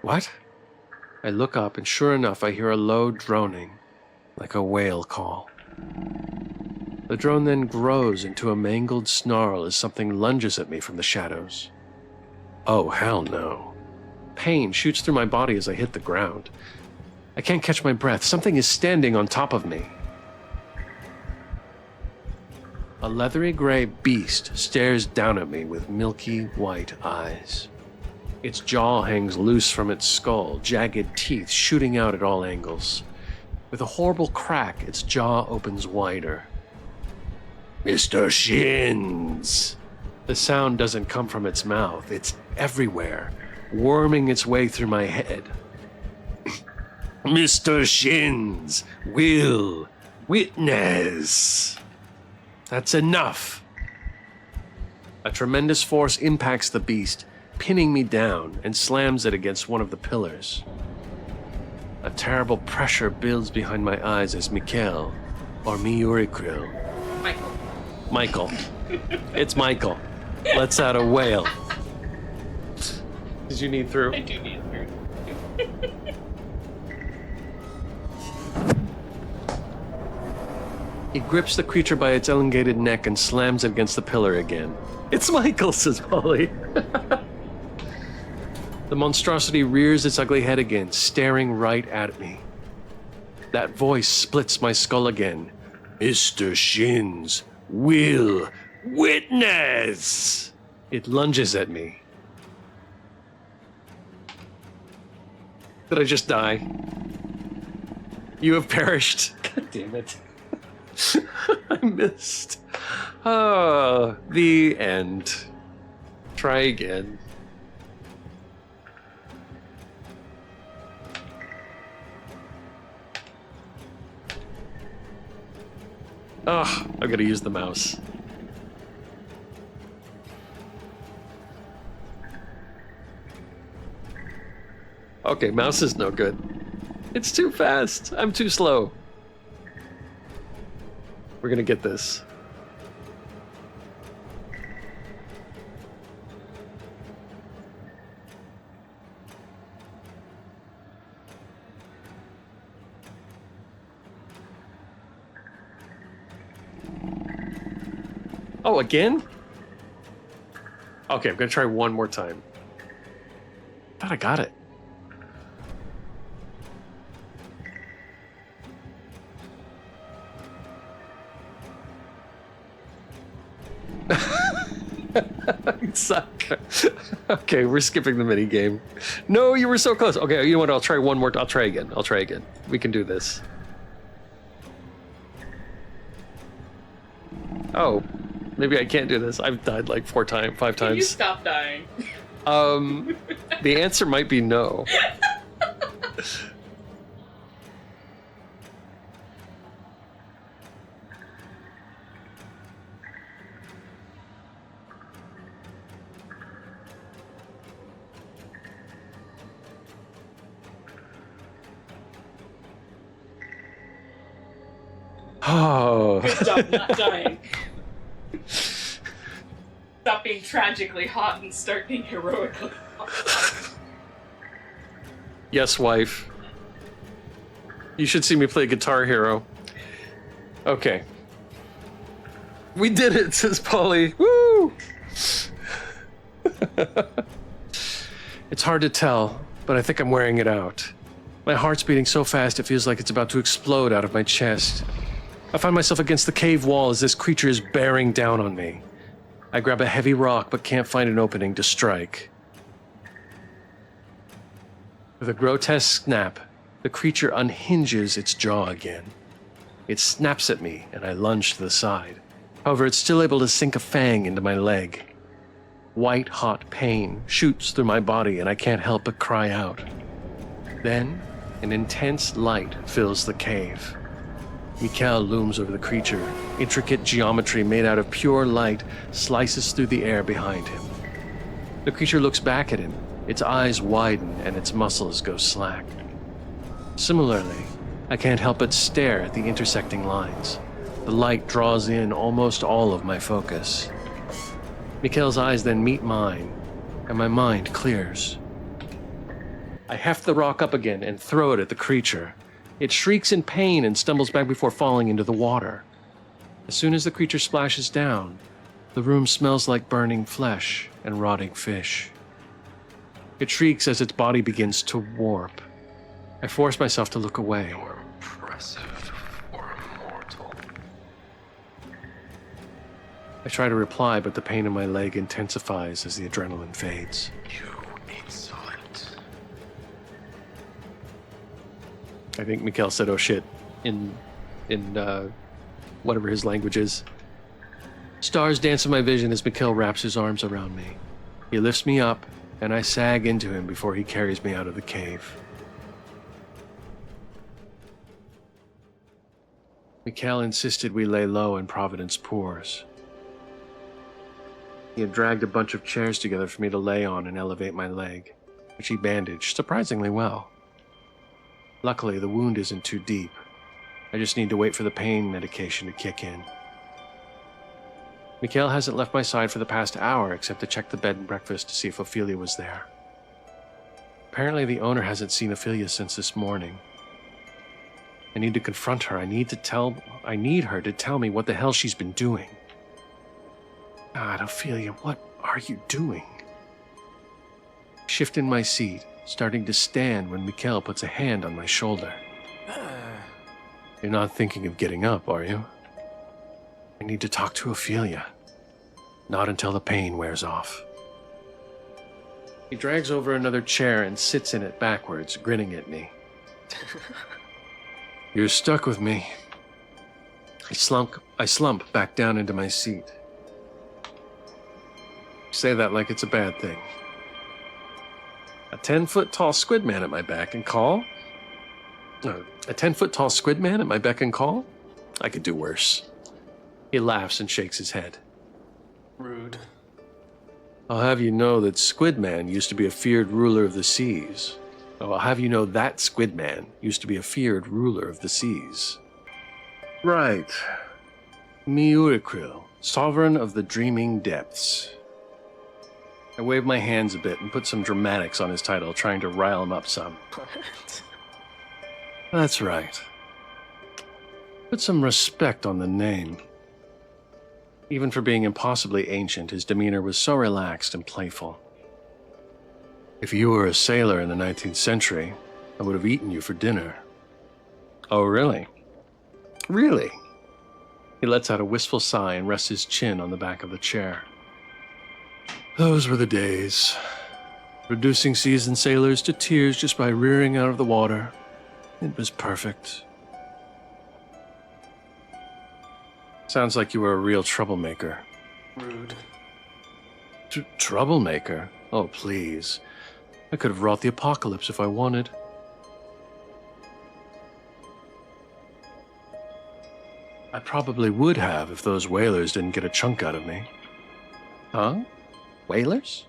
A: What? I look up, and sure enough, I hear a low droning, like a whale call. The drone then grows into a mangled snarl as something lunges at me from the shadows. Oh, hell no. Pain shoots through my body as I hit the ground. I can't catch my breath. Something is standing on top of me. A leathery gray beast stares down at me with milky white eyes. Its jaw hangs loose from its skull, jagged teeth shooting out at all angles. With a horrible crack, its jaw opens wider. Mr. Shins! The sound doesn't come from its mouth. It's everywhere, worming its way through my head. Mr. Shins will witness. That's enough. A tremendous force impacts the beast, pinning me down, and slams it against one of the pillars. A terrible pressure builds behind my eyes as Mikhail, or Miurikril. Michael. It's Michael. Let's out a whale. Did you need through?
E: I do need through.
A: He grips the creature by its elongated neck and slams it against the pillar again. It's Michael, says Molli. The monstrosity rears its ugly head again, staring right at me.
H: That voice splits my skull again. Mr. Shins will witness! It lunges at me. Did I just die? You have perished. God damn it. I missed. Oh, the end. Try again. Oh, I've got to use the mouse. Okay, mouse is no good. It's too fast. I'm too slow. We're gonna get this. Oh, again? Okay, I'm gonna try one more time. Thought I got it. You suck. Okay, we're skipping the mini game. No, you were so close. Okay, you know what? I'll try one more. I'll try again. We can do this. Oh, maybe I can't do this. I've died like 5 times.
E: Can you stop dying?
H: The answer might be no. Oh.
E: Good job not dying. Stop being tragically hot and start being heroically hot.
H: Yes, wife. You should see me play Guitar Hero. Okay. We did it, says Polly. Woo! It's hard to tell, but I think I'm wearing it out. My heart's beating so fast it feels like it's about to explode out of my chest. I find myself against the cave wall as this creature is bearing down on me. I grab a heavy rock but can't find an opening to strike. With a grotesque snap, the creature unhinges its jaw again. It snaps at me and I lunge to the side. However, it's still able to sink a fang into my leg. White hot pain shoots through my body and I can't help but cry out. Then, an intense light fills the cave. Mikhail looms over the creature. Intricate geometry made out of pure light slices through the air behind him. The creature looks back at him. Its eyes widen and its muscles go slack. Similarly, I can't help but stare at the intersecting lines. The light draws in almost all of my focus. Mikhail's eyes then meet mine, and my mind clears. I heft the rock up again and throw it at the creature. It shrieks in pain and stumbles back before falling into the water. As soon as the creature splashes down, the room smells like burning flesh and rotting fish. It shrieks as its body begins to warp. I force myself to look away.
B: You're impressive for a mortal.
H: I try to reply, but the pain in my leg intensifies as the adrenaline fades.
B: You insolent.
H: I think Mikhail said, "Oh shit," in whatever his language is. Stars dance in my vision as Mikhail wraps his arms around me. He lifts me up, and I sag into him before he carries me out of the cave. Mikhail insisted we lay low in Providence Pours. He had dragged a bunch of chairs together for me to lay on and elevate my leg, which he bandaged surprisingly well. Luckily, the wound isn't too deep. I just need to wait for the pain medication to kick in. Mikhail hasn't left my side for the past hour except to check the bed and breakfast to see if Ophelia was there. Apparently, the owner hasn't seen Ophelia since this morning. I need to confront her. I need her to tell me what the hell she's been doing. God, Ophelia, what are you doing? Shift in my seat, starting to stand when Mikhail puts a hand on my shoulder.
A: You're not thinking of getting up, are you? I need to talk to Ophelia. Not until the pain wears off. He drags over another chair and sits in it backwards, grinning at me. You're stuck with me. I slump back down into my seat. You say that like it's a bad thing. A 10-foot-tall squid man at my beck and call? A 10-foot-tall squid man at my beck and call? I could do worse. He laughs and shakes his head.
G: Rude.
A: I'll have you know that Squid Man used to be a feared ruler of the seas. Oh, I'll have you know that Squid Man used to be a feared ruler of the seas. Right. Miurikril, sovereign of the dreaming depths. I wave my hands a bit and put some dramatics on his title, trying to rile him up some.
G: What?
A: That's right. Put some respect on the name. Even for being impossibly ancient, his demeanor was so relaxed and playful. If you were a sailor in the 19th century, I would have eaten you for dinner. Oh, really? Really? He lets out a wistful sigh and rests his chin on the back of the chair. Those were the days. Reducing seasoned sailors to tears just by rearing out of the water. It was perfect. Sounds like you were a real troublemaker.
G: Rude.
A: Troublemaker? Oh, please. I could have wrought the apocalypse if I wanted. I probably would have if those whalers didn't get a chunk out of me. Huh? Whalers?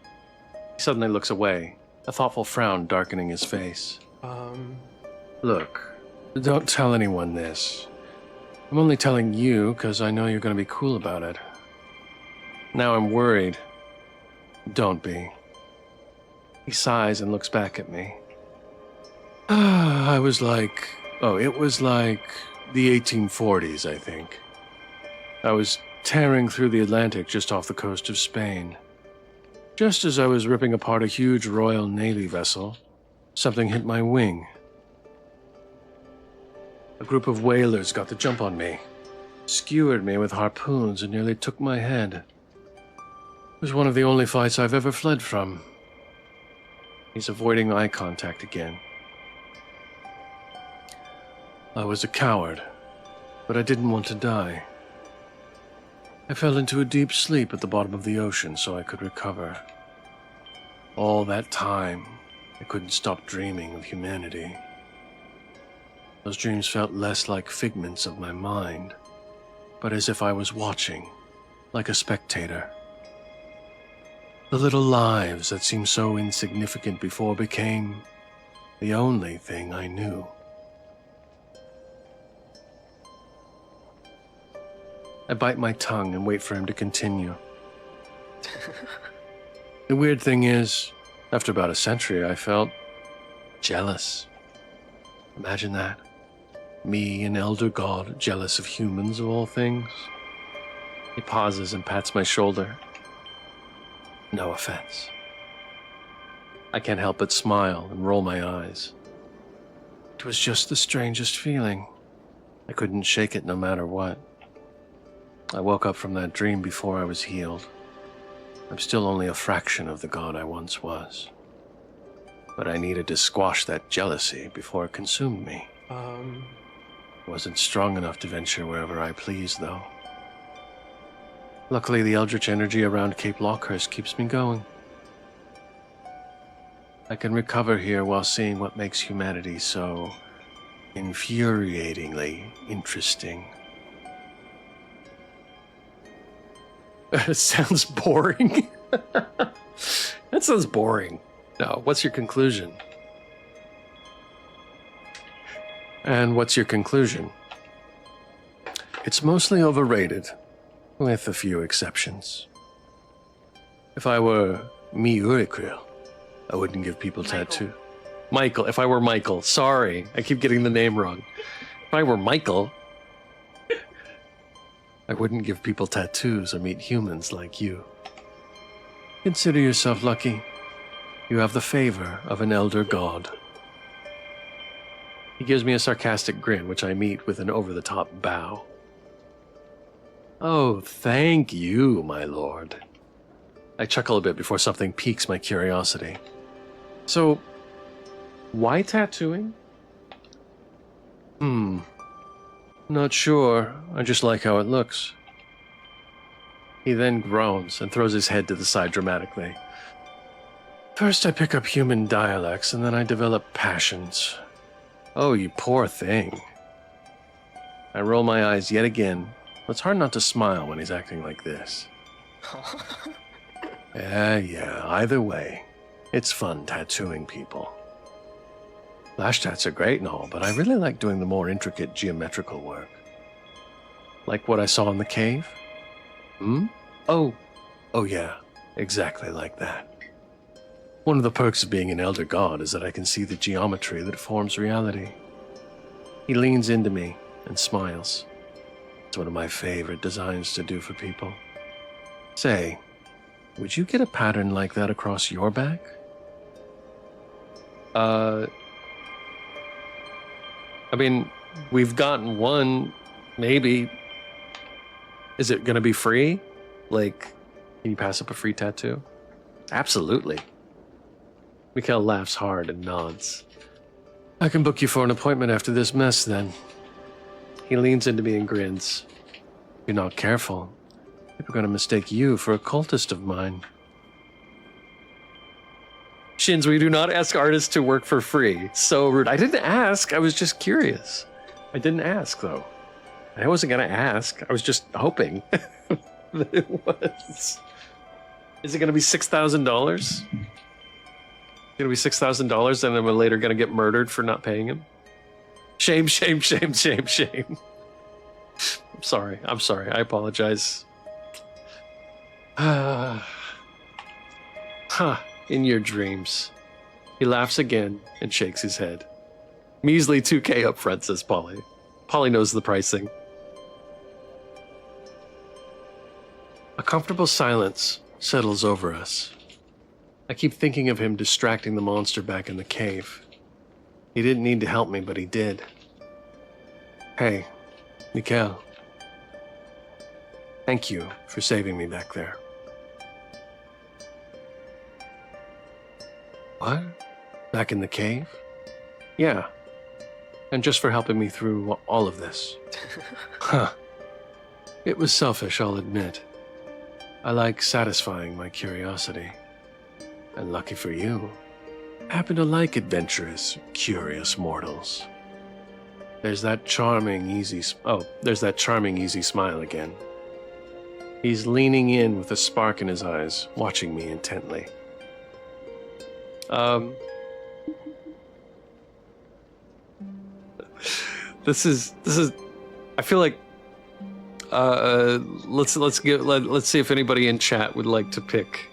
A: He suddenly looks away, a thoughtful frown darkening his face. Look, don't tell anyone this. I'm only telling you because I know you're going to be cool about it. Now I'm worried. Don't be. He sighs and looks back at me. It was like the 1840s, I think. I was tearing through the Atlantic just off the coast of Spain. Just as I was ripping apart a huge Royal Navy vessel, something hit my wing. A group of whalers got the jump on me, skewered me with harpoons, and nearly took my head. It was one of the only fights I've ever fled from. He's avoiding eye contact again. I was a coward, but I didn't want to die. I fell into a deep sleep at the bottom of the ocean so I could recover. All that time, I couldn't stop dreaming of humanity. Those dreams felt less like figments of my mind, but as if I was watching, like a spectator. The little lives that seemed so insignificant before became the only thing I knew. I bite my tongue and wait for him to continue. The weird thing is, after about a century, I felt jealous. Imagine that. Me, an elder god, jealous of humans of all things. He pauses and pats my shoulder. No offense. I can't help but smile and roll my eyes. It was just the strangest feeling. I couldn't shake it no matter what. I woke up from that dream before I was healed. I'm still only a fraction of the god I once was. But I needed to squash that jealousy before it consumed me. I wasn't strong enough to venture wherever I pleased, though. Luckily, the eldritch energy around Cape Lockehurst keeps me going. I can recover here while seeing what makes humanity so infuriatingly interesting. It sounds boring. That sounds boring. Now, what's your conclusion? And what's your conclusion? It's mostly overrated, with a few exceptions. If I were Miurikril, I wouldn't give people tattoo. Michael, if I were Michael, sorry, I keep getting the name wrong. If I were Michael, I wouldn't give people tattoos or meet humans like you. Consider yourself lucky. You have the favor of an elder god. He gives me a sarcastic grin, which I meet with an over-the-top bow. Oh, thank you, my lord. I chuckle a bit before something piques my curiosity. So, why tattooing? Not sure. I just like how it looks. He then groans and throws his head to the side dramatically. First I pick up human dialects, and then I develop passions. Oh, you poor thing. I roll my eyes yet again. It's hard not to smile when he's acting like this. Yeah, either way. It's fun tattooing people. Lash tats are great and all, but I really like doing the more intricate geometrical work. Like what I saw in the cave? Oh yeah, exactly like that. One of the perks of being an elder god is that I can see the geometry that forms reality. He leans into me and smiles. It's one of my favorite designs to do for people. Say, would you get a pattern like that across your back? I mean, we've gotten one, maybe. Is it gonna be free? Like, can you pass up a free tattoo? Absolutely. Mikhail laughs hard and nods. I can book you for an appointment after this mess, then. He leans into me and grins. If you're not careful, people are gonna mistake you for a cultist of mine. Shins, we do not ask artists to work for free. So rude. I didn't ask. I was just curious. I didn't ask, though. I wasn't going to ask. I was just hoping that it was. Is it going to be $6,000? It's going to be $6,000 and then we're later going to get murdered for not paying him? Shame, shame, shame, shame, shame. I'm sorry. I apologize. In your dreams. He laughs again and shakes his head. Measly 2K up front, says Polly. Polly knows the pricing. A comfortable silence settles over us. I keep thinking of him distracting the monster back in the cave. He didn't need to help me, but he did. Hey, Mikhail. Thank you for saving me back there. What? Back in the cave? Yeah. And just for helping me through all of this. Huh. It was selfish, I'll admit. I like satisfying my curiosity. And lucky for you, I happen to like adventurous, curious mortals. There's that charming, easy smile again. He's leaning in with a spark in his eyes, watching me intently. This is I feel like let's see if anybody in chat would like to pick.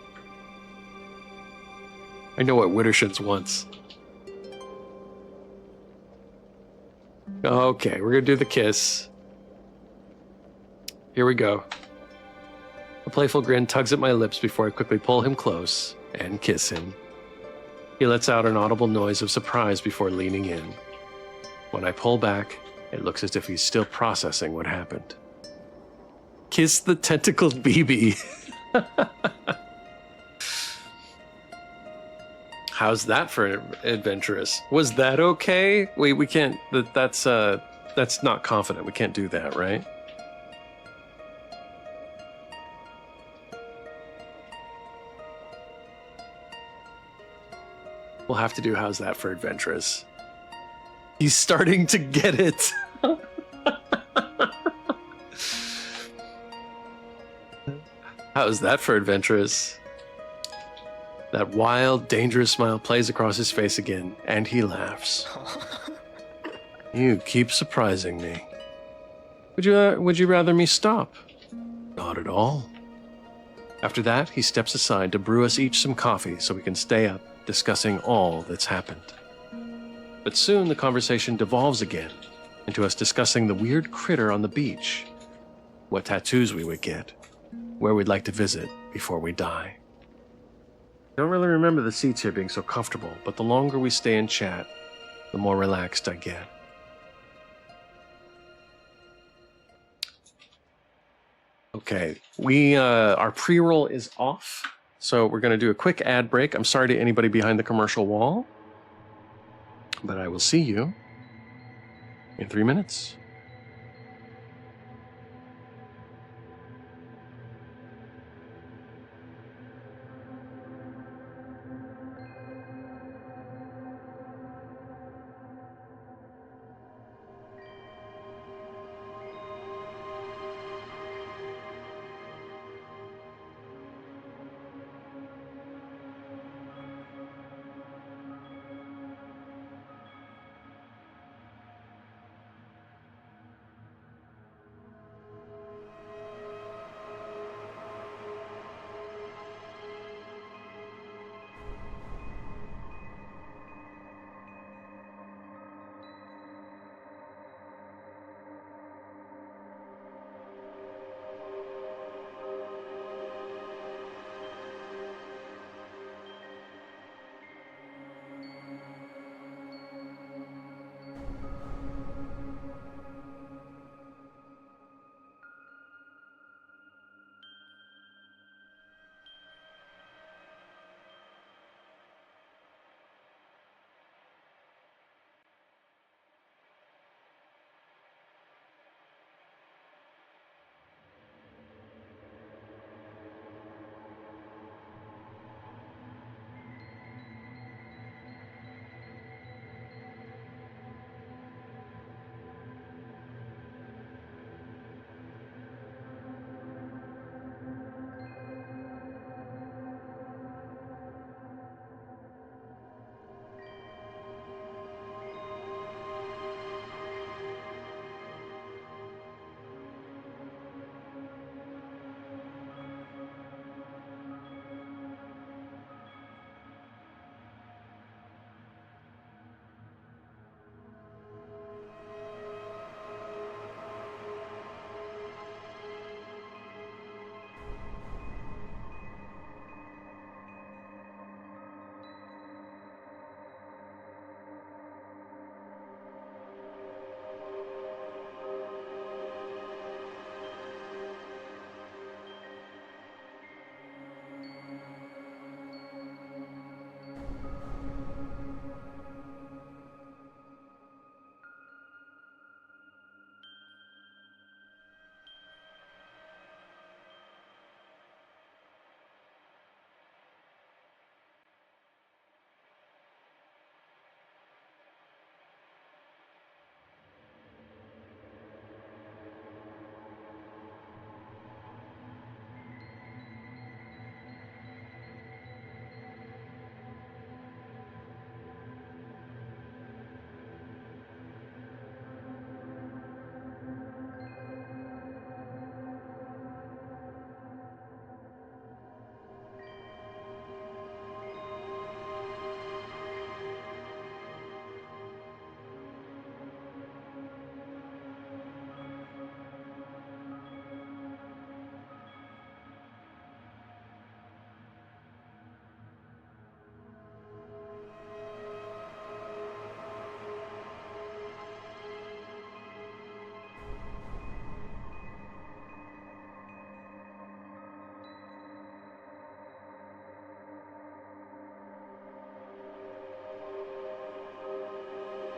A: I know what Wittershins wants. Okay, we're gonna do the kiss. Here we go. A playful grin tugs at my lips before I quickly pull him close and kiss him. He lets out an audible noise of surprise before leaning in. When I pull back, it looks as if he's still processing what happened. Kiss the tentacled BB. How's that for adventurous? Was that okay? We can't. That's not confident. We can't do that, right? We'll have to do how's that for adventurous. He's starting to get it. How's that for adventurous? That wild, dangerous smile plays across his face again, and he laughs. You keep surprising me. Would you rather me stop? Not at all. After that, he steps aside to brew us each some coffee so we can stay up discussing all that's happened. But soon the conversation devolves again into us discussing the weird critter on the beach, what tattoos we would get, where we'd like to visit before we die. I don't really remember the seats here being so comfortable, but the longer we stay in chat, the more relaxed I get. Okay, our pre-roll is off, so we're going to do a quick ad break. I'm sorry to anybody behind the commercial wall, but I will see you in 3 minutes.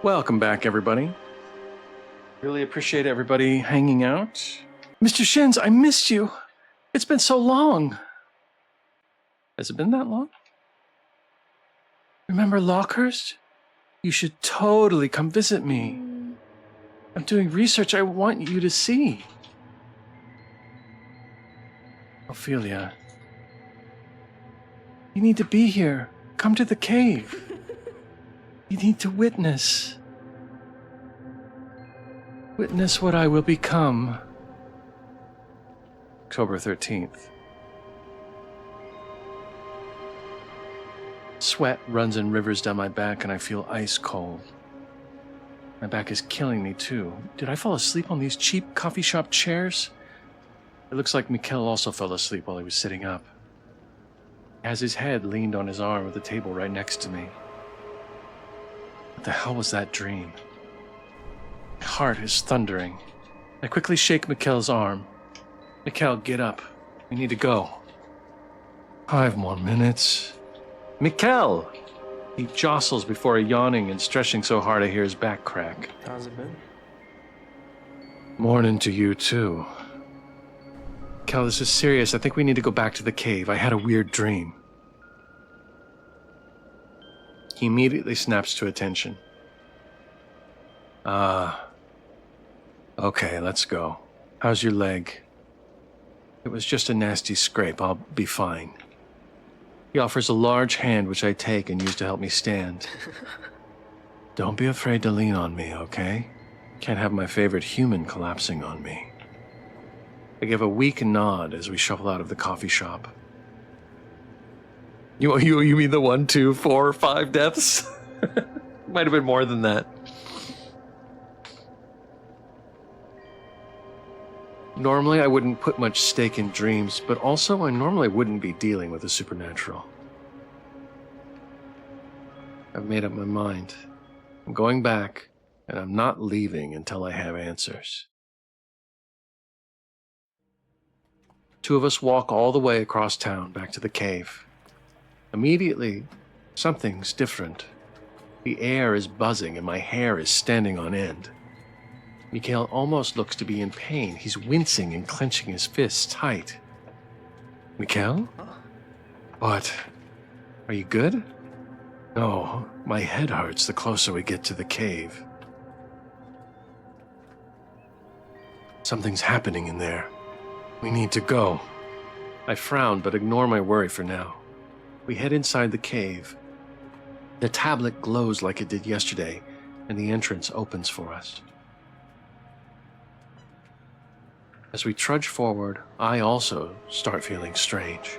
A: Welcome back, everybody. Really appreciate everybody hanging out. Mr. Shins, I missed you. It's been so long. Has it been that long? Remember Lockehurst? You should totally come visit me. I'm doing research I want you to see. Ophelia, you need to be here. Come to the cave. You need to witness what I will become. October 13th. Sweat runs in rivers down my back and I feel ice cold. My back is killing me too. Did I fall asleep on these cheap coffee shop chairs? It looks like Mikkel also fell asleep while he was sitting up. He has his head leaned on his arm at the table right next to me. What the hell was that dream? My heart is thundering. I quickly shake Mikkel's arm. Mikhail, get up. We need to go. 5 more minutes. Mikhail! He jostles before yawning and stretching so hard I hear his back crack.
G: How's it been?
A: Morning to you, too. Mikhail, this is serious. I think we need to go back to the cave. I had a weird dream. He immediately snaps to attention. Okay, let's go. How's your leg? It was just a nasty scrape. I'll be fine. He offers a large hand, which I take and use to help me stand. Don't be afraid to lean on me, okay? Can't have my favorite human collapsing on me. I give a weak nod as we shuffle out of the coffee shop. You mean the 1, 2, 4, 5 deaths? Might have been more than that. Normally, I wouldn't put much stake in dreams, but also I normally wouldn't be dealing with the supernatural. I've made up my mind. I'm going back, and I'm not leaving until I have answers. 2 of us walk all the way across town back to the cave. Immediately, something's different. The air is buzzing and my hair is standing on end. Mikhail almost looks to be in pain. He's wincing and clenching his fists tight. Mikhail? What? Are you good? No, my head hurts the closer we get to the cave. Something's happening in there. We need to go. I frown, but ignore my worry for now. We head inside the cave. The tablet glows like it did yesterday, and the entrance opens for us. As we trudge forward, I also start feeling strange.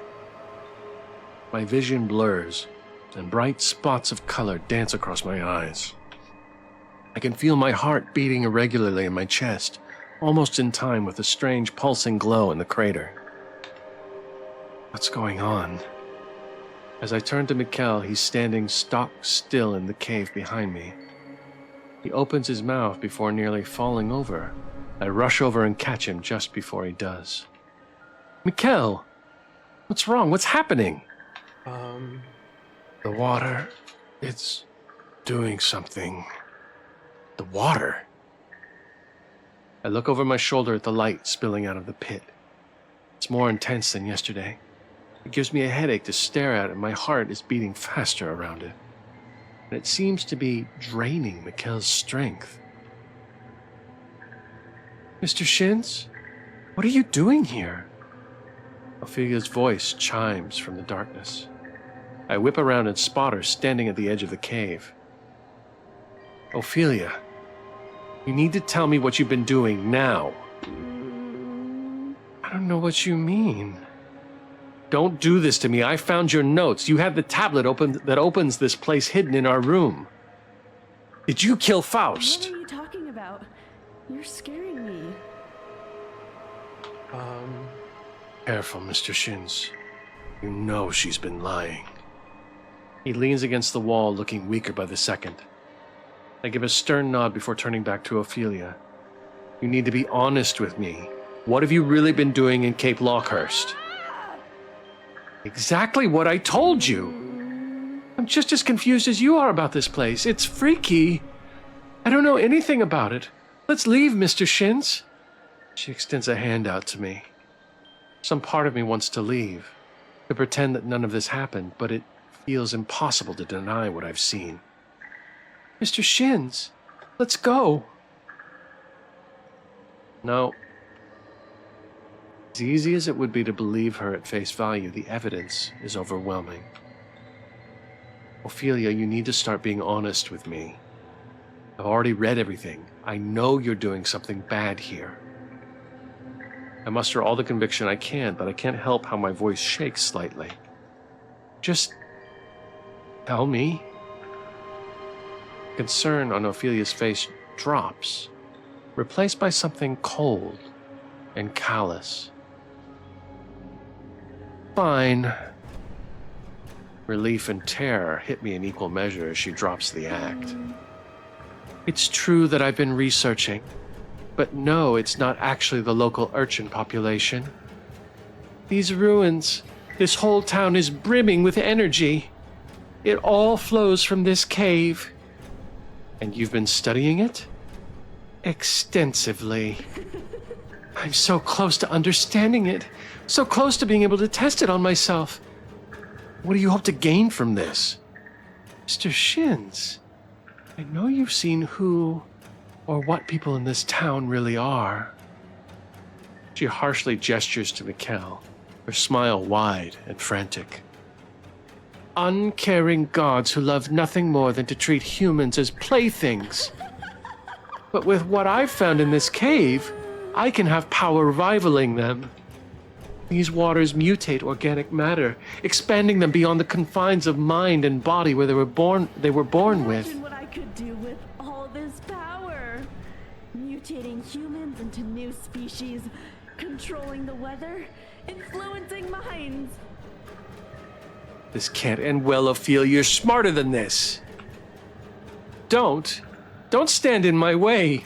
A: My vision blurs, and bright spots of color dance across my eyes. I can feel my heart beating irregularly in my chest, almost in time with a strange pulsing glow in the crater. What's going on? As I turn to Mikhail, he's standing stock still in the cave behind me. He opens his mouth before nearly falling over. I rush over and catch him just before he does. Mikhail! What's wrong? What's happening?
H: The water, it's doing something.
A: The water? I look over my shoulder at the light spilling out of the pit. It's more intense than yesterday. It gives me a headache to stare at, and my heart is beating faster around it. And it seems to be draining Mikhail's strength. Mr. Shins? What are you doing here? Ophelia's voice chimes from the darkness. I whip around and spot her standing at the edge of the cave. Ophelia, you need to tell me what you've been doing now. I don't know what you mean. Don't do this to me. I found your notes. You have the tablet that opens this place hidden in our room. Did you kill Faust?
D: What are you talking about? You're scaring me.
A: Careful, Mr. Shins. You know she's been lying. He leans against the wall, looking weaker by the second. I give a stern nod before turning back to Ophelia. You need to be honest with me. What have you really been doing in Cape Lockehurst? Exactly what I told you. I'm just as confused as you are about this place. It's freaky. I don't know anything about it. Let's leave, Mr. Shins. She extends a hand out to me. Some part of me wants to leave, to pretend that none of this happened, but it feels impossible to deny what I've seen. Mr. Shins, let's go. No. As easy as it would be to believe her at face value, the evidence is overwhelming. Ophelia, you need to start being honest with me. I've already read everything. I know you're doing something bad here. I muster all the conviction I can, but I can't help how my voice shakes slightly. Just tell me. Concern on Ophelia's face drops, replaced by something cold and callous. Fine. Relief and terror hit me in equal measure as she drops the act. It's true that I've been researching. But no, it's not actually the local urchin population. These ruins, this whole town is brimming with energy. It all flows from this cave. And you've been studying it? Extensively. I'm so close to understanding it. So close to being able to test it on myself. What do you hope to gain from this? Mr. Shins, I know you've seen who or what people in this town really are. She harshly gestures to Mikkel, her smile wide and frantic. Uncaring gods who love nothing more than to treat humans as playthings. But with what I've found in this cave, I can have power rivaling them. These waters mutate organic matter, expanding them beyond the confines of mind and body where they were born with.
D: Imagine what I could do with all this power. Mutating humans into new species, controlling the weather, influencing minds.
A: This can't end well, Ophelia. You're smarter than this. Don't stand in my way.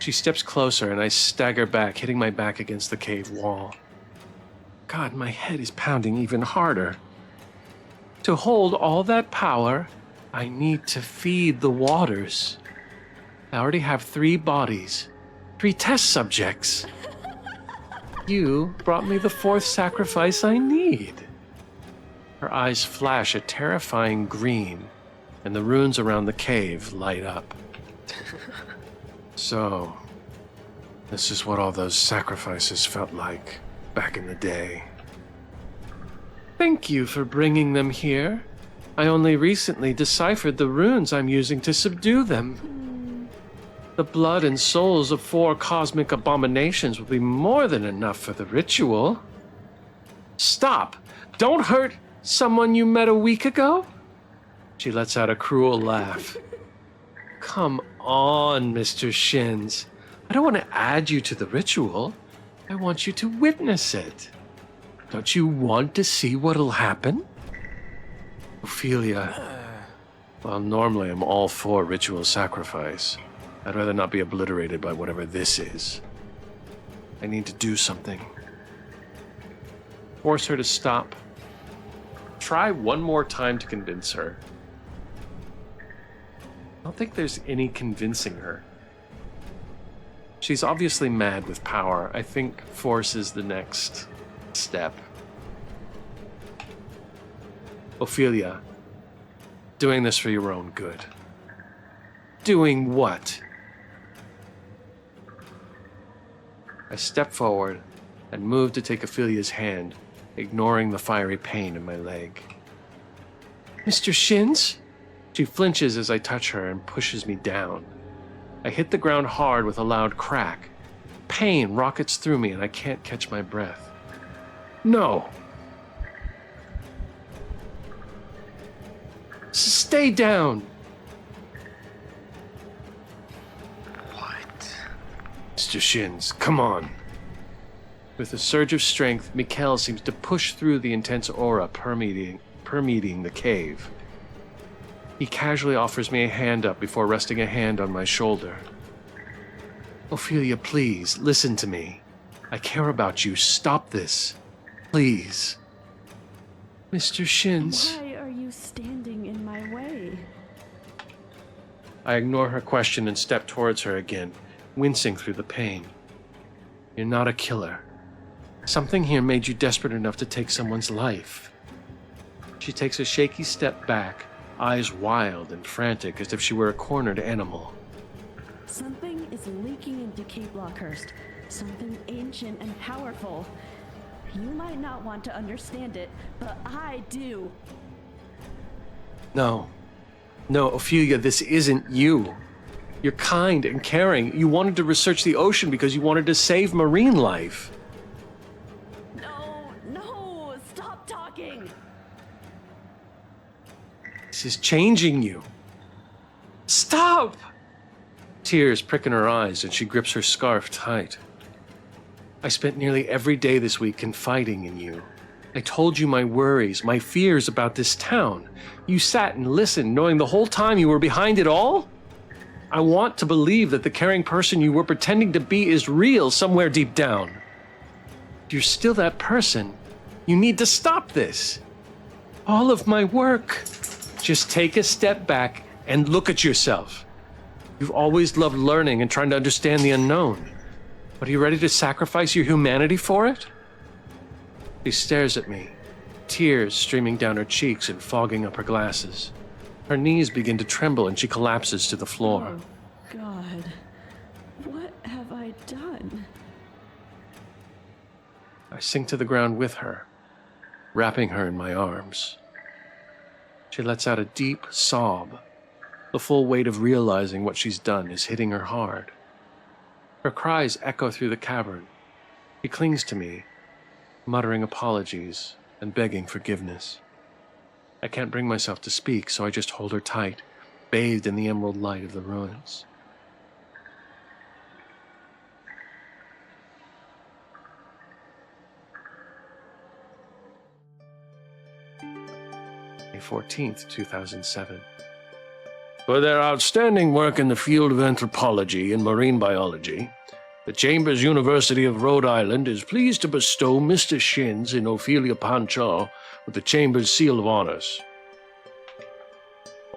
A: She steps closer and I stagger back, hitting my back against the cave wall. God, my head is pounding even harder. To hold all that power, I need to feed the waters. I already have 3 bodies, 3 test subjects. You brought me the 4th sacrifice I need. Her eyes flash a terrifying green, and the runes around the cave light up. So, this is what all those sacrifices felt like back in the day. Thank you for bringing them here. I only recently deciphered the runes I'm using to subdue them. The blood and souls of 4 cosmic abominations will be more than enough for the ritual. Stop! Don't hurt someone you met a week ago? She lets out a cruel laugh. Come on, Mr. Shins. I don't want to add you to the ritual. I want you to witness it. Don't you want to see what'll happen? Ophelia, well, normally I'm all for ritual sacrifice. I'd rather not be obliterated by whatever this is. I need to do something. Force her to stop. Try one more time to convince her. I don't think there's any convincing her. She's obviously mad with power. I think force is the next step. Ophelia, doing this for your own good. Doing what? I step forward and move to take Ophelia's hand, ignoring the fiery pain in my leg. Mr. Shins? She flinches as I touch her and pushes me down. I hit the ground hard with a loud crack. Pain rockets through me and I can't catch my breath. No! Stay down!
B: What?
A: Mr. Shins, come on. With a surge of strength, Mikkel seems to push through the intense aura permeating the cave. He casually offers me a hand up before resting a hand on my shoulder. Ophelia, please, listen to me. I care about you. Stop this. Please. Mr. Shins.
D: Why are you standing in my way?
A: I ignore her question and step towards her again, wincing through the pain. You're not a killer. Something here made you desperate enough to take someone's life. She takes a shaky step back, eyes wild and frantic as if she were a cornered animal.
D: Something is leaking into Cape Lockehurst. Something ancient and powerful. You might not want to understand it, but I do.
A: No, Ophelia, this isn't you. You're kind and caring. You wanted to research the ocean because you wanted to save marine life.
D: No, stop talking.
A: This is changing you. Stop! Tears prick in her eyes and she grips her scarf tight. I spent nearly every day this week confiding in you. I told you my worries, my fears about this town. You sat and listened, knowing the whole time you were behind it all? I want to believe that the caring person you were pretending to be is real somewhere deep down. If you're still that person, you need to stop this. All of my work. Just take a step back and look at yourself. You've always loved learning and trying to understand the unknown. But are you ready to sacrifice your humanity for it? She stares at me, tears streaming down her cheeks and fogging up her glasses. Her knees begin to tremble and she collapses to the floor.
D: Oh, God. What have I done?
A: I sink to the ground with her, wrapping her in my arms. She lets out a deep sob. The full weight of realizing what she's done is hitting her hard. Her cries echo through the cavern. She clings to me, muttering apologies and begging forgiveness. I can't bring myself to speak, so I just hold her tight, bathed in the emerald light of the ruins. May 14th, 2007.
H: For their outstanding work in the field of anthropology and marine biology, the Chambers University of Rhode Island is pleased to bestow Mr. Shins and Ophelia Panchaw with the Chambers Seal of Honors.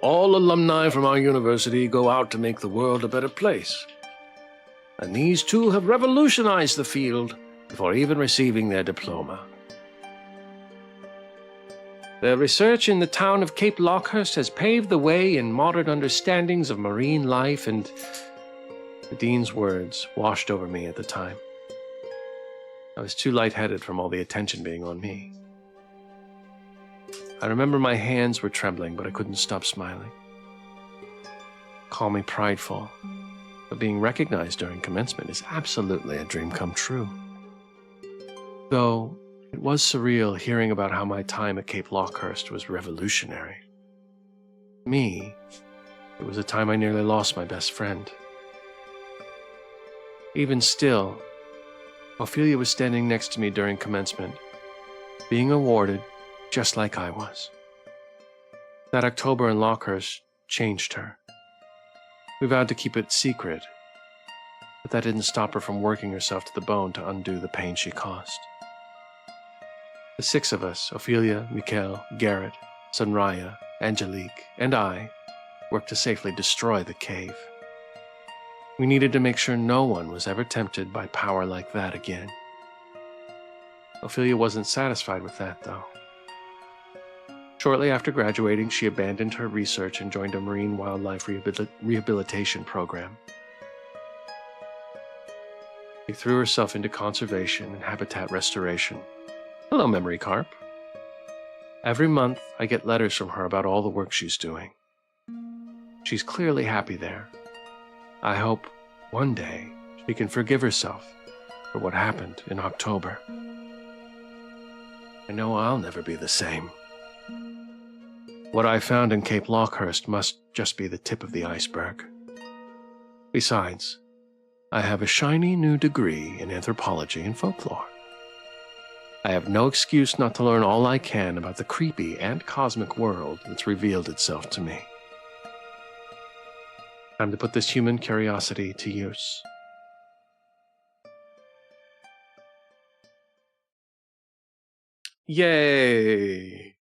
H: All alumni from our university go out to make the world a better place. And these two have revolutionized the field before even receiving their diploma.
A: Their research in the town of Cape Lockehurst has paved the way in modern understandings of marine life, and the dean's words washed over me at the time. I was too lightheaded from all the attention being on me. I remember my hands were trembling, but I couldn't stop smiling. Call me prideful, but being recognized during commencement is absolutely a dream come true. Though it was surreal hearing about how my time at Cape Lockehurst was revolutionary. To me, it was a time I nearly lost my best friend. Even still, Ophelia was standing next to me during commencement, being awarded just like I was. That October in Lockehurst changed her. We vowed to keep it secret, but that didn't stop her from working herself to the bone to undo the pain she caused. The six of us, Ophelia, Mikhail, Garrett, Sunraya, Angelique, and I, worked to safely destroy the cave. We needed to make sure no one was ever tempted by power like that again. Ophelia wasn't satisfied with that, though. Shortly after graduating, she abandoned her research and joined a marine wildlife rehabilitation program. She threw herself into conservation and habitat restoration. Hello, Memory Carp. Every month, I get letters from her about all the work she's doing. She's clearly happy there. I hope one day she can forgive herself for what happened in October. I know I'll never be the same. What I found in Cape Lockehurst must just be the tip of the iceberg. Besides, I have a shiny new degree in anthropology and folklore. I have no excuse not to learn all I can about the creepy and cosmic world that's revealed itself to me. Time to put this human curiosity to use. Yay!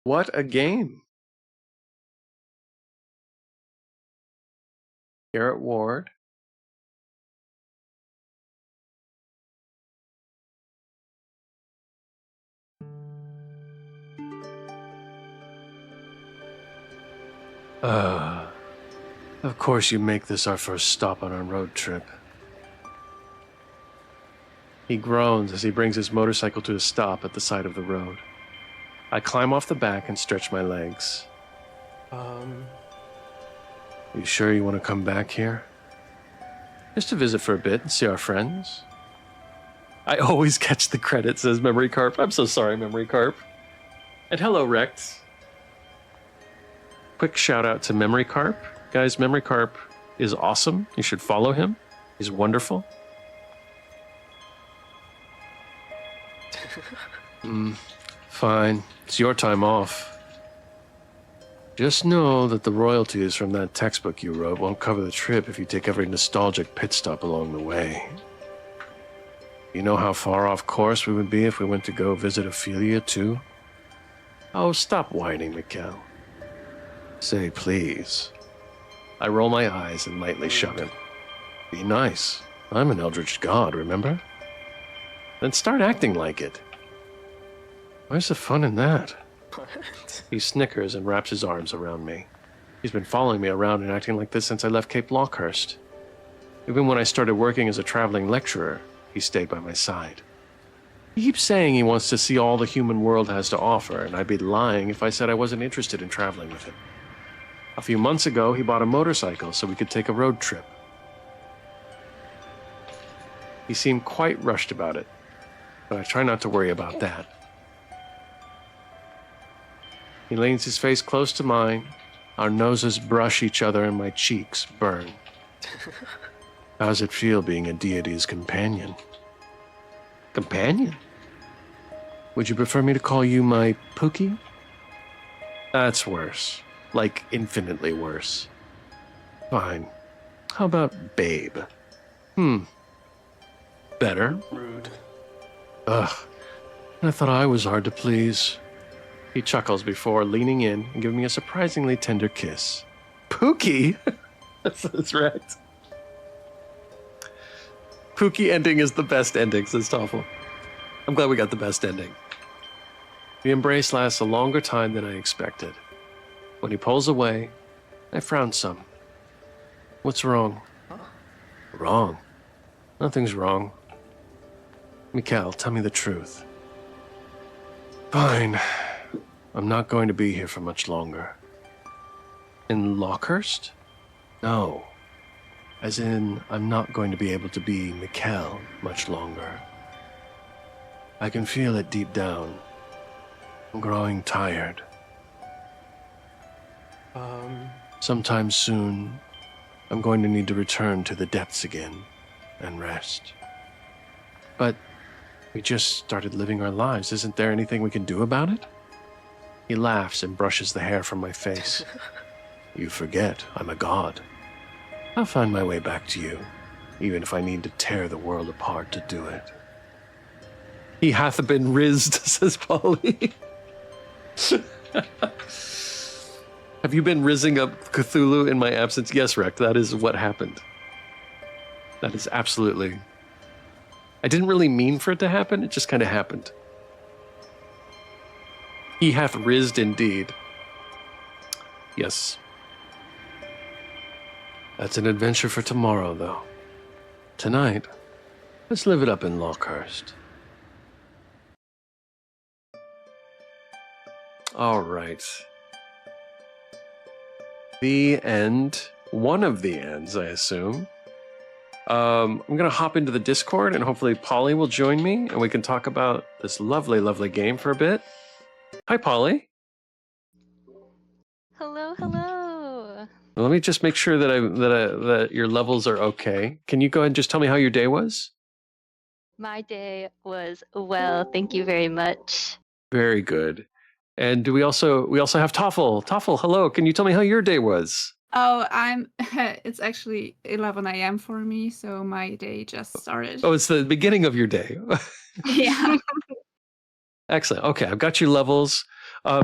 A: What a game! Garrett Ward. Of course you make this our first stop on our road trip. He groans as he brings his motorcycle to a stop at the side of the road. I climb off the back and stretch my legs. You sure you want to come back here? Just to visit for a bit and see our friends? I always catch the credits as Memory Carp. I'm so sorry, Memory Carp. And hello, Rex. Quick shout out to Memory Carp. Guys, Memory Carp is awesome. You should follow him. He's wonderful.
H: Fine. It's your time off. Just know that the royalties from that textbook you wrote won't cover the trip if you take every nostalgic pit stop along the way. You know how far off course we would be if we went to go visit Ophelia, too? Oh, stop whining, Mikkel. Say, please. I roll my eyes and lightly shove him. Be nice. I'm an eldritch god, remember? Then start acting like it. Where's the fun in that? He snickers and wraps his arms around me. He's been following me around and acting like this since I left Cape Lockehurst. Even when I started working as a traveling lecturer, he stayed by my side. He keeps saying he wants to see all the human world has to offer, and I'd be lying if I said I wasn't interested in traveling with him. A few months ago, he bought a motorcycle so we could take a road trip. He seemed quite rushed about it, but I try not to worry about that. He leans his face close to mine. Our noses brush each other and my cheeks burn. How's it feel being a deity's companion? Companion? Would you prefer me to call you my Pookie? That's worse. Like infinitely worse. Fine. How about babe? Better.
G: Rude.
H: Ugh. I thought I was hard to please. He chuckles before leaning in and giving me a surprisingly tender kiss. Pookie? That's right. Pookie ending is the best ending, says Toffl. I'm glad we got the best ending. The embrace lasts a longer time than I expected. When he pulls away, I frown some. What's wrong? Wrong? Nothing's wrong. Mikkel, tell me the truth. Fine. I'm not going to be here for much longer. In Lockehurst? No. As in, I'm not going to be able to be Mikkel much longer. I can feel it deep down. I'm growing tired. Sometime soon, I'm going to need to return to the depths again and rest. But we just started living our lives. Isn't there anything we can do about it? He laughs and brushes the hair from my face. You forget, I'm a god. I'll find my way back to you, even if I need to tear the world apart to do it. He hath been rizzed, says Pauline. Have you been rizzing up Cthulhu in my absence? Yes, Rec, that is what happened. That is absolutely... I didn't really mean for it to happen, it just kind of happened. He hath rizzed indeed. Yes. That's an adventure for tomorrow, though. Tonight, let's live it up in Lockehurst. All right. The end. One of the ends, I assume. I'm going to hop into the Discord, and hopefully Polly will join me, and we can talk about this lovely, lovely game for a bit. Hi, Polly.
I: Hello, hello.
H: Let me just make sure that your levels are okay. Can you go ahead and just tell me how your day was?
I: My day was well, thank you very much.
H: Very good. And do we also have Toffl. Toffl, hello. Can you tell me how your day was?
J: Oh, it's actually 11 a.m. for me, so my day just started.
H: Oh, it's the beginning of your day.
J: Yeah.
H: Excellent. Okay, I've got your levels.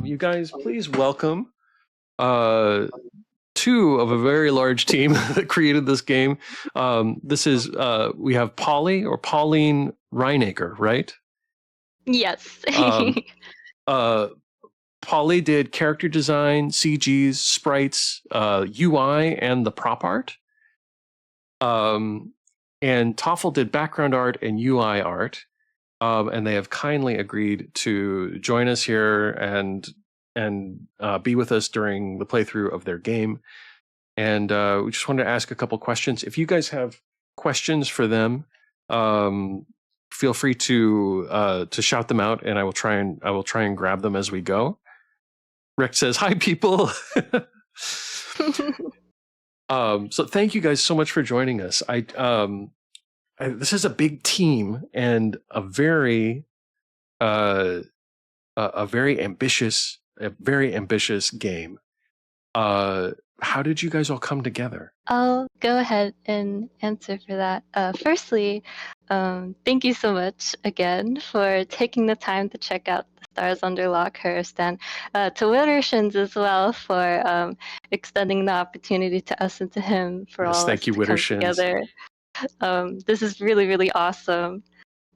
H: You guys, please welcome two of a very large team that created this game. This is, we have Pauline Reinacher, right?
I: Yes.
H: Polly did character design, CGs, sprites, UI, and the prop art. And Toffl did background art and UI art. And they have kindly agreed to join us here and be with us during the playthrough of their game. And we just wanted to ask a couple questions. If you guys have questions for them, feel free to shout them out, and I will try and grab them as we go. Rick says, "Hi, people." So thank you guys so much for joining us. This is a big team and a very
A: a very ambitious game. How did you guys all come together?
I: I'll go ahead and answer for that. Firstly, thank you so much again for taking the time to check out the Stars Under Lockehurst, and to Wittershins as well for extending the opportunity to us and to him for
A: Yes,
I: all
A: thank
I: us
A: you,
I: to come
A: Wittershins.
I: together. This is really, really awesome.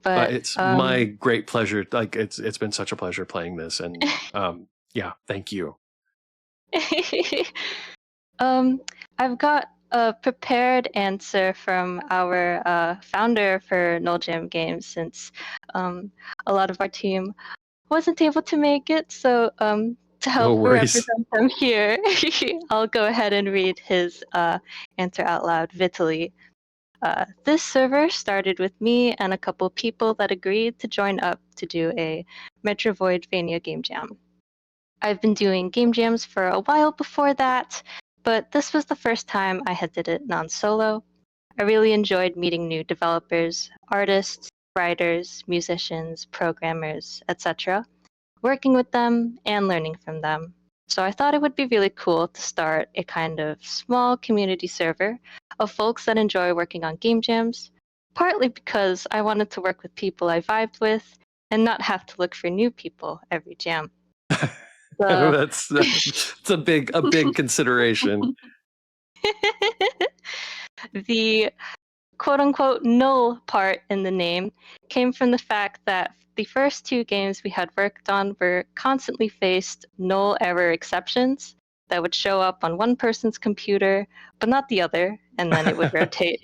I: But
A: It's my great pleasure. Like it's been such a pleasure playing this, and yeah, thank you.
I: I've got a prepared answer from our founder for Null Jam Games, since a lot of our team wasn't able to make it. So to
A: No
I: help
A: worries.
I: represent them here, I'll go ahead and read his answer out loud, Vitaly. This server started with me and a couple people that agreed to join up to do a Metroidvania game jam. I've been doing game jams for a while before that, but this was the first time I had did it non-solo. I really enjoyed meeting new developers, artists, writers, musicians, programmers, etc., working with them and learning from them. So I thought it would be really cool to start a kind of small community server of folks that enjoy working on game jams, partly because I wanted to work with people I vibed with and not have to look for new people every jam.
A: That's a big consideration.
I: The quote-unquote null part in the name came from the fact that the first two games we had worked on were constantly faced null error exceptions that would show up on one person's computer but not the other, and then it would rotate.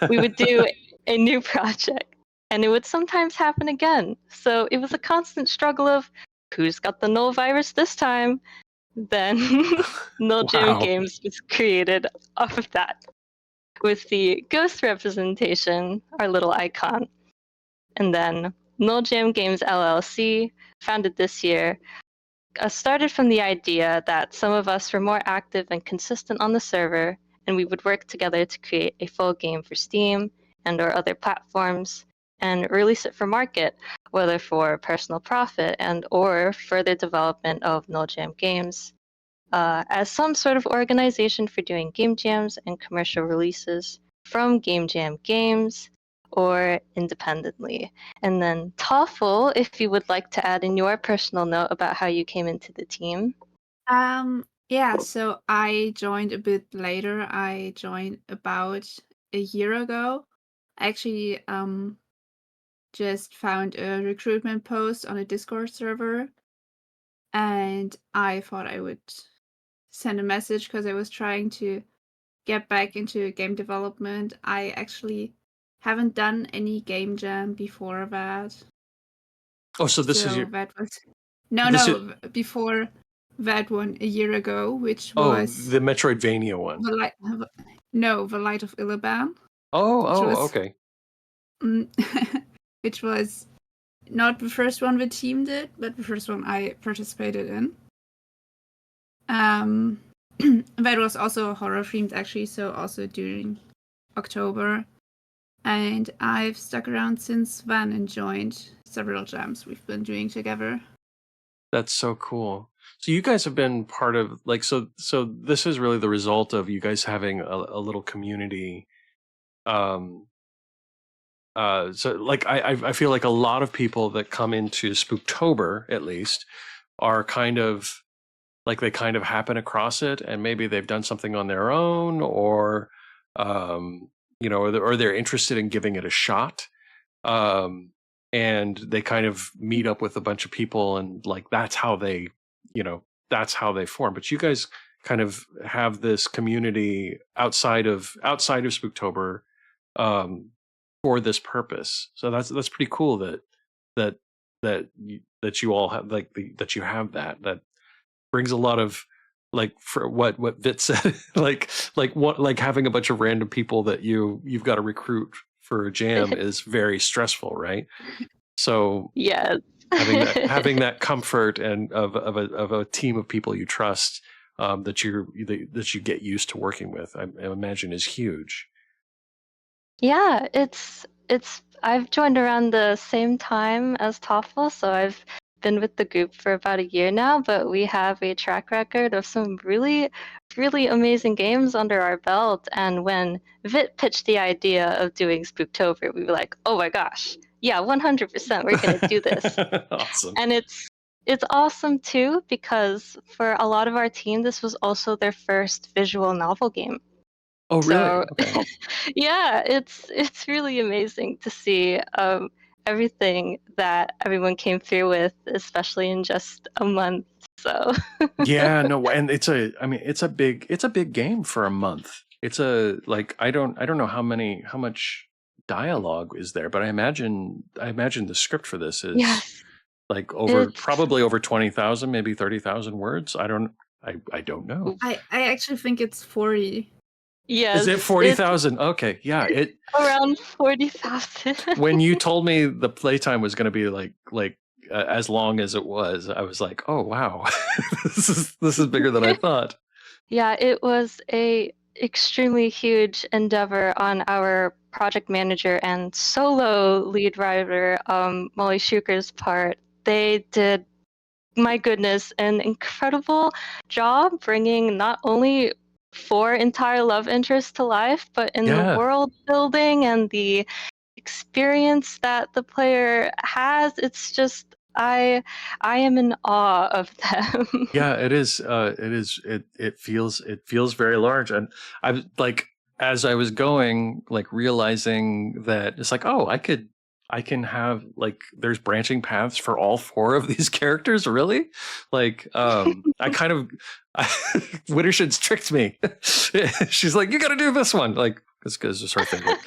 I: We would do a new project and it would sometimes happen again, so it was a constant struggle of who's got the null virus this time. Then Null Jam
A: Wow.
I: Games was created off of that, with the ghost representation, our little icon. And then Null Jam Games LLC, founded this year, started from the idea that some of us were more active and consistent on the server, and we would work together to create a full game for Steam and or other platforms, and release it for market, whether for personal profit and or further development of Null Jam Games, as some sort of organization for doing game jams and commercial releases from Game Jam Games or independently. And then Toffl, if you would like to add in your personal note about how you came into the team.
J: Yeah, so I joined a bit later. I joined about a year ago. I actually just found a recruitment post on a Discord server, and I thought I would send a message because I was trying to get back into game development. I actually haven't done any game jam before that.
A: Oh, so this is
J: So
A: your
J: that was before that one a year ago, which was
A: the Metroidvania one.
J: the Light of Illiban.
A: Okay.
J: Which was not the first one the team did, but the first one I participated in. That was also horror themed, actually, so also during October. And I've stuck around since then and joined several jams we've been doing together.
A: That's so cool. So you guys have been part of so this is really the result of you guys having a little community. So like I feel like a lot of people that come into Spooktober, at least, are kind of like they kind of happen across it, and maybe they've done something on their own, or or they're interested in giving it a shot, and they kind of meet up with a bunch of people, and like that's how they form. But you guys kind of have this community outside of Spooktober for this purpose. So that's pretty cool that you all have that you have that brings a lot of, like, for what Vit said, like having a bunch of random people that you've got to recruit for a jam is very stressful, right? So
I: yes,
A: having that comfort and of a team of people you trust, that you get used to working with, I imagine is huge.
I: Yeah, it's I've joined around the same time as Toffl, so I've been with the group for about a year now, but we have a track record of some really, really amazing games under our belt. And when Vit pitched the idea of doing Spooktober, we were like, oh my gosh, yeah, 100%, we're going to do this.
A: Awesome.
I: And it's awesome too, because for a lot of our team, this was also their first visual novel game.
A: Oh, really?
I: So
A: Okay.
I: yeah, it's really amazing to see everything that everyone came through with, especially in just a month. So
A: Yeah, no, and it's a big game for a month. It's I don't know how much dialogue is there, but I imagine the script for this is
I: yes,
A: like
I: it's
A: probably over 20,000, maybe 30,000 words. I don't know.
J: I actually think it's 40.
I: yes,
A: Is it
I: it's
A: 40,000? Okay, yeah.
I: around 40,000.
A: When you told me the playtime was going to be like as long as it was, I was like, oh wow, this is bigger than I thought.
I: Yeah, it was a extremely huge endeavor on our project manager and solo lead writer, Molli Shuker's part. They did, my goodness, an incredible job bringing not only 4 entire love interests to life, but in the
A: Yeah.
I: world building and the experience that the player has. It's just I am in awe of them.
A: Yeah, it is. It feels very large, and I like as I was going, like realizing that it's like, oh, I can have like there's branching paths for all 4 of these characters. Really, like I kind of Wittershins tricked me. She's like, you got to do this one, like because it's her favorite.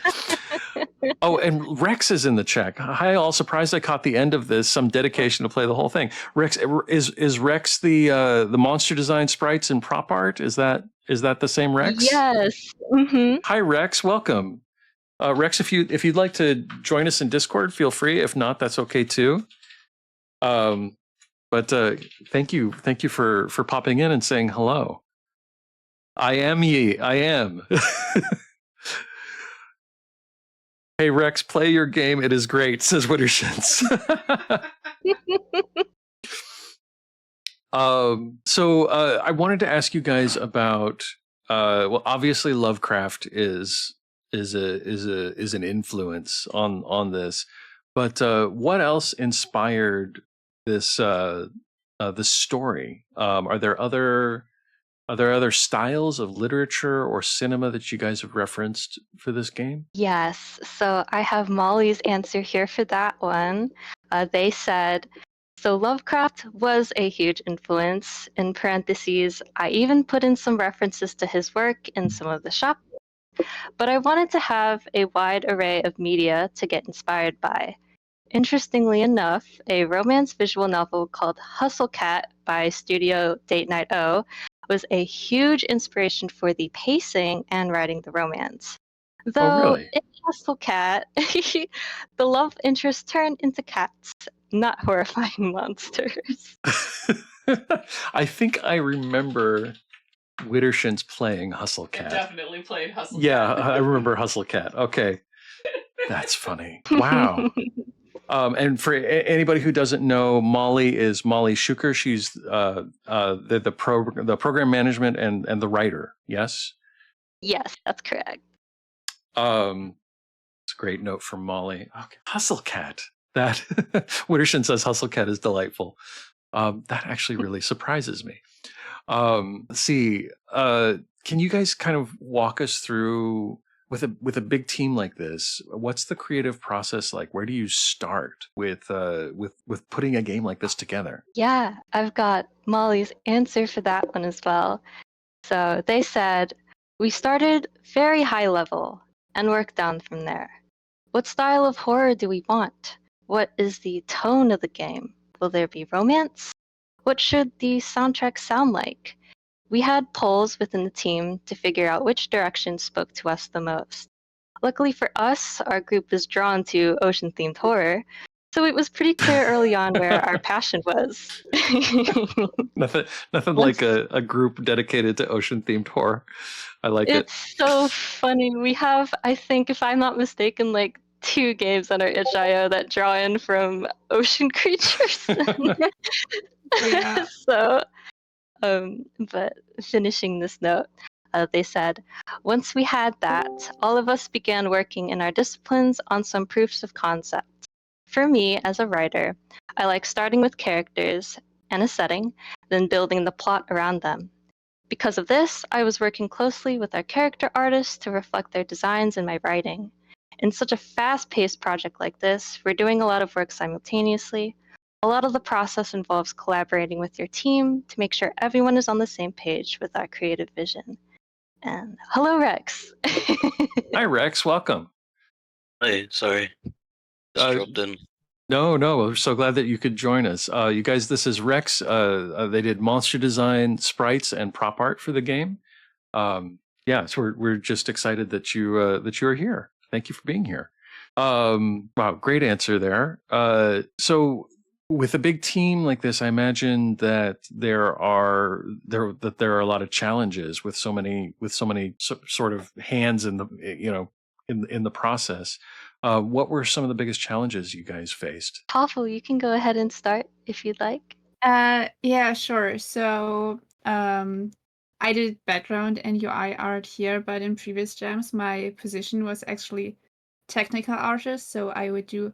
A: Oh, and Rex is in the chat. Hi, all. Surprised I caught the end of this. Some dedication to play the whole thing. Rex is Rex the monster design sprites and prop art? Is that the same Rex?
I: Yes. Mm-hmm.
A: Hi, Rex. Welcome, Rex. If you'd like to join us in Discord, feel free. If not, that's okay too. But thank you for popping in and saying hello. I am ye. I am. Hey Rex, play your game. It is great, says Wittershins. So I wanted to ask you guys about well, obviously Lovecraft is an influence on this, but what else inspired this this story? Are there other styles of literature or cinema that you guys have referenced for this game?
I: Yes. So I have Molly's answer here for that one. They said, so Lovecraft was a huge influence. In parentheses, I even put in some references to his work in some of the shop. But I wanted to have a wide array of media to get inspired by. Interestingly enough, a romance visual novel called Hustle Cat by Studio Date Night O was a huge inspiration for the pacing and writing the romance. Though
A: really?
I: in Hustle Cat, the love interest turned into cats, not horrifying monsters.
A: I think I remember Wittershins playing Hustle
E: I
A: Cat.
E: definitely played Hustle
A: Yeah,
E: Cat.
A: I remember Hustle Cat. Okay. That's funny. Wow. And for anybody who doesn't know, Molli is Molli Shuker. She's the program management and the writer. Yes.
I: Yes, that's correct.
A: It's a great note from Molli. Okay. Hustle Cat. That Wittershin says Hustle Cat is delightful. That actually really surprises me. Let's see. Can you guys kind of walk us through with a big team like this? What's the creative process like? Where do you start with putting a game like this together?
I: Yeah, I've got Molly's answer for that one as well. So they said, we started very high level and worked down from there. What style of horror do we want? What is the tone of the game? Will there be romance? What should the soundtrack sound like? We had polls within the team to figure out which direction spoke to us the most. Luckily for us, our group was drawn to ocean-themed horror, so it was pretty clear early on where our passion was.
A: Nothing like a group dedicated to ocean-themed horror. I like it.
I: It's so funny. We have, I think, if I'm not mistaken, like 2 games on our itch.io that draw in from ocean creatures.
J: Yeah.
I: So, but finishing this note, they said, once we had that, all of us began working in our disciplines on some proofs of concept. For me, as a writer, I like starting with characters and a setting, then building the plot around them. Because of this, I was working closely with our character artists to reflect their designs in my writing. In such a fast-paced project like this, we're doing a lot of work simultaneously. A lot of the process involves collaborating with your team to make sure everyone is on the same page with our creative vision. And hello, Rex.
A: Hi, Rex. Welcome.
K: Hey, sorry. Just dropped in.
A: No, we're so glad that you could join us. You guys, this is Rex. They did monster design, sprites, and prop art for the game. Yeah, so we're just excited that you are here. Thank you for being here. Wow, great answer there. So with a big team like this, I imagine that there are a lot of challenges with so many sort of hands in the in the process. What were some of the biggest challenges you guys faced?
I: Toffl, you can go ahead and start if you'd like.
J: Yeah, sure. So, I did background and UI art here, but in previous jams, my position was actually technical artist. So I would do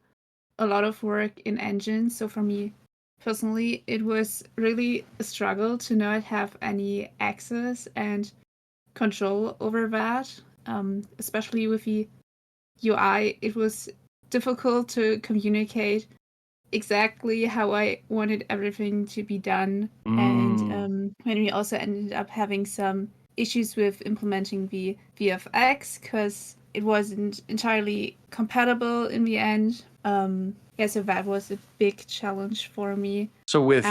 J: a lot of work in engines. So for me personally, it was really a struggle to not have any access and control over that, especially with the UI. It was difficult to communicate exactly how I wanted everything to be done. And when we also ended up having some issues with implementing the VFX because it wasn't entirely compatible in the end. Yeah, so that was a big challenge for me.
A: So with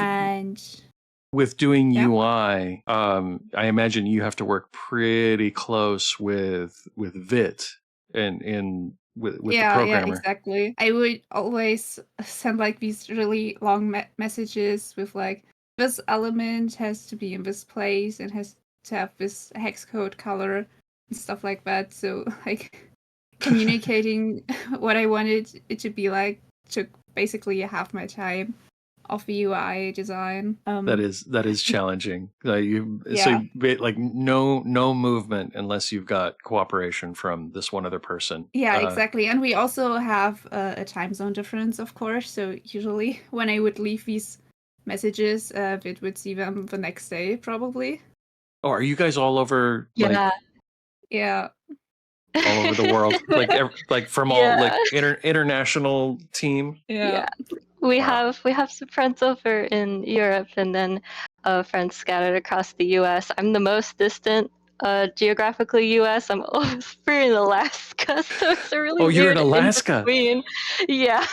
A: doing
J: Yeah.
A: UI, I imagine you have to work pretty close with Vit and with the programmer.
J: Yeah, exactly. I would always send like these really long messages with like, this element has to be in this place and has to have this hex code color and stuff like that. So like communicating what I wanted it to be like took basically half my time of the UI design.
A: That is challenging.
J: Yeah.
A: So like no movement unless you've got cooperation from this one other person.
J: Yeah, exactly. And we also have a time zone difference, of course. So usually when I would leave these messages, it would see them the next day, probably.
A: Oh, are you guys all over?
I: Yeah.
J: Yeah.
A: All over the world, like from all like international team.
J: Yeah.
I: We have some friends over in Europe and then friends scattered across the U.S. I'm the most distant geographically U.S. I'm over in Alaska, so it's a really
A: you're
I: weird
A: in Alaska.
I: in-between. Yeah.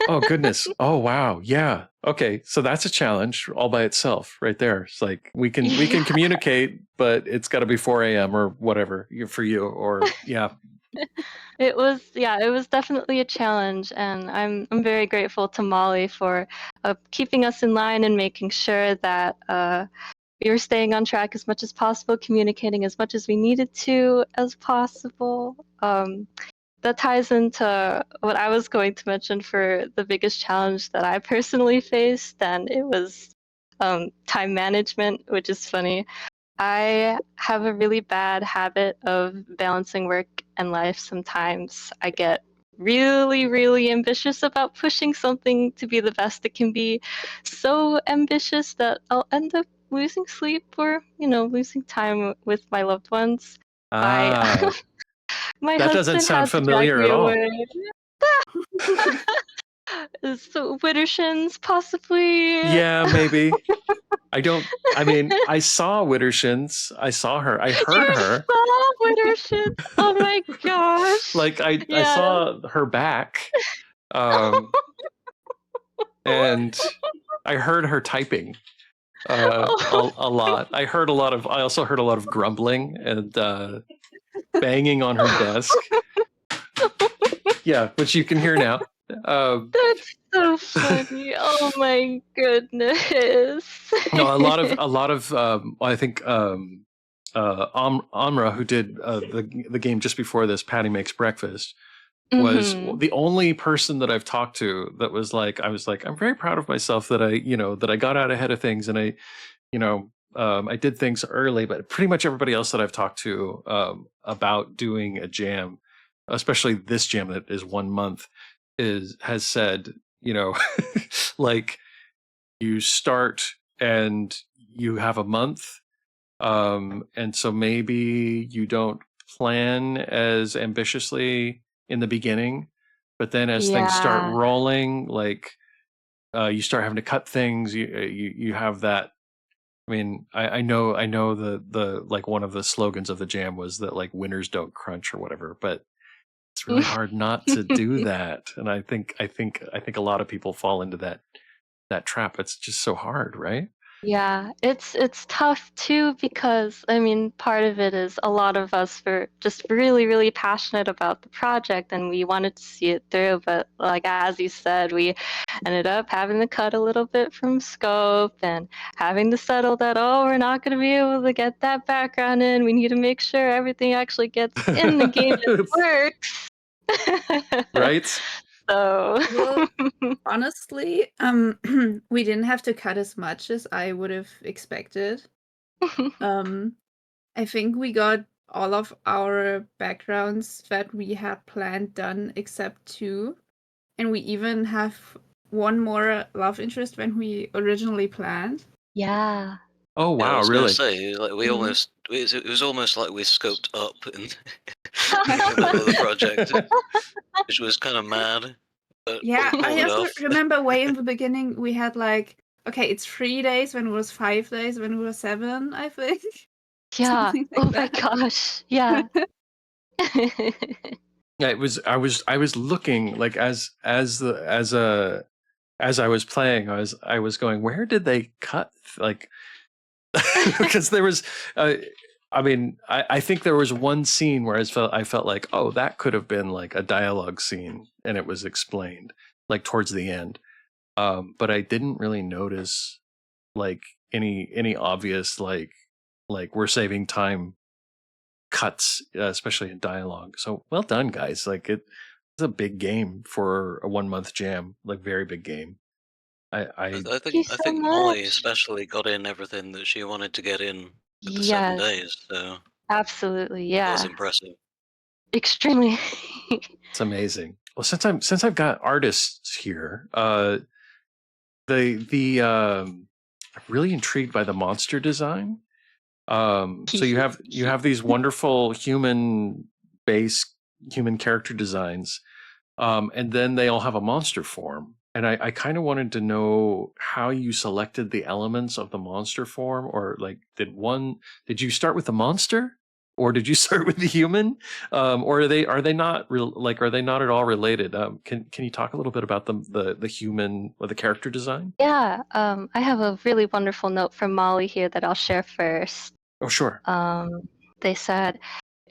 A: Oh goodness. Oh wow. Yeah. Okay. So that's a challenge all by itself, right there. It's like we can communicate, but it's got to be 4 a.m. or whatever for you. Or yeah.
I: It was definitely a challenge, and I'm very grateful to Molli for keeping us in line and making sure that we were staying on track as much as possible, communicating as much as we needed to as possible. That ties into what I was going to mention for the biggest challenge that I personally faced, and it was time management, which is funny. I have a really bad habit of balancing work and life sometimes. I get really, really ambitious about pushing something to be the best it can be. So ambitious that I'll end up losing sleep or, losing time with my loved ones. My
A: that
I: husband
A: doesn't sound
I: had to
A: familiar
I: drag
A: at all.
I: So Widdershins, possibly.
A: Yeah, maybe. I saw Widdershins. I saw her. I heard her.
I: Saw Widdershins. Oh my gosh.
A: Like I saw her back. And I heard her typing a lot. I also heard a lot of grumbling and banging on her desk. Yeah, which you can hear now.
I: That's so funny. Oh my goodness.
A: No, a lot of I think Amra, who did the game just before this, Patty Makes Breakfast. was
I: Mhm.
A: the only person that I've talked to that was like, I was like, I'm very proud of myself that I got out ahead of things, and I did things early. But pretty much everybody else that I've talked to about doing a jam, especially this jam that is 1 month, has said, like, you start and you have a month, and so maybe you don't plan as ambitiously in the beginning, but then as things start
I: Yeah.
A: rolling, like you start having to cut things. You have that. I mean, I know the like one of the slogans of the jam was that like winners don't crunch or whatever, but it's really hard not to do that. And I think a lot of people fall into that trap. It's just so hard, right?
I: Yeah, it's tough too because I mean part of it is a lot of us were just really, really passionate about the project and we wanted to see it through, but like as you said, we ended up having to cut a little bit from scope and having to settle that, oh, we're not gonna be able to get that background in. We need to make sure everything actually gets in the game and works.
A: Right?
I: So
J: Well, honestly, we didn't have to cut as much as I would have expected. I think we got all of our backgrounds that we had planned done except 2. And we even have one more love interest than we originally planned.
I: Yeah.
A: Oh
K: Yeah, I
A: wow,
K: was gonna
A: really?
K: say, like, we
J: Mhm.
K: almost it was almost like we scoped up in the middle of the project, which was kind of mad, but
J: Yeah,
K: we
J: I
K: pulled it
J: also
K: off.
J: remember way in the beginning we had like, okay, it's 3 days when it was 5 days, when it was 7, I think.
I: Yeah.
J: Something
I: Oh
J: like
I: my
J: that.
I: gosh. Yeah.
A: Yeah, it was. I was looking like as I was playing, I was going, where did they cut? Like, because there was, I mean, I think there was one scene where I felt like, oh, that could have been like a dialogue scene, and it was explained like towards the end. But I didn't really notice like any obvious like we're saving time cuts, especially in dialogue. So well done, guys. Like it's a big game for a 1 month jam, like very big game. I
K: I
I: Thank you
K: think
I: so
K: Molly
I: much.
K: especially got in everything that she wanted to get in for the 7
I: Yes,
K: days, so
I: absolutely.
K: that was
I: Yeah.
K: impressive.
I: Extremely.
A: it's amazing. Well, since I've got artists here, I'm really intrigued by the monster design. So you have these wonderful human character designs, and then they all have a monster form. And I kind of wanted to know how you selected the elements of the monster form, or like did you start with the monster, or did you start with the human, or are they not real? Like, are they not at all related? Can you talk a little bit about the human or the character design?
I: Yeah. I have a really wonderful note from Molly here that I'll share first.
A: Oh, sure.
I: They said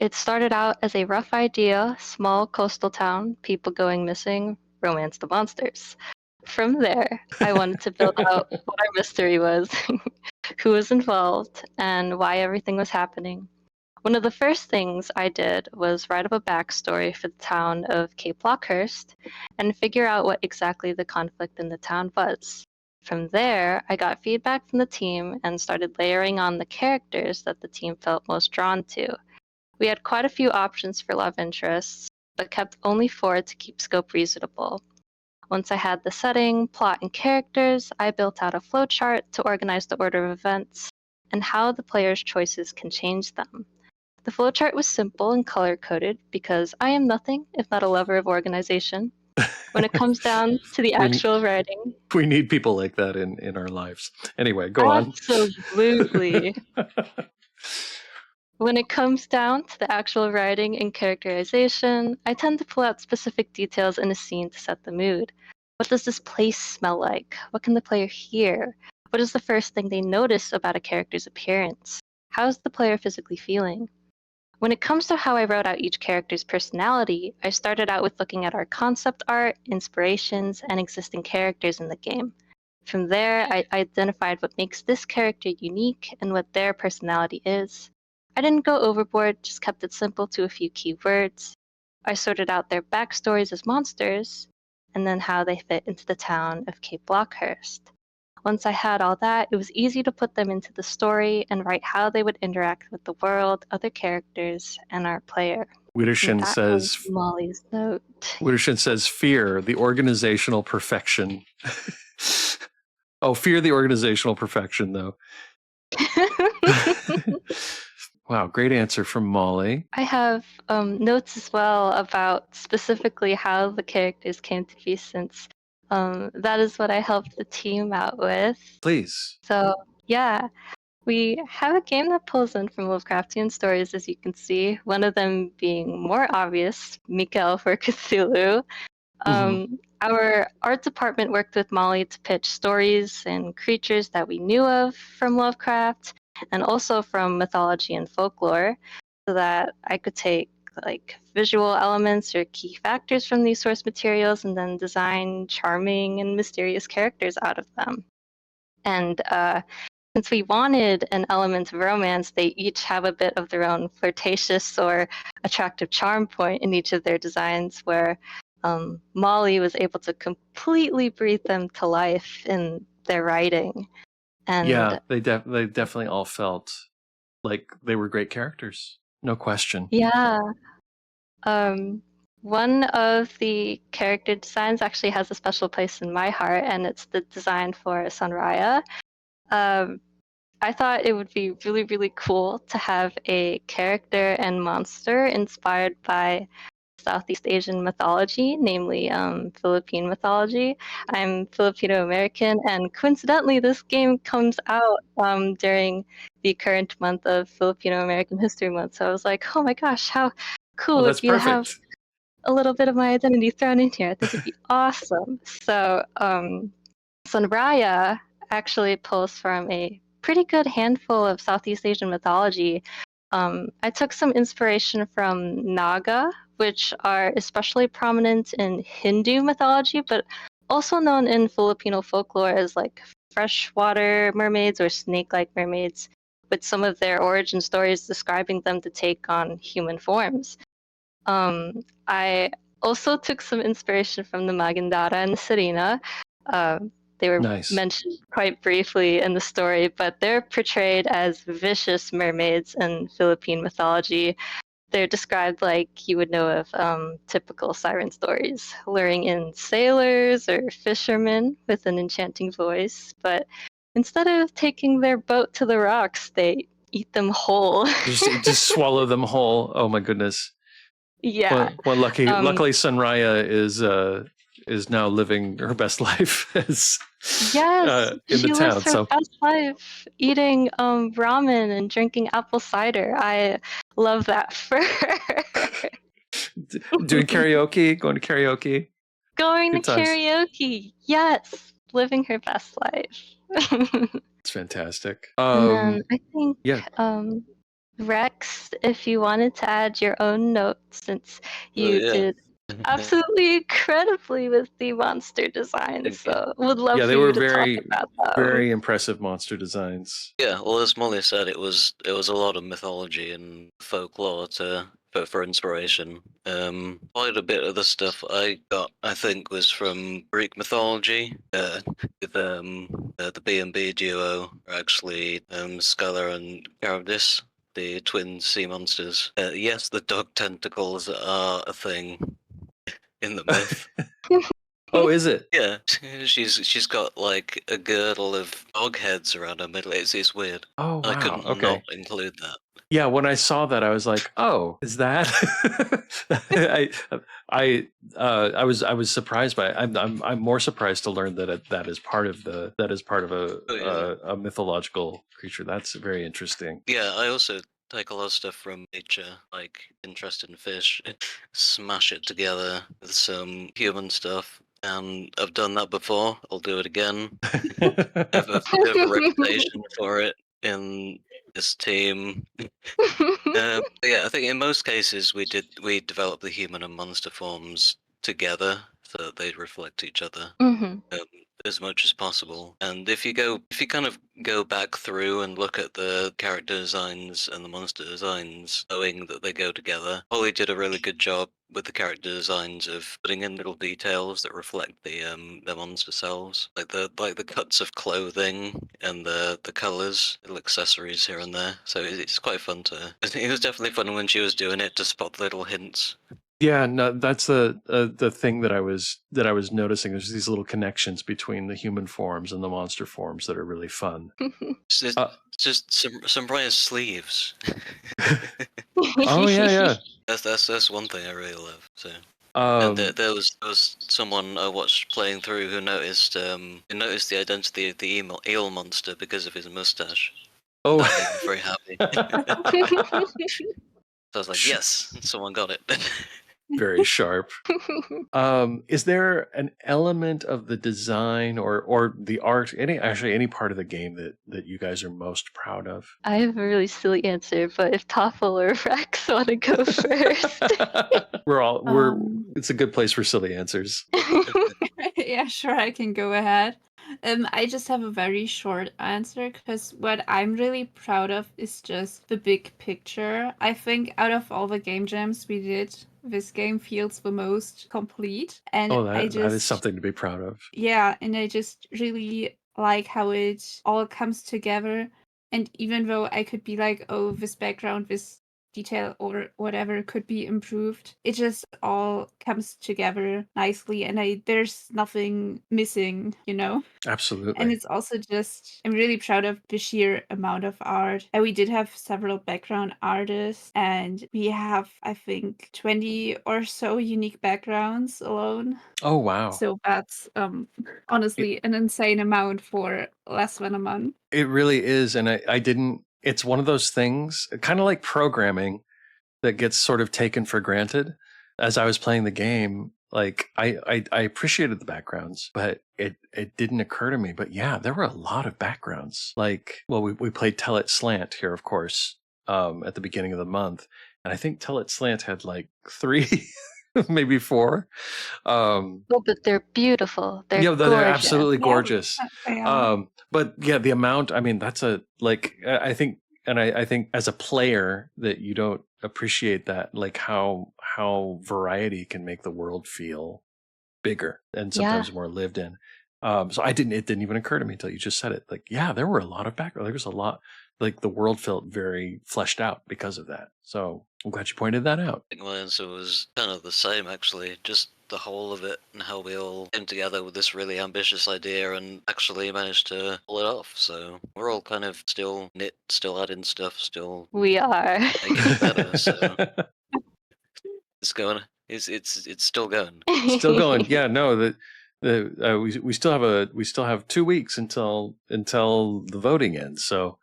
I: it started out as a rough idea, small coastal town, people going missing, romance the monsters. From there, I wanted to build out what our mystery was, who was involved, and why everything was happening. One of the first things I did was write up a backstory for the town of Cape Lockehurst and figure out what exactly the conflict in the town was. From there, I got feedback from the team and started layering on the characters that the team felt most drawn to. We had quite a few options for love interests, but kept only 4 to keep scope reasonable. Once I had the setting, plot, and characters, I built out a flowchart to organize the order of events and how the player's choices can change them. The flowchart was simple and color-coded because I am nothing if not a lover of organization. When it comes down to the
A: we
I: actual writing,
A: we need people like that in our lives. Anyway, go on.
I: absolutely. When it comes down to the actual writing and characterization, I tend to pull out specific details in a scene to set the mood. What does this place smell like? What can the player hear? What is the first thing they notice about a character's appearance? How is the player physically feeling? When it comes to how I wrote out each character's personality, I started out with looking at our concept art, inspirations, and existing characters in the game. From there, I identified what makes this character unique and what their personality is. I didn't go overboard, just kept it simple to a few key words. I sorted out their backstories as monsters, and then how they fit into the town of Cape Lockehurst. Once I had all that, it was easy to put them into the story and write how they would interact with the world, other characters, and our player. And
A: Wittershin
I: that was
A: says,
I: Molly's note.
A: Wittershin says, fear the organizational perfection. Oh, fear the organizational perfection, though. Wow, great answer from Molly.
I: I have notes as well about specifically how the characters came to be, since that is what I helped the team out with.
A: Please.
I: So, yeah, we have a game that pulls in from Lovecraftian stories, as you can see, one of them being more obvious, Mikael for Cthulhu. Our art department worked with Molly to pitch stories and creatures that we knew of from Lovecraft, and also from mythology and folklore, so that I could take like visual elements or key factors from these source materials and then design charming and mysterious characters out of them. And since we wanted an element of romance, they each have a bit of their own flirtatious or attractive charm point in each of their designs, where Molly was able to completely breathe them to life in their writing. And
A: yeah, they definitely all felt like they were great characters. No question.
I: yeah. One of the character designs actually has a special place in my heart, and it's the design for Sunraya. I thought it would be really, really cool to have a character and monster inspired by Southeast Asian mythology, namely Philippine mythology. I'm Filipino American, and coincidentally, this game comes out during the current month of Filipino American History Month. So I was like, oh my gosh, how cool would
A: That's
I: it be to have
A: perfect.
I: a little bit of my identity thrown in here? I think it'd be awesome. So Sunraya actually pulls from a pretty good handful of Southeast Asian mythology. I took some inspiration from Naga, which are especially prominent in Hindu mythology, but also known in Filipino folklore as like freshwater mermaids or snake-like mermaids, with some of their origin stories describing them to take on human forms. I also took some inspiration from the Magandara and the Sirena. They were
A: Nice.
I: mentioned quite briefly in the story, but they're portrayed as vicious mermaids in Philippine mythology. They're described like you would know of typical siren stories, luring in sailors or fishermen with an enchanting voice. But instead of taking their boat to the rocks, they eat them whole.
A: just swallow them whole. Oh my goodness.
I: Yeah.
A: Well, luckily Sunraya is now living her best life as
I: Yes,
A: in
I: she
A: the town.
I: lives her
A: So
I: best life eating ramen and drinking apple cider. I love that for her.
A: doing karaoke, going to karaoke.
I: Going to
A: Good times.
I: karaoke, yes, living her best life.
A: It's fantastic.
I: And then I think
A: yeah.
I: Rex, if you wanted to add your own notes, since you
K: yeah.
I: did absolutely incredibly with the monster design, so would love
A: Yeah,
I: for
A: they
I: you
A: were
I: to
A: very,
I: talk about them.
A: very impressive monster designs.
K: Yeah, well, as Molly said, it was a lot of mythology and folklore for inspiration. Quite a bit of the stuff I got, I think, was from Greek mythology. With the B&B duo are actually Scylla and Charybdis, the twin sea monsters. Yes, the dog tentacles are a thing in the myth.
A: Oh, is it?
K: Yeah, she's got like a girdle of dog heads around her middle. It's weird.
A: Oh, wow.
K: I couldn't
A: Okay.
K: not include that.
A: Yeah, when I saw that, I was like, "Oh, is that?" I was surprised by it. I'm more surprised to learn that that is part of a mythological creature. That's very interesting.
K: Yeah, I also take a lot of stuff from nature, like interest in fish, smash it together with some human stuff. And I've done that before. I'll do it again. I have a bit of a reputation for it in this team. Yeah, I think in most cases we developed the human and monster forms together so that they reflect each other as much as possible. And if you kind of go back through and look at the character designs and the monster designs, knowing that they go together, Holly did a really good job with the character designs of putting in little details that reflect the monster selves, like the cuts of clothing and the colours, little accessories here and there. So it's quite fun to. It was definitely fun when she was doing it to spot little hints.
A: Yeah, no, that's the thing that I was noticing. There's these little connections between the human forms and the monster forms that are really fun.
K: It's just some bright sleeves.
A: Oh yeah.
K: That's one thing I really love. So.
A: Um,
K: And there was someone I watched playing through who noticed the identity of the eel monster because of his mustache.
A: oh,
K: That made me very happy. So I was like, yes, someone got it.
A: very sharp. Is there an element of the design or the art, any part of the game that you guys are most proud of?
I: I have a really silly answer, but if Toffl or Rex want to go first.
A: It's a good place for silly answers.
J: Yeah, sure, I can go ahead. I just have a very short answer because what I'm really proud of is just the big picture. I think out of all the game jams we did, this game feels the most complete. And
A: that is something to be proud of.
J: Yeah, and I just really like how it all comes together. And even though I could be like, oh, this background, this detail or whatever could be improved, it just all comes together nicely and there's nothing missing, you know?
A: Absolutely.
J: And it's also just, I'm really proud of the sheer amount of art. And we did have several background artists, and we have, I think, 20 or so unique backgrounds alone.
A: Oh, wow.
J: So that's honestly an insane amount for less than a month.
A: It really is. And I didn't, it's one of those things, kind of like programming, that gets sort of taken for granted. As I was playing the game, like I appreciated the backgrounds, but it didn't occur to me. But yeah, there were a lot of backgrounds. Like, well, we played Tell It Slant here, of course, at the beginning of the month. And I think Tell It Slant had like 3, maybe 4.
I: Oh, but they're beautiful. They're
A: they're
I: gorgeous.
A: absolutely gorgeous.
J: Yeah.
A: But yeah, the amount, I mean, that's I think as a player that you don't appreciate that, like how variety can make the world feel bigger and sometimes more lived in. So it didn't even occur to me until you just said it. Like, yeah, there were a lot of background. There was a lot, like the world felt very fleshed out because of that. So I'm glad you pointed that out.
K: I think my answer was kind of the same, actually. Just the whole of it and how we all came together with this really ambitious idea and actually managed to pull it off. So we're all kind of still adding stuff, still
I: We are.
K: making it better. So it's going. It's still going.
A: Still going. Yeah, no, we still have 2 weeks until the voting ends. So,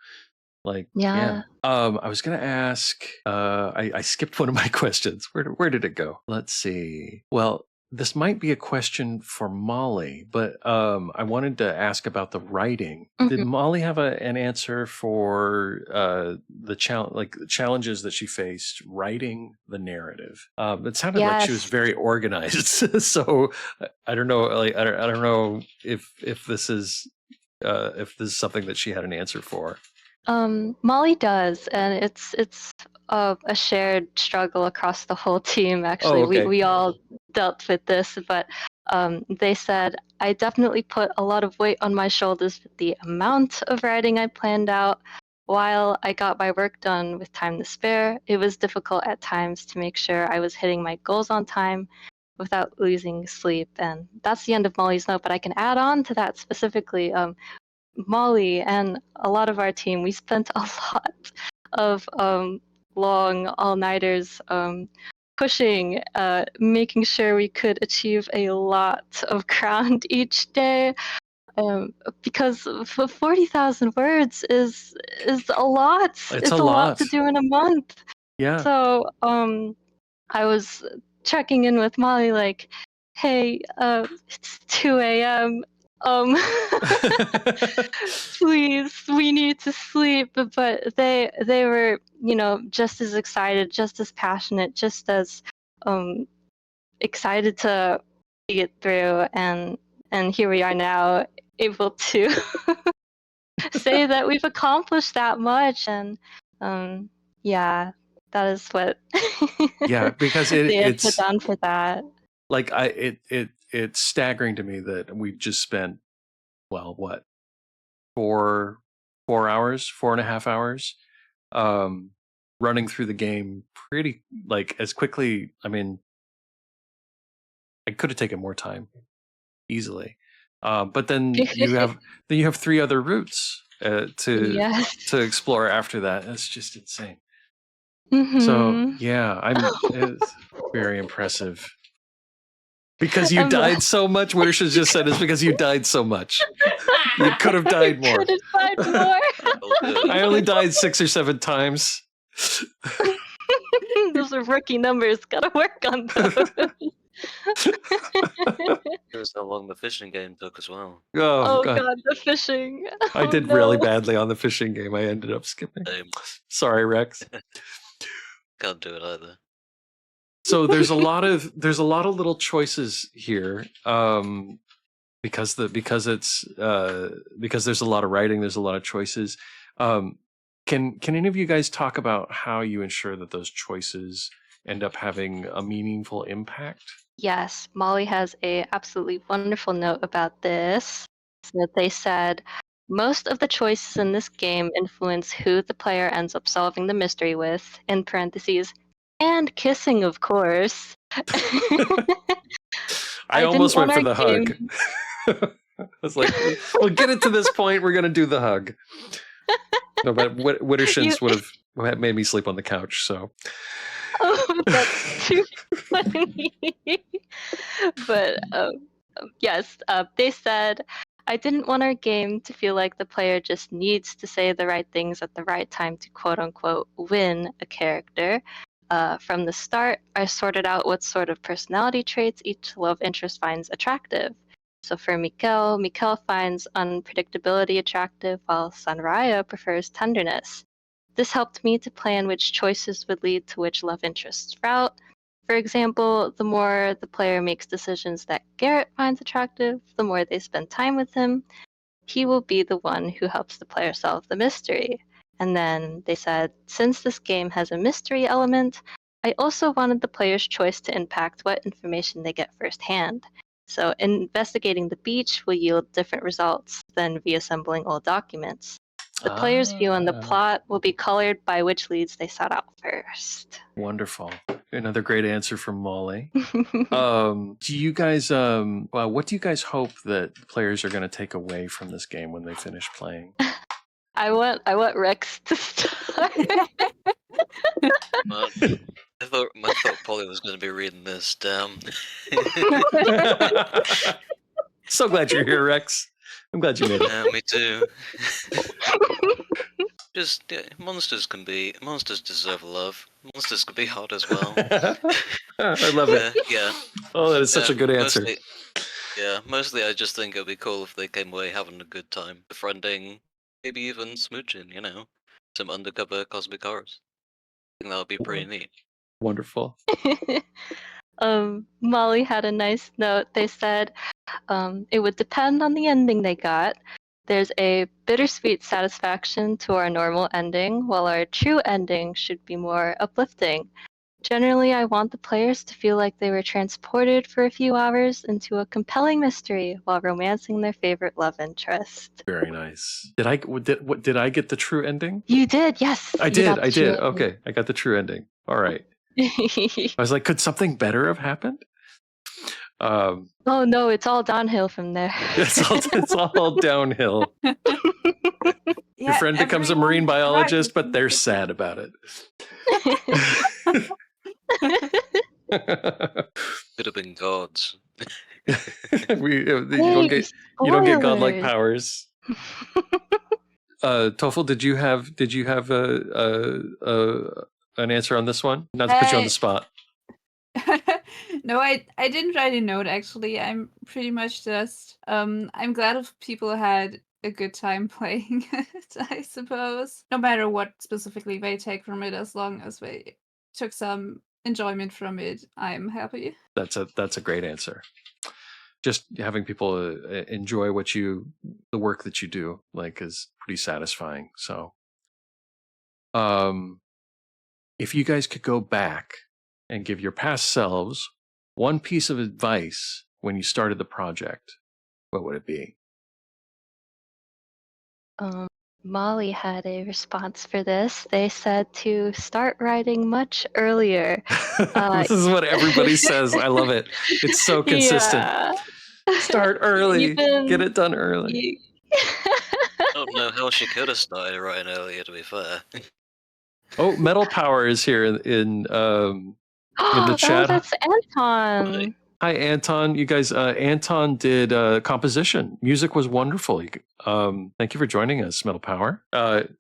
A: like,
I: Yeah.
A: I was gonna ask. I skipped one of my questions. Where did it go? Let's see. Well, this might be a question for Molly, but I wanted to ask about the writing. Did Molly have an answer for the challenges that she faced writing the narrative? It sounded like she was very organized. So I don't know. Like I don't know if this is something that she had an answer for.
I: Molly does, and it's a shared struggle across the whole team. Actually,
A: okay.
I: we all dealt with this, but they said I definitely put a lot of weight on my shoulders with the amount of writing I planned out. While I got my work done with time to spare, it was difficult at times to make sure I was hitting my goals on time without losing sleep. And that's the end of Molly's note, but I can add on to that specifically. Molly and a lot of our team, we spent a lot of long all-nighters pushing, making sure we could achieve a lot of ground each day, because 40,000 words is a lot.
A: It's a
I: lot to do in a month.
A: Yeah.
I: So I was checking in with Molly like, hey, it's 2 a.m. Please, we need to sleep. But they were, just as excited, just as passionate, just as excited to see it through. And here we are now, able to say that we've accomplished that much. And yeah, That is what
A: Yeah, because
I: they had put
A: it's
I: down for that.
A: like it's staggering to me that we just spent, well, what, 4.5 hours, running through the game pretty like as quickly. I mean, I could have taken more time easily, but then you have 3 other routes to
I: Yes.
A: explore after that. That's just insane. So
I: Mm-hmm.
A: yeah, it's very impressive. Because you
I: I'm-
A: died so much. Withersha just said it's because you died so much. You could have died more.
I: Could have died more.
A: I only died 6 or 7 times.
I: Those are rookie numbers. Gotta work on those.
K: Here's how long the fishing game took as well.
A: Oh,
I: Oh god, the fishing.
A: I
I: Oh,
A: did really
I: no.
A: badly on the fishing game. I ended up skipping.
K: Same.
A: Sorry, Rex.
K: Can't do it either.
A: So there's a lot of little choices here, because there's a lot of writing. There's a lot of choices. Can any of you guys talk about how you ensure that those choices end up having a meaningful impact?
I: Yes, Molly has a absolutely wonderful note about this. So that they said most of the choices in this game influence who the player ends up solving the mystery with, in parentheses, and kissing, of course.
A: I almost
I: didn't
A: went for
I: want
A: the
I: our
A: hug.
I: game-
A: I was like, we'll get it to this point. We're going to do the hug. No, but Wittershins would have made me sleep on the couch. So,
I: Oh, that's too funny. But yes, they said, I didn't want our game to feel like the player just needs to say the right things at the right time to quote unquote win a character. From the start, I sorted out what sort of personality traits each love interest finds attractive. So for Mikkel finds unpredictability attractive, while Sanraya prefers tenderness. This helped me to plan which choices would lead to which love interest's route. For example, the more the player makes decisions that Garrett finds attractive, the more they spend time with him. He will be the one who helps the player solve the mystery. And then they said, since this game has a mystery element, I also wanted the player's choice to impact what information they get firsthand. So investigating the beach will yield different results than reassembling old documents. The player's view on the plot will be colored by which leads they sought out first.
A: wonderful. Another great answer from Molly. Do you guys, what do you guys hope that players are going to take away from this game when they finish playing?
I: I want Rex to start.
K: I thought Polly was going to be reading this. Damn.
A: So glad you're here, Rex. I'm glad you made it.
K: Yeah, me too. Just monsters deserve love. Monsters can be hot as well.
A: I love it.
K: Yeah.
A: Oh, that is such a good answer.
K: Mostly I just think it'd be cool if they came away having a good time, befriending, maybe even smooching. Some undercover cosmic horrors. I think that would be pretty neat.
A: Wonderful.
I: Molly had a nice note. They said it would depend on the ending they got. There's a bittersweet satisfaction to our normal ending, while our true ending should be more uplifting. Generally, I want the players to feel like they were transported for a few hours into a compelling mystery while romancing their favorite love interest.
A: Very nice. Did I get the true ending?
I: You did, yes.
A: I did. Okay, I got the true ending. All right.
I: I
A: was like, could something better have happened?
I: Oh no, it's all downhill from there.
A: It's all downhill. Your friend becomes a marine biologist, but they're sad about it.
K: Could have been gods.
A: You don't get godlike powers. Toffl, did you have an answer on this one? Not to put you on the spot.
J: No, I didn't write a note actually. I'm pretty much just I'm glad if people had a good time playing it, I suppose. No matter what specifically they take from it, as long as they took some enjoyment from it, I'm happy.
A: That's a great answer. Just having people enjoy the work that you do, like, is pretty satisfying. So, if you guys could go back and give your past selves one piece of advice when you started the project, what would it be?
I: Molly had a response for this. They said to start writing much earlier.
A: This is what everybody says. I love it. It's so consistent.
I: Yeah.
A: Start early. Get it done early.
K: I don't know how she could have started writing earlier, to be fair.
A: Oh, Metal Power is here in the
I: Oh,
A: chat.
I: that's Anton.
A: Hi, Anton. You guys, Anton did composition. Music was wonderful. Thank you for joining us, Metal Power.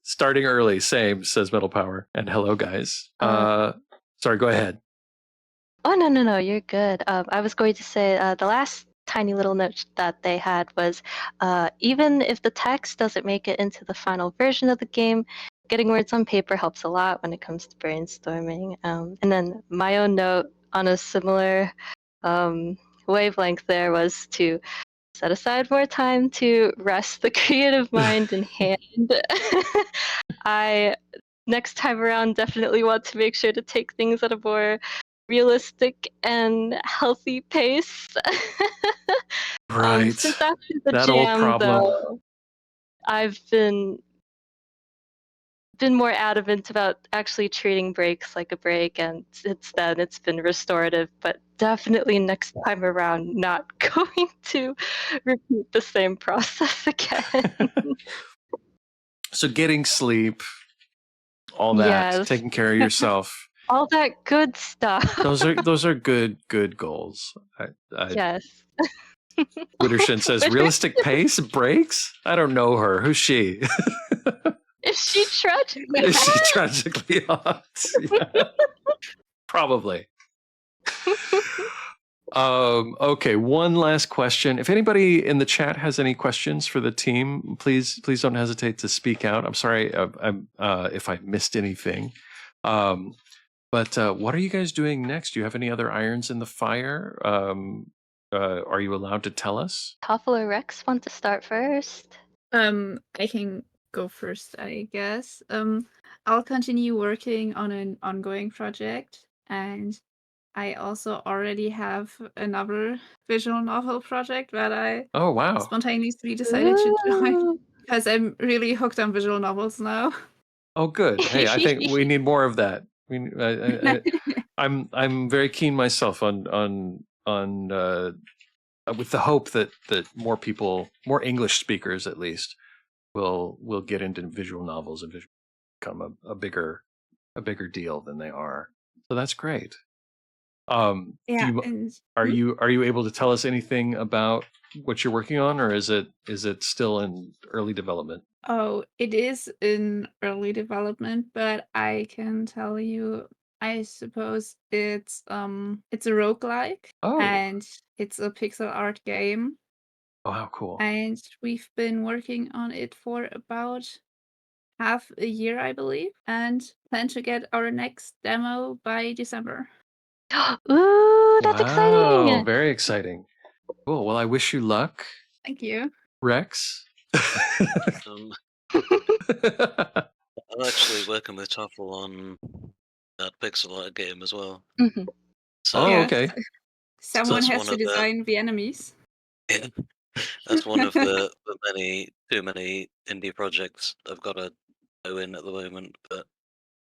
A: Starting early, same, says Metal Power. And hello, guys. Sorry, go ahead.
I: Oh, no, you're good. I was going to say the last tiny little note that they had was even if the text doesn't make it into the final version of the game, getting words on paper helps a lot when it comes to brainstorming. And then my own note on a similar wavelength there was to set aside more time to rest the creative mind and hand. I next time around definitely want to make sure to take things at a more realistic and healthy pace.
A: Right.
I: Since after the
A: That old
I: jam,
A: problem.
I: though, I've been more adamant about actually treating breaks like a break, and since then it's been restorative, but definitely next time around not going to repeat the same process again.
A: So getting sleep, all that,
I: Yes.
A: taking care of yourself.
I: All that good stuff.
A: Those are good goals.
I: Yes.
A: Wittershin says realistic pace breaks. I don't know her. Who's she?
I: Is she tragically
A: Is she
I: hot?
A: tragically hot? Yeah. Probably. Okay, one last question. If anybody in the chat has any questions for the team, please don't hesitate to speak out. I'm sorry if I missed anything. But what are you guys doing next? Do you have any other irons in the fire? Are you allowed to tell us?
I: Toffl or Rex want to start first?
J: I can go first, I guess. I'll continue working on an ongoing project, and I also already have another visual novel project that I
A: Oh, wow.
J: spontaneously decided to join because I'm really hooked on visual novels now.
A: Oh, good. Hey, I think we need more of that. I'm very keen myself on with the hope that more people, more English speakers at least, will get into visual novels and become a bigger deal than they are. So that's great.
J: Yeah,
A: are you able to tell us anything about what you're working on, or is it still in early development?
J: Oh, it is in early development, but I can tell you, I suppose it's a roguelike, and it's a pixel art game.
A: Oh, how cool.
J: And we've been working on it for about half a year, I believe, and plan to get our next demo by December.
I: Ooh, that's
A: Wow,
I: exciting!
A: very exciting. Cool. Well, I wish you luck.
J: Thank you.
A: Rex?
K: I'm actually working with Toffl on that pixel art game as well.
I: Mm-hmm.
K: So,
A: okay.
J: Someone
K: that's
J: has
K: one
J: to
K: of the-
J: design the enemies.
K: Yeah, that's one of the too many indie projects I've got to go in at the moment, but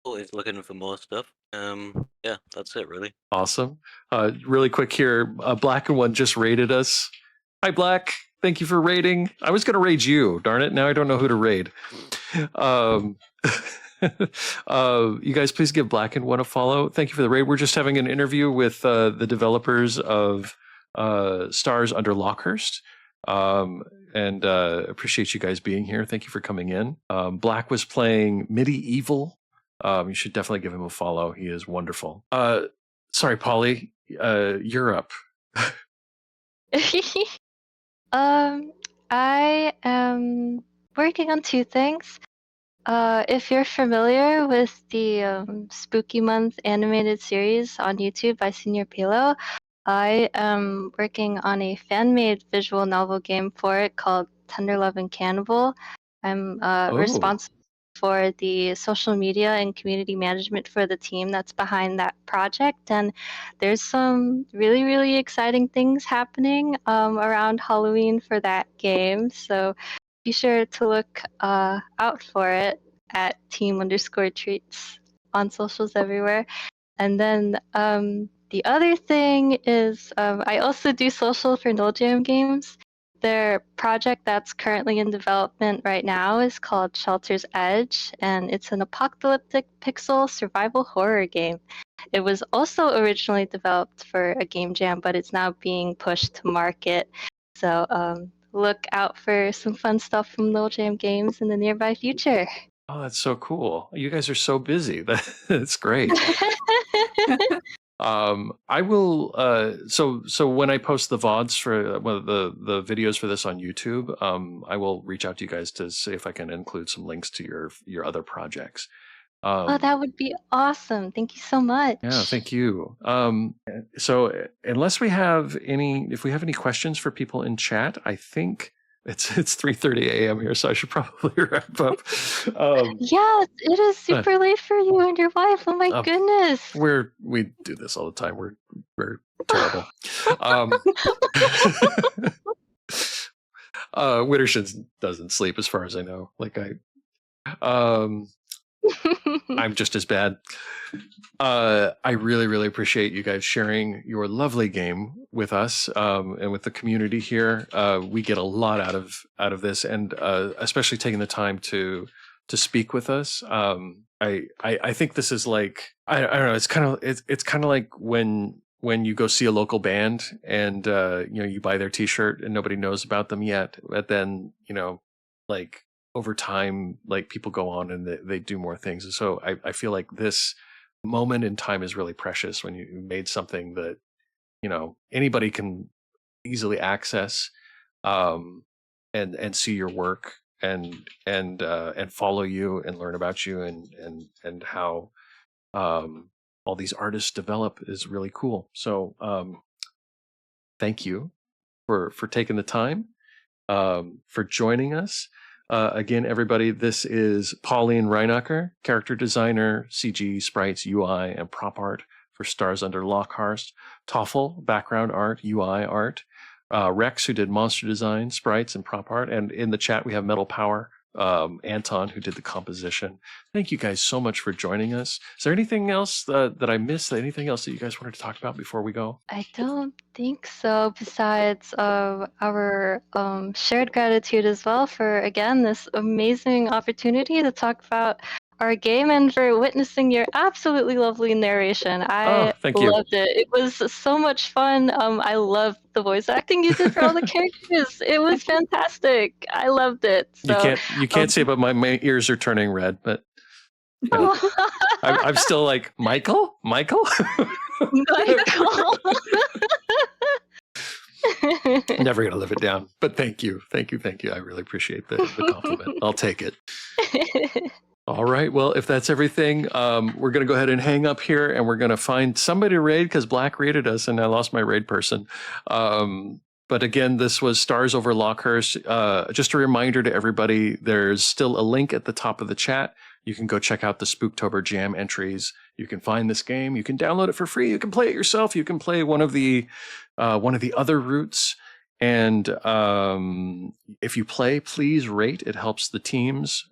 K: always looking for more stuff. Yeah, that's it really.
A: Awesome. Really quick here, Black and One just raided us. Hi, Black. Thank you for raiding. I was going to raid you. Darn it. Now I don't know who to raid. You guys, please give Black and One a follow. Thank you for the raid. We're just having an interview with the developers of Stars Under Lockehurst. And appreciate you guys being here. Thank you for coming in. Black was playing Medieval. You should definitely give him a follow. He is wonderful. Sorry, Polly, you're up.
I: I am working on two things. If you're familiar with the Spooky Month animated series on YouTube by Senior Pilo, I am working on a fan-made visual novel game for it called Tender Love and Cannibal. I'm responsible for the social media and community management for the team that's behind that project. And there's some really, really exciting things happening around Halloween for that game. So be sure to look out for it at team_treats on socials everywhere. And then the other thing is I also do social for No Jam Games. Their project that's currently in development right now is called Shelter's Edge, and it's an apocalyptic pixel survival horror game. It was also originally developed for a game jam, but it's now being pushed to market. So look out for some fun stuff from No Jam Games in the nearby future.
A: Oh, that's so cool. You guys are so busy. That's great. I will so when I post the VODs for the videos for this on YouTube, I will reach out to you guys to see if I can include some links to your other projects.
I: Oh, that would be awesome. Thank you so much.
A: Yeah, thank you. So unless we have if we have any questions for people in chat, I think it's 3:30 a.m. here, so I should probably wrap up.
I: Yes, it is super late for you and your wife. Oh my goodness.
A: We do this all the time. We're terrible. Wittershins doesn't sleep, as far as I know. Like I'm just as bad. I really, really appreciate you guys sharing your lovely game with us and with the community here. We get a lot out of this, and especially taking the time to speak with us. I think this is like I don't know. It's kind of like when you go see a local band and you buy their T-shirt and nobody knows about them yet, but then like over time, like people go on and they do more things. And so I feel like this moment in time is really precious when you made something that, anybody can easily access, and see your work and follow you and learn about you and how, all these artists develop is really cool. So, thank you for taking the time, for joining us. Again, everybody, this is Pauline Reinacher, character designer, CG, sprites, UI, and prop art for Stars Under Lockehurst. Toffl, background art, UI art. Rex, who did monster design, sprites, and prop art. And in the chat, we have Metal Power, Anton, who did the composition. Thank you guys so much for joining us. Is there anything else that I missed? Anything else that you guys wanted to talk about before we go?
I: I don't think so, besides our shared gratitude as well for, again, this amazing opportunity to talk about our game and for witnessing your absolutely lovely narration. I
A: thank you.
I: loved it. It was so much fun. I loved the voice acting you did for all the characters. It was fantastic. I loved it. So,
A: you can't see it, but my ears are turning red, but I'm still like, Michael?
I: Michael.
A: Never gonna live it down. But thank you. I really appreciate the compliment. I'll take it. All right. Well, if that's everything, we're going to go ahead and hang up here, and we're going to find somebody to raid because Black raided us, and I lost my raid person. But again, this was Stars over Lockehurst. Just a reminder to everybody, there's still a link at the top of the chat. You can go check out the Spooktober Jam entries. You can find this game. You can download it for free. You can play it yourself. You can play one of the other routes. And if you play, please rate. It helps the teams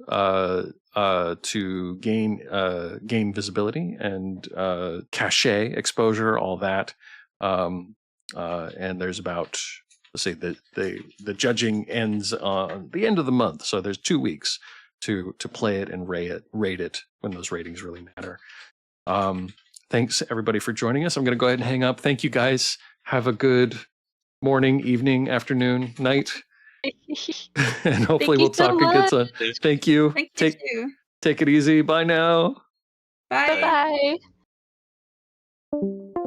A: to gain visibility and cachet, exposure, all that. And there's about, let's say the judging ends on the end of the month, so there's 2 weeks to play it and rate it when those ratings really matter. Thanks everybody for joining us. I'm going to go ahead and hang up. Thank you guys. Have a good morning, evening, afternoon, night. And hopefully we'll talk again soon. Thank you. Take it easy. Bye now.
J: Bye.
I: Bye.